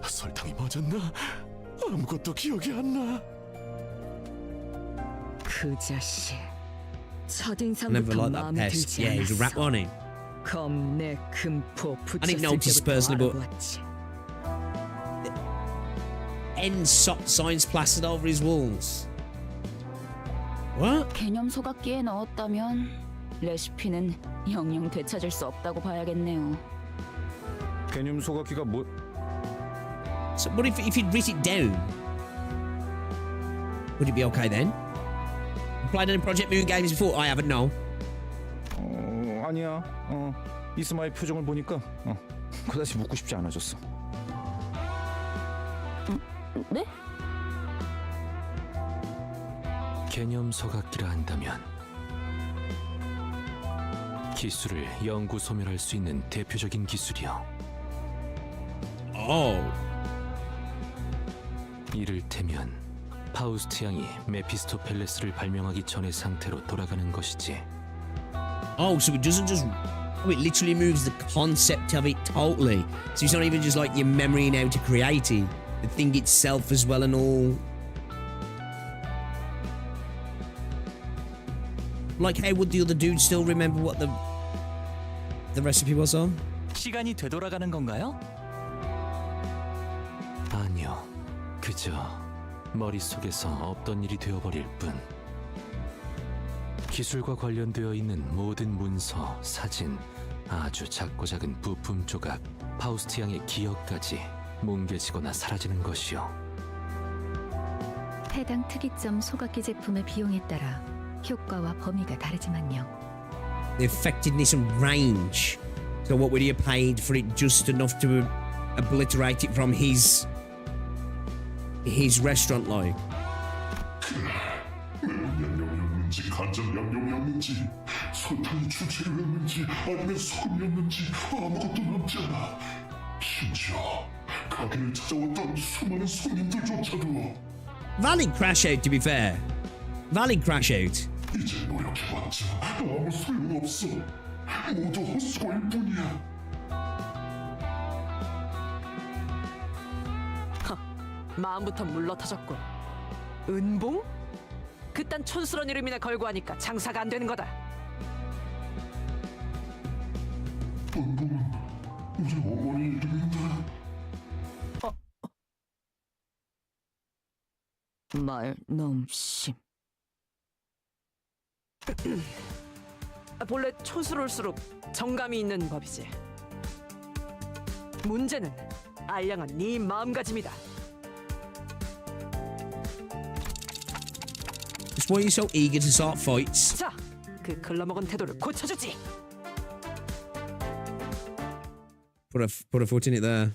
S8: 설탕이 맞았나? 아무것도 기억이 안 나.
S11: 그 자식.
S1: I never
S11: 첫인상부터
S1: liked that
S11: 마음에
S1: pest.
S11: 들지
S1: Yeah, he was a rat,
S11: 않았어.
S1: wasn't he?
S11: 검내 금포
S1: I didn't notice
S11: 붙였을
S1: personally,
S11: 때부터
S1: but-
S11: 알아보았지.
S1: End signs plastered over his walls. What?
S6: 개념 소각기에 넣었다면 레시피는 영영 되찾을 수 없다고 봐야겠네요.
S7: 개념 소각기가 뭐?
S1: So, but if you'd write it down, would it be okay then? Played any Project Moon games before? I haven't, no.
S7: 아니야. 이스마의 표정을 보니까 그다지 묻고 싶지 않아졌어.
S6: 네?
S5: 개념 서각기라 한다면 기술을 영구 소멸할 수 있는 대표적인 기술이요.
S1: Oh.
S5: 이를테면 파우스트 양이 메피스토펠레스를 발명하기 전의 상태로 돌아가는 것이지.
S1: Oh, so it doesn't just... Oh, it literally moves the concept of it totally. So it's not even just like your memory and how to create it. The thing itself as well and all. Like, how would the other dude still remember what the recipe was on?
S9: 시간이 되돌아가는 건가요?
S5: 아니요. 그저 머릿속에서 없던 일이 되어버릴 뿐. 기술과 관련되어 있는 모든 문서, 사진, 아주 작고 작은 부품 조각, 파우스트 양의 기억까지 뭉개지거나 사라지는 것이요.
S2: 해당 특이점 소각기 제품의 비용에 따라 효과와 범위가 다르지만요.
S1: The effectiveness and range. So what would he have paid for it just enough to obliterate it from his restaurant like?
S8: 양념이었는지 간장 양념이었는지 설탕이 주재료였는지 아니면 소금이었는지 아무것도 남지 않아. 심지어 가게를 찾아왔던 수많은 손님들조차도.
S1: Valid crash out, to be fair. Valid crash out.
S8: 이제 노력해봤자 아무 소용없어. 모두 헛수고일 뿐이야.
S11: 마음부터 물러터졌군. 은봉? 그딴 촌스러운 이름이나 걸고 하니까 장사가 안 되는 거다.
S8: 은봉은 우리 어머니 이름인데.
S10: 말 너무 심.
S11: 본래 촌스러울수록 정감이 있는 법이지. 문제는 알량한 네 마음가짐이다.
S1: That's why you're so eager to start fights.
S11: 자, 그 글러먹은 태도를 고쳐주지.
S1: Put a foot in it there.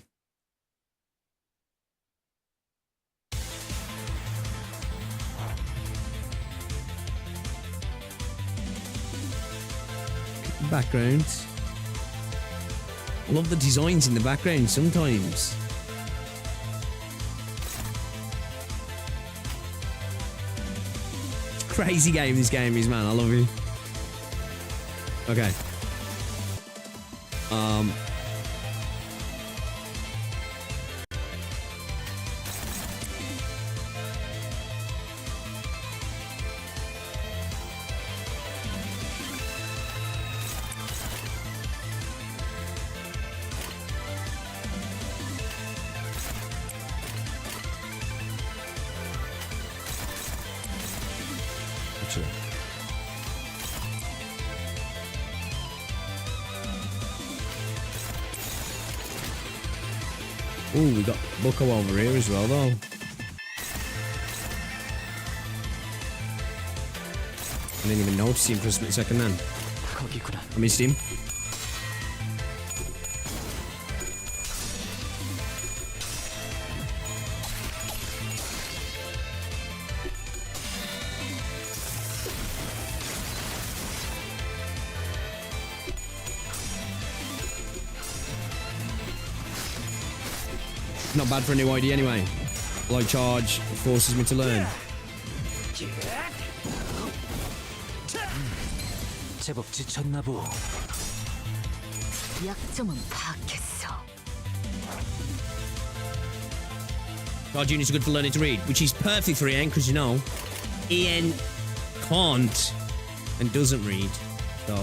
S1: Background. I love the designs in the background sometimes. Crazy game this game is, man. I love it. Okay. Ooh, we got Bucko over here as well, though. I didn't even notice him for a split second then.
S9: 거기구나.
S1: I missed him. Not bad for a new ID anyway. Low charge forces me to learn.
S5: 제법 지쳤나 보.
S2: 약점은 파악했어.
S1: Card units are good for learning to read, which is perfect for Ian, because you know, Ian can't and doesn't read. So,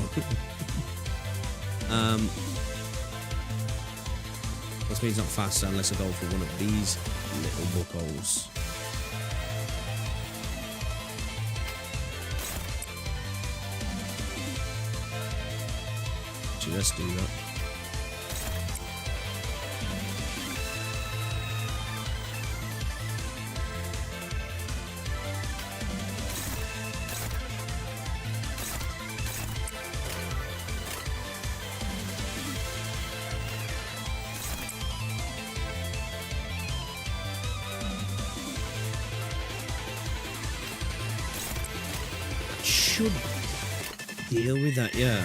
S1: that means not faster unless I go for one of these little buckos. Actually, let's do that. should deal with that, yeah.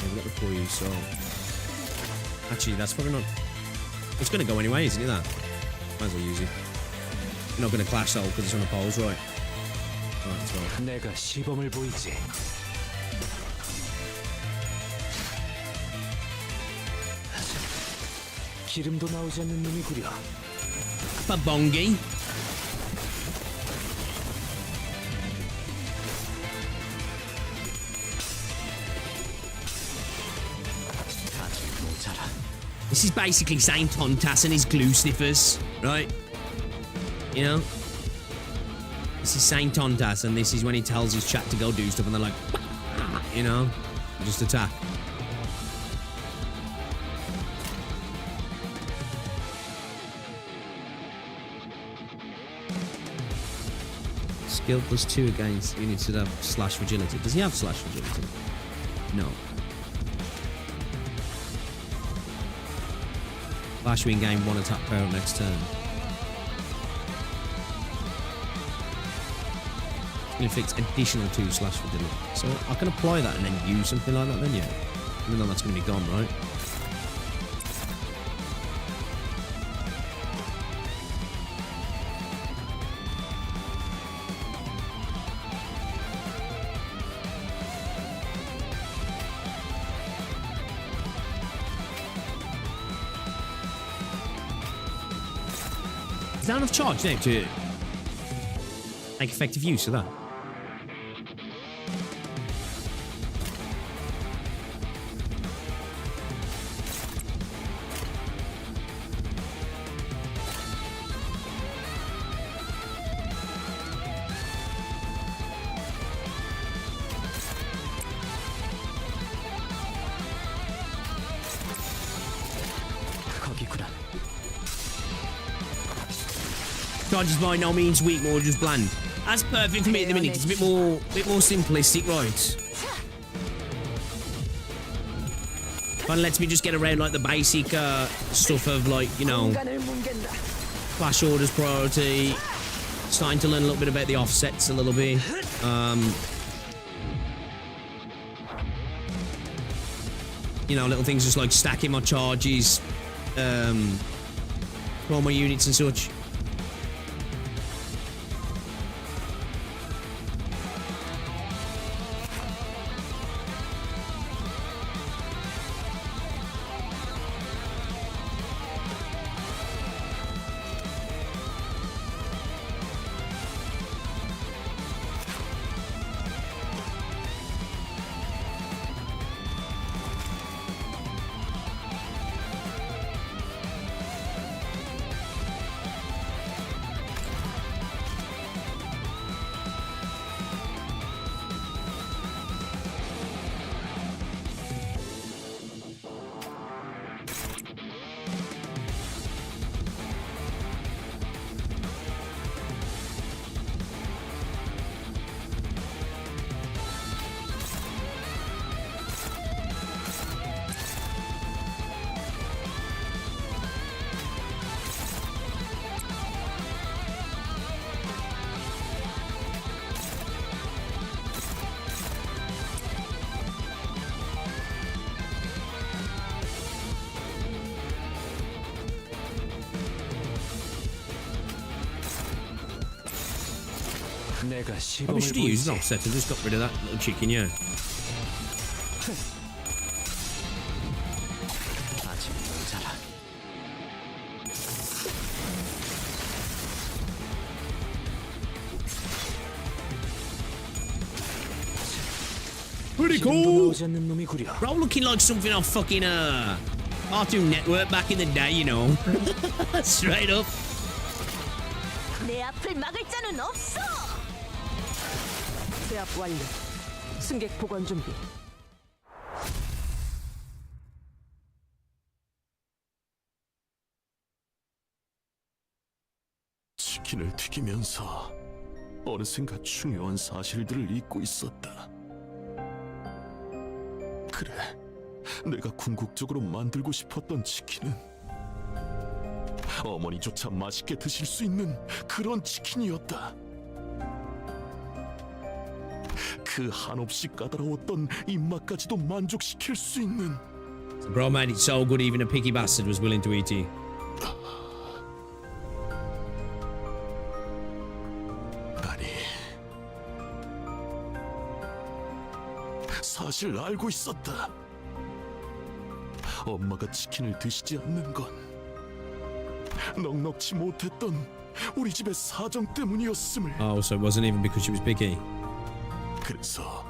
S1: We've got the poise, so... Actually, that's probably not... It's going to go anyway, isn't it, that? Might as well use it. You're not going to clash, though, because it's on a pose, right? Right, that's right.
S5: 내가 시범을 보이지. 기름도 나오지 않는 놈이구려.
S1: Babongi.
S5: 아직 모자라.
S1: This is basically Saint Tontas and his glue sniffers, right? You know? This is Saint Tontas, and this is when he tells his chat to go do stuff, and they're like, you know, just attack. Skill +2 against units that have slash fragility. Does he have slash fragility? No. Flash win game 1 attack power next turn. It inflicts additional 2 slash fragility. So I can apply that and then use something like that then, yeah. Even though that's going to be gone, right? Is that enough charge now to make effective use of that?
S5: 거기구나.
S1: Charge is by no means weak, more just bland. That's perfect for me at the minute. It's a bit more simplistic, right? Kind of lets me just get around like the basic stuff of like, you know, flash orders, priority. Starting to learn a little bit about the offsets a little bit. You know, little things just like stacking my charges, all my units and such.
S5: 내가
S1: Probably
S5: 시범을
S1: should have used
S5: 보이지.
S1: an offset and just got rid of that little chicken, yeah.
S5: 아직 모자라.
S1: Pretty
S5: 기름도
S1: cool.
S5: 나오지 않는 놈이구려.
S1: Bro, looking like something off fucking Cartoon Network back in the day, you know. Straight up.
S6: 내 앞을 막을 자는 없어.
S11: 제압 완료. 승객 보관 준비.
S8: 치킨을 튀기면서 어느샌가 중요한 사실들을 잊고 있었다. 그래, 내가 궁극적으로 만들고 싶었던 치킨은 어머니조차 맛있게 드실 수 있는 그런 치킨이었다. 그 한없이 까다로웠던 입맛까지도 만족시킬 수 있는.
S1: Bro made it so good even a picky bastard was willing to eat it.
S8: 아니, 사실 알고 있었다. 엄마가 치킨을 드시지 않는 건 넉넉지 못했던 우리 집의 사정 때문이었음을.
S1: Oh, so it wasn't even because she was picky.
S8: 그래서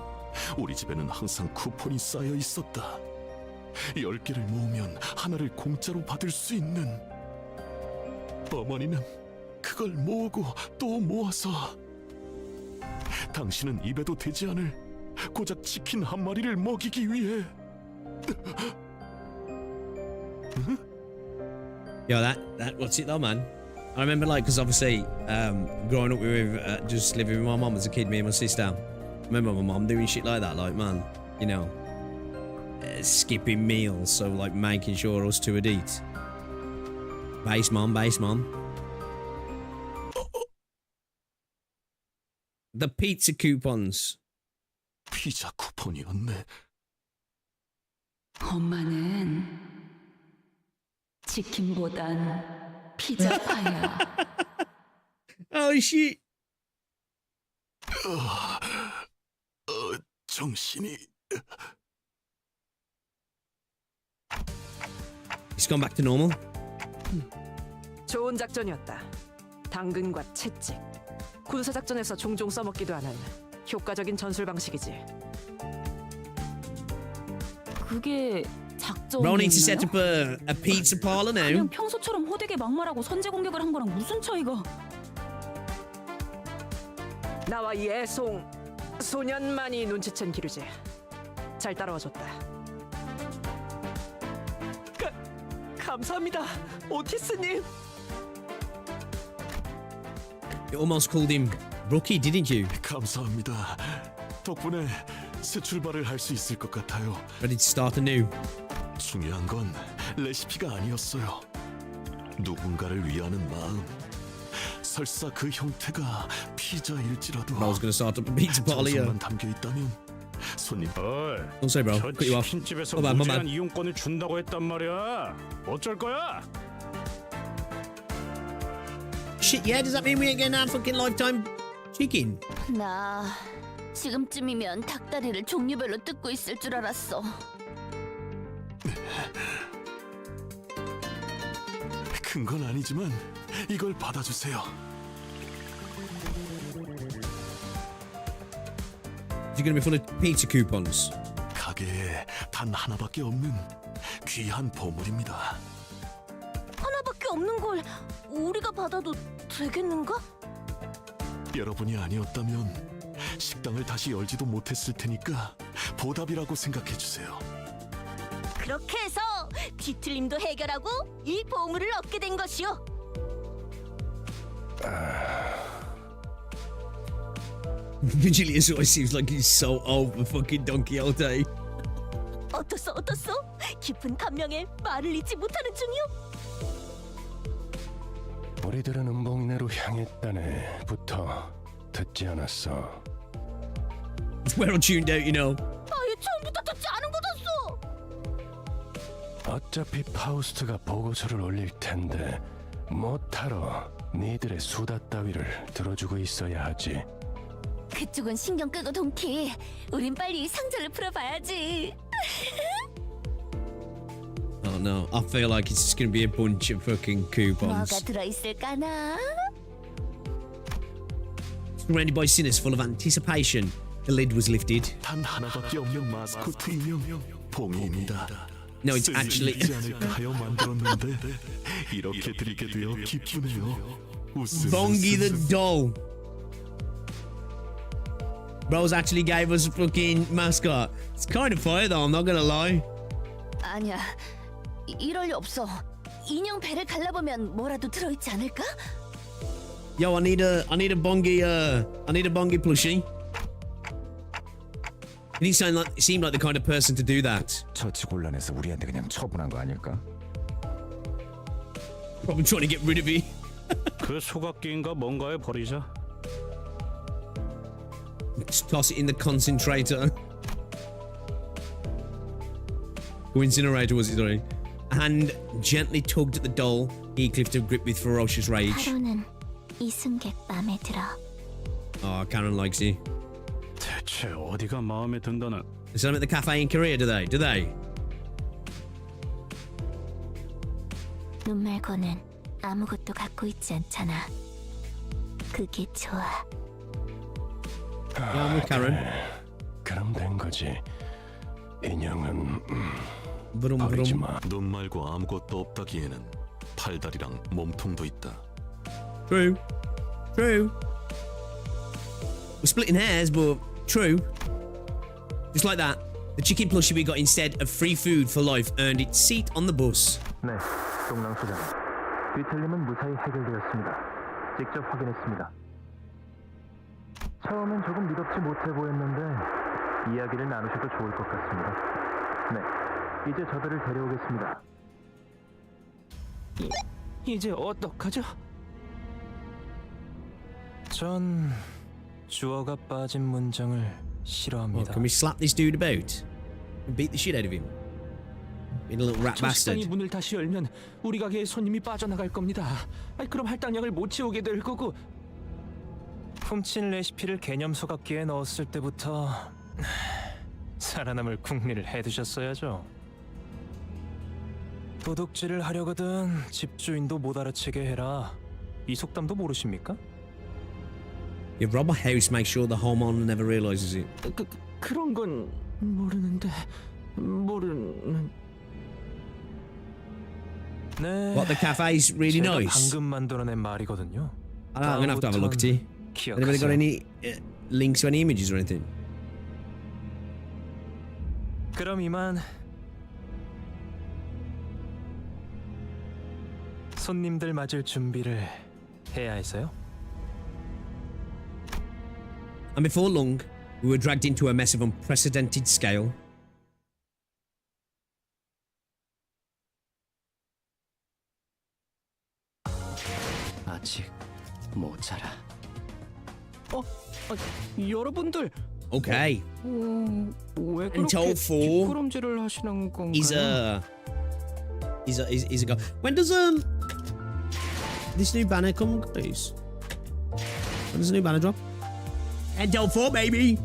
S8: 우리 집에는 항상 쿠폰이 쌓여 있었다. 10개를 모으면 하나를 공짜로 받을 수 있는. 어머니는 그걸 모으고 또 모아서 당신은 입에도 대지 않을 고작 치킨 한 마리를 먹이기 위해.
S1: Yeah, that what's it though, man? I remember like, because obviously, growing up with just living with my mum as a kid, me and my sister. I remember my mum doing shit like that, like, man, you know, skipping meals, so like making sure us two would eat. Base mum. The pizza coupons.
S8: 피자 쿠폰이었네.
S2: 엄마는 치킨보단 피자파야.
S1: Oh shit.
S8: 정신이.
S1: It's gone back to normal.
S11: 좋은 작전이었다. 당근과 채찍. 군사 작전에서 종종 써먹기도 하는 효과적인 전술 방식이지.
S10: 그게
S1: Bro needs to set
S10: 작전이었나요?
S1: up a pizza parlor now.
S10: 그냥 평소처럼 호되게 막말하고 선제 공격을 한 거랑 무슨 차이가?
S11: 나와 예송 소년만이 눈치챈 기류지. 잘 따라와줬다.
S9: 감사합니다, 오티스님.
S1: You almost called him Rookie, didn't you?
S8: 감사합니다. 덕분에 새 출발을 할 수 있을 것 같아요.
S1: Ready to start anew.
S8: 중요한 건 레시피가 아니었어요. 누군가를 위하는 마음. 설사 그 형태가 피자일지라도
S1: I was going to start up a pizza parlor.
S8: 정성만 담겨 있다면 손님.
S1: Don't say, bro.
S4: 저
S1: Cut you off.
S4: 치킨집에서
S1: My bad.
S4: 무제한 이용권을 준다고 했단 말이야. 어쩔 거야?
S1: Shit, yeah? Does that mean we ain't getting our fucking lifetime chicken?
S6: 나 지금쯤이면 닭다리를 종류별로 뜯고 있을 줄 알았어.
S8: 큰 건 아니지만 이걸 받아주세요.
S1: You're going to be full of pizza coupons.
S8: 가게에 단 하나밖에 없는 귀한 보물입니다.
S6: 하나밖에 없는 걸 우리가 받아도 되겠는가?
S8: 여러분이 아니었다면 식당을 다시 열지도 못했을 테니까 보답이라고 생각해 주세요.
S6: 그렇게 해서 뒤틀림도 해결하고 이 보물을 얻게 된 것이오.
S1: Julius always seems like he's so old for fucking Don Quixote.
S6: 어떻소? 깊은 감명에 말을 잊지 못하는 중이오.
S12: 우리들은 음봉내로 향했다네부터 듣지 않았어.
S1: It's well tuned out, you know.
S6: 아예 처음부터 듣지 않은 거였어.
S12: 어차피 파우스트가 보고서를 올릴 텐데 못하러 니들의 수다 따위를 들어주고 있어야 하지.
S6: 그쪽은 신경 끄고 동키. 우린 빨리 상자를 풀어봐야지.
S1: Oh no, I feel like it's just going to be a bunch of fucking coupons.
S6: 뭐가 들어있을까나?
S1: Surrounded by sinners full of anticipation, the lid was lifted.
S8: 단 하나밖에 없는 마스코트 인형 봉이입니다.
S1: No, it's actually...
S8: 쓰지 않을까 하여 만들었는데 이렇게 드리게 되어 기쁘네요.
S1: Bongi the doll. Bros actually gave us a fucking mascot. It's kind of fire though, I'm not gonna lie.
S6: 아니야, 이럴 리 없어. 인형 배를 갈라보면 뭐라도 들어있지 않을까?
S1: Yo, I need a Bongi plushie. He seemed like the kind of person to do that.
S12: 처치곤란해서 우리한테 그냥 처분한 거 아닐까?
S1: Probably trying to get rid of it.
S4: 그 소각기인가 뭔가에 버리자.
S1: Just toss it in the concentrator. Incinerator was it, sorry. Hand gently tugged at the doll. Heathcliff to grip with ferocious rage.
S6: 하루는 이승객 맘에 들어.
S1: Oh, Karen likes you.
S4: 대체 어디가 마음에 든다는?
S1: They sell them at the cafe in Korea, do they? Do they?
S6: 눈 말고는 아무것도 갖고 있지 않잖아. 그게 좋아.
S1: Yeah, I'm with Karen.
S12: 그럼 된 거지. 인형은
S1: 부rum,
S12: 버리지
S1: 부rum.
S12: 마.
S8: 눈 말고 아무것도 없다기에는 팔다리랑 몸통도 있다.
S1: True. True. We're splitting hairs, but true. Just like that, the chicken plushie we got instead of free food for life earned its seat on the bus.
S7: 네, 동랑 소장. 뒤틀림은 무사히 해결되었습니다. 직접 확인했습니다. 처음엔 조금 믿음지 못해 보였는데 이야기를 나누셔도 좋을 것 같습니다. 네, 이제 저들을 데려오겠습니다.
S9: 이제 어떡하죠?
S7: 전 주어가 빠진 문장을
S1: Oh,
S7: 싫어합니다.
S1: can we slap this dude about? And beat the shit out of him? Being a little rat
S9: 저 식당이
S1: bastard.
S9: 문을 다시 열면 우리 가게에 손님이 빠져나갈 겁니다. 그럼 할당량을 못 채우게 될 거고.
S7: 훔친 레시피를 개념서 각기에 넣었을 때부터 살아남을 궁리를 해두셨어야죠. 도둑질을 하려거든 집주인도 못 알아채게 해라. 이 속담도 모르십니까?
S1: You rob a house, make sure the homeowner never realizes it.
S9: 그런 건 모르는데 모르는.
S7: 네.
S1: What, the cafe's really
S7: 제가
S1: nice?
S7: 방금 만들어낸 말이거든요.
S1: I'm gonna have to have a look at it. Anybody got any links to any images or anything?
S7: 그럼 이만 손님들 맞을 준비를 해야 해서요.
S1: And before long, we were dragged into a mess of unprecedented scale.
S9: 아직 못 자라. 여러분들.
S1: Okay.
S9: 왜
S1: Until
S9: 그렇게
S1: four
S9: 뒷걸음질을 하시는 건가요?
S1: Is a go. When does this new banner come, guys? When does the new banner drop? Until 4, baby.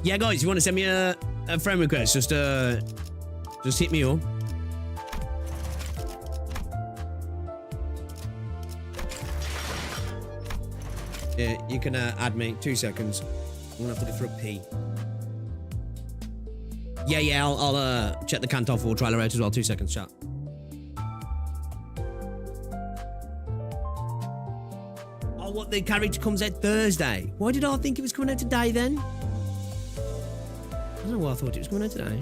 S1: Yeah, guys, you want to send me a friend request? Just hit me up. Yeah, you can add me. 2 seconds. I'm gonna have to do for a pee. Yeah, I'll check the Canto 4 trailer out as well. 2 seconds, chat. Oh, what, the carriage comes out Thursday? Why did I think it was coming out today then? I don't know why I thought it was coming out today.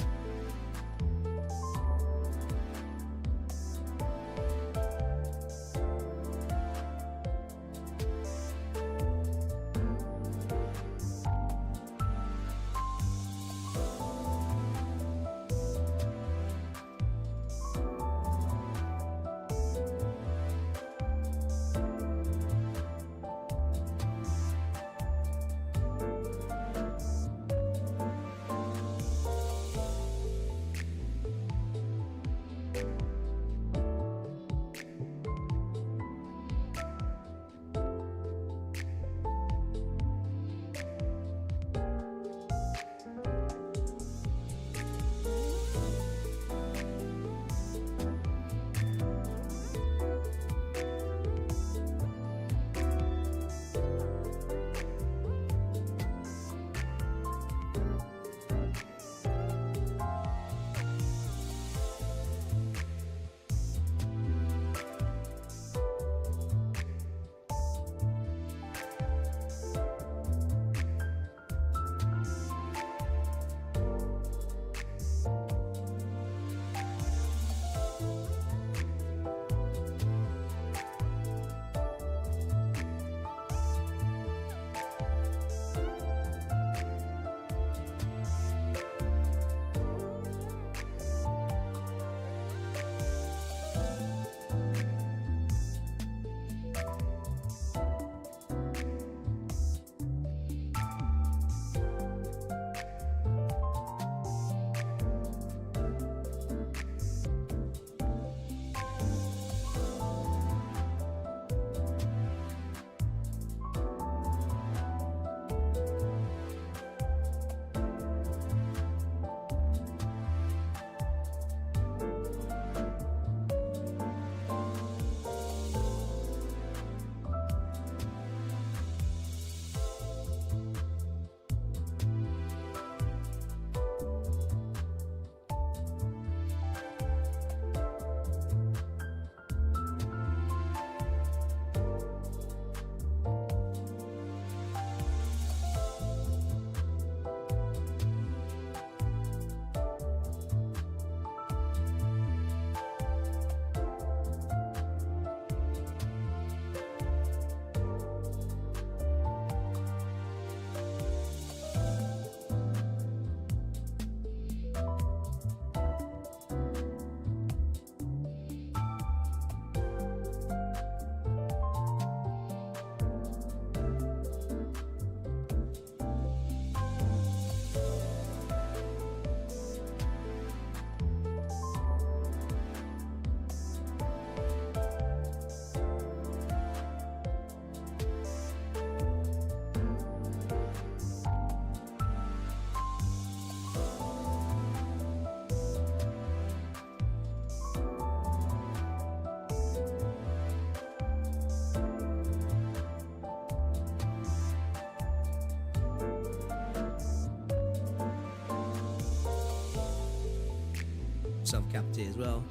S1: myself a cup of tea as well.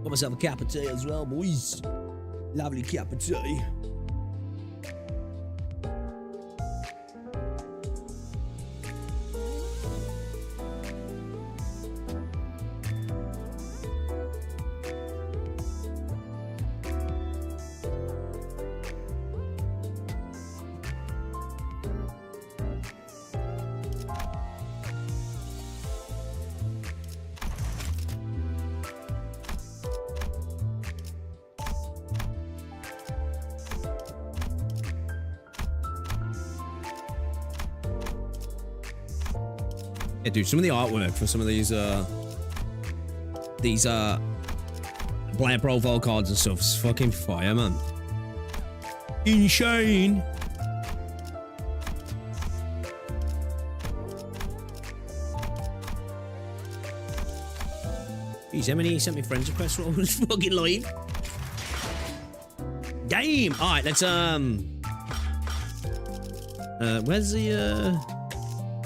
S1: Got myself a cup of tea as well, boys. Lovely cup of tea. Yeah, dude, some of the artwork for some of these player profile cards and stuff is fucking fire, man. Insane. Jeez, how many sent me friends requests while I was fucking live? Game. All right, let's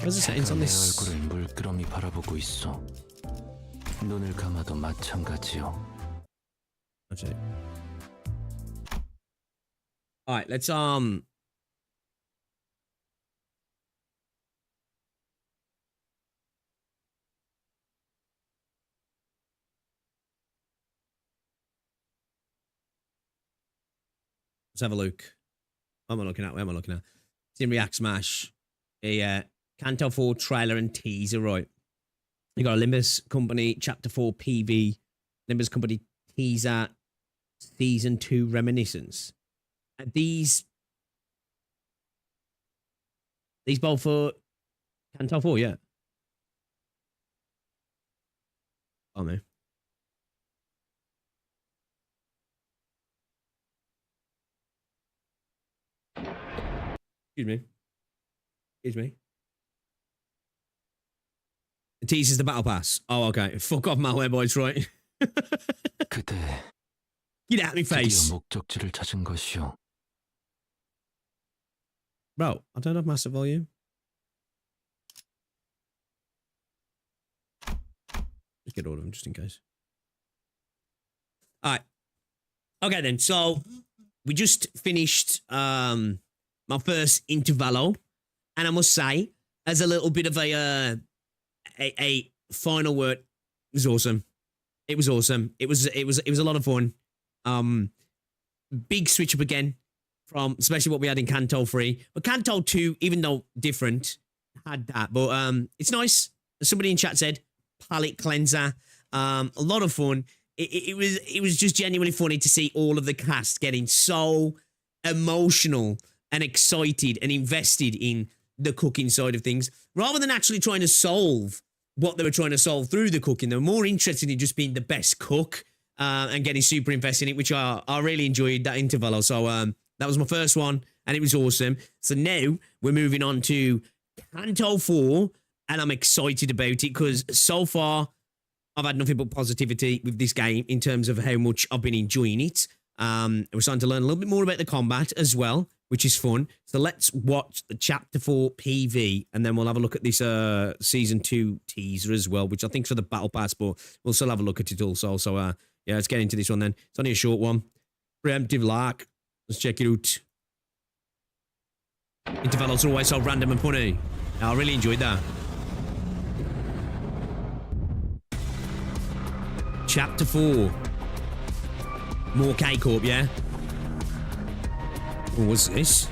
S1: where's the settings on this?
S5: 얼굴을 물끄러미 바라보고 있어. 눈을 감아도 마찬가지요.
S1: That's it. All right, let's have a look. What am I looking at? Where am I looking at? It's in React Smash. A Canto 4 trailer and teaser, right? You got a Limbus Company Chapter 4 PV, Limbus Company teaser, Season 2 reminiscence. These both for Canto 4, yeah. Oh man. Excuse me. Excuse me. The teaser's the battle pass. Oh, okay. Fuck off, malware boys, right?
S5: 그대
S1: Get out of my face.
S5: 드디어 목적지를 찾은 것이요.
S1: Bro, I don't have massive volume. Let's get all of them just in case. All right. Okay then. So we just finished my first Intervallo, and I must say, as a little bit of a final word, it was awesome. It was awesome. It was a lot of fun. Big switch up again from especially what we had in Canto 3. But Canto 2, even though different, had that. But it's nice. As somebody in chat said, palate cleanser. A lot of fun. It was just genuinely funny to see all of the cast getting so emotional and excited and invested in the cooking side of things, rather than actually trying to solve what they were trying to solve through the cooking. They were more interested in just being the best cook and getting super invested in it, which I really enjoyed that Intervallo. So that was my first one, and it was awesome. So now we're moving on to Canto 4, and I'm excited about it because so far I've had nothing but positivity with this game in terms of how much I've been enjoying it. We're starting to learn a little bit more about the combat as well, which is fun. So let's watch the Chapter 4 PV, and then we'll have a look at this Season 2 teaser as well, which I think's for the Battle Pass, but we'll still have a look at it also. So, yeah, let's get into this one then. It's only a short one. Preemptive like. Let's check it out. Intervallos are always so random and funny. I really enjoyed that. Chapter 4. More K-Corp, yeah? What was this?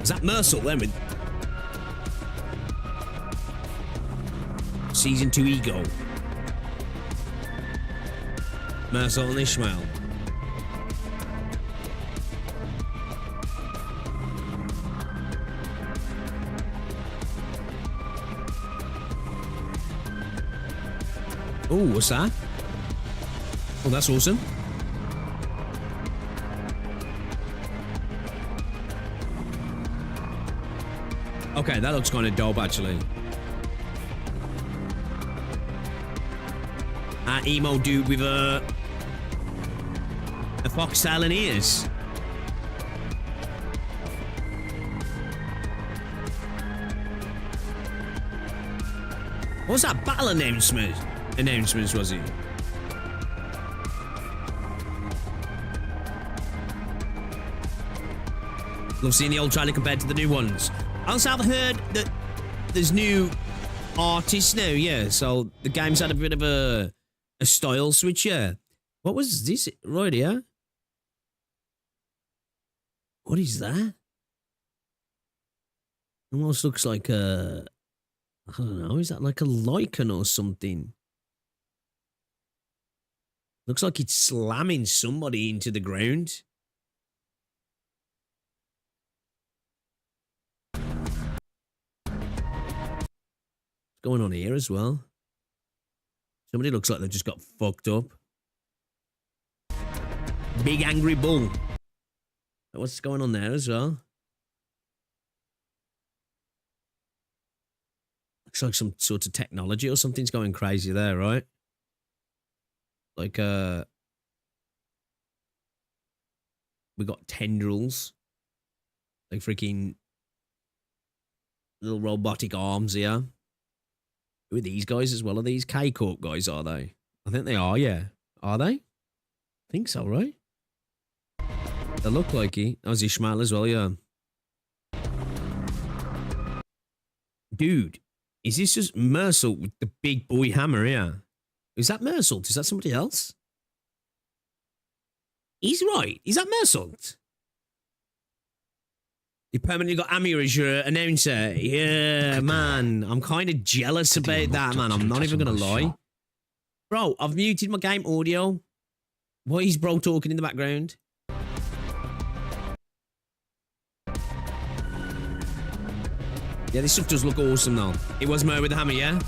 S1: Is that Mercil then with Season 2 Ego? Mercil and Ishmael. Oh, what's that? Oh, that's awesome. Okay, that looks kind of dope, actually. Emo dude with a foxtail and ears. What was that? Battle announcement? Announcements, was it? Love seeing the old trailer compared to the new ones. I also have heard that there's new artists now, yeah. So the game's had a bit of a style switch, yeah. What was this right here? What is that? Almost looks like a... I don't know, is that like a lichen or something? Looks like it's slamming somebody into the ground. What's going on here as well? Somebody looks like they've just got fucked up. Big angry bull. What's going on there as well? Looks like some sort of technology or something's going crazy there, right? Like, we got tendrils. Like freaking little robotic arms here. Who are these guys as well? Are these K-Corp guys, are they? I think they are, yeah. Are they? I think so, right? They look like he. That was Ishmael as well, yeah. Dude, is this just Mersault with the big boy hammer here? Is that Mersault? Is that somebody else? He's right. Is that Mersault? You permanently got Amir as your announcer. Yeah, man. I'm kind of jealous about that, man. I'm not even going to lie. Bro, I've muted my game audio. Why is bro talking in the background? Yeah, this stuff does look awesome, though. It was Mer with the hammer, yeah?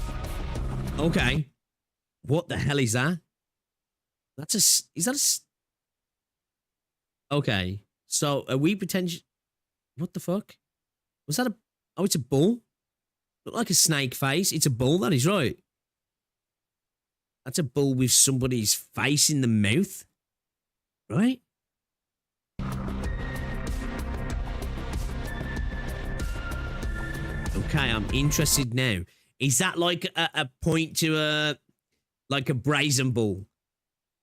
S1: Okay. What the hell is that? That's a... Is that a... Okay. So, are we potentially... What the fuck? Was that a... Oh, it's a bull? Look like a snake face. It's a bull, that is right. That's a bull with somebody's face in the mouth. Right? Okay, I'm interested now. Is that like a point to a... Like a brazen bull?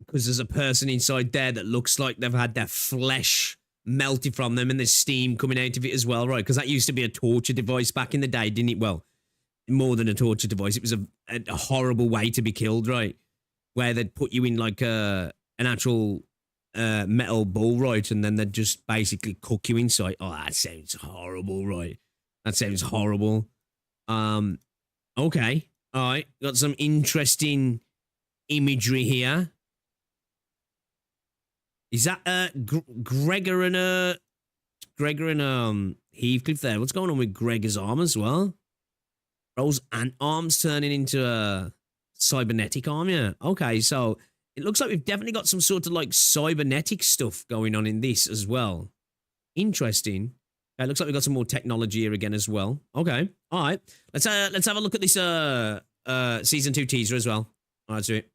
S1: Because there's a person inside there that looks like they've had their flesh melted from them and there's steam coming out of it as well, right? Because that used to be a torture device back in the day, didn't it? Well, more than a torture device. It was a horrible way to be killed, right? Where they'd put you in like an actual metal bull, right? And then they'd just basically cook you inside. Oh, that sounds horrible, right? That sounds horrible. Okay. All right. Got some interesting imagery here. Is that Gregor and Heathcliff there? What's going on with Gregor's arm as well? Bro's ant arm's turning into a cybernetic arm, yeah. Okay, so it looks like we've definitely got some sort of like cybernetic stuff going on in this as well. Interesting. Okay, looks like we've got some more technology here again as well. Okay, all right. Let's have a look at this season 2 teaser as well. All right, let's do it.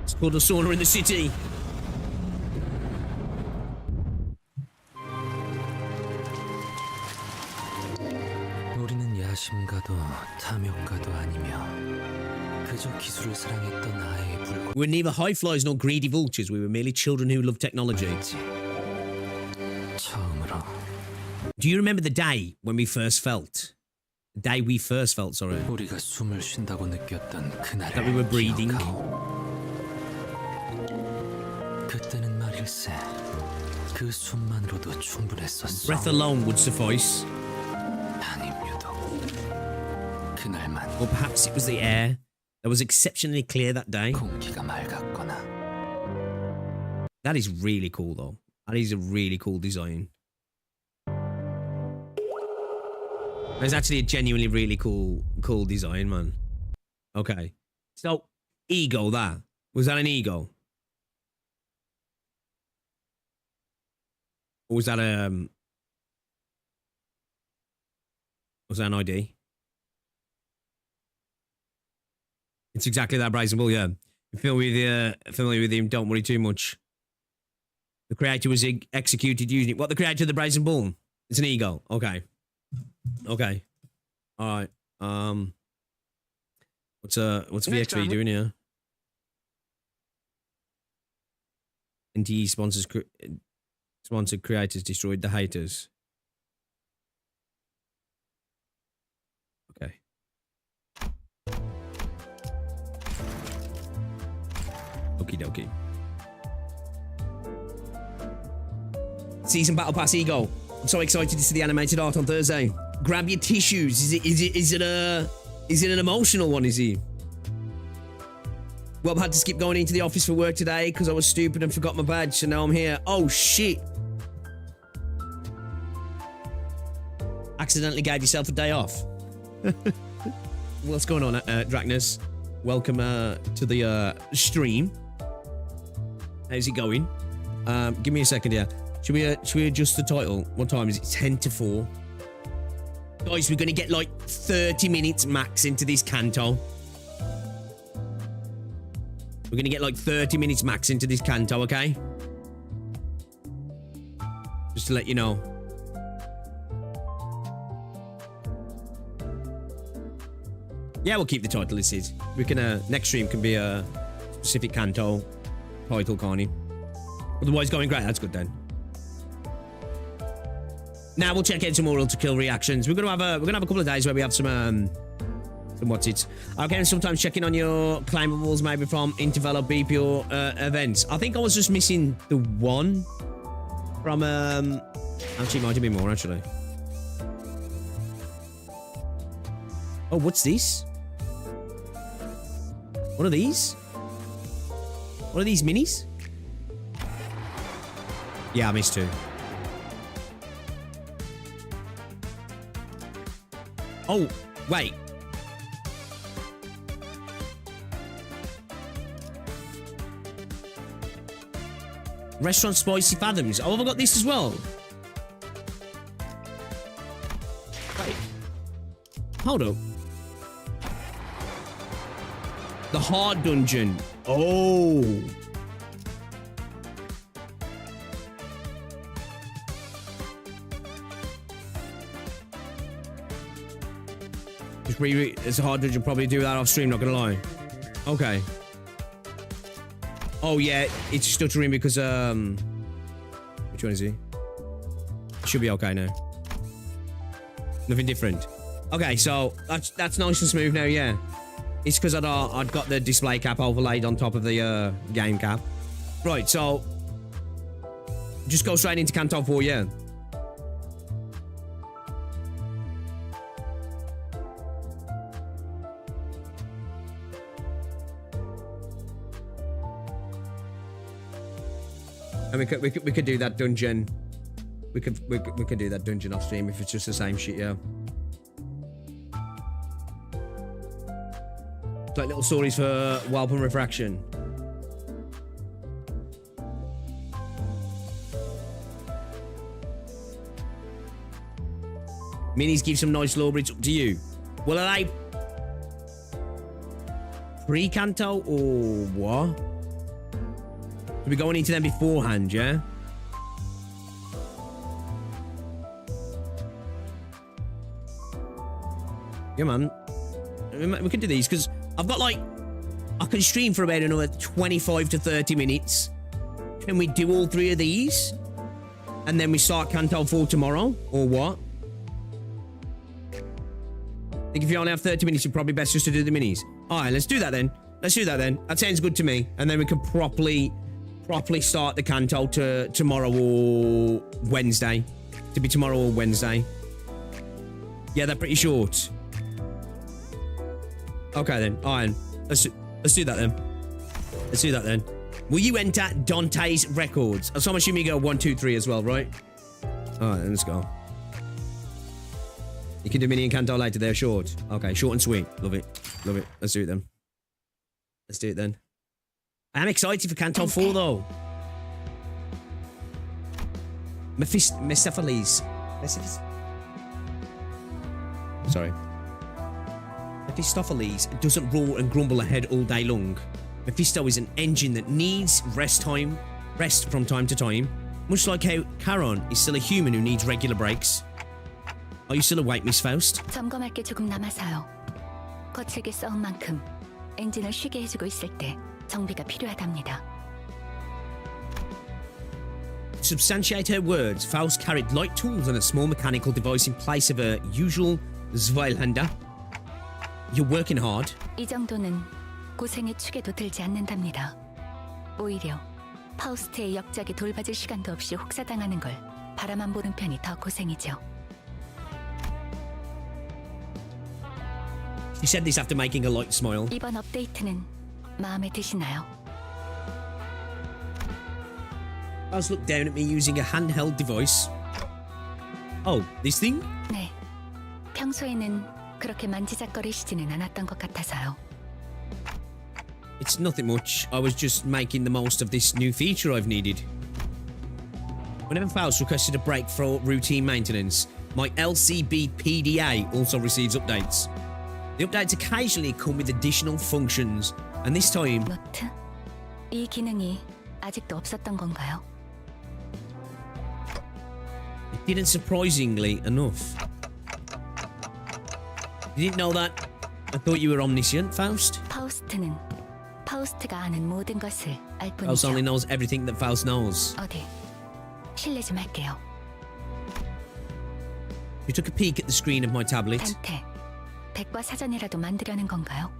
S1: It's called a sauna in the city.
S5: 우리는 야심가도 탐욕가도 아니며 그저 기술을 사랑했던 아이에 불과.
S1: We're neither high flyers nor greedy vultures. We were merely children who loved technology.
S5: 처음으로.
S1: Do you remember the day when we first felt? The day we first felt, sorry.
S5: 우리가 숨을 쉰다고 느꼈던 그날을
S1: That we were breathing.
S5: 기억하오. 그때는 말일세 그 숨만으로도 충분했었어.
S1: Breath alone would suffice.
S5: 아님 유독 그날만.
S1: Or perhaps it was the air that was exceptionally clear that day.
S5: 공기가 맑았거나.
S1: That is really cool, though. That is a really cool design. It's actually a genuinely really cool design, man. Okay. So, ego, that. Was that an ego? Or was that an ID? It's exactly that, Brazen Bull, yeah. If you're familiar with him, don't worry too much. The creator was executed using it. What, the creator of the Brazen Bull? It's an ego. Okay. Okay. All right. What's VXV doing here? NTE sponsored creators destroyed the haters. Okay. Okie dokie. Season Battle Pass Ego. I'm so excited to see the animated art on Thursday. Grab your tissues. Is it an emotional one, is he? Well, I had to skip going into the office for work today because I was stupid and forgot my badge, so now I'm here. Oh, shit. Accidentally gave yourself a day off. What's going on, Dracnus? Welcome to the stream. How's it going? Give me a second here. Should we adjust the title? What time is it? 10 to 4. Guys, we're going to get like 30 minutes max into this Canto. We're going to get like 30 minutes max into this Canto, okay? Just to let you know. Yeah, we'll keep the title as is. We can, next stream can be a specific Canto title, can't it? Otherwise, going great. That's good then. Now we'll check out some more Ultra Kill reactions. We're gonna have a couple of days where we have some what's it? Okay, sometimes checking on your claimables, maybe from Intervallo BPO events. I think I was just missing the one from actually it might have been more actually. Oh, what's this? What are these? What are these minis? Yeah, I missed two. Oh, wait. Restaurant Spicy Fathoms. Oh, have I got this as well? Wait. Hold up. The hard dungeon. Oh. It's a hard dungeon. Probably do that off stream, not gonna lie. Okay. Oh yeah, it's stuttering because which one is he? Should be okay now. Nothing different. Okay, so that's nice and smooth now. Yeah, it's because I'd got the display cap overlaid on top of the game cap. Right, so just go straight into Canto 4. Yeah. And we could do that dungeon. We could do that dungeon off stream if it's just the same shit, yeah. It's like little stories for Whelp and Refraction. Minis give some nice lore, but it's up to you. Well, are they pre-Canto or what? We'll be going into them beforehand, yeah? Yeah, man. We can do these, because I've got, like... I can stream for about another 25 to 30 minutes. Can we do all three of these? And then we start Canto 4 tomorrow? Or what? I think if you only have 30 minutes, it's probably best just to do the minis. Alright, let's do that then. Let's do that then. That sounds good to me. And then we can properly start the Canto to tomorrow or Wednesday. To be tomorrow or Wednesday. Yeah, they're pretty short. Okay then. Alright. Let's do that then. Let's do that then. Will you enter Dante's records? So I'm assuming you go 1, 2, 3 as well, right? Alright, then let's go. You can do mini and Canto later. They're short. Okay, short and sweet. Love it. Love it. Let's do it then. Let's do it then. I am excited for Canto 4 though. Mephistopheles. Sorry. Mephistopheles doesn't roar and grumble ahead all day long. Mephisto is an engine that needs rest from time to time, much like how Charon is still a human who needs regular breaks. Are you still awake, Miss Faust?
S2: 점검할 게 조금 남아서요. 거칠게 써온 만큼 엔진을 쉬게 해주고 있을 때 정비가 필요하답니다.
S1: To substantiate her words, Faust carried light tools and a small mechanical device in place of her usual Zweilhander. You're working hard.
S2: 이 정도는 고생의 축에도 들지 않는답니다. 오히려 파우스트의 역작에 돌봐줄 시간도 없이 혹사당하는 걸 바라만 보는 편이 더 고생이죠.
S1: She said this after making a light smile.
S2: 이번 업데이트는 마음에 드시나요?
S1: Faust looked down at me using a handheld device. Oh, this thing?
S2: 네. 평소에는 그렇게 만지작거리시지는 않았던 것 같아서요.
S1: It's nothing much. I was just making the most of this new feature I've needed. Whenever Faust requested a break for routine maintenance, my LCB PDA also receives updates. The updates occasionally come with additional functions, and this time...
S2: 노트? 이 기능이 아직도 없었던 건가요?
S1: It didn't surprisingly enough. You didn't know that? I thought you were omniscient, Faust.
S2: 파우스트는 파우스트가 아는 모든 것을 알
S1: Faust only
S2: 뿐이죠.
S1: knows everything that Faust knows.
S2: 어디? 실례 좀 할게요.
S1: You took a peek at the screen of my tablet.
S2: 단테, 백과 사전이라도 만들려는 건가요?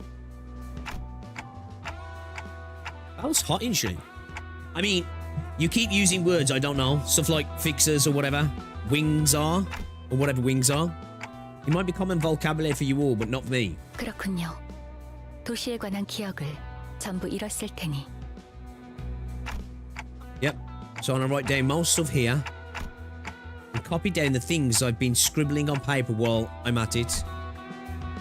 S1: Faust's hot, isn't she? I mean, you keep using words I don't know. Stuff like fixers or whatever. Wings are. Or whatever wings are. It might be common vocabulary for you all, but not for me.
S2: 그렇군요. 도시에 관한 기억을 전부 잃었을 테니.
S1: Yep. So I'm gonna write down most stuff here. And copy down the things I've been scribbling on paper while I'm at it.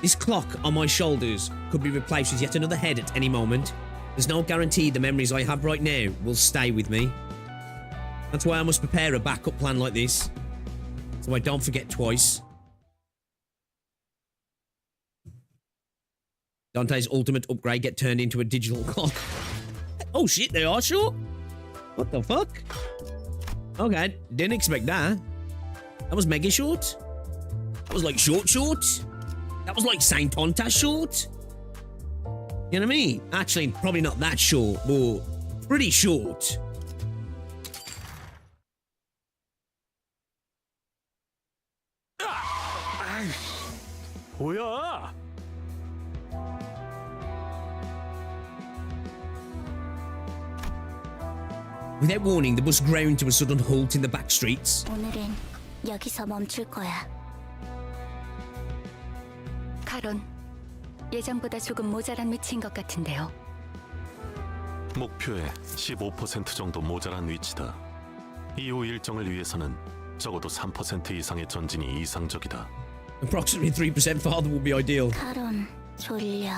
S1: This clock on my shoulders could be replaced with yet another head at any moment. There's no guarantee the memories I have right now will stay with me. That's why I must prepare a backup plan like this, so I don't forget twice. Dante's ultimate upgrade get turned into a digital clock. Oh shit, they are short? What the fuck? Okay, didn't expect that. That was mega short. That was like short. That was like Saint Tonta short. You know what I mean? Actually, probably not that short, but pretty short.
S4: 뭐야?
S1: Without warning, the bus ground to a sudden halt in the back streets.
S6: 오늘은 여기서 멈출 거야.
S2: 카론, 예전보다 조금 모자란 위치인 것 같은데요.
S8: 목표의 15% 정도 모자란 위치다. 이후 일정을 위해서는 적어도 3% 이상의 전진이 이상적이다.
S1: Approximately 3% farther would be ideal.
S6: 카론, 졸려.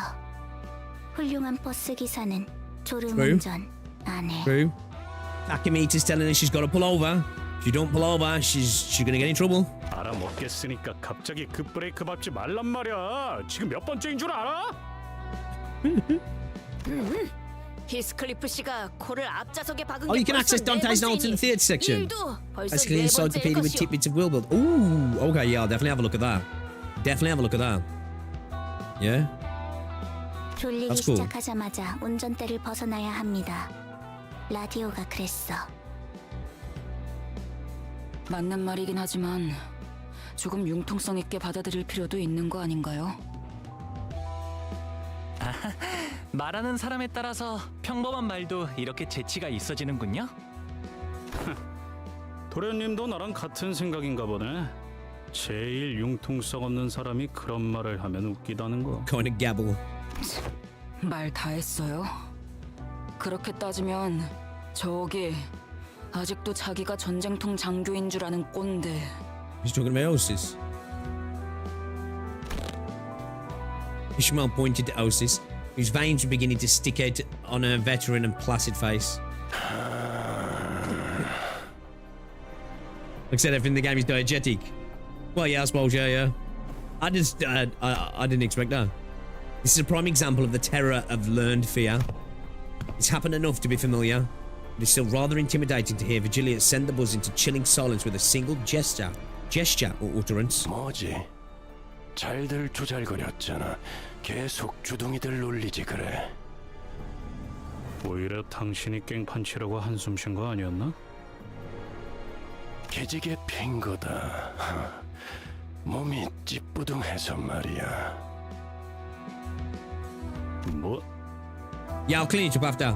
S6: 훌륭한 버스 기사는 졸음
S1: True.
S6: 운전 안 해.
S1: True. Takimeter's telling her she's got to pull over. If you don't pull over, she's gonna get in trouble.
S4: 알아먹겠으니까 갑자기 급브레이크 밟지 말란 말이야. 지금 몇 번째인 줄 알아?
S6: 히스클리프 씨가 코를 앞좌석에 박은
S1: Oh,
S6: 게
S1: you can access
S6: 벌써 네
S1: Dante's notes in the theatre section.
S6: 일도 벌써
S1: Basically,
S6: 네
S1: encyclopedia
S6: 번째일
S1: with
S6: 것이오.
S1: tidbits of Wilbur. Ooh, okay, yeah, I'll definitely have a look at that. Definitely have a look at that. Yeah.
S6: 졸리기
S1: That's cool.
S6: 시작하자마자 운전대를 벗어나야 합니다. 라디오가 그랬어.
S10: 맞는 말이긴 하지만 조금 융통성 있게 받아들일 필요도 있는 거 아닌가요?
S9: 말하는 사람에 따라서 평범한 말도 이렇게 재치가 있어지는군요.
S4: 도련님도 나랑 같은 생각인가 보네. 제일 융통성 없는 사람이 그런 말을 하면 웃기다는 거.
S1: Kind of gabble.
S10: 말 다 했어요. 그렇게 따지면 저기 아직도 자기가 전쟁통 장교인 줄 아는 꼰대.
S1: He's talking about Osis. Ishmael pointed to Osis, whose veins were beginning to stick out on her veteran and placid face. Like I said, everything in the game is diegetic. Well, yeah, I suppose, yeah. I didn't expect that. This is a prime example of the terror of learned fear. It's happened enough to be familiar, but it's still rather intimidating to hear Virgilia send the buzz into chilling silence with a single gesture gesture or utterance.
S12: 뭐지? 잘들 조잘거렸잖아. 계속 주둥이들 놀리지 그래.
S4: 오히려 당신이 깽판치라고 한숨 쉰 거 아니었나?
S12: 개지게 핀 거다. 몸이 찌뿌둥해서 말이야.
S4: 뭐?
S1: Yeah, I'll clean it up after.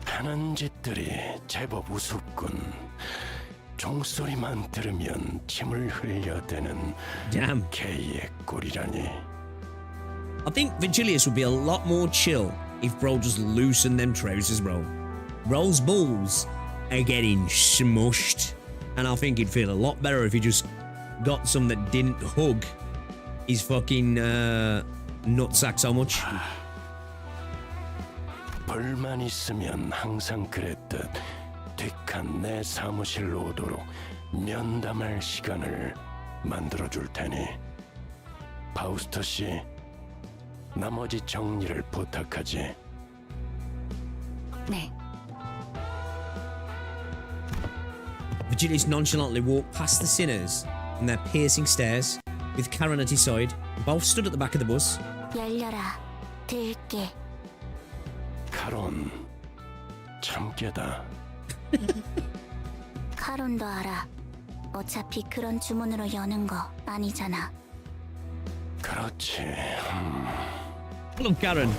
S12: 하는 짓들이 제법 우습군. 종소리만 들으면 침을 흘려대는
S1: Damn.
S12: 개의 꼴이라니.
S1: I think Vigilius would be a lot more chill if bro just loosened them trousers, bro. Bro's balls are getting smushed, and I think he'd feel a lot better if he just got some that didn't hug his fucking nutsack so much.
S12: 벌만 있으면 항상 그랬듯 딕한 내 사무실로 오도록 면담할 시간을 만들어줄 테니 파우스터 씨 나머지 정리를 부탁하지.
S2: 네,
S1: Vigilius nonchalantly walked past the sinners and their piercing stares, with Karen at his side. Both stood at the back of the bus.
S6: 열려라. 들게.
S12: 카론 참깨다.
S6: 카론도 알아. 어차피 그런 주문으로 여는 거 아니잖아.
S12: 그렇지.
S1: Look, Karen.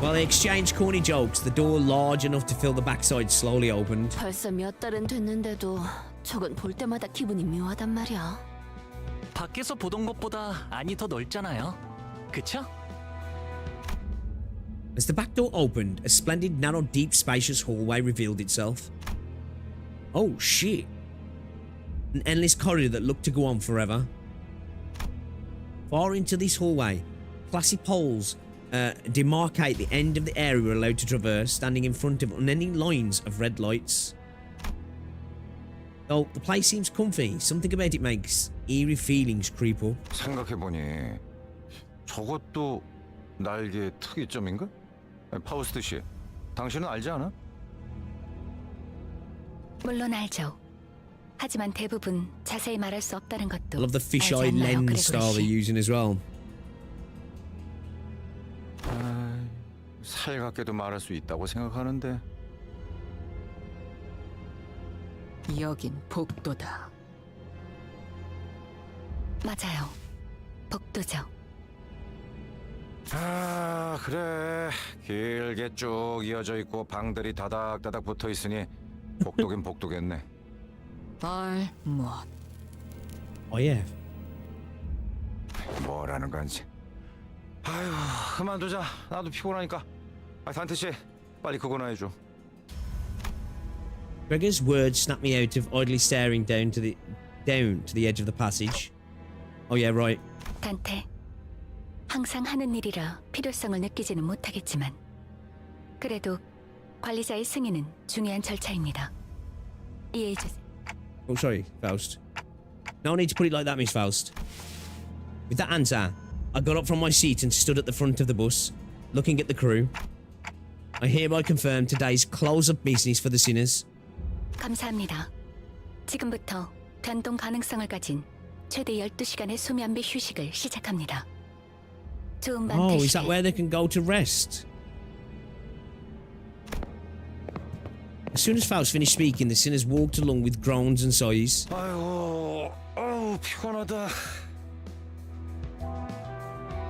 S1: While they exchanged corny jokes, the door large enough to fill the backside slowly opened.
S6: 벌써 몇 달은 됐는데도 저건 볼 때마다 기분이 묘하단 말이야.
S9: 밖에서 보던 것보다 안이 더 넓잖아요. 그쵸?
S1: As the back door opened, a splendid, narrow, deep, spacious hallway revealed itself. Oh shit. An endless corridor that looked to go on forever. Far into this hallway, classy poles demarcate the end of the area we're allowed to traverse, standing in front of unending lines of red lights. Though the place seems comfy, something about it makes eerie feelings creep up.
S13: 생각해보니 저것도 날개 특이점인가? 파우스트 씨, 당신은 알지 않아?
S2: 물론 알죠. 하지만 대부분 자세히 말할 수 없다는
S1: I
S2: 것도
S1: love the
S2: 알지
S1: fisheye
S2: 않나요,
S1: lens style they're
S2: 그레고리 씨?
S1: using as well.
S13: 살갑게도 말할 수 있다고 생각하는데
S10: 여긴 복도다.
S2: 맞아요. 복도죠.
S13: 아 그래 길게 쭉 이어져 있고 방들이 다닥다닥 붙어 있으니 복도긴 복도겠네.
S10: 뭐
S1: Oh yeah.
S13: 뭐라는 건지. 아휴 그만두자. 나도 피곤하니까. 단테 씨 빨리 그거나 해줘.
S1: Gregor's words snapped me out of idly staring down to the edge of the passage. Oh yeah, right.
S2: 단테, 항상 하는 일이라 필요성을 느끼지는 못하겠지만 그래도 관리자의 승인은 중요한 절차입니다. 이해해주세요.
S1: Oh, sorry, Faust. No need to put it like that, Miss Faust. With that answer, I got up from my seat and stood at the front of the bus, looking at the crew. I hereby confirm today's close-up business for the sinners.
S2: 감사합니다. 지금부터 변동 가능성을 가진 최대 12시간의 수면비 휴식을 시작합니다. 좋은 밤
S1: Oh, is
S2: 되시길.
S1: that where they can go to rest? As soon as Faust finished speaking, the sinners walked along with groans and sighs.
S13: 아이고 피곤하다.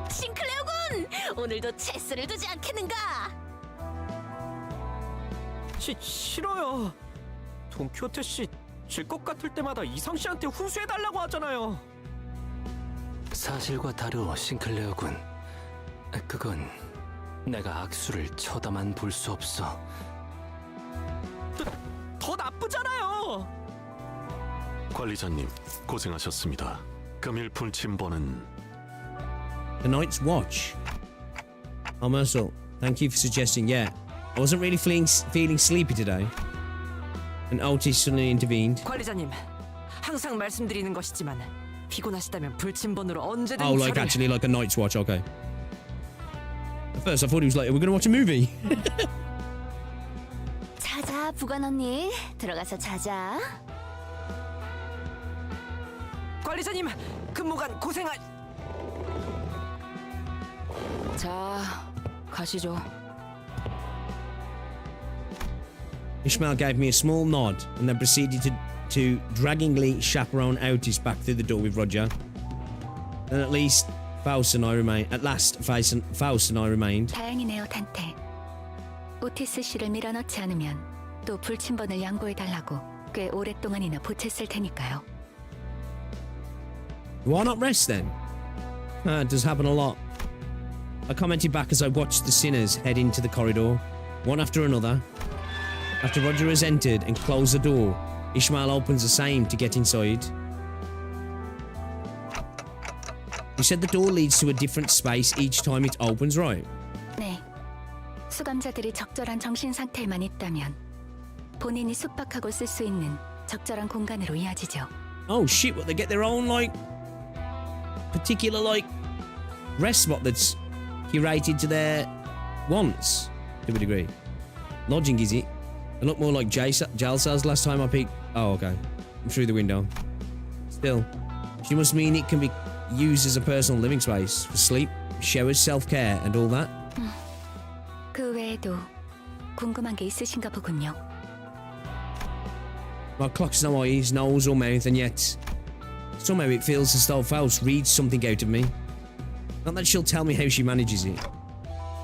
S6: 싱클레어군! 오늘도 체스를 두지 않겠는가?
S9: 싫어요. 돈키호테 씨 질 것 같을 때마다 이상 씨한테 훈수해달라고 하잖아요.
S5: 사실과 다르오 싱클레어군. 그건 내가 악수를 쳐다만 볼 수 없어.
S9: 더 나쁘잖아요.
S8: 관리자님 고생하셨습니다. 금일 불침번은
S1: The Night's Watch. Oh, Mercel, thank you for suggesting. Yeah, I wasn't really feeling sleepy today. And Otis suddenly intervened.
S11: 관리자님, 항상 말씀드리는 것이지만 피곤하시다면 불침번으로 언제든
S1: Oh, like
S11: 저를...
S1: actually like a Night's Watch. Okay. At first, I thought he was like, we're gonna watch a movie.
S6: 자자, 부관 언니. 들어가서 자자.
S11: 관리자님, 근무간 고생하... 자, 가시죠.
S1: Ishmael gave me a small nod and then proceeded to draggingly chaperone Otis back through the door with Roger. Then at last Faust and I remained.
S2: 다행이네요, 단테. 오티스 씨를 밀어넣지 않으면 또 불침번을 양보해달라고 꽤 오랫동안이나 보챘을 테니까요.
S1: Why not rest then? It does happen a lot. I commented back as I watched the sinners head into the corridor, one after another. After Roger has entered and closed the door, Ishmael opens the same to get inside. You said the door leads to a different space each time it opens, right?
S2: 네. 수감자들이 적절한 정신 상태에만 있다면 본인이 숙박하고 쓸 수 있는 적절한 공간으로 이어지죠.
S1: Oh shit, what, they get their own, like, particular, like, rest spot that's curated to their wants, to a degree. Lodging, is it? They look more like jail cells last time I peeked. Oh, okay. I'm through the window. Still, she must mean it can be used as a personal living space for sleep, showers, self-care, and all that.
S2: 그 외에도 궁금한 게 있으신가 보군요.
S1: My clock's no eyes, nose, or mouth, and yet somehow it feels as though Faust reads something out of me. Not that she'll tell me how she manages it.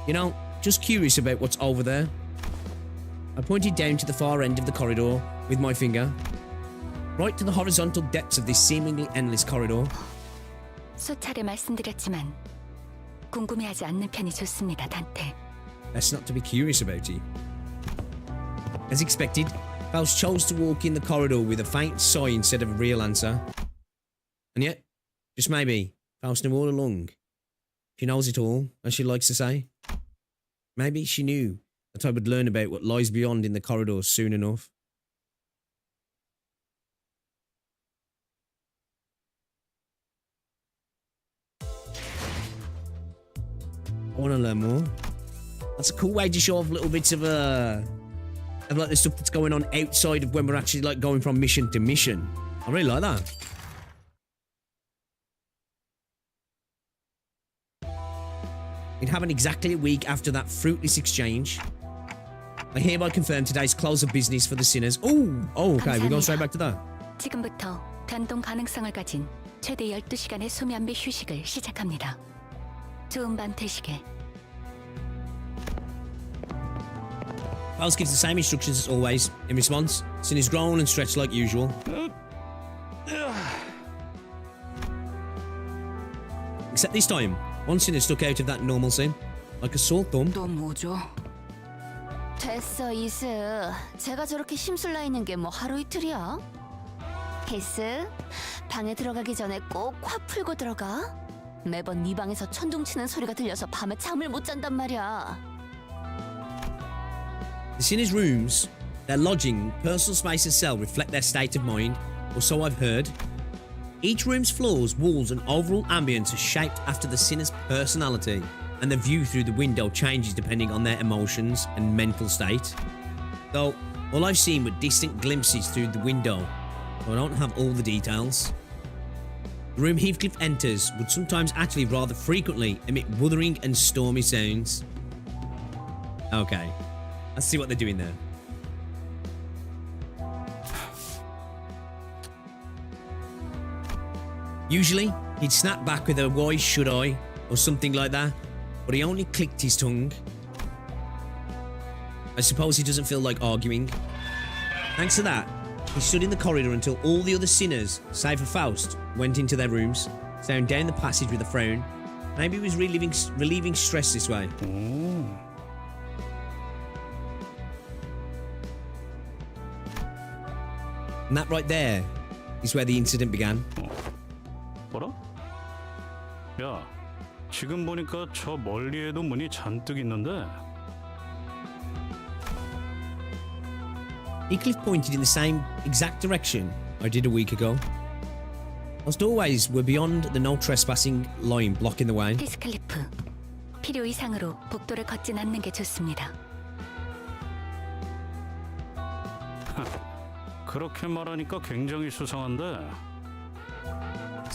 S1: You know, just curious about what's over there. I pointed down to the far end of the corridor with my finger, right to the horizontal depths of this seemingly endless corridor.
S2: 수차례 말씀드렸지만 궁금해하지 않는 편이 좋습니다, 단테.
S1: Best not to be curious about it. As expected, Faust chose to walk in the corridor with a faint sigh instead of a real answer. And yet, just maybe, Faust knew all along. She knows it all, as she likes to say. Maybe she knew that I would learn about what lies beyond in the corridors soon enough. I want to learn more. That's a cool way to show off little bits of like the stuff that's going on outside of when we're actually like going from mission to mission. I really like that. It happened exactly a week after that fruitless exchange. I hereby confirm today's close of business for the sinners. Oh, okay, we're going straight back to that.
S2: 지금부터 변동 가능성을 가진 최대 12시간의 수면 및 휴식을 시작합니다. 좋은 밤 되시게.
S1: Faust gives the same instructions as always. In response, sinners groan and stretch like usual. Except this time, one sinner stuck out of that normalcy, like a sore thumb.
S10: 또 뭐죠?
S6: 됐어, 이스. 제가 저렇게 심술나 있는 게 뭐 하루 이틀이야? 히스, 방에 들어가기 전에 꼭 화 풀고 들어가. 매번 네 방에서 천둥치는 소리가 들려서 밤에 잠을 못 잔단 말이야.
S1: The sinners' rooms, their lodging, personal space and cell reflect their state of mind, or so I've heard. Each room's floors, walls and overall ambience are shaped after the sinner's personality, and the view through the window changes depending on their emotions and mental state. Though, all I've seen were distant glimpses through the window, so I don't have all the details. The room Heathcliff enters would sometimes actually rather frequently emit wuthering and stormy sounds. Okay, let's see what they're doing there. Usually, he'd snap back with a why should I, or something like that, but he only clicked his tongue. I suppose he doesn't feel like arguing. Thanks to that, he stood in the corridor until all the other sinners, save for Faust, went into their rooms, staring down the passage with a frown. Maybe he was relieving stress this way. And that right there is where the incident began.
S4: 뭐라? 야, 지금 보니까 저 멀리에도 문이 잔뜩 있는데.
S1: Heathcliff pointed in the same exact direction I did a week ago. Those doorways were beyond the no trespassing line blocking the way.
S2: 히스클리프, 필요 이상으로 복도를 걷진 않는 게 좋습니다.
S4: 그렇게 말하니까 굉장히 수상한데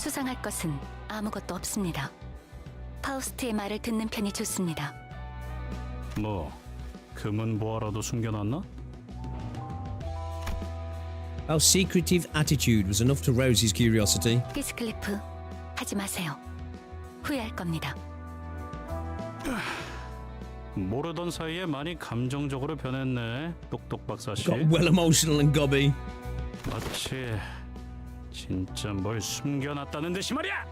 S2: 수상할 것은 아무것도 없습니다. 파우스트의 말을 듣는 편이 좋습니다.
S4: 뭐 금은 뭐하라도 숨겨놨나?
S1: How secretive attitude was enough to rouse his curiosity.
S2: 히스클리프, 하지 마세요. 후회할 겁니다.
S4: 모르던 사이에 많이 감정적으로 변했네. 똑똑 박사씨.
S1: Got well emotional and gobby.
S4: 마치 진짜 뭘 숨겨놨다는 듯이 말이야.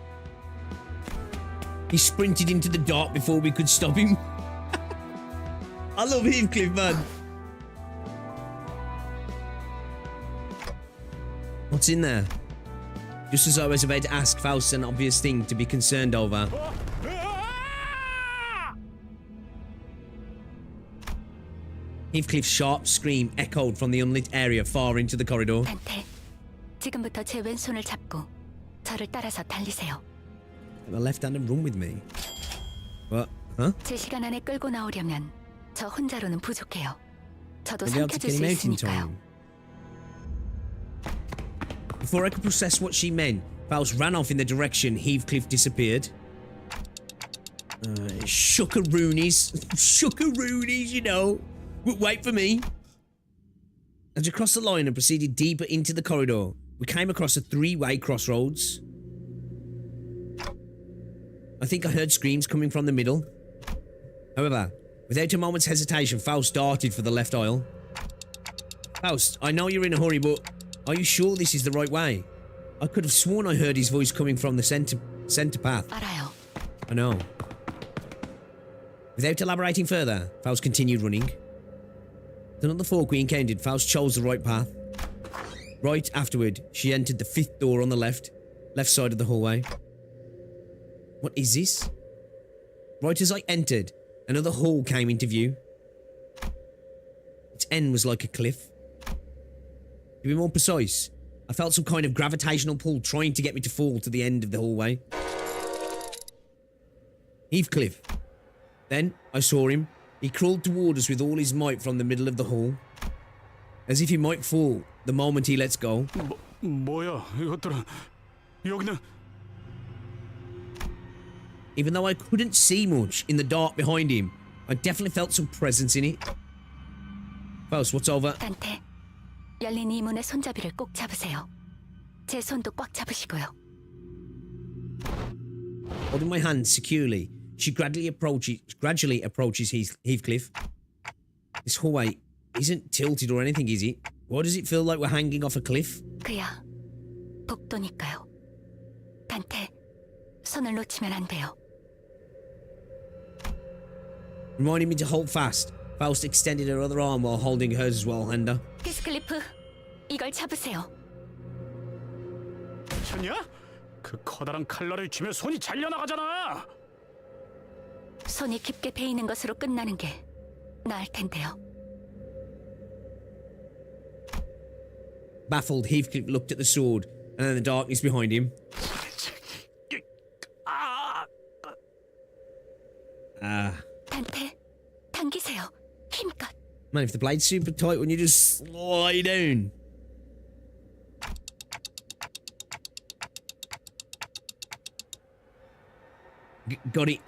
S1: He sprinted into the dark before we could stop him. I love Heathcliff, man. What's in there? Just as I was about to ask Faust an obvious thing to be concerned over. Heathcliff's sharp scream echoed from the unlit area far into the corridor.
S2: 단테, 지금부터 제 왼손을 잡고 저를 따라서 달리세요.
S1: Take my left hand and run with me. What? Huh?
S2: 제 시간 안에 끌고 나오려면 저 혼자로는 부족해요. 저도
S1: I'll be able to
S2: 삼켜줄
S1: get
S2: 수
S1: him out in
S2: 있으니까요.
S1: time. Before I could process what she meant, Faust ran off in the direction Heathcliff disappeared. Shuckaroonies. Shuckaroonies, you know. Wait for me. As we crossed the line and proceeded deeper into the corridor, we came across a three-way crossroads. I think I heard screams coming from the middle. However, without a moment's hesitation, Faust darted for the left aisle. Faust, I know you're in a hurry, but are you sure this is the right way? I could have sworn I heard his voice coming from the center path.
S2: 알아요.
S1: I know. Without elaborating further, Faust continued running. At another fork we encountered, Faust chose the right path. Right afterward, she entered the fifth door on the left side of the hallway. What is this? Right as I entered, another hall came into view. Its end was like a cliff. To be more precise, I felt some kind of gravitational pull trying to get me to fall to the end of the hallway. Heathcliff. Then I saw him. He crawled toward us with all his might from the middle of the hall, as if he might fall the moment he lets go.
S4: 뭐야 이것들은 여기는.
S1: Even though I couldn't see much in the dark behind him, I definitely felt some presence in it. Faust, what's over?
S2: 단테, 열린 이 문의 손잡이를 꼭 잡으세요. 제 손도 꽉 잡으시고요.
S1: Holding my hand securely, she gradually approaches Heathcliff. This hallway isn't tilted or anything, is it? Why does it feel like we're hanging off a cliff?
S2: 그야, 복도니까요. 단테, 손을 놓치면 안 돼요.
S1: Reminding me to hold fast, Faust extended her other arm while holding hers as well, Handa.
S2: 히스클리프, 이걸 잡으세요.
S4: 미쳤냐? 그 커다란 칼날을 쥐면 손이 잘려나가잖아.
S2: 손이 깊게 베이는 것으로 끝나는 게 나을 텐데요.
S1: Baffled, Heathcliff looked at the sword and then the darkness behind him.
S2: 단테, 당기세요. 힘껏.
S1: Man, if the blade's super tight, when you just slide down. Got it.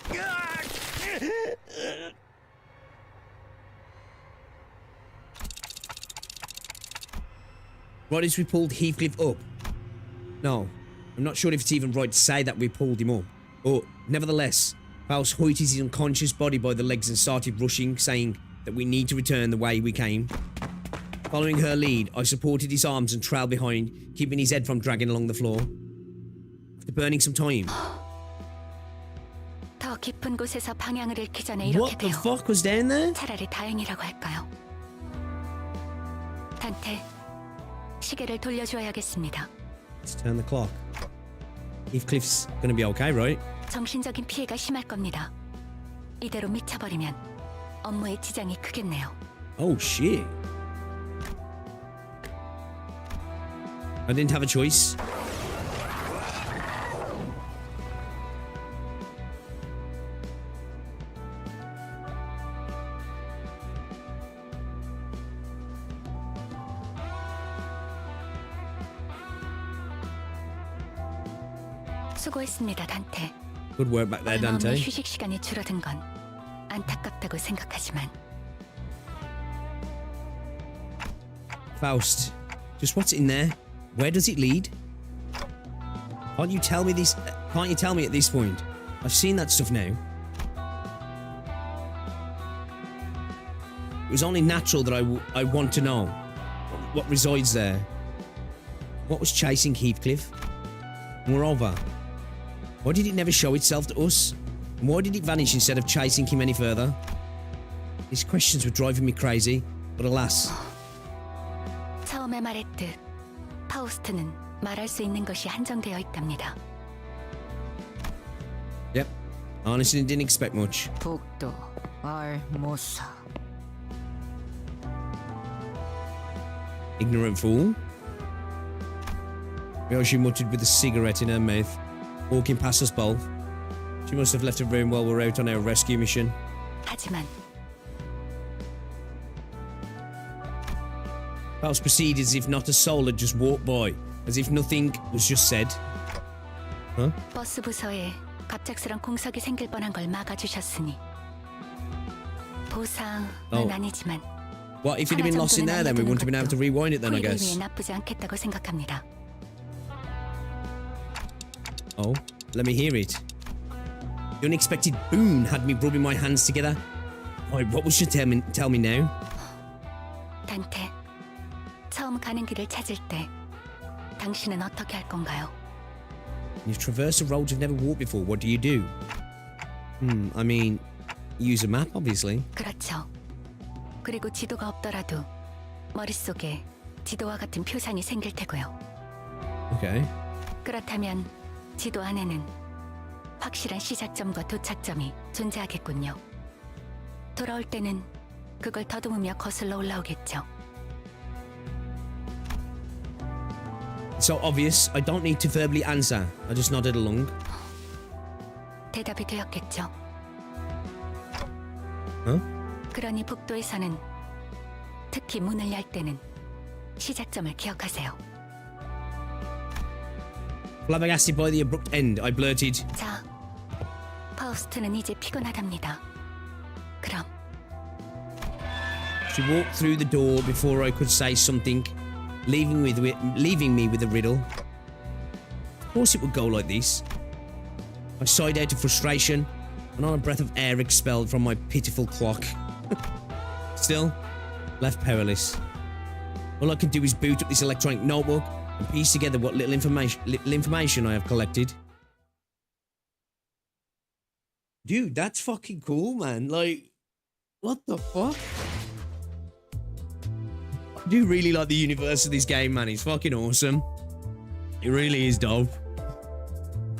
S1: Right as we pulled Heathcliff up. No, I'm not sure if it's even right to say that we pulled him up. But nevertheless, Faust hoiked his unconscious body by the legs and started rushing, saying that we need to return the way we came. Following her lead, I supported his arms and trailed behind, keeping his head from dragging along the floor. After burning some time.
S2: 더 깊은 곳에서 방향을 잃기 전에
S1: What
S2: 이렇게
S1: the
S2: 돼요.
S1: fuck was down there?
S2: 차라리 다행이라고 할까요? 단테, 시계를 돌려줘야겠습니다.
S1: Let's turn the clock. Heathcliff's gonna be okay, right?
S2: 정신적인 피해가 심할 겁니다. 이대로 미쳐버리면 업무에 지장이 크겠네요.
S1: Oh shit. I didn't have a choice.
S2: 수고했습니다, 단테.
S1: Good work back there,
S2: 얼마 없는
S1: Dante.
S2: 휴식 시간이 줄어든 건 안타깝다고 생각하지만
S1: Faust, just what's in there? Where does it lead? Can't you tell me this? Can't you tell me at this point? I've seen that stuff now. It was only natural that I want to know what resides there. What was chasing Heathcliff? Moreover, why did it never show itself to us? And why did it vanish instead of chasing him any further? These questions were driving me crazy, but alas.
S2: 처음에 말했듯 파우스트는 말할 수 있는 것이 한정되어 있답니다.
S1: Yep. Honestly, didn't expect much.
S10: 북도 알모사.
S1: Ignorant fool. Ryoshu muttered with a cigarette in her mouth, walking past us both. She must have left a room while we're out on our rescue mission.
S2: 하지만
S1: Faust proceeded as if not a soul had just walked by, as if nothing was just said. Huh?
S2: 버스 부서에 갑작스런 공석이 생길 뻔한 걸 막아주셨으니 보상은 아니지만
S1: What if it had been lost in there then? We wouldn't have been able to rewind it then, I
S2: 후일을
S1: guess.
S2: 위해 나쁘지 않겠다고 생각합니다.
S1: Oh, let me hear it. The unexpected boon had me rubbing my hands together. Why, what was she tell me now?
S2: 단테, 처음 가는 길을 찾을 때 당신은 어떻게 할 건가요?
S1: You've traversed a road you've never walked before. What do you do? I mean, use a map, obviously.
S2: 그렇죠. 그리고 지도가 없더라도 머릿속에 지도와 같은 표상이 생길 테고요.
S1: Okay.
S2: 그렇다면 지도 안에는 확실한 시작점과 도착점이 존재하겠군요. 돌아올 때는 그걸 더듬으며 거슬러 올라오겠죠.
S1: So obvious, I don't need to verbally answer. I just nodded along.
S2: 대답이 되었겠죠.
S1: Huh?
S2: 그러니 북도에서는 특히 문을 열 때는 시작점을 기억하세요.
S1: Flabbergasted by the abrupt end, I blurted.
S2: 자, 파우스트는 이제 피곤하답니다. 그럼
S1: She walked through the door before I could say something, leaving me with a riddle. Of course it would go like this. I sighed out of frustration, and on a breath of air expelled from my pitiful clock. Still, left powerless. All I can do is boot up this electronic notebook and piece together what little information I have collected. Dude, that's fucking cool, man. Like, what the fuck? I do really like the universe of this game, man. It's fucking awesome. It really is dope.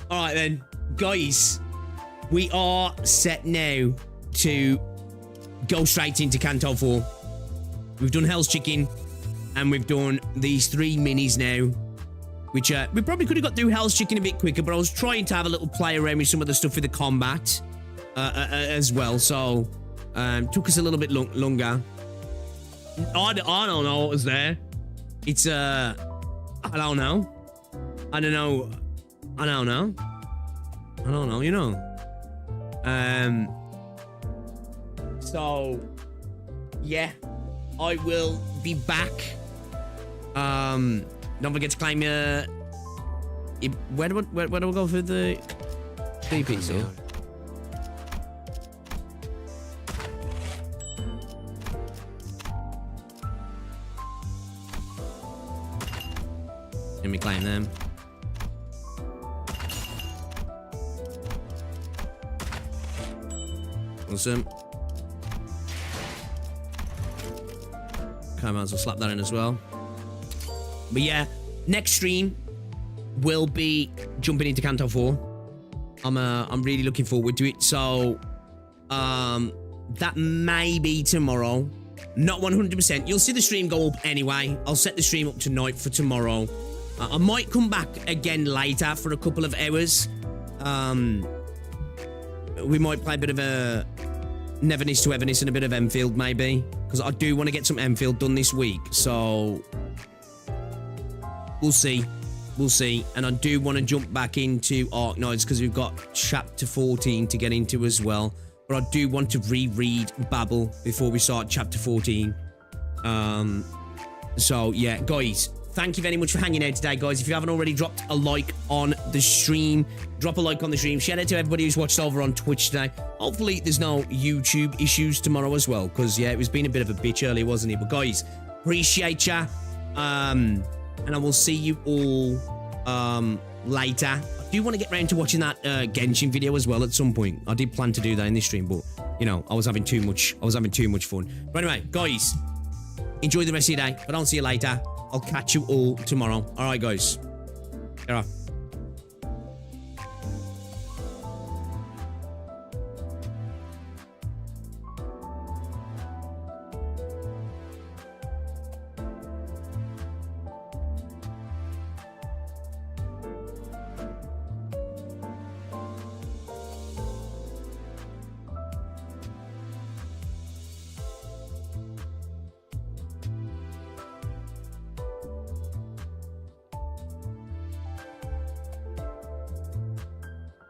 S1: Alright then, guys. We are set now to go straight into Canto 4. We've done Hell's Chicken, and we've done these 3 minis now, which we probably could have got through Hell's Chicken a bit quicker, but I was trying to have a little play around with some of the stuff with the combat as well, so took us a little bit longer. I don't know what was there. It's I don't know, you know. So yeah, I will be back. Don't forget to claim your. Where do I go for the BP? So. Let me claim them. Awesome. Okay, I might as well slap that in as well. But yeah, next stream will be jumping into Canto 4. I'm really looking forward to it. So that may be tomorrow. Not 100%. You'll see the stream go up anyway. I'll set the stream up tonight for tomorrow. I might come back again later for a couple of hours. We might play a bit of a Neverness to Everness and a bit of Enfield maybe, because I do want to get some Enfield done this week. So we'll see. we'll see. And I do want to jump back into Arc Knights because we've got chapter 14 to get into as well. But I do want to reread Babel before we start chapter 14. So yeah, guys, thank you very much for hanging out today, guys. If you haven't already dropped a like on the stream, drop a like on the stream. Shout out to everybody who's watched over on Twitch today. Hopefully there's no YouTube issues tomorrow as well, because yeah, it was being a bit of a bitch earlier, wasn't it? But guys, appreciate ya. And I will see you all later. I do want to get round to watching that Genchin video as well at some point. I did plan to do that in this stream, but you know, I was having too much fun. But anyway, guys, enjoy the rest of your day. But I'll see you later. I'll catch you all tomorrow. All right, guys. Get off.